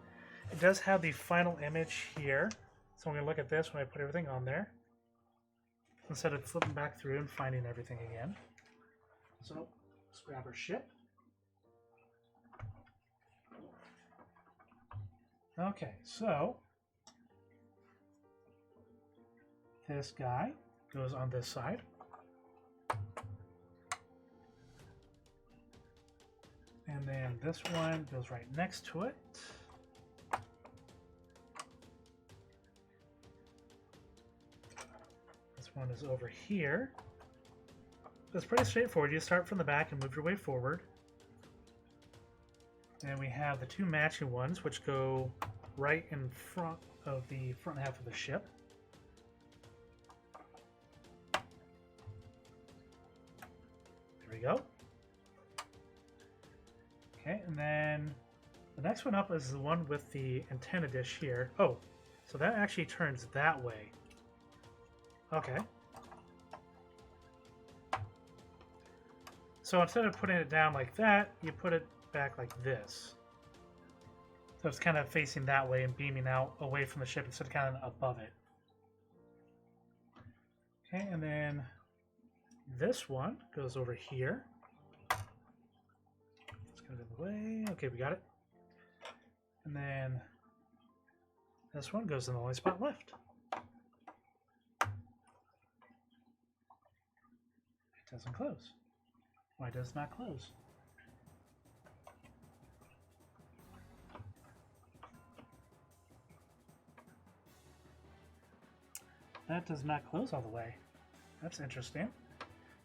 It does have the final image here. So I'm going to look at this when I put everything on there, instead of flipping back through and finding everything again. So let's grab our ship. Okay, so this guy goes on this side. And then this one goes right next to it. This one is over here. It's pretty straightforward. You start from the back and move your way forward. And we have the two matching ones, which go right in front of the front half of the ship. There we go. Okay, and then the next one up is the one with the antenna dish here. Oh, so that actually turns that way. Okay. So instead of putting it down like that, you put it back like this. So it's kind of facing that way and beaming out away from the ship instead of kind of above it. Okay, and then this one goes over here. Let's get it in the way. Okay, we got it. And then this one goes in the only spot left. It doesn't close. Why does it not close? That does not close all the way. That's interesting.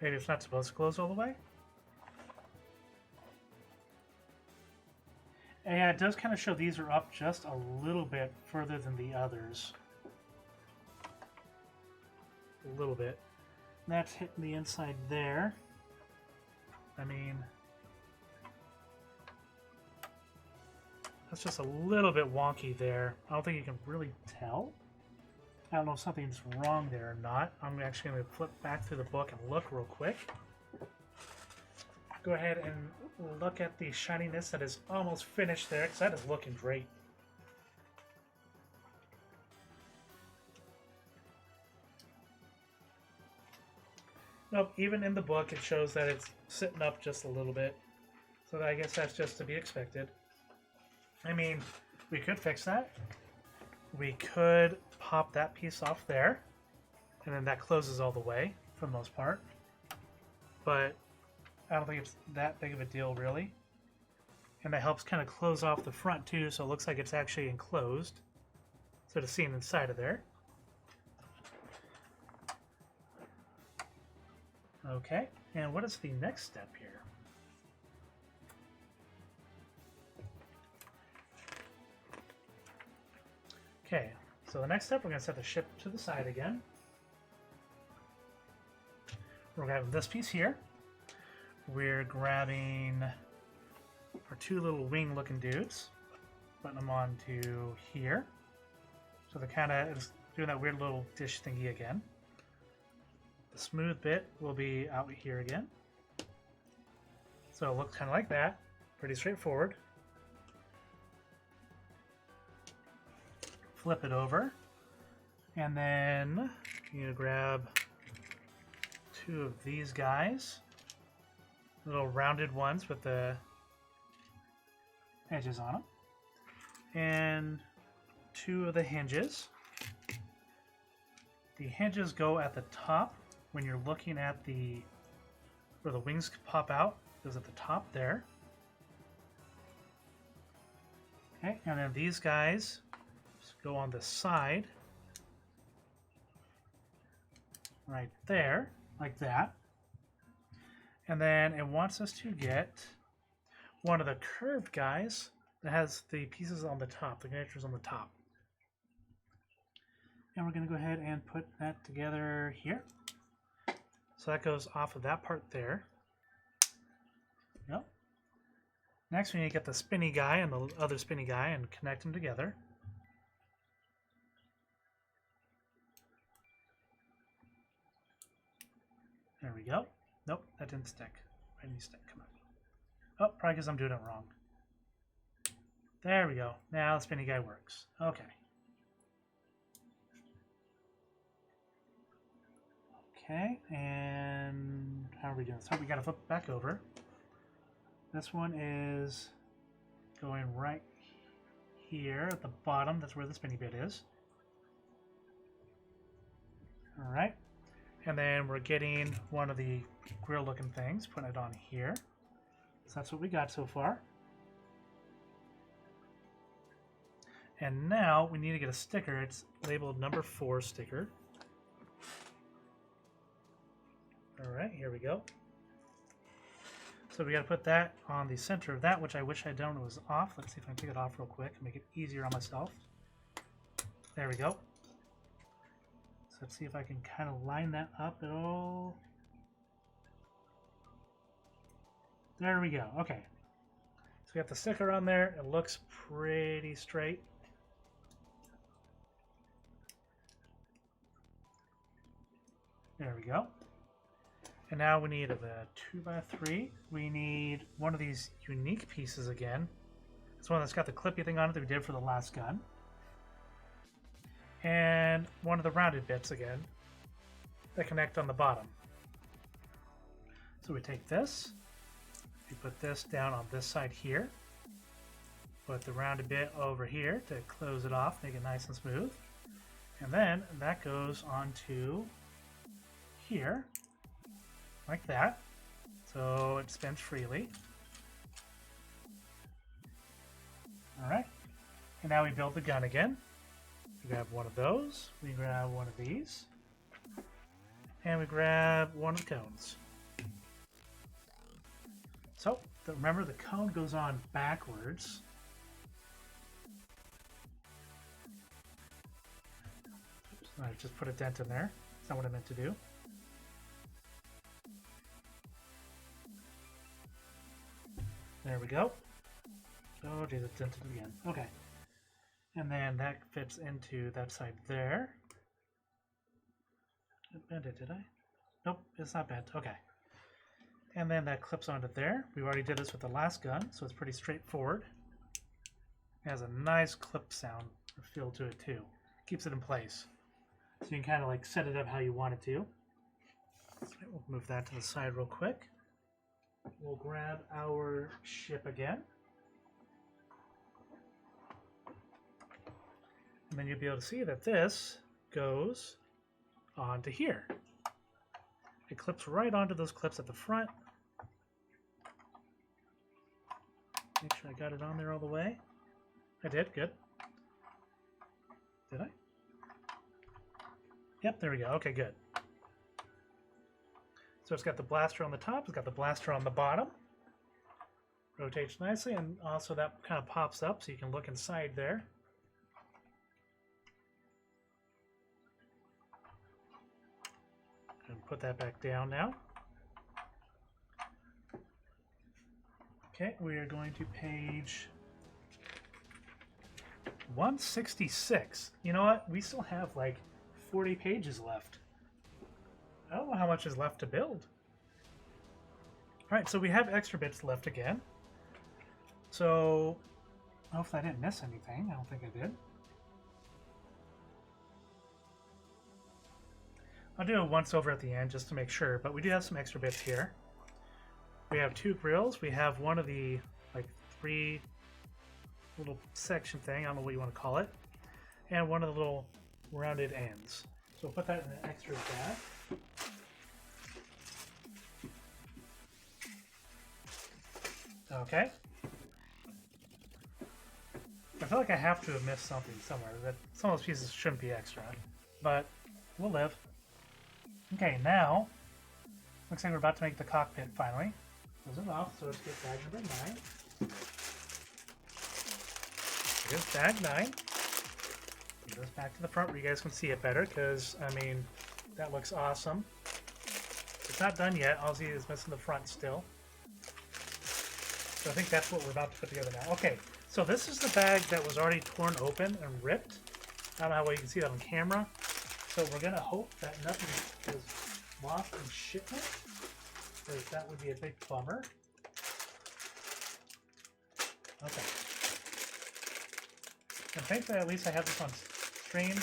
Maybe it's not supposed to close all the way? And yeah, it does kind of show these are up just a little bit further than the others. A little bit. And that's hitting the inside there. I mean, that's just a little bit wonky there. I don't think you can really tell. I don't know if something's wrong there or not. I'm actually going to flip back through the book and look real quick. Go ahead and look at the shininess that is almost finished there, because that is looking great. Nope, even in the book it shows that it's sitting up just a little bit. So I guess that's just to be expected. I mean, we could fix that. We could pop that piece off there, and then that closes all the way for the most part. But I don't think it's that big of a deal, really. And that helps kind of close off the front too, so it looks like it's actually enclosed instead of seeing inside of there. Okay, and what is the next step here? Okay, so the next step, we're going to set the ship to the side again. We're grabbing this piece here. We're grabbing our two little wing looking dudes, putting them onto here. So they're kind of doing that weird little dish thingy again. The smooth bit will be out here again. So it looks kind of like that. Pretty straightforward. Flip it over. And then you grab 2 of these guys. Little rounded ones with the edges on them. And 2 of the hinges. The hinges go at the top when you're looking at where the wings pop out. It goes at the top there. Okay, and then these guys go on the side. Right there, like that. And then it wants us to get one of the curved guys that has the pieces on the top, the connectors on the top. And we're going to go ahead and put that together here. So that goes off of that part there. Yep. Next we need to get the spinny guy and the other spinny guy and connect them together. There we go. Nope, that didn't stick. Why didn't you stick? Come on. Oh, probably because I'm doing it wrong. There we go. Now the spinny guy works. Okay. Okay, and how are we doing? So we got to flip it back over. This one is going right here at the bottom. That's where the spinny bit is. All right. And then we're getting one of the grill looking things, putting it on here. So that's what we got so far. And now we need to get a sticker. It's labeled number 4 sticker. All right, here we go. So we got to put that on the center of that, which I wish I had done when it was off. Let's see if I can take it off real quick and make it easier on myself. There we go. So let's see if I can kind of line that up at all. There we go. Okay. So we got the sticker on there. It looks pretty straight. There we go. And now we need a 2x3. We need one of these unique pieces again. It's one that's got the clippy thing on it that we did for the last gun. And one of the rounded bits again that connect on the bottom. So we take this, we put this down on this side here, put the rounded bit over here to close it off, make it nice and smooth. And then that goes onto here, like that, so it spins freely. Alright, and now we build the gun again. We grab one of those, we grab one of these, and we grab one of the cones. So, remember the cone goes on backwards. Oops, I just put a dent in there. That's not what I meant to do. There we go. Oh, geez, it's dented again. Okay. And then that fits into that side there. I bent it, did I? Nope, it's not bent. Okay. And then that clips onto there. We already did this with the last gun, so it's pretty straightforward. It has a nice clip sound or feel to it too. Keeps it in place. So you can kind of like set it up how you want it to. So we'll move that to the side real quick. We'll grab our ship again. And then you'll be able to see that this goes onto here. It clips right onto those clips at the front. Make sure I got it on there all the way. I did, good. Did I? Yep, there we go. Okay, good. So it's got the blaster on the top, it's got the blaster on the bottom. Rotates nicely, and also that kind of pops up so you can look inside there. And put that back down now. Okay, we are going to page 166. You know what? We still have like 40 pages left. I don't know how much is left to build. Alright, so we have extra bits left again. So, hopefully I didn't miss anything. I don't think I did. I'll do a once over at the end just to make sure, but we do have some extra bits here. We have 2 grills. We have one of the, like, 3 little section thing, I don't know what you want to call it, and one of the little rounded ends. So we'll put that in the extra bag. Okay. I feel like I have to have missed something somewhere. That some of those pieces shouldn't be extra, but we'll live. Okay, now looks like we're about to make the cockpit finally. Close it off, so let's get bag number 9. Here's bag 9. It goes back to the front where you guys can see it better, because, I mean, that looks awesome. It's not done yet. All see is missing the front still. So I think that's what we're about to put together now. Okay, so this is the bag that was already torn open and ripped. I don't know how well you can see that on camera. So we're going to hope that nothing is lost in shipment, because that would be a big bummer. Okay. And thankfully, at least I have this on stream,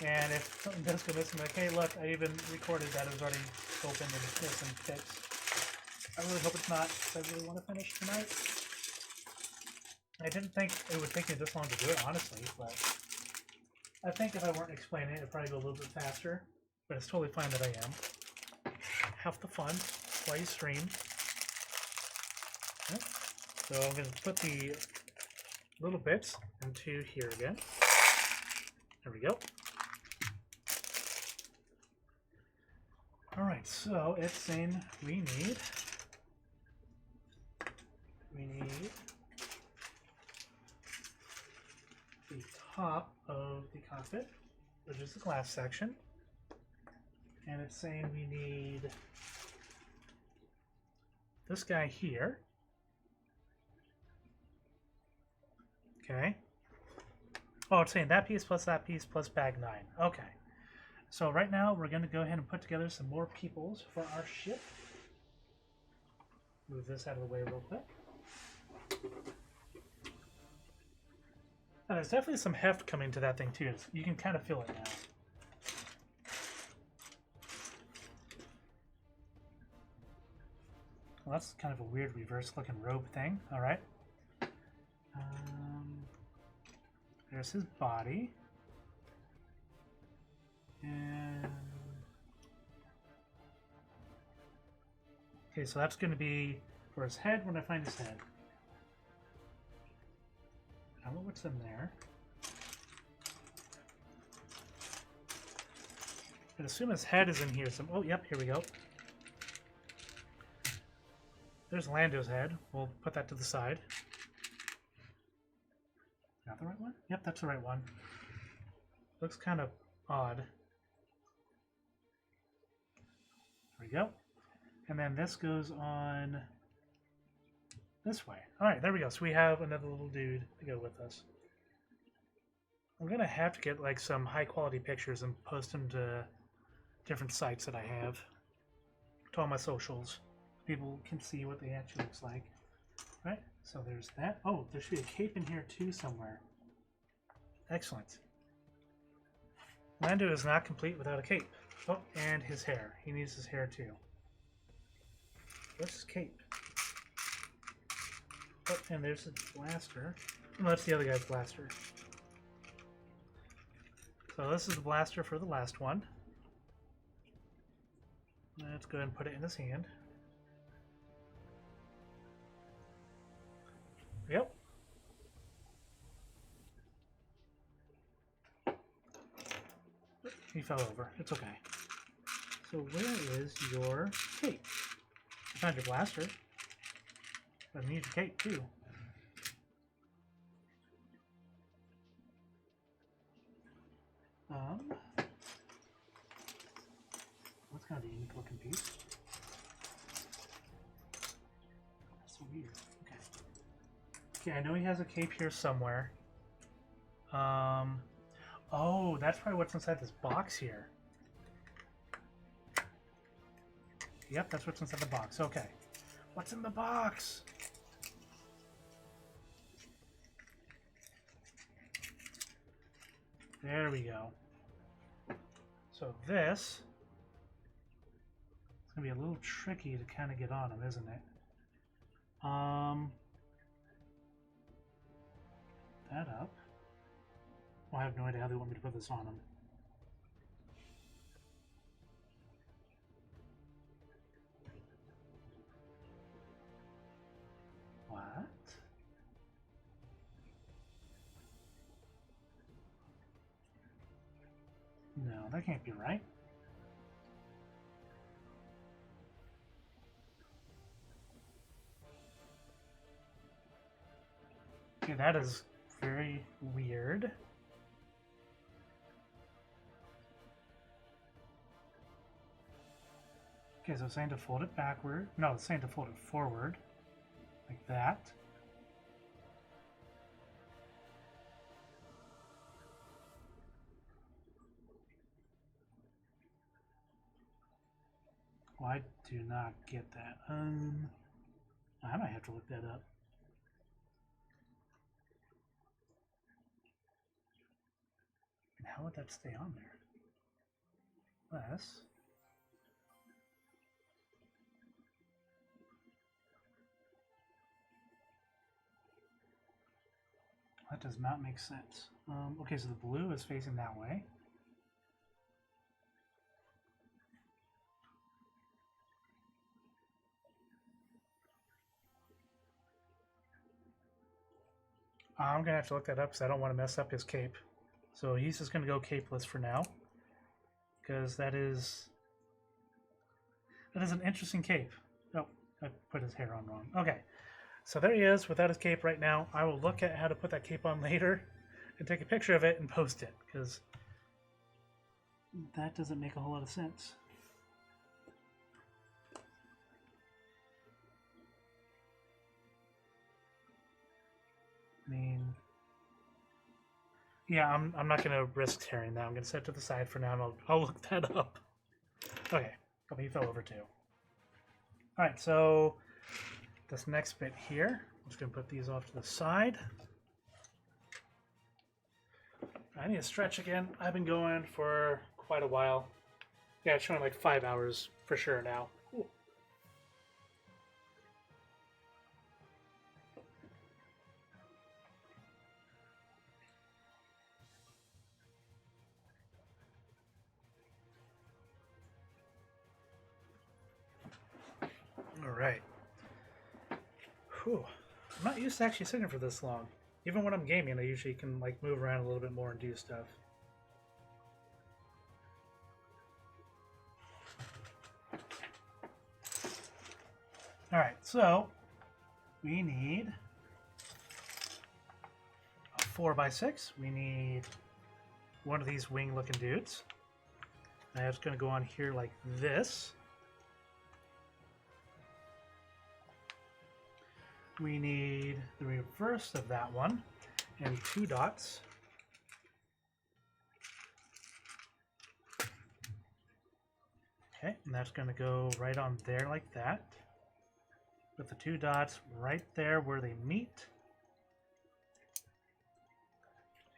and if something does go missing, like, hey, look, I even recorded that it was already open and missing fixed. I really hope it's not, because I really want to finish tonight. I didn't think it would take me this long to do it, honestly, but I think if I weren't explaining it, it'd probably go a little bit faster, but it's totally fine that I am. Half the fun while you stream. Okay. So I'm going to put the little bits into here again. There we go. Alright, so it's saying we need the top of the cockpit, which is the glass section, and it's saying we need this guy here. Okay. Oh, it's saying that piece plus bag 9. Okay. So right now we're going to go ahead and put together some more peoples for our ship. Move this out of the way real quick. There's definitely some heft coming to that thing too. You can kind of feel it now. Well, that's kind of a weird reverse looking robe thing. Alright. There's his body. And okay, so that's going to be for his head when I find his head. I don't know what's in there. I assume his head is in here. Oh, yep, here we go. There's Lando's head. We'll put that to the side. Not the right one? Yep, that's the right one. Looks kind of odd. There we go. And then this goes on this way. Alright, there we go. So we have another little dude to go with us. I'm going to have to get like some high quality pictures and post them to different sites that I have. To all my socials. People can see what they actually looks like. Right, so there's that. Oh, there should be a cape in here too somewhere. Excellent. Lando is not complete without a cape. Oh, and his hair. He needs his hair too. What's his cape? Oh, and there's a blaster. Oh, that's the other guy's blaster. So this is the blaster for the last one. Let's go ahead and put it in his hand. Yep. He fell over. It's okay. So where is your cape? I found your blaster. But I need your cape too. That's kind of a unique looking piece. That's so weird. Okay. Okay, I know he has a cape here somewhere. Oh, that's probably what's inside this box here. Yep, that's what's inside the box. Okay. What's in the box? There we go. So this is going to be a little tricky to kind of get on them, isn't it? That up. Well, I have no idea how they want me to put this on them. What? No, that can't be right. Okay, that is very weird. Okay, so it's saying to fold it backward. No, it's saying to fold it forward. Like that. Well, I do not get that. I might have to look that up. And how would that stay on there? Unless... that does not make sense. Okay, so the blue is facing that way. I'm gonna have to look that up because I don't want to mess up his cape. So he's just gonna go capeless for now, because that is an interesting cape. Oh, I put his hair on wrong. Okay, so there he is without his cape right now. I will look at how to put that cape on later and take a picture of it and post it, because that doesn't make a whole lot of sense. I mean, yeah, I'm not going to risk tearing that. I'm going to set it to the side for now, and I'll look that up. Okay, oh, he fell over too. All right, so this next bit here, I'm just going to put these off to the side. I need to stretch again. I've been going for quite a while. Yeah, it's showing like 5 hours for sure now. Ooh. All right. Whew. I'm not used to actually sitting for this long. Even when I'm gaming, I usually can like move around a little bit more and do stuff. All right, so we need a 4x6. We need one of these wing-looking dudes. And it's going to go on here like this. We need the reverse of that one and 2 dots. Okay, and that's going to go right on there like that. With the 2 dots right there where they meet.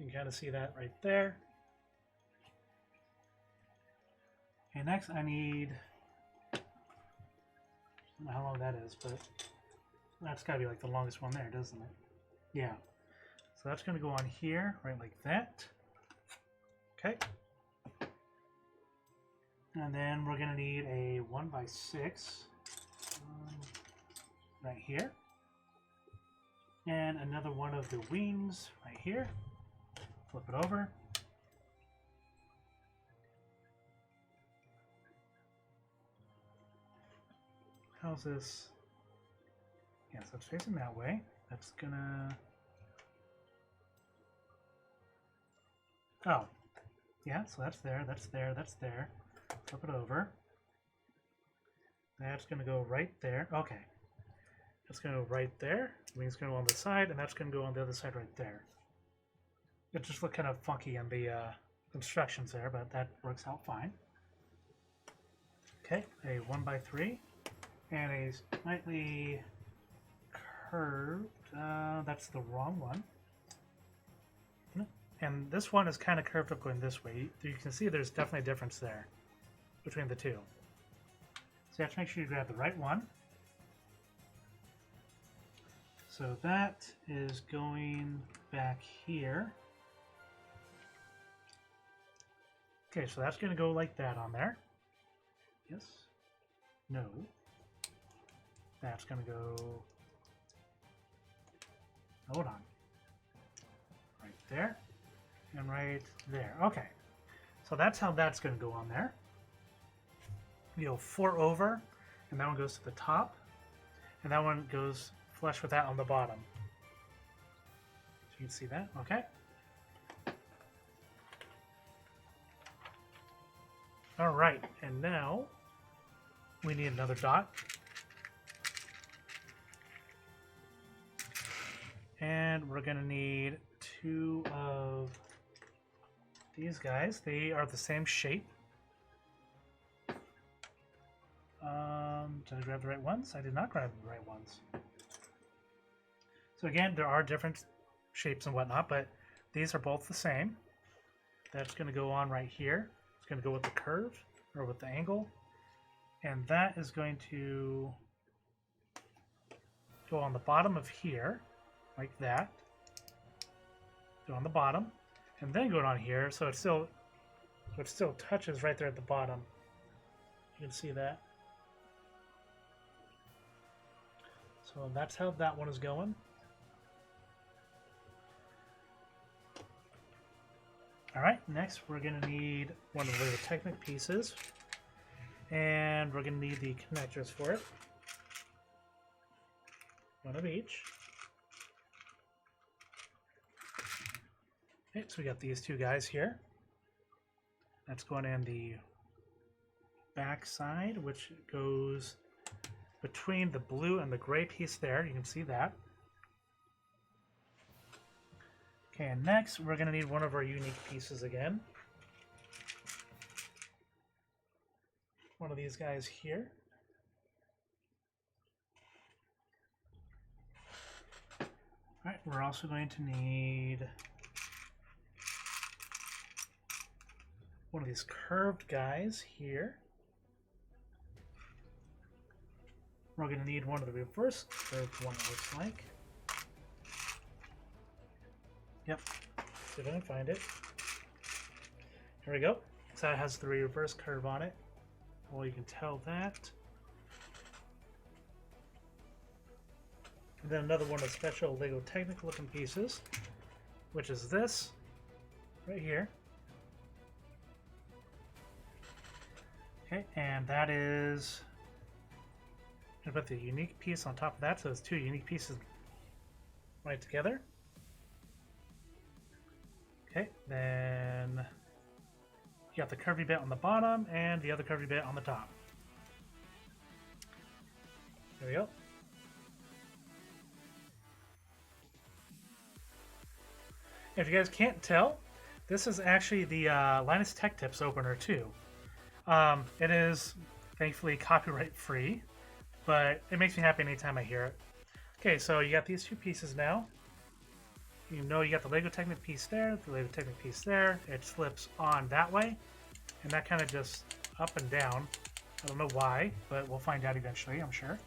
You can kind of see that right there. Okay, next I need, I don't know how long that is, but that's got to be like the longest one there, doesn't it? Yeah. So that's going to go on here, right like that. Okay. And then we're going to need a 1x6 right here. And another one of the wings right here. Flip it over. How's this? Yeah, so it's facing that way. That's gonna... oh. Yeah, so that's there, that's there, that's there. Flip it over. That's gonna go right there. Okay. That's gonna go right there. I mean, it's gonna go on the side, and that's gonna go on the other side right there. It just looked kind of funky in the instructions there, but that works out fine. Okay, a 1x3. and a slightly curved. That's the wrong one. And this one is kind of curved up going this way. You can see there's definitely a difference there between the two. So you have to make sure you grab the right one. So that is going back here. Okay, so that's going to go like that on there. Yes. No. That's going to go... Hold on. Right there. And right there. Okay. So that's how that's going to go on there. You go 4 over, and that one goes to the top. And that one goes flush with that on the bottom. So you can see that. Okay. Alright, and now we need another dot. And we're going to need 2 of these guys. They are the same shape. Did I grab the right ones? I did not grab the right ones. So again, there are different shapes and whatnot, but these are both the same. That's going to go on right here. It's going to go with the curve, or with the angle. And that is going to go on the bottom of here, like that. Go on the bottom, and then go on here, so it still touches right there at the bottom. You can see that. So that's how that one is going. Alright, next we're going to need one of the Lego Technic pieces. And we're going to need the connectors for it. One of each. Okay, so we got these 2 guys here. That's going in the back side, which goes between the blue and the gray piece there. You can see that. Okay, and next we're going to need one of our unique pieces again. One of these guys here. Alright, we're also going to need one of these curved guys here. We're going to need one of the reverse curved one, it looks like. Yep. See if I can find it. Here we go. So it has the reverse curve on it. Well, you can tell that. And then another one of special Lego Technic looking pieces, which is this right here. Okay, and that is going to put the unique piece on top of that, so it's 2 unique pieces right together. Okay, then you got the curvy bit on the bottom and the other curvy bit on the top. There we go. If you guys can't tell, this is actually the Linus Tech Tips opener too. It is thankfully copyright free, but it makes me happy anytime I hear it. Okay, so you got these 2 pieces now. You know you got the Lego Technic piece there, the Lego Technic piece there. It slips on that way, and that kind of just up and down. I don't know why, but we'll find out eventually, I'm sure.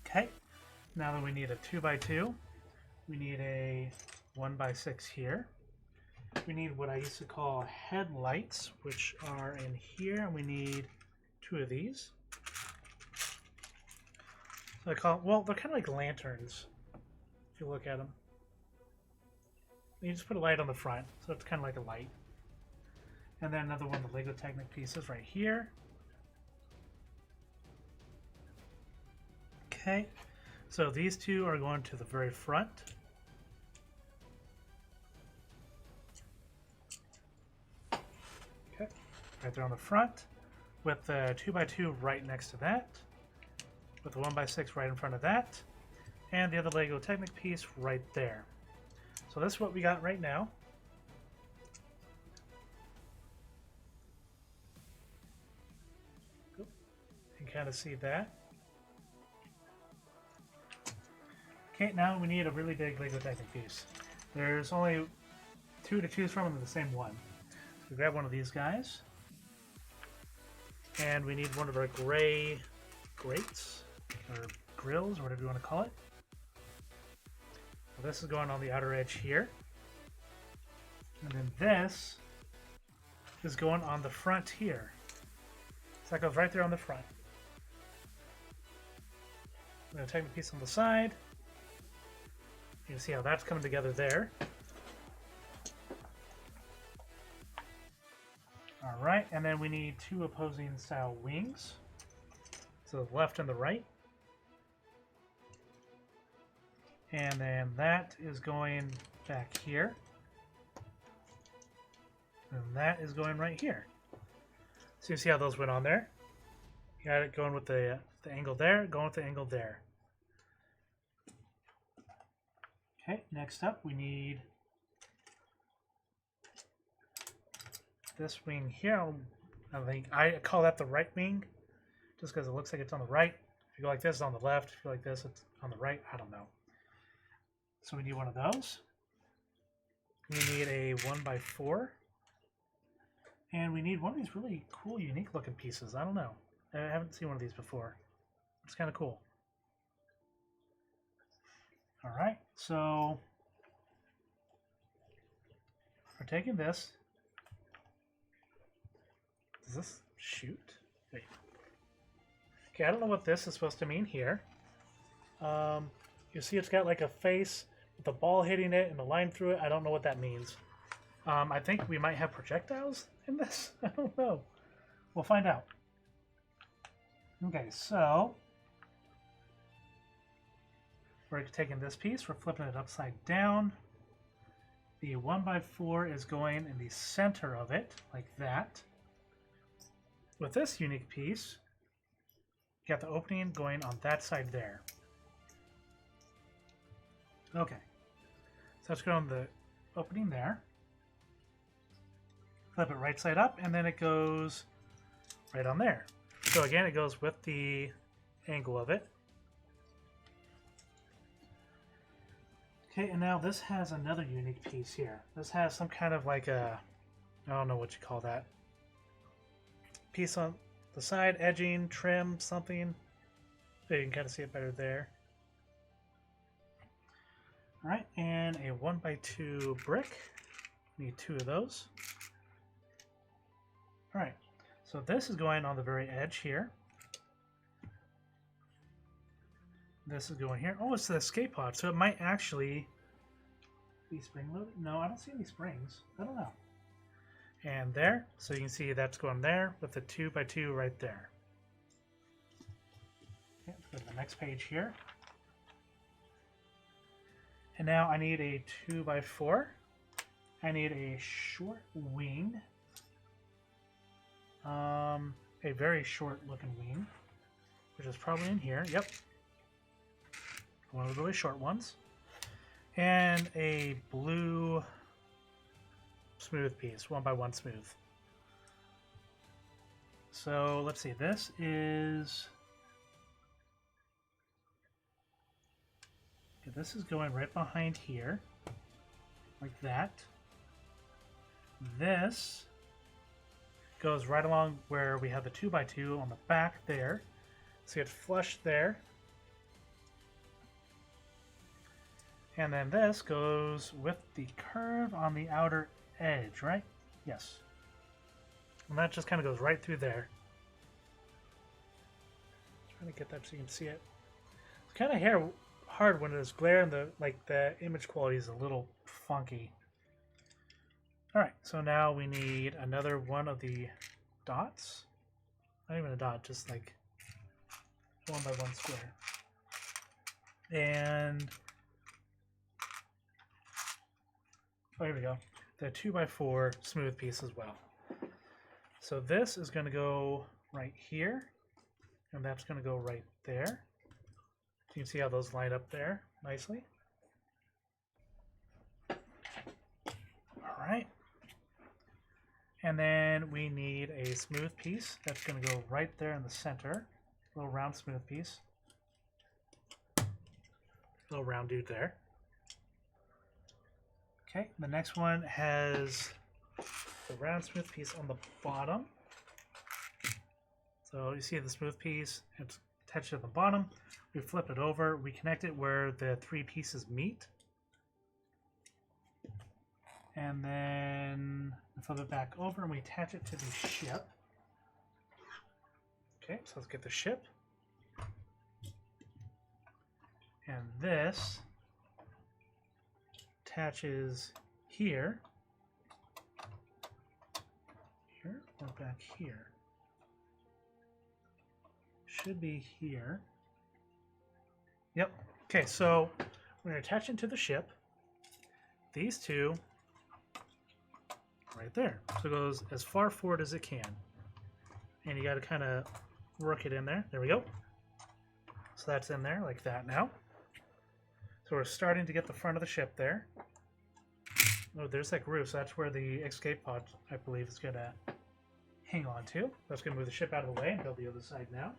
Okay, now that we need a 2x2, we need a 1x6 here. We need what I used to call headlights, which are in here, and we need 2 of these. So I call, well, they're kind of like lanterns. If you look at them, you just put a light on the front, so it's kind of like a light. And then another one of the Lego Technic pieces right here. Okay, so these 2 are going to the very front. Okay, right there on the front, with the 2x2 right next to that, with the 1x6 right in front of that, and the other Lego Technic piece right there. So that's what we got right now. kind of see that. Okay, now we need a really big Lego Technic piece. There's only 2 to choose from in the same one. So we grab one of these guys. And we need one of our gray grates, or grills, or whatever you want to call it. So this is going on the outer edge here. And then this is going on the front here. So that goes right there on the front. I'm going to take the piece on the side. You can see how that's coming together there. Alright, and then we need 2 opposing style wings. So the left and the right. And then that is going back here. And that is going right here. So you see how those went on there? You got it going with the angle there, going with the angle there. Okay, next up we need this wing here. I think I call that the right wing, just because it looks like it's on the right. If you go like this, it's on the left. If you go like this, it's on the right. I don't know. So we need one of those. We need a 1x4. And we need one of these really cool, unique looking pieces. I don't know. I haven't seen one of these before. It's kind of cool. Alright, so we're taking this. Does this shoot? Wait. Okay, I don't know what this is supposed to mean here. You see it's got like a face with the ball hitting it and a line through it. I don't know what that means. I think we might have projectiles in this. I don't know. We'll find out. Okay, so we're taking this piece, we're flipping it upside down. The 1x4 is going in the center of it, like that. With this unique piece, you got the opening going on that side there. Okay, so let's go on the opening there. Flip it right side up, and then it goes right on there. So again, it goes with the angle of it. Okay, and now this has another unique piece here. This has some kind of like a, I don't know what you call that, piece on the side, edging, trim, something. So you can kind of see it better there. Alright, and a 1x2 brick. Need 2 of those. Alright, so this is going on the very edge here. This is going here. Oh, it's the escape pod, so it might actually be spring loaded. No, I don't see any springs. I don't know. And there, so you can see that's going there with the 2x2 right there. Okay, let's go to the next page here. And now I need a 2x4. I need a short wing. A very short looking wing, which is probably in here. Yep. One of the really short ones. And a blue smooth piece, 1x1 smooth. So let's see, this is, okay, this is going right behind here, like that. This goes right along where we have the 2x2 on the back there. So it's flush there. And then this goes with the curve on the outer edge, right? Yes. And that just kind of goes right through there. Trying to get that so you can see it. It's kind of hard when there's glare and the image quality is a little funky. Alright, so now we need another one of the dots. Not even a dot, just like 1x1 square. And oh, here we go. The 2x4 smooth piece as well. So this is going to go right here, and that's going to go right there. You can see how those line up there nicely. All right. And then we need a smooth piece that's going to go right there in the center. Little round smooth piece. Little round dude there. Okay, the next one has the round smooth piece on the bottom. So you see the smooth piece, it's attached to the bottom. We flip it over, we connect it where the three pieces meet. And then we flip it back over and we attach it to the ship. Okay, so let's get the ship. And this attaches here. Here or back here? Should be here. Yep. Okay, so we're going to attach it to the ship. These two right there. So it goes as far forward as it can. And you got to kind of work it in there. There we go. So that's in there like that now. So we're starting to get the front of the ship there. Oh, there's that groove. So that's where the escape pod, I believe, is going to hang on to. That's going to move the ship out of the way and build the other side now.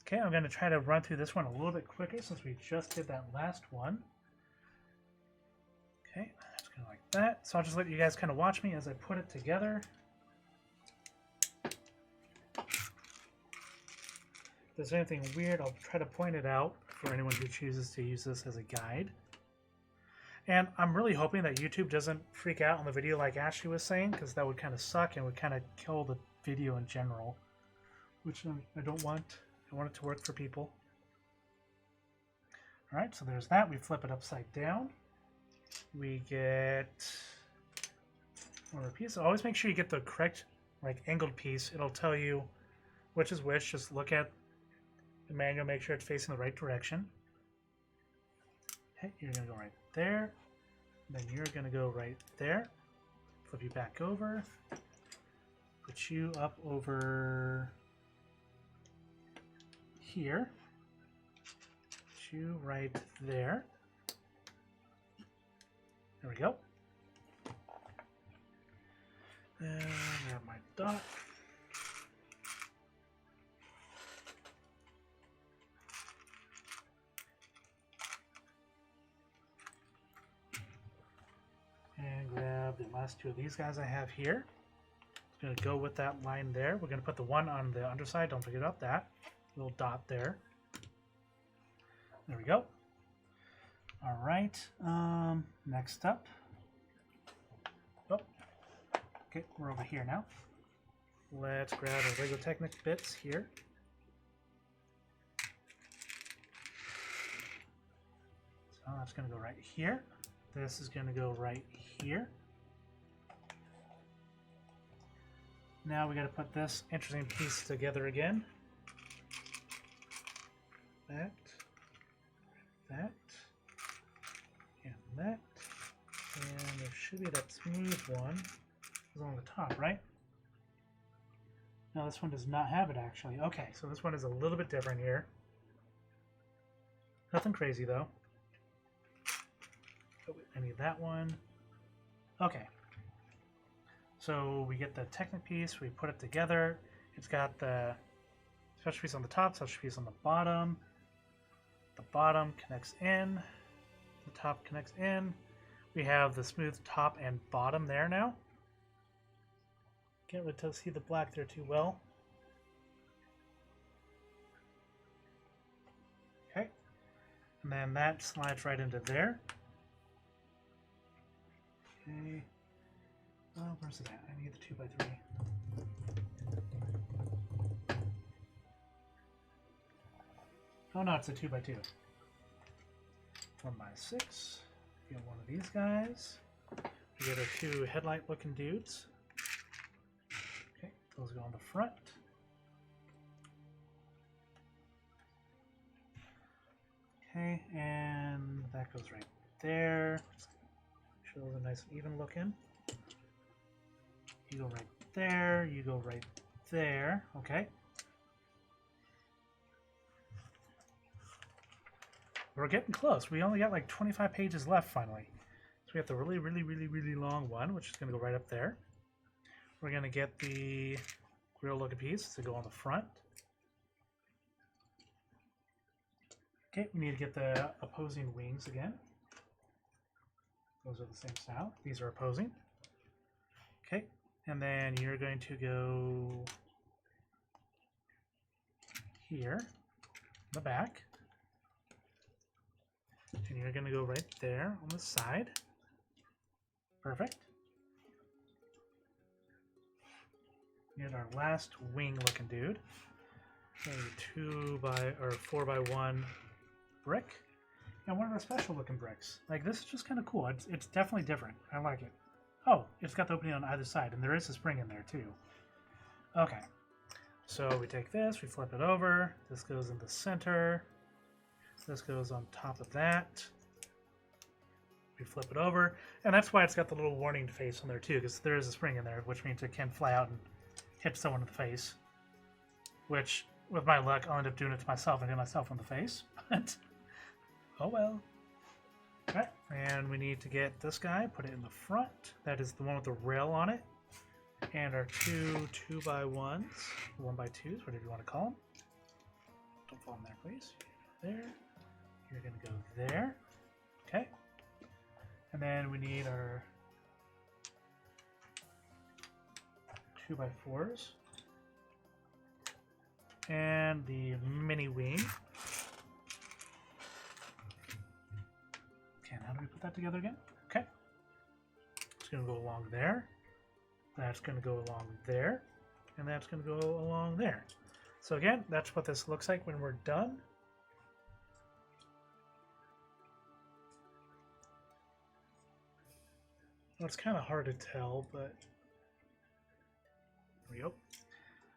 Okay, I'm going to try to run through this one a little bit quicker since we just did that last one. Okay, that's kind of like that. So I'll just let you guys kind of watch me as I put it together. If there's anything weird, I'll try to point it out for anyone who chooses to use this as a guide. And I'm really hoping that YouTube doesn't freak out on the video like Ashley was saying, because that would kind of suck and would kind of kill the video in general, which I don't want. I want it to work for people. All right, so there's that. We flip it upside down. We get one more piece. Always make sure you get the correct, like, angled piece. It'll tell you which is which. Just look at the manual, make sure it's facing the right direction. Okay, you're going to go right there. Then you're going to go right there. Flip you back over. Put you up over here. Put you right there. There we go. And grab my dot. And grab the last two of these guys I have here. It's going to go with that line there. We're going to put the one on the underside. Don't forget about that. Little dot there. There we go. All right. Next up. Oh. Okay, we're over here now. Let's grab our Lego Technic bits here. So that's going to go right here. This is going to go right here. Now we got to put this interesting piece together again. That, and that, and there should be that smooth one is on the top, right? No, this one does not have it actually. Okay, so this one is a little bit different here. Nothing crazy though. I need that one. Okay. So we get the Technic piece, we put it together. It's got the special piece on the top, special piece on the bottom. The bottom connects in. The top connects in. We have the smooth top and bottom there now. Can't really see the black there too well. Okay. And then that slides right into there. Okay. Oh, where's it at? I need the 2x3. Oh no, it's a 2x2. 1x6. Get one of these guys. We get our two headlight looking dudes. Okay, those go on the front. Okay, and that goes right there. Make sure those are nice and even looking. You go right there, you go right there. Okay. We're getting close. We only got like 25 pages left finally. So we have the really long one, which is going to go right up there. We're going to get the real looking piece to go on the front. Okay, we need to get the opposing wings again. Those are the same style. These are opposing. Okay, and then you're going to go here, in the back. And you're going to go right there on the side. Perfect. Here's our last wing looking dude. A 4x1 brick. And one of the special looking bricks. Like, this is just kind of cool. It's definitely different. I like it. Oh, it's got the opening on either side, and there is a spring in there too. Okay. So we take this, we flip it over. This goes in the center. This goes on top of that. We flip it over. And that's why it's got the little warning face on there too, because there is a spring in there, which means it can fly out and hit someone in the face. Which, with my luck, I'll end up doing it to myself and hit myself in the face. But, oh well. Okay, and we need to get this guy, put it in the front. That is the one with the rail on it. And our two 2x1s, 1x2s, whatever you want to call them. Don't fall in there, please. There. You're going to go there. Okay. And then we need our 2x4s. And the mini wing. Okay, and how do we put that together again? Okay. It's going to go along there. That's going to go along there. And that's going to go along there. So again, that's what this looks like when we're done. Well, it's kind of hard to tell, but there we go.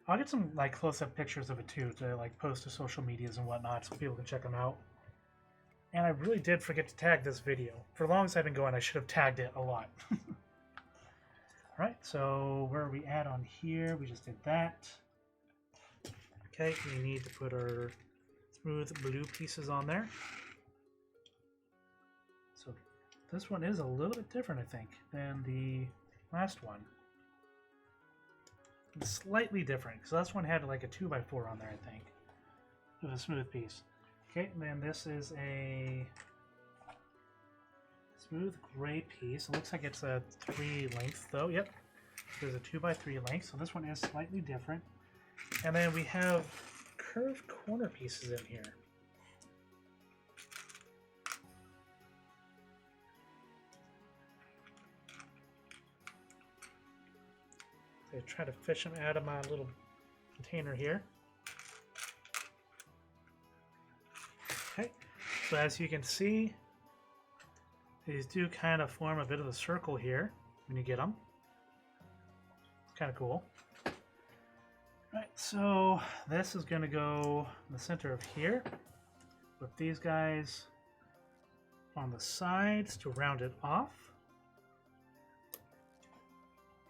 I'll get some like close-up pictures of it too to like post to social medias and whatnot so people can check them out. And I really did forget to tag this video. For as long as I've been going, I should have tagged it a lot. Alright, so where are we at on here? We just did that. Okay, we need to put our smooth blue pieces on there. So this one is a little bit different, I think, than the last one. It's slightly different, because last one had like a 2x4 on there, I think. With a smooth piece. Okay, and then this is a smooth gray piece. It looks like it's a 3 length though. Yep, there's a 2x3 length, so this one is slightly different. And then we have curved corner pieces in here. So I try to fish them out of my little container here. Okay, so as you can see, these do kind of form a bit of a circle here when you get them. It's kind of cool. Right, so this is going to go in the center of here with these guys on the sides to round it off.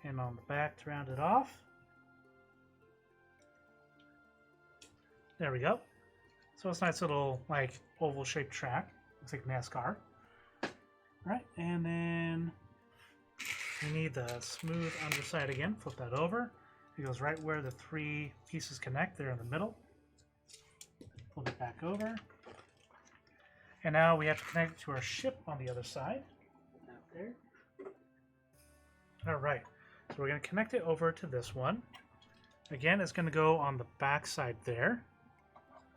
And on the back to round it off. There we go. So it's a nice little like oval shaped track. Looks like NASCAR. Right, and then we need the smooth underside again. Flip that over. It goes right where the 3 pieces connect, there in the middle. Flip it back over. And now we have to connect it to our ship on the other side. Out there. Alright, so we're going to connect it over to this one. Again, it's going to go on the back side there.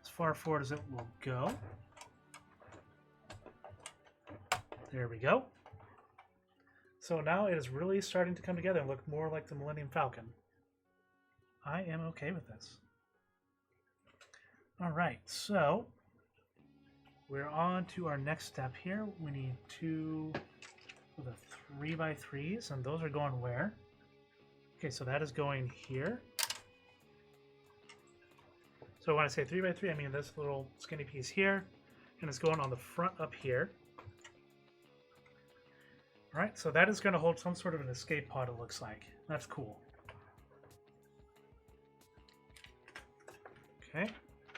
As far forward as it will go. There we go. So now it is really starting to come together and look more like the Millennium Falcon. I am okay with this. Alright, so we're on to our next step here. We need 2 of the 3x3s, and those are going where? Okay, so that is going here. So when I say 3x3, I mean this little skinny piece here, and it's going on the front up here. Alright, so that is going to hold some sort of an escape pod, it looks like. That's cool. Okay,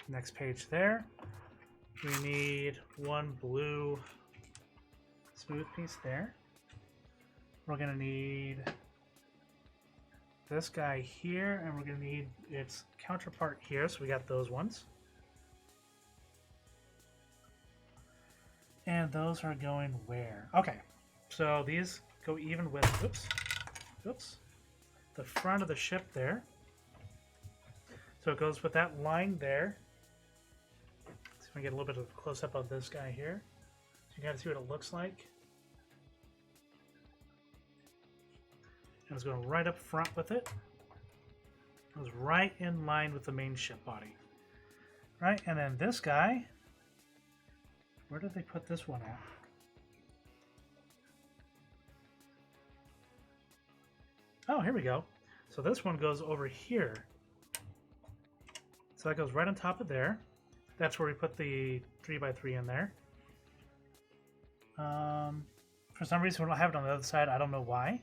next page there. We need 1 blue smooth piece there. We're going to need this guy here, and we're going to need its counterpart here, so we got those ones. And those are going where? Okay, so these go even with, oops, the front of the ship there. So it goes with that line there. So we get a little bit of a close-up of this guy here. So you got to see what it looks like. And it's going right up front with it. It was right in line with the main ship body. Right, and then this guy, where did they put this one at? Oh, here we go. So this one goes over here. So that goes right on top of there. That's where we put the 3x3 in there. For some reason we don't have it on the other side. I don't know why.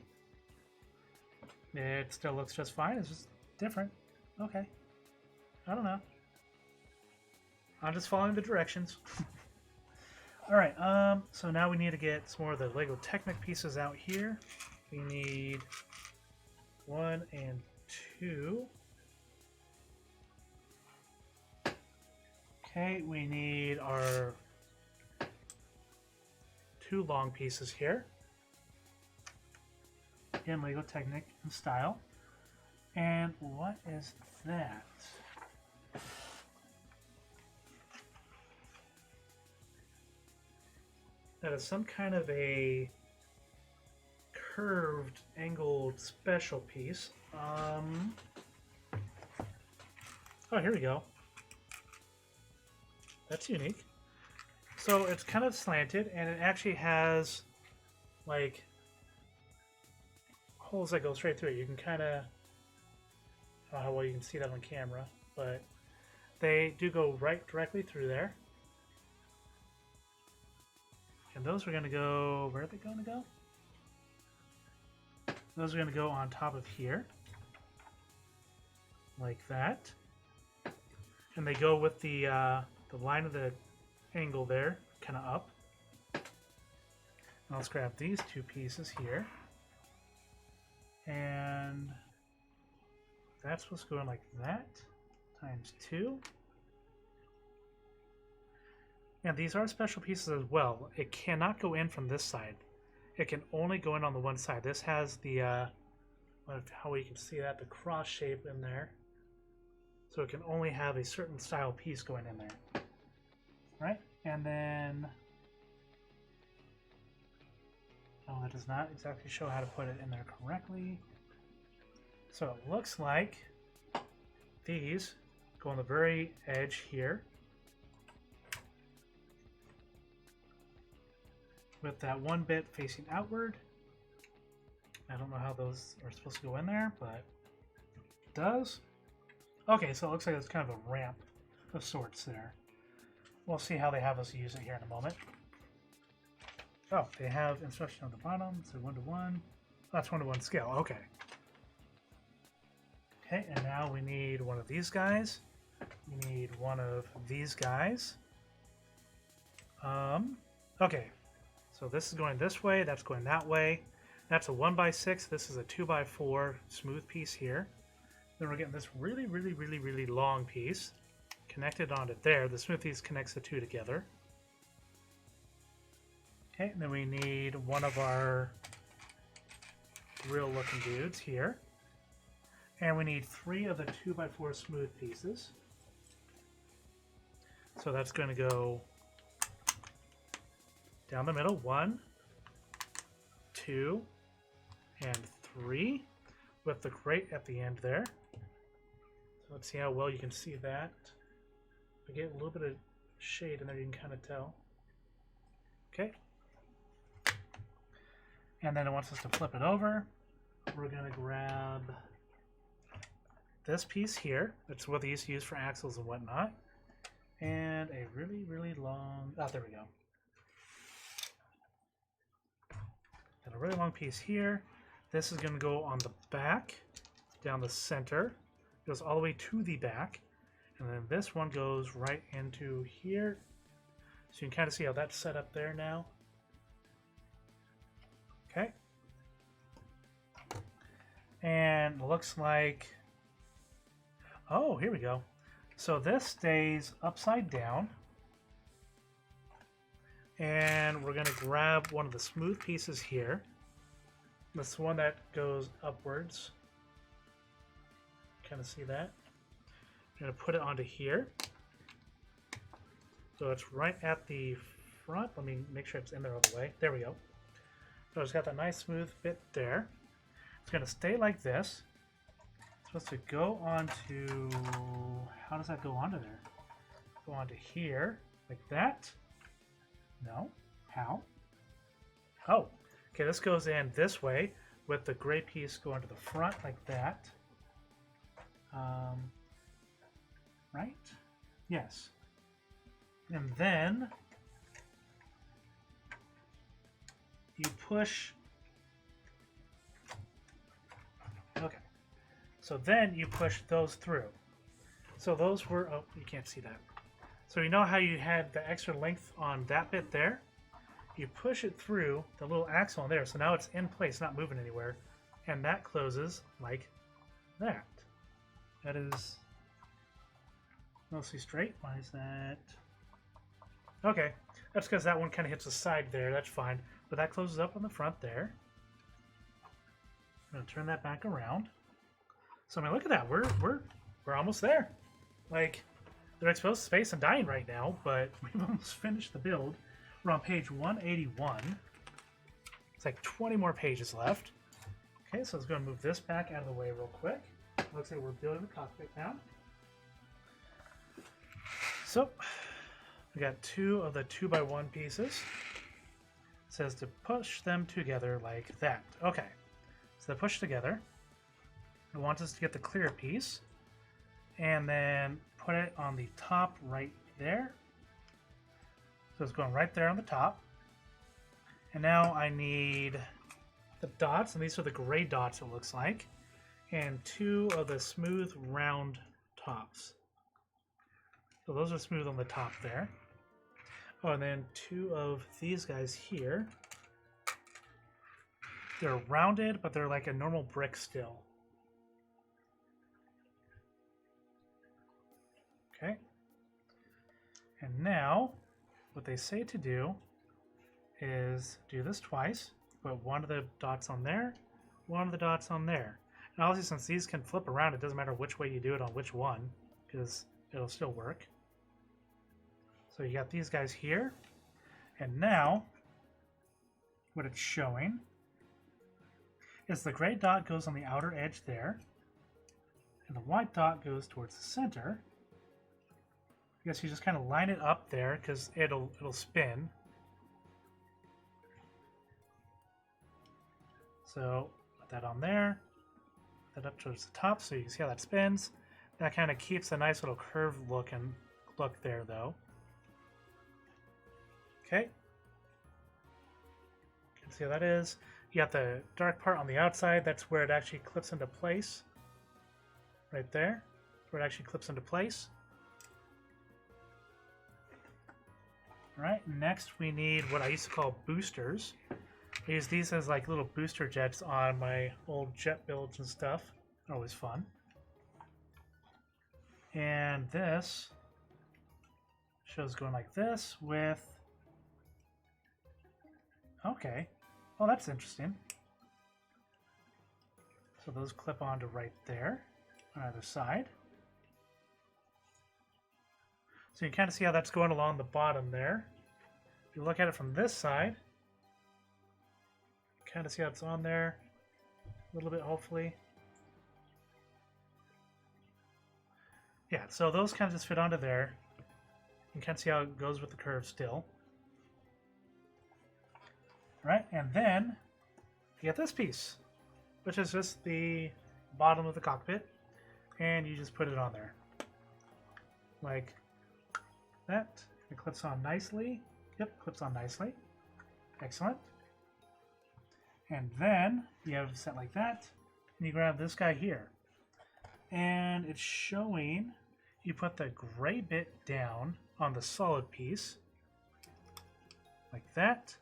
It still looks just fine. It's just different. Okay. I don't know. I'm just following the directions. Alright, so now we need to get some more of the Lego Technic pieces out here. We need 1 and 2. Okay, we need our 2 long pieces here. In Lego Technic and style. And what is that? That is some kind of a curved, angled special piece. Oh, here we go. That's unique. So it's kind of slanted, and it actually has like holes that go straight through it. You can kind of, I don't know how well you can see that on camera, but they do go right directly through there. And those are going to go, where are they going to go? Those are going to go on top of here. Like that. And they go with the line of the angle there, kind of up. And let's grab these 2 pieces here. And that's what's going like that, times 2. And these are special pieces as well. It cannot go in from this side. It can only go in on the one side. This has the, how you can see that, the cross shape in there. So it can only have a certain style piece going in there. Right? And then, oh, that does not exactly show how to put it in there correctly. So it looks like these go on the very edge here. With that one bit facing outward. I don't know how those are supposed to go in there, but it does. Okay, so it looks like it's kind of a ramp of sorts there. We'll see how they have us use it here in a moment. Oh, they have instruction on the bottom, so 1:1. That's 1:1 scale, okay. Okay, and now we need one of these guys. We need one of these guys. Okay. So this is going this way, that's going that way. That's a 1x6, this is a 2x4 smooth piece here. Then we're getting this really, really, really, really long piece connected onto there. The smooth piece connects the 2 together. Okay, and then we need one of our real looking dudes here. And we need 3 of the 2x4 smooth pieces. So that's going to go down the middle, 1, 2, and 3, with the grate at the end there. So let's see how well you can see that. I get a little bit of shade in there, you can kind of tell. Okay. And then it wants us to flip it over. We're going to grab this piece here. That's what they used to use for axles and whatnot. And a really, really long, oh, there we go. Got a really long piece here. This is going to go on the back, down the center. It goes all the way to the back. And then this one goes right into here. So you can kind of see how that's set up there now. Okay. And it looks like, oh, here we go. So this stays upside down. And we're going to grab one of the smooth pieces here. This one that goes upwards. Kind of see that? I'm going to put it onto here. So it's right at the front. Let me make sure it's in there all the way. There we go. So it's got that nice smooth bit there. It's going to stay like this. It's supposed to go onto... How does that go onto there? Go onto here, like that. No? How? Oh, okay, this goes in this way with the gray piece going to the front like that. Right? Yes. And then you push. Okay. So then you push those through. So those were, oh, you can't see that. So you know how you had the extra length on that bit there? You push it through the little axle on there. So now it's in place, not moving anywhere. And that closes like that. That is mostly straight. Why is that? Okay, that's because that one kind of hits the side there. That's fine. But that closes up on the front there. I'm going to turn that back around. So I mean, look at that. We're almost there. Like, they're exposed to space and dying right now, but we've almost finished the build. We're on page 181. It's like 20 more pages left. Okay, so let's go and move this back out of the way real quick. Looks like we're building the cockpit now. So, we got two of the 2x1 pieces. It says to push them together like that. Okay, so they're pushed together. It wants us to get the clear piece. And then put it on the top right there. So it's going right there on the top. And now I need the dots, and these are the gray dots it looks like. And two of the smooth round tops. So those are smooth on the top there. Oh, and then two of these guys here. They're rounded, but they're like a normal brick still. Okay. And now, what they say to do is do this twice. Put one of the dots on there, one of the dots on there. And obviously, since these can flip around, it doesn't matter which way you do it on which one, because it'll still work. So you got these guys here. And now, what it's showing is the gray dot goes on the outer edge there, and the white dot goes towards the center. I guess you just kind of line it up there because it'll spin. So put that on there, put that up towards the top so you can see how that spins. That kind of keeps a nice little curved look there though. Okay. You can see how that is. You got the dark part on the outside. That's where it actually clips into place. Right there. Where it actually clips into place. Alright, next we need what I used to call boosters. I use these as like little booster jets on my old jet builds and stuff. Always fun. And this shows going like this with... Okay. Oh, that's interesting. So those clip onto right there on either side. So you can kind of see how that's going along the bottom there. If you look at it from this side, kind of see how it's on there a little bit, hopefully. Yeah, so those kind of just fit onto there. You can kind of see how it goes with the curve still. All right, and then you get this piece, which is just the bottom of the cockpit, and you just put it on there. Like that. It clips on nicely. Yep, clips on nicely. Excellent. And then you have it set like that, and you grab this guy here. And it's showing you put the gray bit down on the solid piece, like that.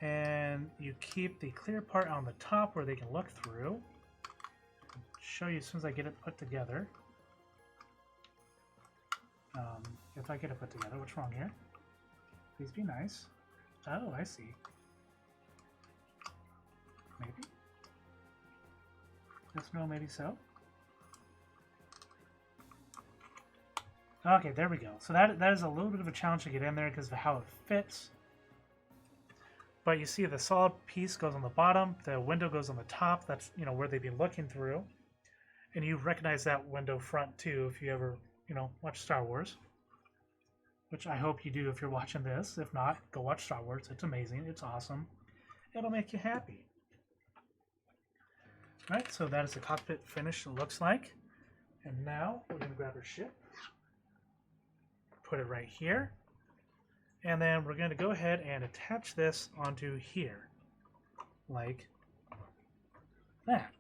And you keep the clear part on the top where they can look through. show you as soon as I get it put together. If I get it put together, what's wrong here? Please be nice. Oh, I see. Maybe? Yes, no, maybe so. Okay, there we go. So that is a little bit of a challenge to get in there because of how it fits. But you see the solid piece goes on the bottom, the window goes on the top. That's, you know, where they'd be looking through. And you recognize that window front too if you ever, you know, watch Star Wars. Which I hope you do if you're watching this. If not, go watch Star Wars. It's amazing. It's awesome. It'll make you happy. Alright, so that is the cockpit finish it looks like. And now we're going to grab our ship. Put it right here. And then we're going to go ahead and attach this onto here. Like that.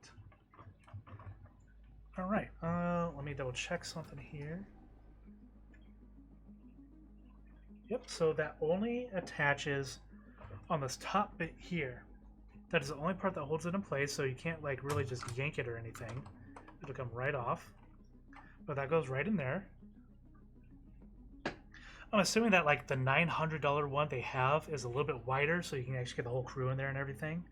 Alright, let me double check something here. Yep, so that only attaches on this top bit here. That is the only part that holds it in place, so you can't like really just yank it or anything. It'll come right off. But that goes right in there. I'm assuming that like the $900 one they have is a little bit wider, so you can actually get the whole crew in there and everything.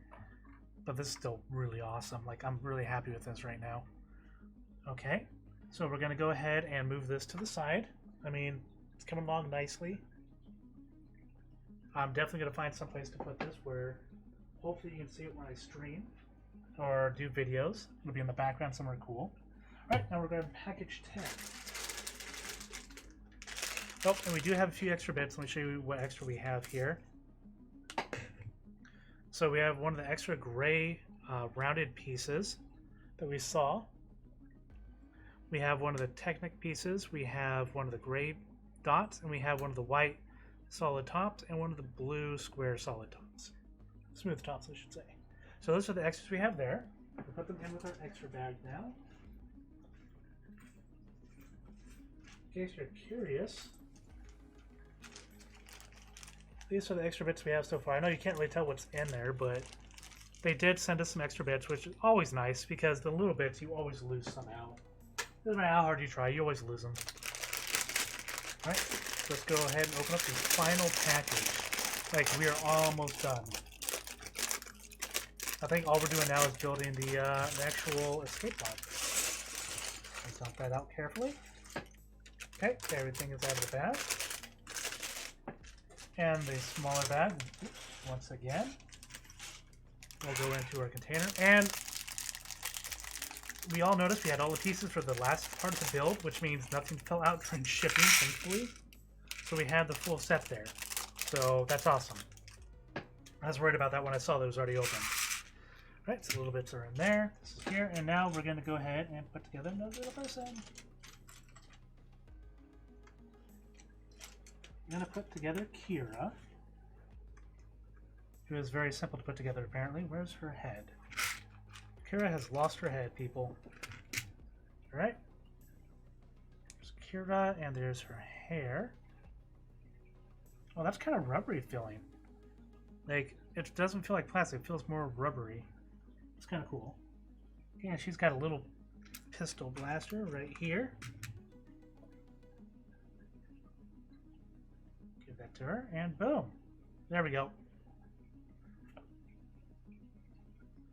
But this is still really awesome. Like, I'm really happy with this right now. Okay, so we're going to go ahead and move this to the side. I mean, it's coming along nicely. I'm definitely going to find some place to put this where hopefully you can see it when I stream or do videos. It'll be in the background somewhere cool. All right, now we're going to package 10. Oh, and we do have a few extra bits. Let me show you what extra we have here. So we have one of the extra gray rounded pieces that we saw. We have one of the Technic pieces. We have one of the gray dots, and we have one of the white solid tops, and one of the blue square solid tops. Smooth tops, I should say. So those are the extras we have there. We'll put them in with our extra bag now. In case you're curious, these are the extra bits we have so far. I know you can't really tell what's in there, but they did send us some extra bits, which is always nice because the little bits you always lose somehow. Doesn't matter how hard you try, you always lose them. Alright, let's go ahead and open up the final package. Like, we are almost done. I think all we're doing now is building the actual escape pod. Let's dump that out carefully. Okay, everything is out of the bag. And the smaller bag, once again, will go into our container. And we all noticed we had all the pieces for the last part of the build, which means nothing fell out during shipping, thankfully. So we had the full set there. So that's awesome. I was worried about that when I saw that it was already open. All right, so the little bits are in there. This is here. And now we're going to go ahead and put together another little person. I'm going to put together Kira, who is very simple to put together apparently. Where's her head? Kira has lost her head, people. Alright. There's Kira, and there's her hair. Oh, that's kind of rubbery feeling. Like, it doesn't feel like plastic, it feels more rubbery. It's kind of cool. Yeah, she's got a little pistol blaster right here. That to her, and boom, there we go.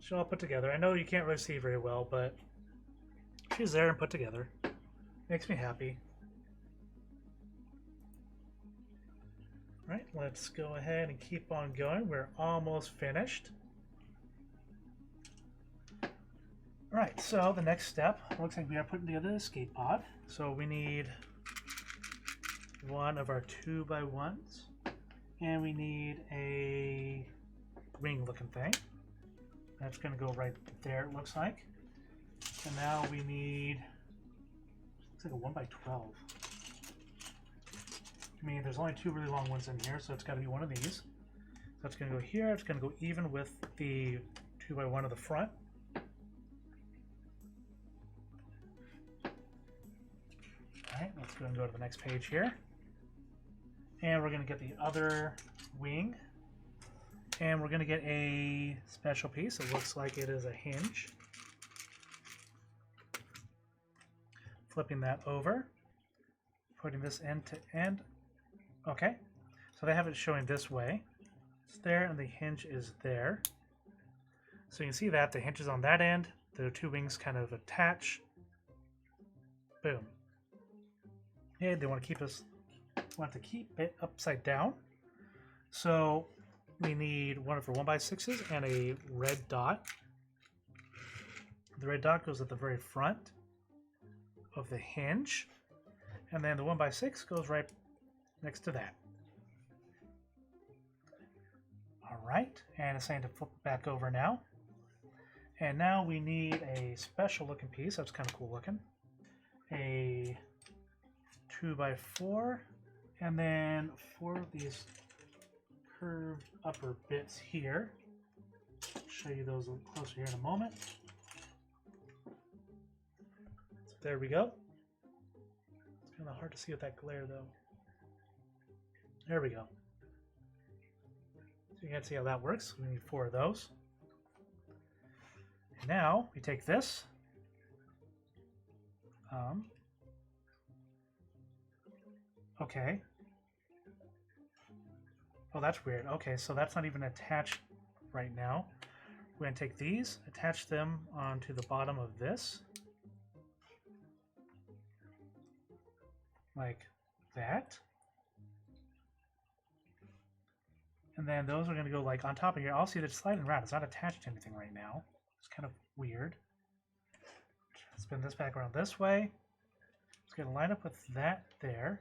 She's all put together. I know you can't really see very well, but she's there and put together. Makes me happy. Right, let's go ahead and keep on going. We're almost finished. Alright, so the next step looks like we are putting together the escape pod. So we need one of our 2x1s, and we need a wing looking thing. That's going to go right there, it looks like. And now we need, looks like a 1x12. I mean, there's only two really long ones in here, so it's got to be one of these. So it's going to go here, it's going to go even with the 2x1 of the front. Alright, let's go and go to the next page here. And we're going to get the other wing. And we're going to get a special piece. It looks like it is a hinge. flipping that over, putting this end to end. Okay, so they have it showing this way. It's there, and the hinge is there. So you can see that the hinge is on that end. The two wings kind of attach. Boom. And they want to keep it upside down. So we need one for 1x6s and a red dot. The red dot goes at the very front of the hinge, and then the 1x6 goes right next to that. All right, and it's saying to flip it back over now. And now we need a special looking piece. That's kind of cool looking. A 2x4, and then 4 of these curved upper bits here. I'll show you those a little closer here in a moment. So there we go. It's kind of hard to see with that glare though. There we go. So you can see how that works. We need 4 of those. And now we take this. Okay. Oh, that's weird. Okay, so that's not even attached right now. We're going to take these, attach them onto the bottom of this. Like that. And then those are going to go like on top of here. I'll see that it's sliding around. It's not attached to anything right now. It's kind of weird. Spin this back around this way. It's going to line up with that there.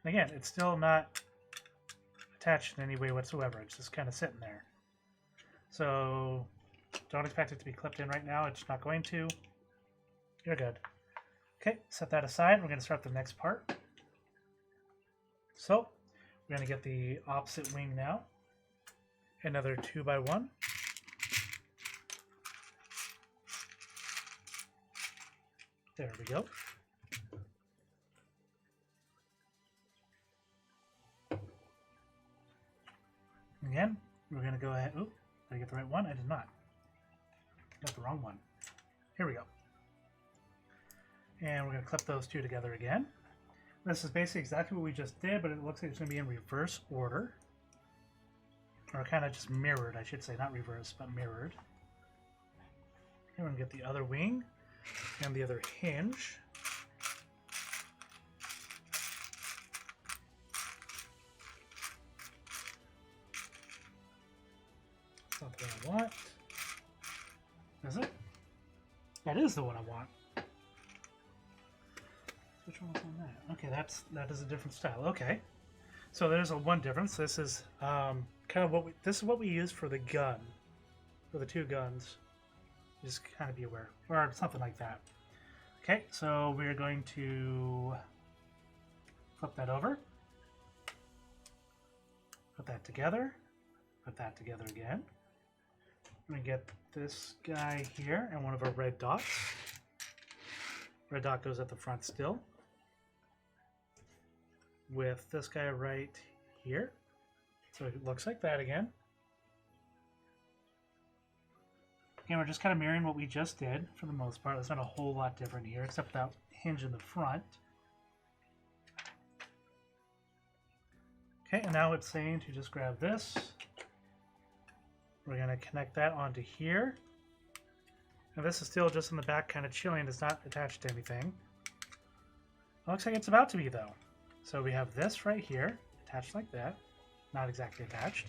And again, it's still not attached in any way whatsoever. It's just kind of sitting there. So don't expect it to be clipped in right now. It's not going to. You're good. Okay, set that aside. We're going to start the next part. So we're going to get the opposite wing now. Another 2x1. There we go. Again, we're going to go ahead. Oop, did I get the right one? I did not. Got the wrong one. Here we go. And we're going to clip those two together again. This is basically exactly what we just did, but it looks like it's going to be in reverse order. Or kind of just mirrored, I should say. Not reverse, but mirrored. Here we're going to get the other wing and the other hinge. That's not the one I want. Is it? That is the one I want. Which one was on that? Okay, that is a different style. Okay, so there's one difference. This is kind of what we use for the gun, for the two guns. Just kind of be aware, or something like that. Okay, so we're going to flip that over, put that together again. I'm going to get this guy here and one of our red dots. Red dot goes at the front still. With this guy right here. So it looks like that again. Again, we're just kind of mirroring what we just did for the most part. There's not a whole lot different here, except that hinge in the front. Okay, and now it's saying to just grab this. We're going to connect that onto here. And this is still just in the back, kind of chilling. It's not attached to anything. It looks like it's about to be, though. So we have this right here, attached like that. Not exactly attached.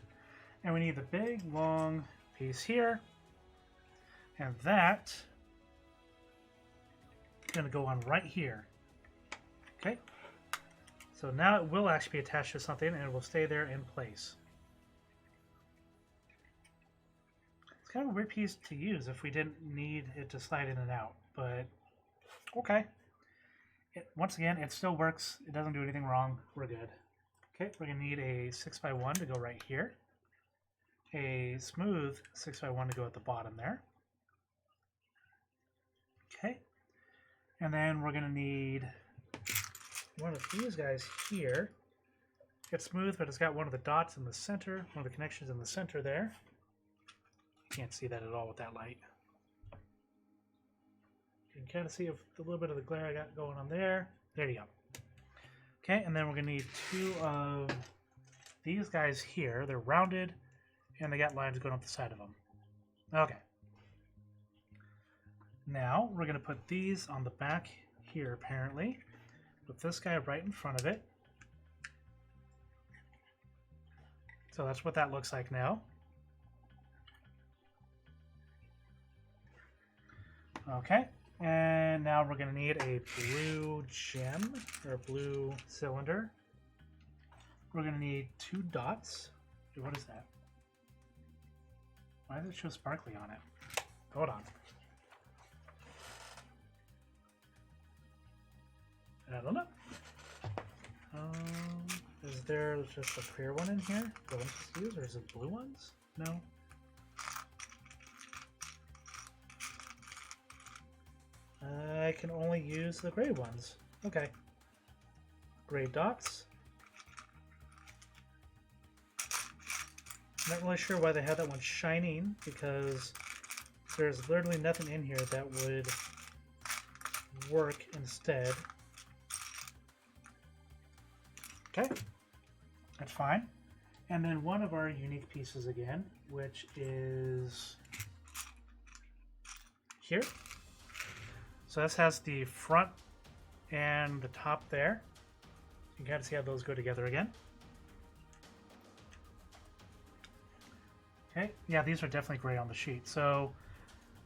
And we need the big, long piece here. And that is going to go on right here. Okay. So now it will actually be attached to something, and it will stay there in place. It's kind of a weird piece to use if we didn't need it to slide in and out, but okay. Once again, it still works. It doesn't do anything wrong. We're good. Okay, we're going to need a 6x1 to go right here. A smooth 6x1 to go at the bottom there. Okay, and then we're going to need one of these guys here. It's smooth, but it's got one of the dots in the center, one of the connections in the center there. You can't see that at all with that light. You can kind of see a little bit of the glare I got going on there. There you go. Okay, and then we're going to need two of these guys here. They're rounded, and they got lines going up the side of them. Okay. Now, we're going to put these on the back here, apparently. Put this guy right in front of it. So that's what that looks like now. Okay, and now we're going to need a blue gem, or a blue cylinder. We're going to need 2 dots. What is that? Why does it show sparkly on it? Hold on. I don't know. Is there just a clear one in here that I'm supposed to use, or is it blue ones? No. I can only use the gray ones. Okay. Gray dots. I'm not really sure why they have that one shining, because there's literally nothing in here that would work instead. Okay, that's fine. And then one of our unique pieces again, which is here. So this has the front and the top there. You can kind of see how those go together again. Okay, yeah, these are definitely gray on the sheet. So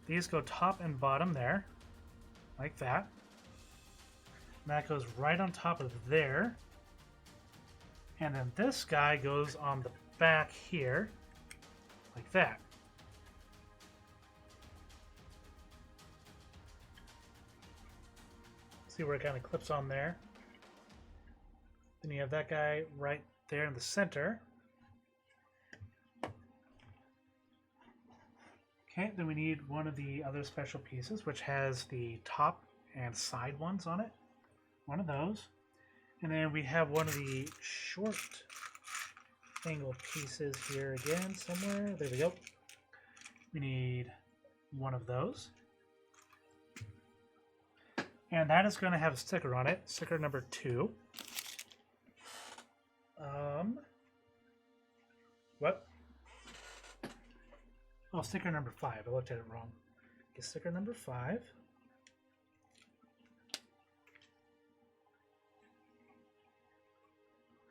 these go top and bottom there, like that. And that goes right on top of there. And then this guy goes on the back here, like that. See where it kind of clips on there. Then you have that guy right there in the center. Okay, then we need one of the other special pieces, which has the top and side ones on it. One of those. And then we have one of the short angle pieces here again somewhere. There we go. We need one of those. And that is going to have a sticker on it. Sticker number 2. What? Oh, sticker number 5. I looked at it wrong. Okay, sticker number 5.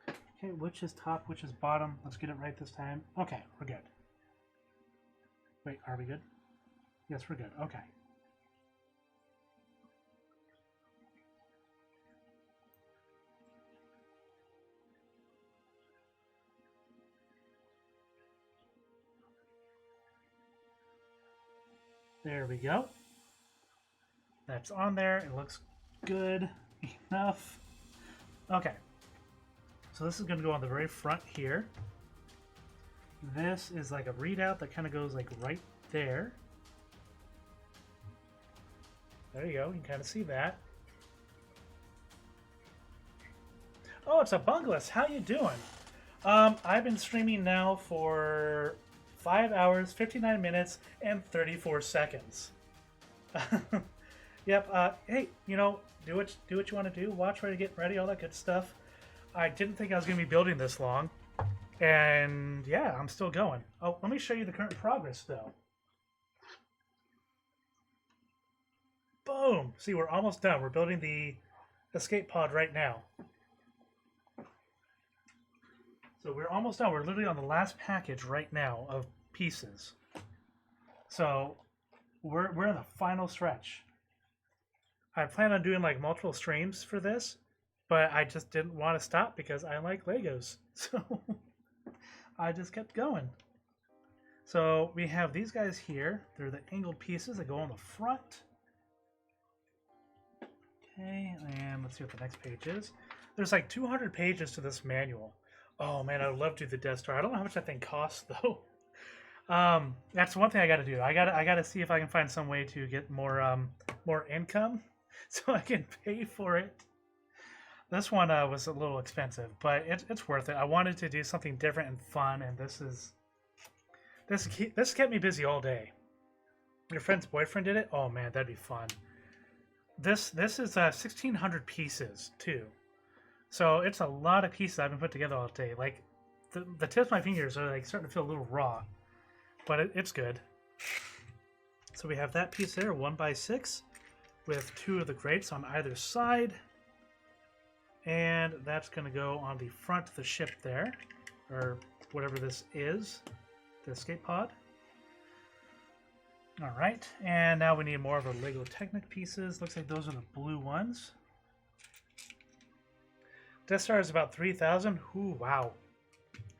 Okay, which is top, which is bottom? Let's get it right this time. Okay, we're good. Wait, are we good? Yes, we're good. Okay. There we go. That's on there. It looks good enough. Okay. So this is going to go on the very front here. This is like a readout that kind of goes like right there. There you go. You can kind of see that. Oh, it's a Bungless. How you doing? I've been streaming now for 5 hours, 59 minutes, and 34 seconds. Yep. Hey, you know, do what you want to do. Watch ready, get ready, all that good stuff. I didn't think I was going to be building this long. And yeah, I'm still going. Oh, let me show you the current progress, though. Boom! See, we're almost done. We're building the escape pod right now. So we're almost done. We're literally on the last package right now of pieces. So we're in the final stretch. I plan on doing like multiple streams for this, but I just didn't want to stop because I like Legos. So I just kept going. So we have these guys here. They're the angled pieces that go on the front. Okay, and let's see what the next page is. There's like 200 pages to this manual. Oh man, I would love to do the Death Star. I don't know how much that thing costs though. That's one thing I got to do. I got to see if I can find some way to get more income so I can pay for it. This one was a little expensive, but it's worth it. I wanted to do something different and fun, and this kept me busy all day. Your friend's boyfriend did it? Oh man, that'd be fun. This is 1,600 pieces too, so it's a lot of pieces I've been put together all day. Like the tips of my fingers are like starting to feel a little raw, but it's good. So we have that piece there, 1x6, with 2 of the grates on either side, and that's going to go on the front of the ship there, or whatever this is, the escape pod. All right, and now we need more of our Lego Technic pieces. Looks like those are the blue ones. Death Star is about 3,000. Ooh, wow.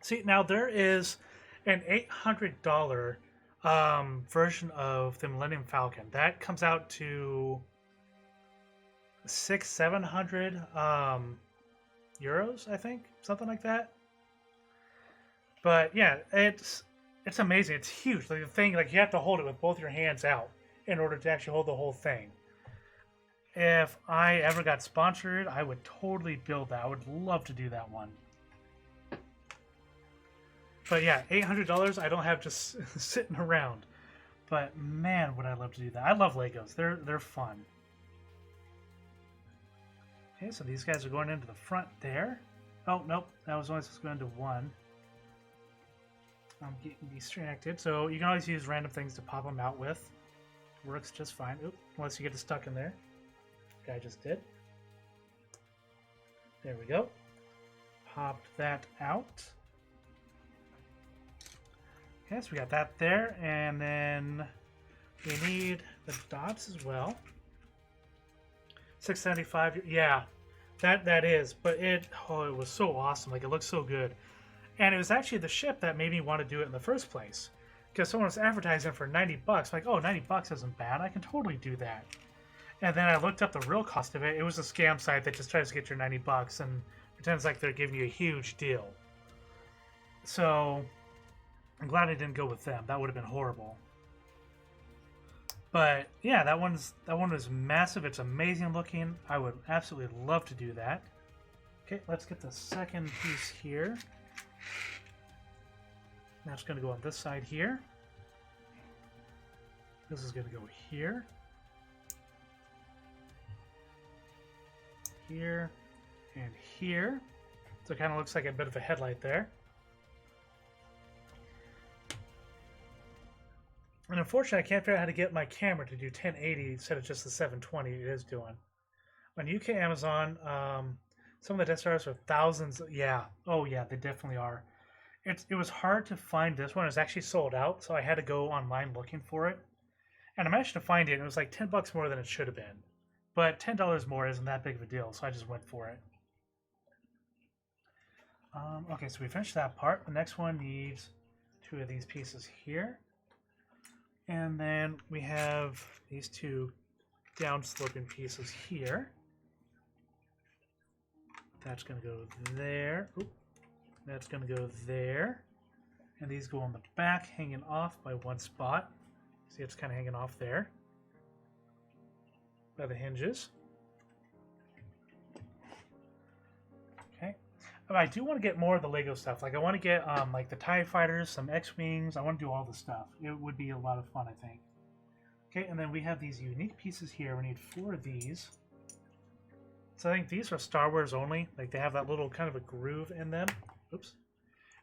See, now there is an $800 version of the Millennium Falcon. That comes out to 700 euros, I think, something like that. But yeah, it's amazing. It's huge. Like the thing, like you have to hold it with both your hands out in order to actually hold the whole thing. If I ever got sponsored, I would totally build that. I would love to do that one. But yeah, $800 I don't have just sitting around. But man, would I love to do that. I love Legos. They're fun. Okay, so these guys are going into the front there. Oh, nope. That was only supposed to go into one. I'm getting distracted. So you can always use random things to pop them out with. Works just fine. Oop, unless you get it stuck in there. Guy just did. There we go. Popped that out. Okay, so we got that there, and then we need the dots as well. 675. Yeah, that is. But it was so awesome. Like it looked so good, and it was actually the ship that made me want to do it in the first place. Because someone was advertising for 90 bucks. Like, oh, 90 bucks isn't bad. I can totally do that. And then I looked up the real cost of it. It was a scam site that just tries to get your 90 bucks and pretends like they're giving you a huge deal. So I'm glad I didn't go with them. That would have been horrible. But yeah, that one was massive. It's amazing looking. I would absolutely love to do that. Okay, let's get the second piece here. That's going to go on this side here. This is going to go here. Here and here. So it kind of looks like a bit of a headlight there. And unfortunately, I can't figure out how to get my camera to do 1080 instead of just the 720 it is doing. On UK Amazon, some of the Death Stars are thousands. Yeah. Oh, yeah, they definitely are. It was hard to find this one. It was actually sold out, so I had to go online looking for it. And I managed to find it, and it was like 10 bucks more than it should have been. But $10 more isn't that big of a deal, so I just went for it. Okay, so we finished that part. The next one needs 2 of these pieces here. And then we have these 2 down-sloping pieces here. That's going to go there. Oop. That's going to go there. And these go on the back, hanging off by one spot. See, it's kind of hanging off there by the hinges. Okay. But I do want to get more of the Lego stuff. Like, I want to get like the TIE fighters, some X-Wings. I want to do all the stuff. It would be a lot of fun, I think. Okay, and then we have these unique pieces here. We need 4 of these. So I think these are Star Wars only. Like, they have that little kind of a groove in them. Oops.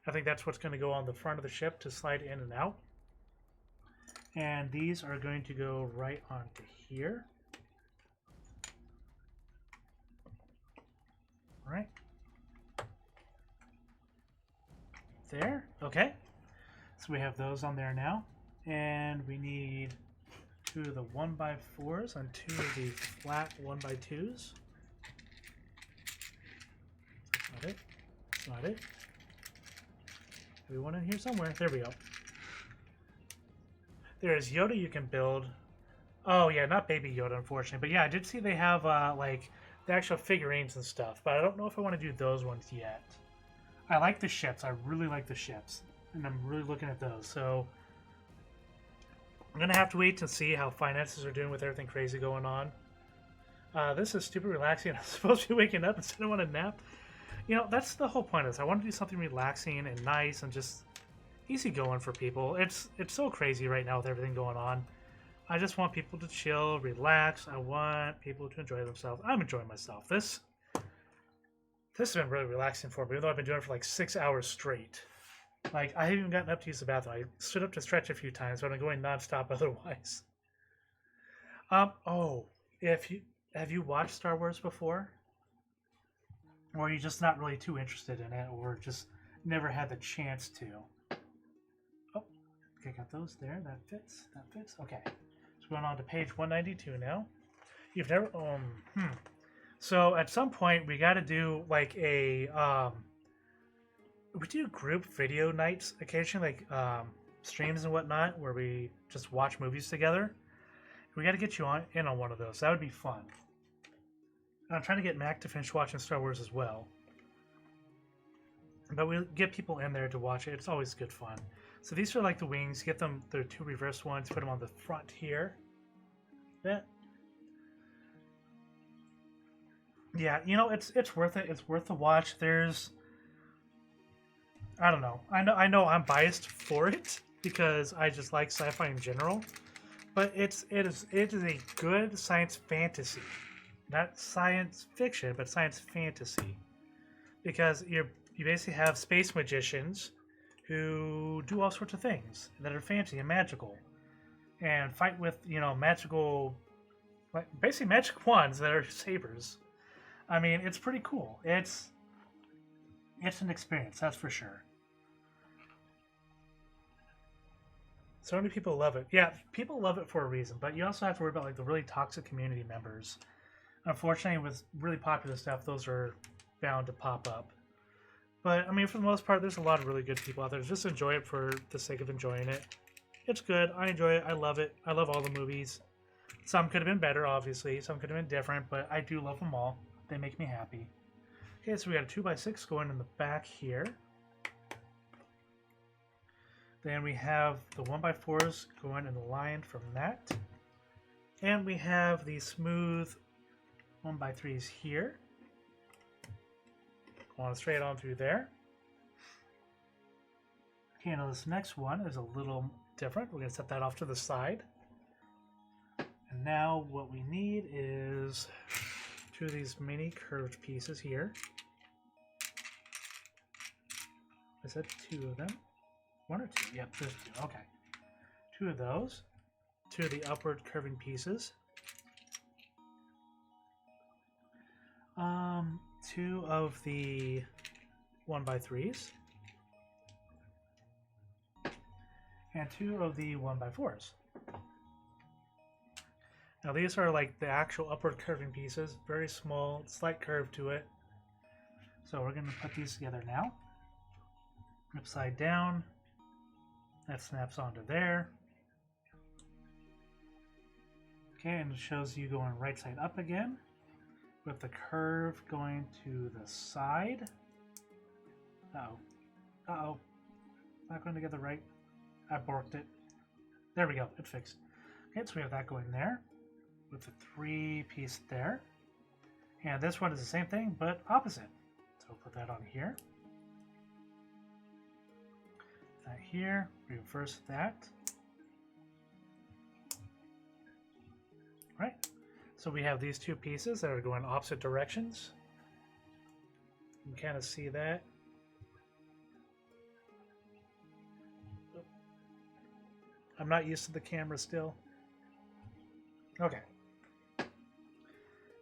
I think that's what's going to go on the front of the ship to slide in and out. And these are going to go right onto here. All right. There. Okay. So we have those on there now. And we need 2 of the 1x4s and 2 of the flat 1x2s. That's not it. That's not it. We want in here somewhere. There we go. There's Yoda you can build. Oh yeah, not Baby Yoda, unfortunately. But yeah, I did see they have like the actual figurines and stuff. But I don't know if I want to do those ones yet. I like the ships. I really like the ships, and I'm really looking at those. So I'm gonna have to wait to see how finances are doing with everything crazy going on. This is stupid relaxing. I'm supposed to be waking up instead of want to nap. You know, that's the whole point of this. I want to do something relaxing and nice and just easy going for people. It's so crazy right now with everything going on. I just want people to chill, relax. I want people to enjoy themselves. I'm enjoying myself. This has been really relaxing for me, even though I've been doing it for like 6 hours straight. Like, I haven't even gotten up to use the bathroom. I stood up to stretch a few times, but I've been going nonstop otherwise. Oh, have you watched Star Wars before? Or are you just not really too interested in it, or just never had the chance to? Oh, okay, got those there. That fits. That fits. Okay. So going on to page 192 now. You've never So at some point we got to do like a we do group video nights occasionally, like streams and whatnot, where we just watch movies together. We got to get you in on one of those. That would be fun. And I'm trying to get Mac to finish watching Star Wars as well. But we'll get people in there to watch it. It's always good fun. So these are like the wings. Get them, they're two reverse ones. Put them on the front here. Yeah, you know, it's worth it. It's worth the watch. There's, I don't know. I know I'm biased for it because I just like sci-fi in general. But it is a good science fantasy. Not science fiction, but science fantasy. Because you basically have space magicians who do all sorts of things that are fancy and magical. And fight with, magical, basically magic wands that are sabers. I mean, it's pretty cool. It's an experience, that's for sure. So many people love it. Yeah, people love it for a reason, but you also have to worry about like the really toxic community members. Unfortunately, with really popular stuff, those are bound to pop up. But I mean, for the most part, there's a lot of really good people out there. Just enjoy it for the sake of enjoying it. It's good. I enjoy it. I love it. I love all the movies. Some could have been better, obviously. Some could have been different, but I do love them all. They make me happy. Okay, so we got a 2x6 going in the back here. Then we have the 1x4s going in the line from that. And we have the smooth 1x3s here. Going straight on through there. Okay, now this next one is a little different. We're going to set that off to the side. And now what we need is two of these mini curved pieces here. I said two of them. One or two? Yep, there's two. Okay. Two of those. Two of the upward curving pieces. Two of the 1x3s. And two of the 1x4s. Now these are like the actual upward curving pieces. Very small, slight curve to it. So we're going to put these together now. Upside down. That snaps onto there. Okay, and it shows you going right side up again, with the curve going to the side. Uh-oh. Uh-oh. Not going together right. I borked it. There we go. It's fixed. Okay, so we have that going there, with the 3-piece there. And this one is the same thing, but opposite. So we'll put that on here. That here, reverse that. Right. So we have these two pieces that are going opposite directions. You can kind of see that. I'm not used to the camera still. Okay.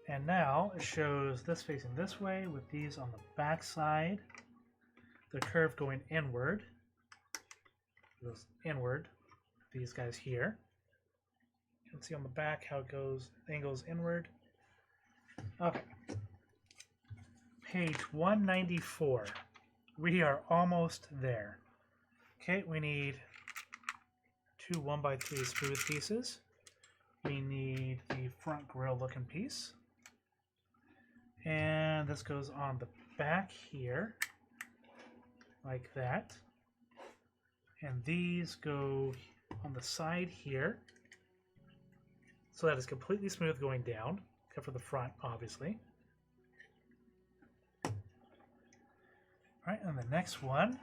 And now it shows this facing this way with these on the back side. The curve going inward. Goes inward. These guys here. You can see on the back how it goes, angles inward. Okay. Page 194. We are almost there. Okay, we need two 1x3 smooth pieces. We need the front grill looking piece. And this goes on the back here, like that. And these go on the side here. So that is completely smooth going down, except for the front, obviously. All right, and the next one,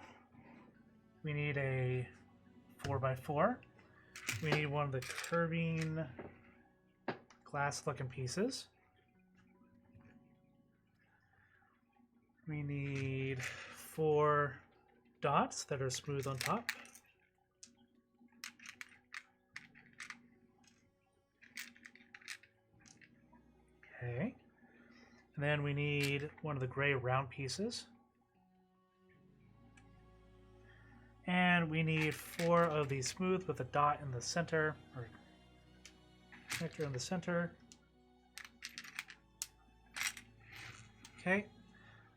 we need a 4x4 we need one of the curving glass-looking pieces. We need 4 dots that are smooth on top. Okay. And then we need one of the gray round pieces. And we need 4 of these smooth with a dot in the center, or connector in the center. Okay.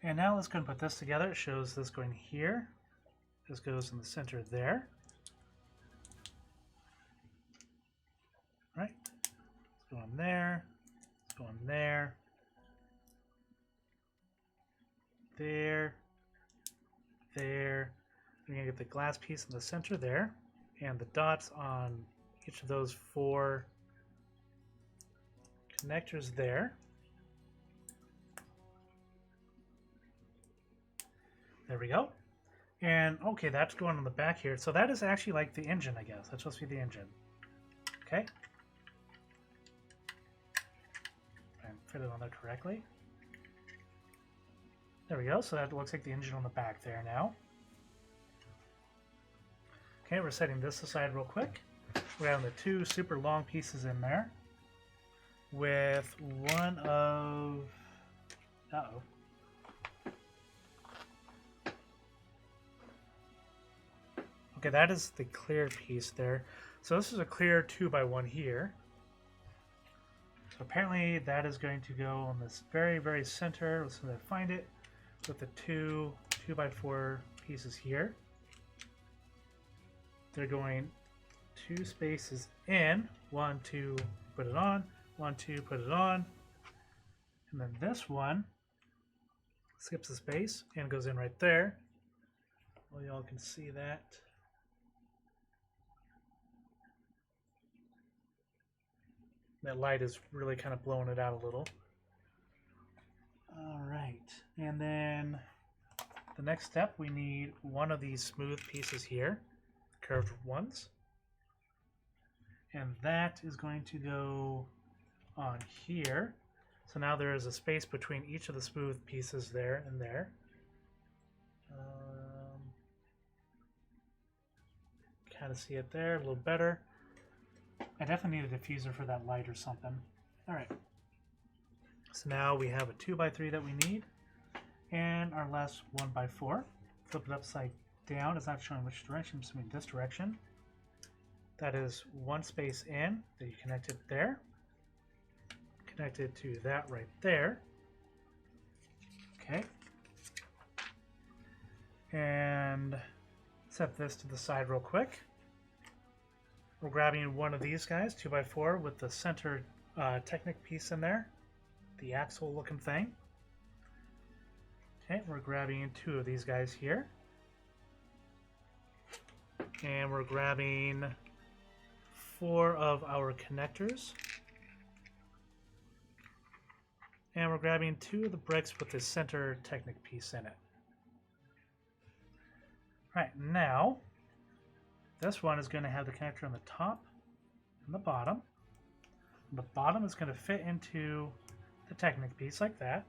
And now let's go and put this together. It shows this going here. This goes in the center there. Right. Let's go in there. Let's go in there. There. There. We're going to get the glass piece in the center there. And the dots on each of those 4 connectors there. There we go. And okay, that's going on the back here. So that is actually like the engine, I guess. That's supposed to be the engine. Okay. And fit it on there correctly. There we go. So that looks like the engine on the back there now. Okay, we're setting this aside real quick. We're having the 2 super long pieces in there with one of... Uh-oh. Okay, that is the clear piece there. So this is a clear 2x1 here. So apparently that is going to go on this very, very center. Let's find it with the 2 2x4 pieces here. They're going 2 spaces in. 1, 2, put it on. 1, 2, put it on. And then this one skips a space and goes in right there. Well, y'all can see that. That light is really kind of blowing it out a little. All right, and then the next step, we need one of these smooth pieces here, curved ones. And that is going to go on here. So now there is a space between each of the smooth pieces there and there. Kind of see it there a little better. I definitely need a diffuser for that light or something. All right. So now we have a 2x3 that we need, and our last 1x4. Flip it upside down. It's not showing which direction. I'm assuming this direction. That is 1 space in that you connected there. Connected to that right there. Okay. And set this to the side real quick. We're grabbing one of these guys, 2x4, with the center Technic piece in there, the axle looking thing. Okay, we're grabbing 2 of these guys here. And we're grabbing 4 of our connectors. And we're grabbing 2 of the bricks with the center Technic piece in it. Right, now this one is going to have the connector on the top and the bottom. The bottom is going to fit into the Technic piece like that.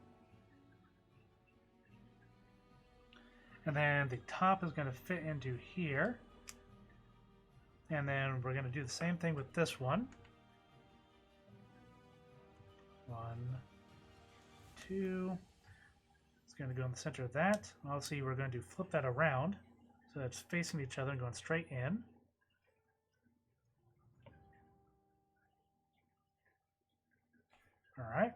And then the top is going to fit into here. And then we're going to do the same thing with this one. 1, 2. It's going to go in the center of that. Obviously, we're going to flip that around so it's facing each other and going straight in. All right.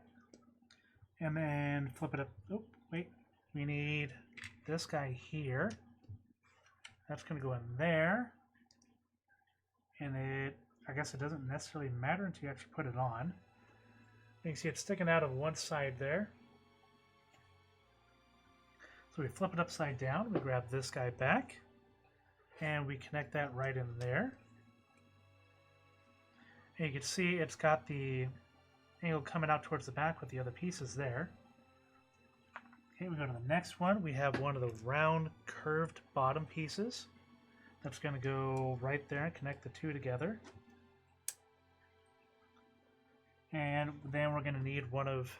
And then flip it up. Oh, wait. We need this guy here. That's going to go in there. And I guess it doesn't necessarily matter until you actually put it on. You can see it's sticking out of one side there. So we flip it upside down. We grab this guy back. And we connect that right in there. And you can see it's got the angle coming out towards the back with the other pieces there. Okay, we go to the next one. We have one of the round curved bottom pieces. That's going to go right there and connect the 2 together. And then we're going to need one of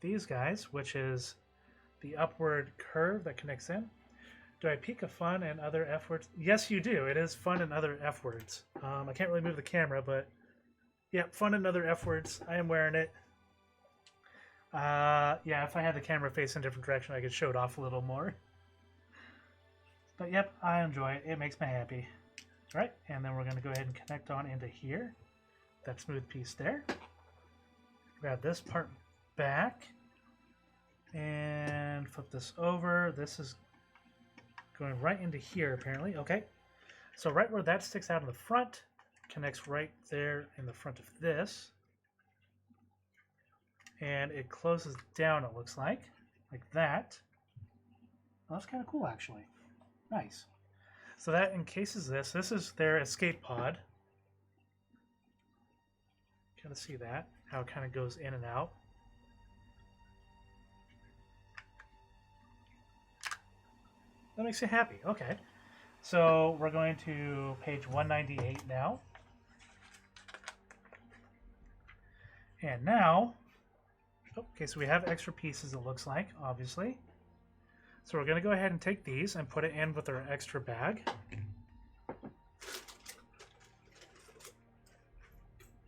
these guys, which is the upward curve that connects in. Do I peek a fun and other F words? Yes, you do. It is fun and other F words. I can't really move the camera, but yeah, fun and other F words. I am wearing it. Yeah, if I had the camera face in a different direction, I could show it off a little more. But yep, I enjoy it. It makes me happy. All right, and then we're going to go ahead and connect on into here. That smooth piece there. Grab this part back and flip this over. This is going right into here, apparently. Okay, so right where that sticks out in the front connects right there in the front of this. And it closes down, it looks like that. Well, that's kind of cool, actually. Nice. So that encases this. This is their escape pod. Kind of see that, how it kind of goes in and out. That makes you happy. Okay. So we're going to page 198 now. And now, okay, so we have extra pieces, it looks like, obviously. So we're going to go ahead and take these and put it in with our extra bag.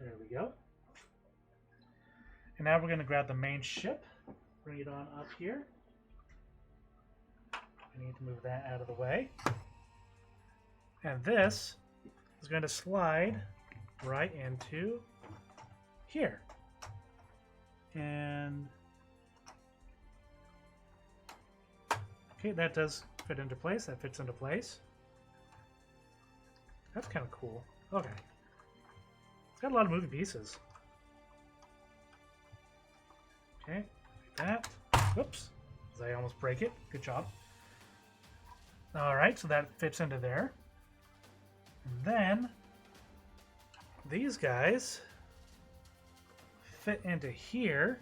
There we go. And now we're going to grab the main ship, bring it on up here. I need to move that out of the way. And this is going to slide right into here. And okay, that does fit into place. That fits into place. That's kind of cool. Okay. It's got a lot of moving pieces. Okay, like that. Whoops. I almost break it. Good job. Alright, so that fits into there. And then these guys fit into here.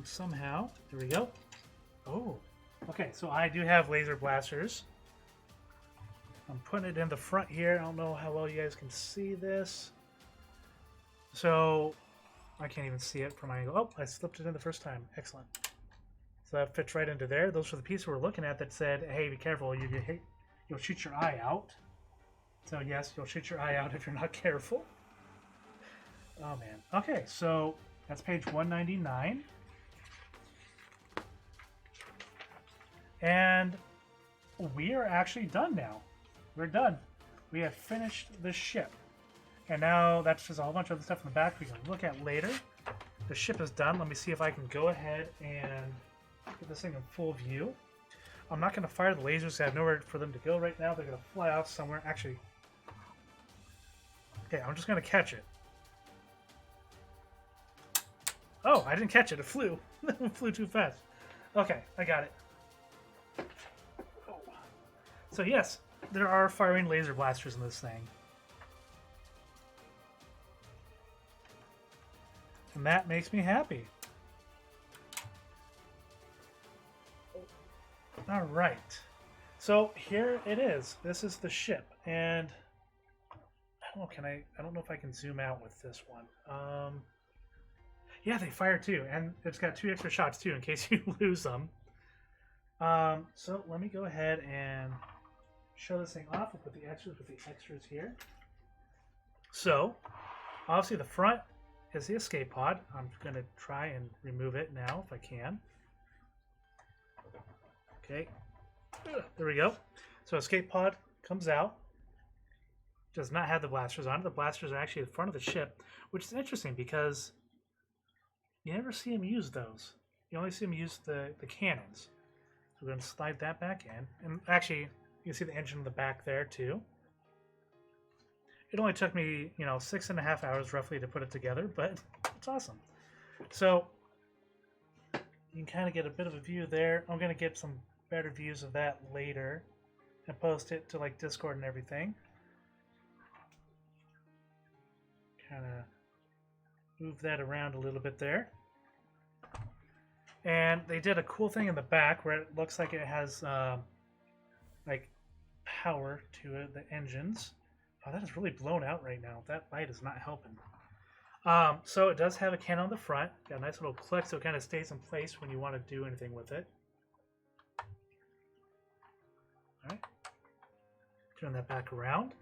Somehow. There we go. Oh. Okay, so I do have laser blasters. I'm putting it in the front here. I don't know how well you guys can see this. So I can't even see it from my angle. Oh, I slipped it in the first time. Excellent. So that fits right into there. Those were the pieces we're looking at that said, hey, be careful, you'll shoot your eye out. So yes, you'll shoot your eye out if you're not careful. Oh man. Okay, so that's page 199. And we are actually done now. We're done. We have finished the ship. And now that's just a whole bunch of other stuff in the back we can look at later. The ship is done. Let me see if I can go ahead and get this thing in full view. I'm not going to fire the lasers. I have nowhere for them to go right now. They're going to fly off somewhere. Actually, okay, I'm just going to catch it. Oh, I didn't catch it. It flew. It flew too fast. Okay, I got it. Oh. So yes, there are firing laser blasters in this thing. And that makes me happy. All right. So here it is. This is the ship, and I don't know. I don't know if I can zoom out with this one. Yeah, they fire too, and it's got 2 extra shots too in case you lose them. So let me go ahead and show this thing off. We'll put the extras here. So obviously the front is the escape pod. I'm going to try and remove it now if I can. Okay, there we go. So escape pod comes out. Does not have the blasters on it. The blasters are actually at the front of the ship, which is interesting because you never see him use those. You only see him use the cannons. So we're going to slide that back in. And actually, you can see the engine in the back there too. It only took me, 6.5 hours roughly to put it together, but it's awesome. So you can kind of get a bit of a view there. I'm going to get some better views of that later and post it to like Discord and everything. Kind of move that around a little bit there. And they did a cool thing in the back where it looks like it has like power to it, the engines. Oh, that is really blown out right now. That light is not helping. So it does have a cannon on the front. Got a nice little click so it kind of stays in place when you want to do anything with it. Alright. Turn that back around.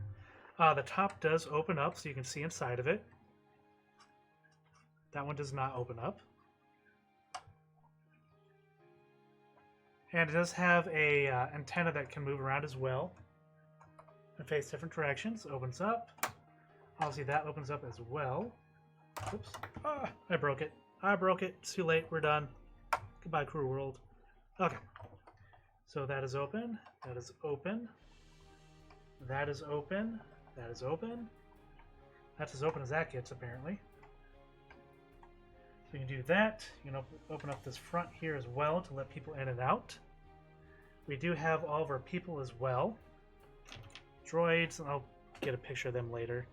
The top does open up so you can see inside of it. That one does not open up. And it does have a antenna that can move around as well and face different directions. Opens up. Obviously that opens up as well. Oops. Ah, I broke it. I broke it. It's too late. We're done. Goodbye, cruel world. Okay. So that is open. That is open. That is open. That is open. That's as open as that gets, apparently. So you can do that. You can open up this front here as well to let people in and out. We do have all of our people as well. Droids, and I'll get a picture of them later.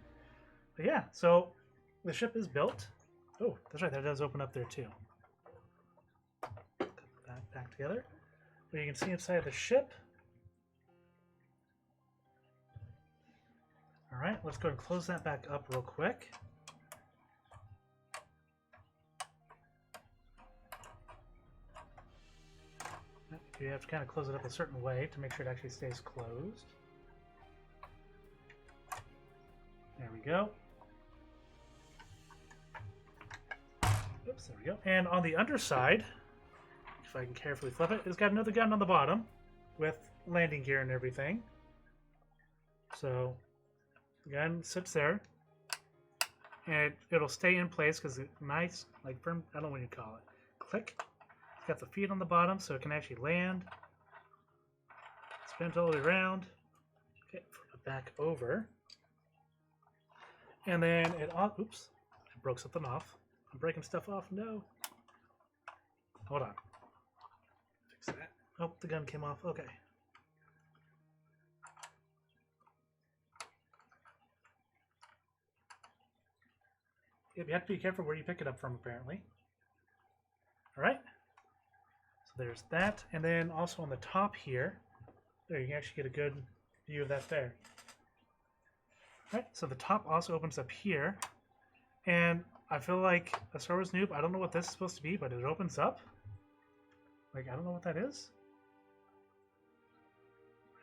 But yeah, so the ship is built. Oh, that's right, that does open up there too. Put that back together. But you can see inside the ship. Alright, let's go and close that back up real quick. You have to kind of close it up a certain way to make sure it actually stays closed. There we go. Oops, there we go. And on the underside, if I can carefully flip it, it's got another gun on the bottom with landing gear and everything. So the gun sits there, and it'll stay in place because it's nice, like firm. I don't know what you call it. Click. It's got the feet on the bottom, so it can actually land. Spins all the way around. Okay, flip it back over. And then it, oops, I broke something off. I'm breaking stuff off, no. Hold on. Fix that. Oh, the gun came off, okay. Yep, you have to be careful where you pick it up from, apparently. Alright. So there's that. And then also on the top here, there, you can actually get a good view of that there. Alright, so the top also opens up here. And I feel like a Star Wars noob, I don't know what this is supposed to be, but it opens up. Like, I don't know what that is.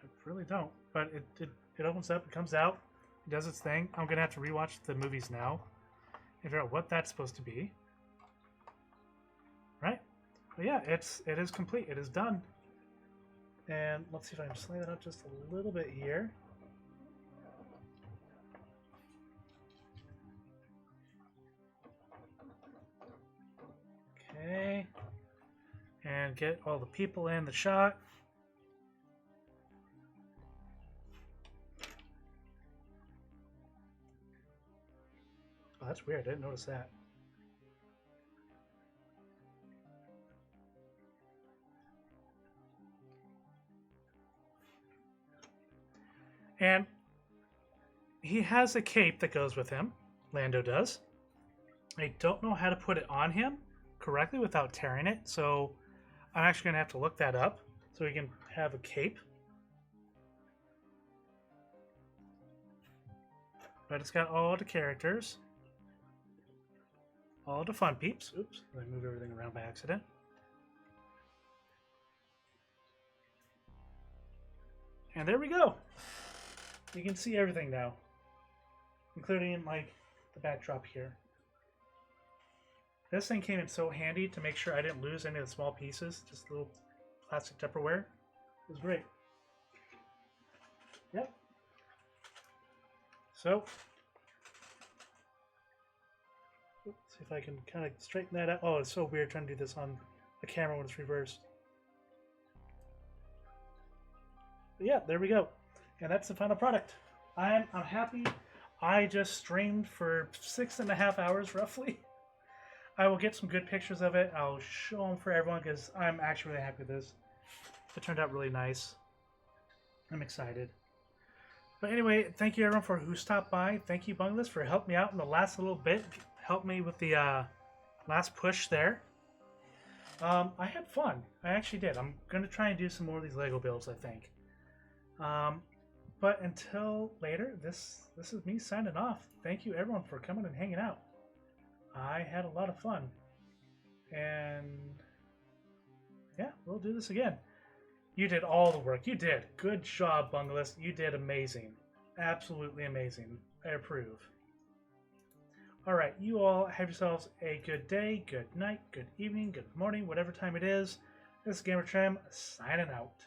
I really don't. But it opens up, it comes out, it does its thing. I'm going to have to rewatch the movies now and figure out what that's supposed to be. Right? But yeah, it is complete. It is done. And let's see if I can slide that up just a little bit here. Okay. And get all the people in the shot. Oh, that's weird. I didn't notice that. And he has a cape that goes with him. Lando does. I don't know how to put it on him correctly without tearing it, so I'm actually going to have to look that up so he can have a cape. But it's got all the characters. All the fun peeps. Oops, I moved everything around by accident. And there we go. You can see everything now, including like the backdrop here. This thing came in so handy to make sure I didn't lose any of the small pieces, just little plastic Tupperware. It was great. Yep. So, let's see if I can kind of straighten that out. Oh, it's so weird trying to do this on the camera when it's reversed. But yeah, there we go. And that's the final product. I'm happy. I just streamed for 6.5 hours roughly. I will get some good pictures of it. I'll show them for everyone because I'm actually really happy with this. It turned out really nice. I'm excited. But anyway, thank you everyone for who stopped by. Thank you, Bungless, for helping me out in the last little bit. Helped me with the last push there. I had fun. I actually did. I'm going to try and do some more of these Lego builds, I think. But until later, this is me signing off. Thank you everyone for coming and hanging out. I had a lot of fun. And yeah, we'll do this again. You did all the work. You did. Good job, Bungalist. You did amazing. Absolutely amazing. I approve. Alright, you all have yourselves a good day, good night, good evening, good morning, whatever time it is. This is Gamer Trim signing out.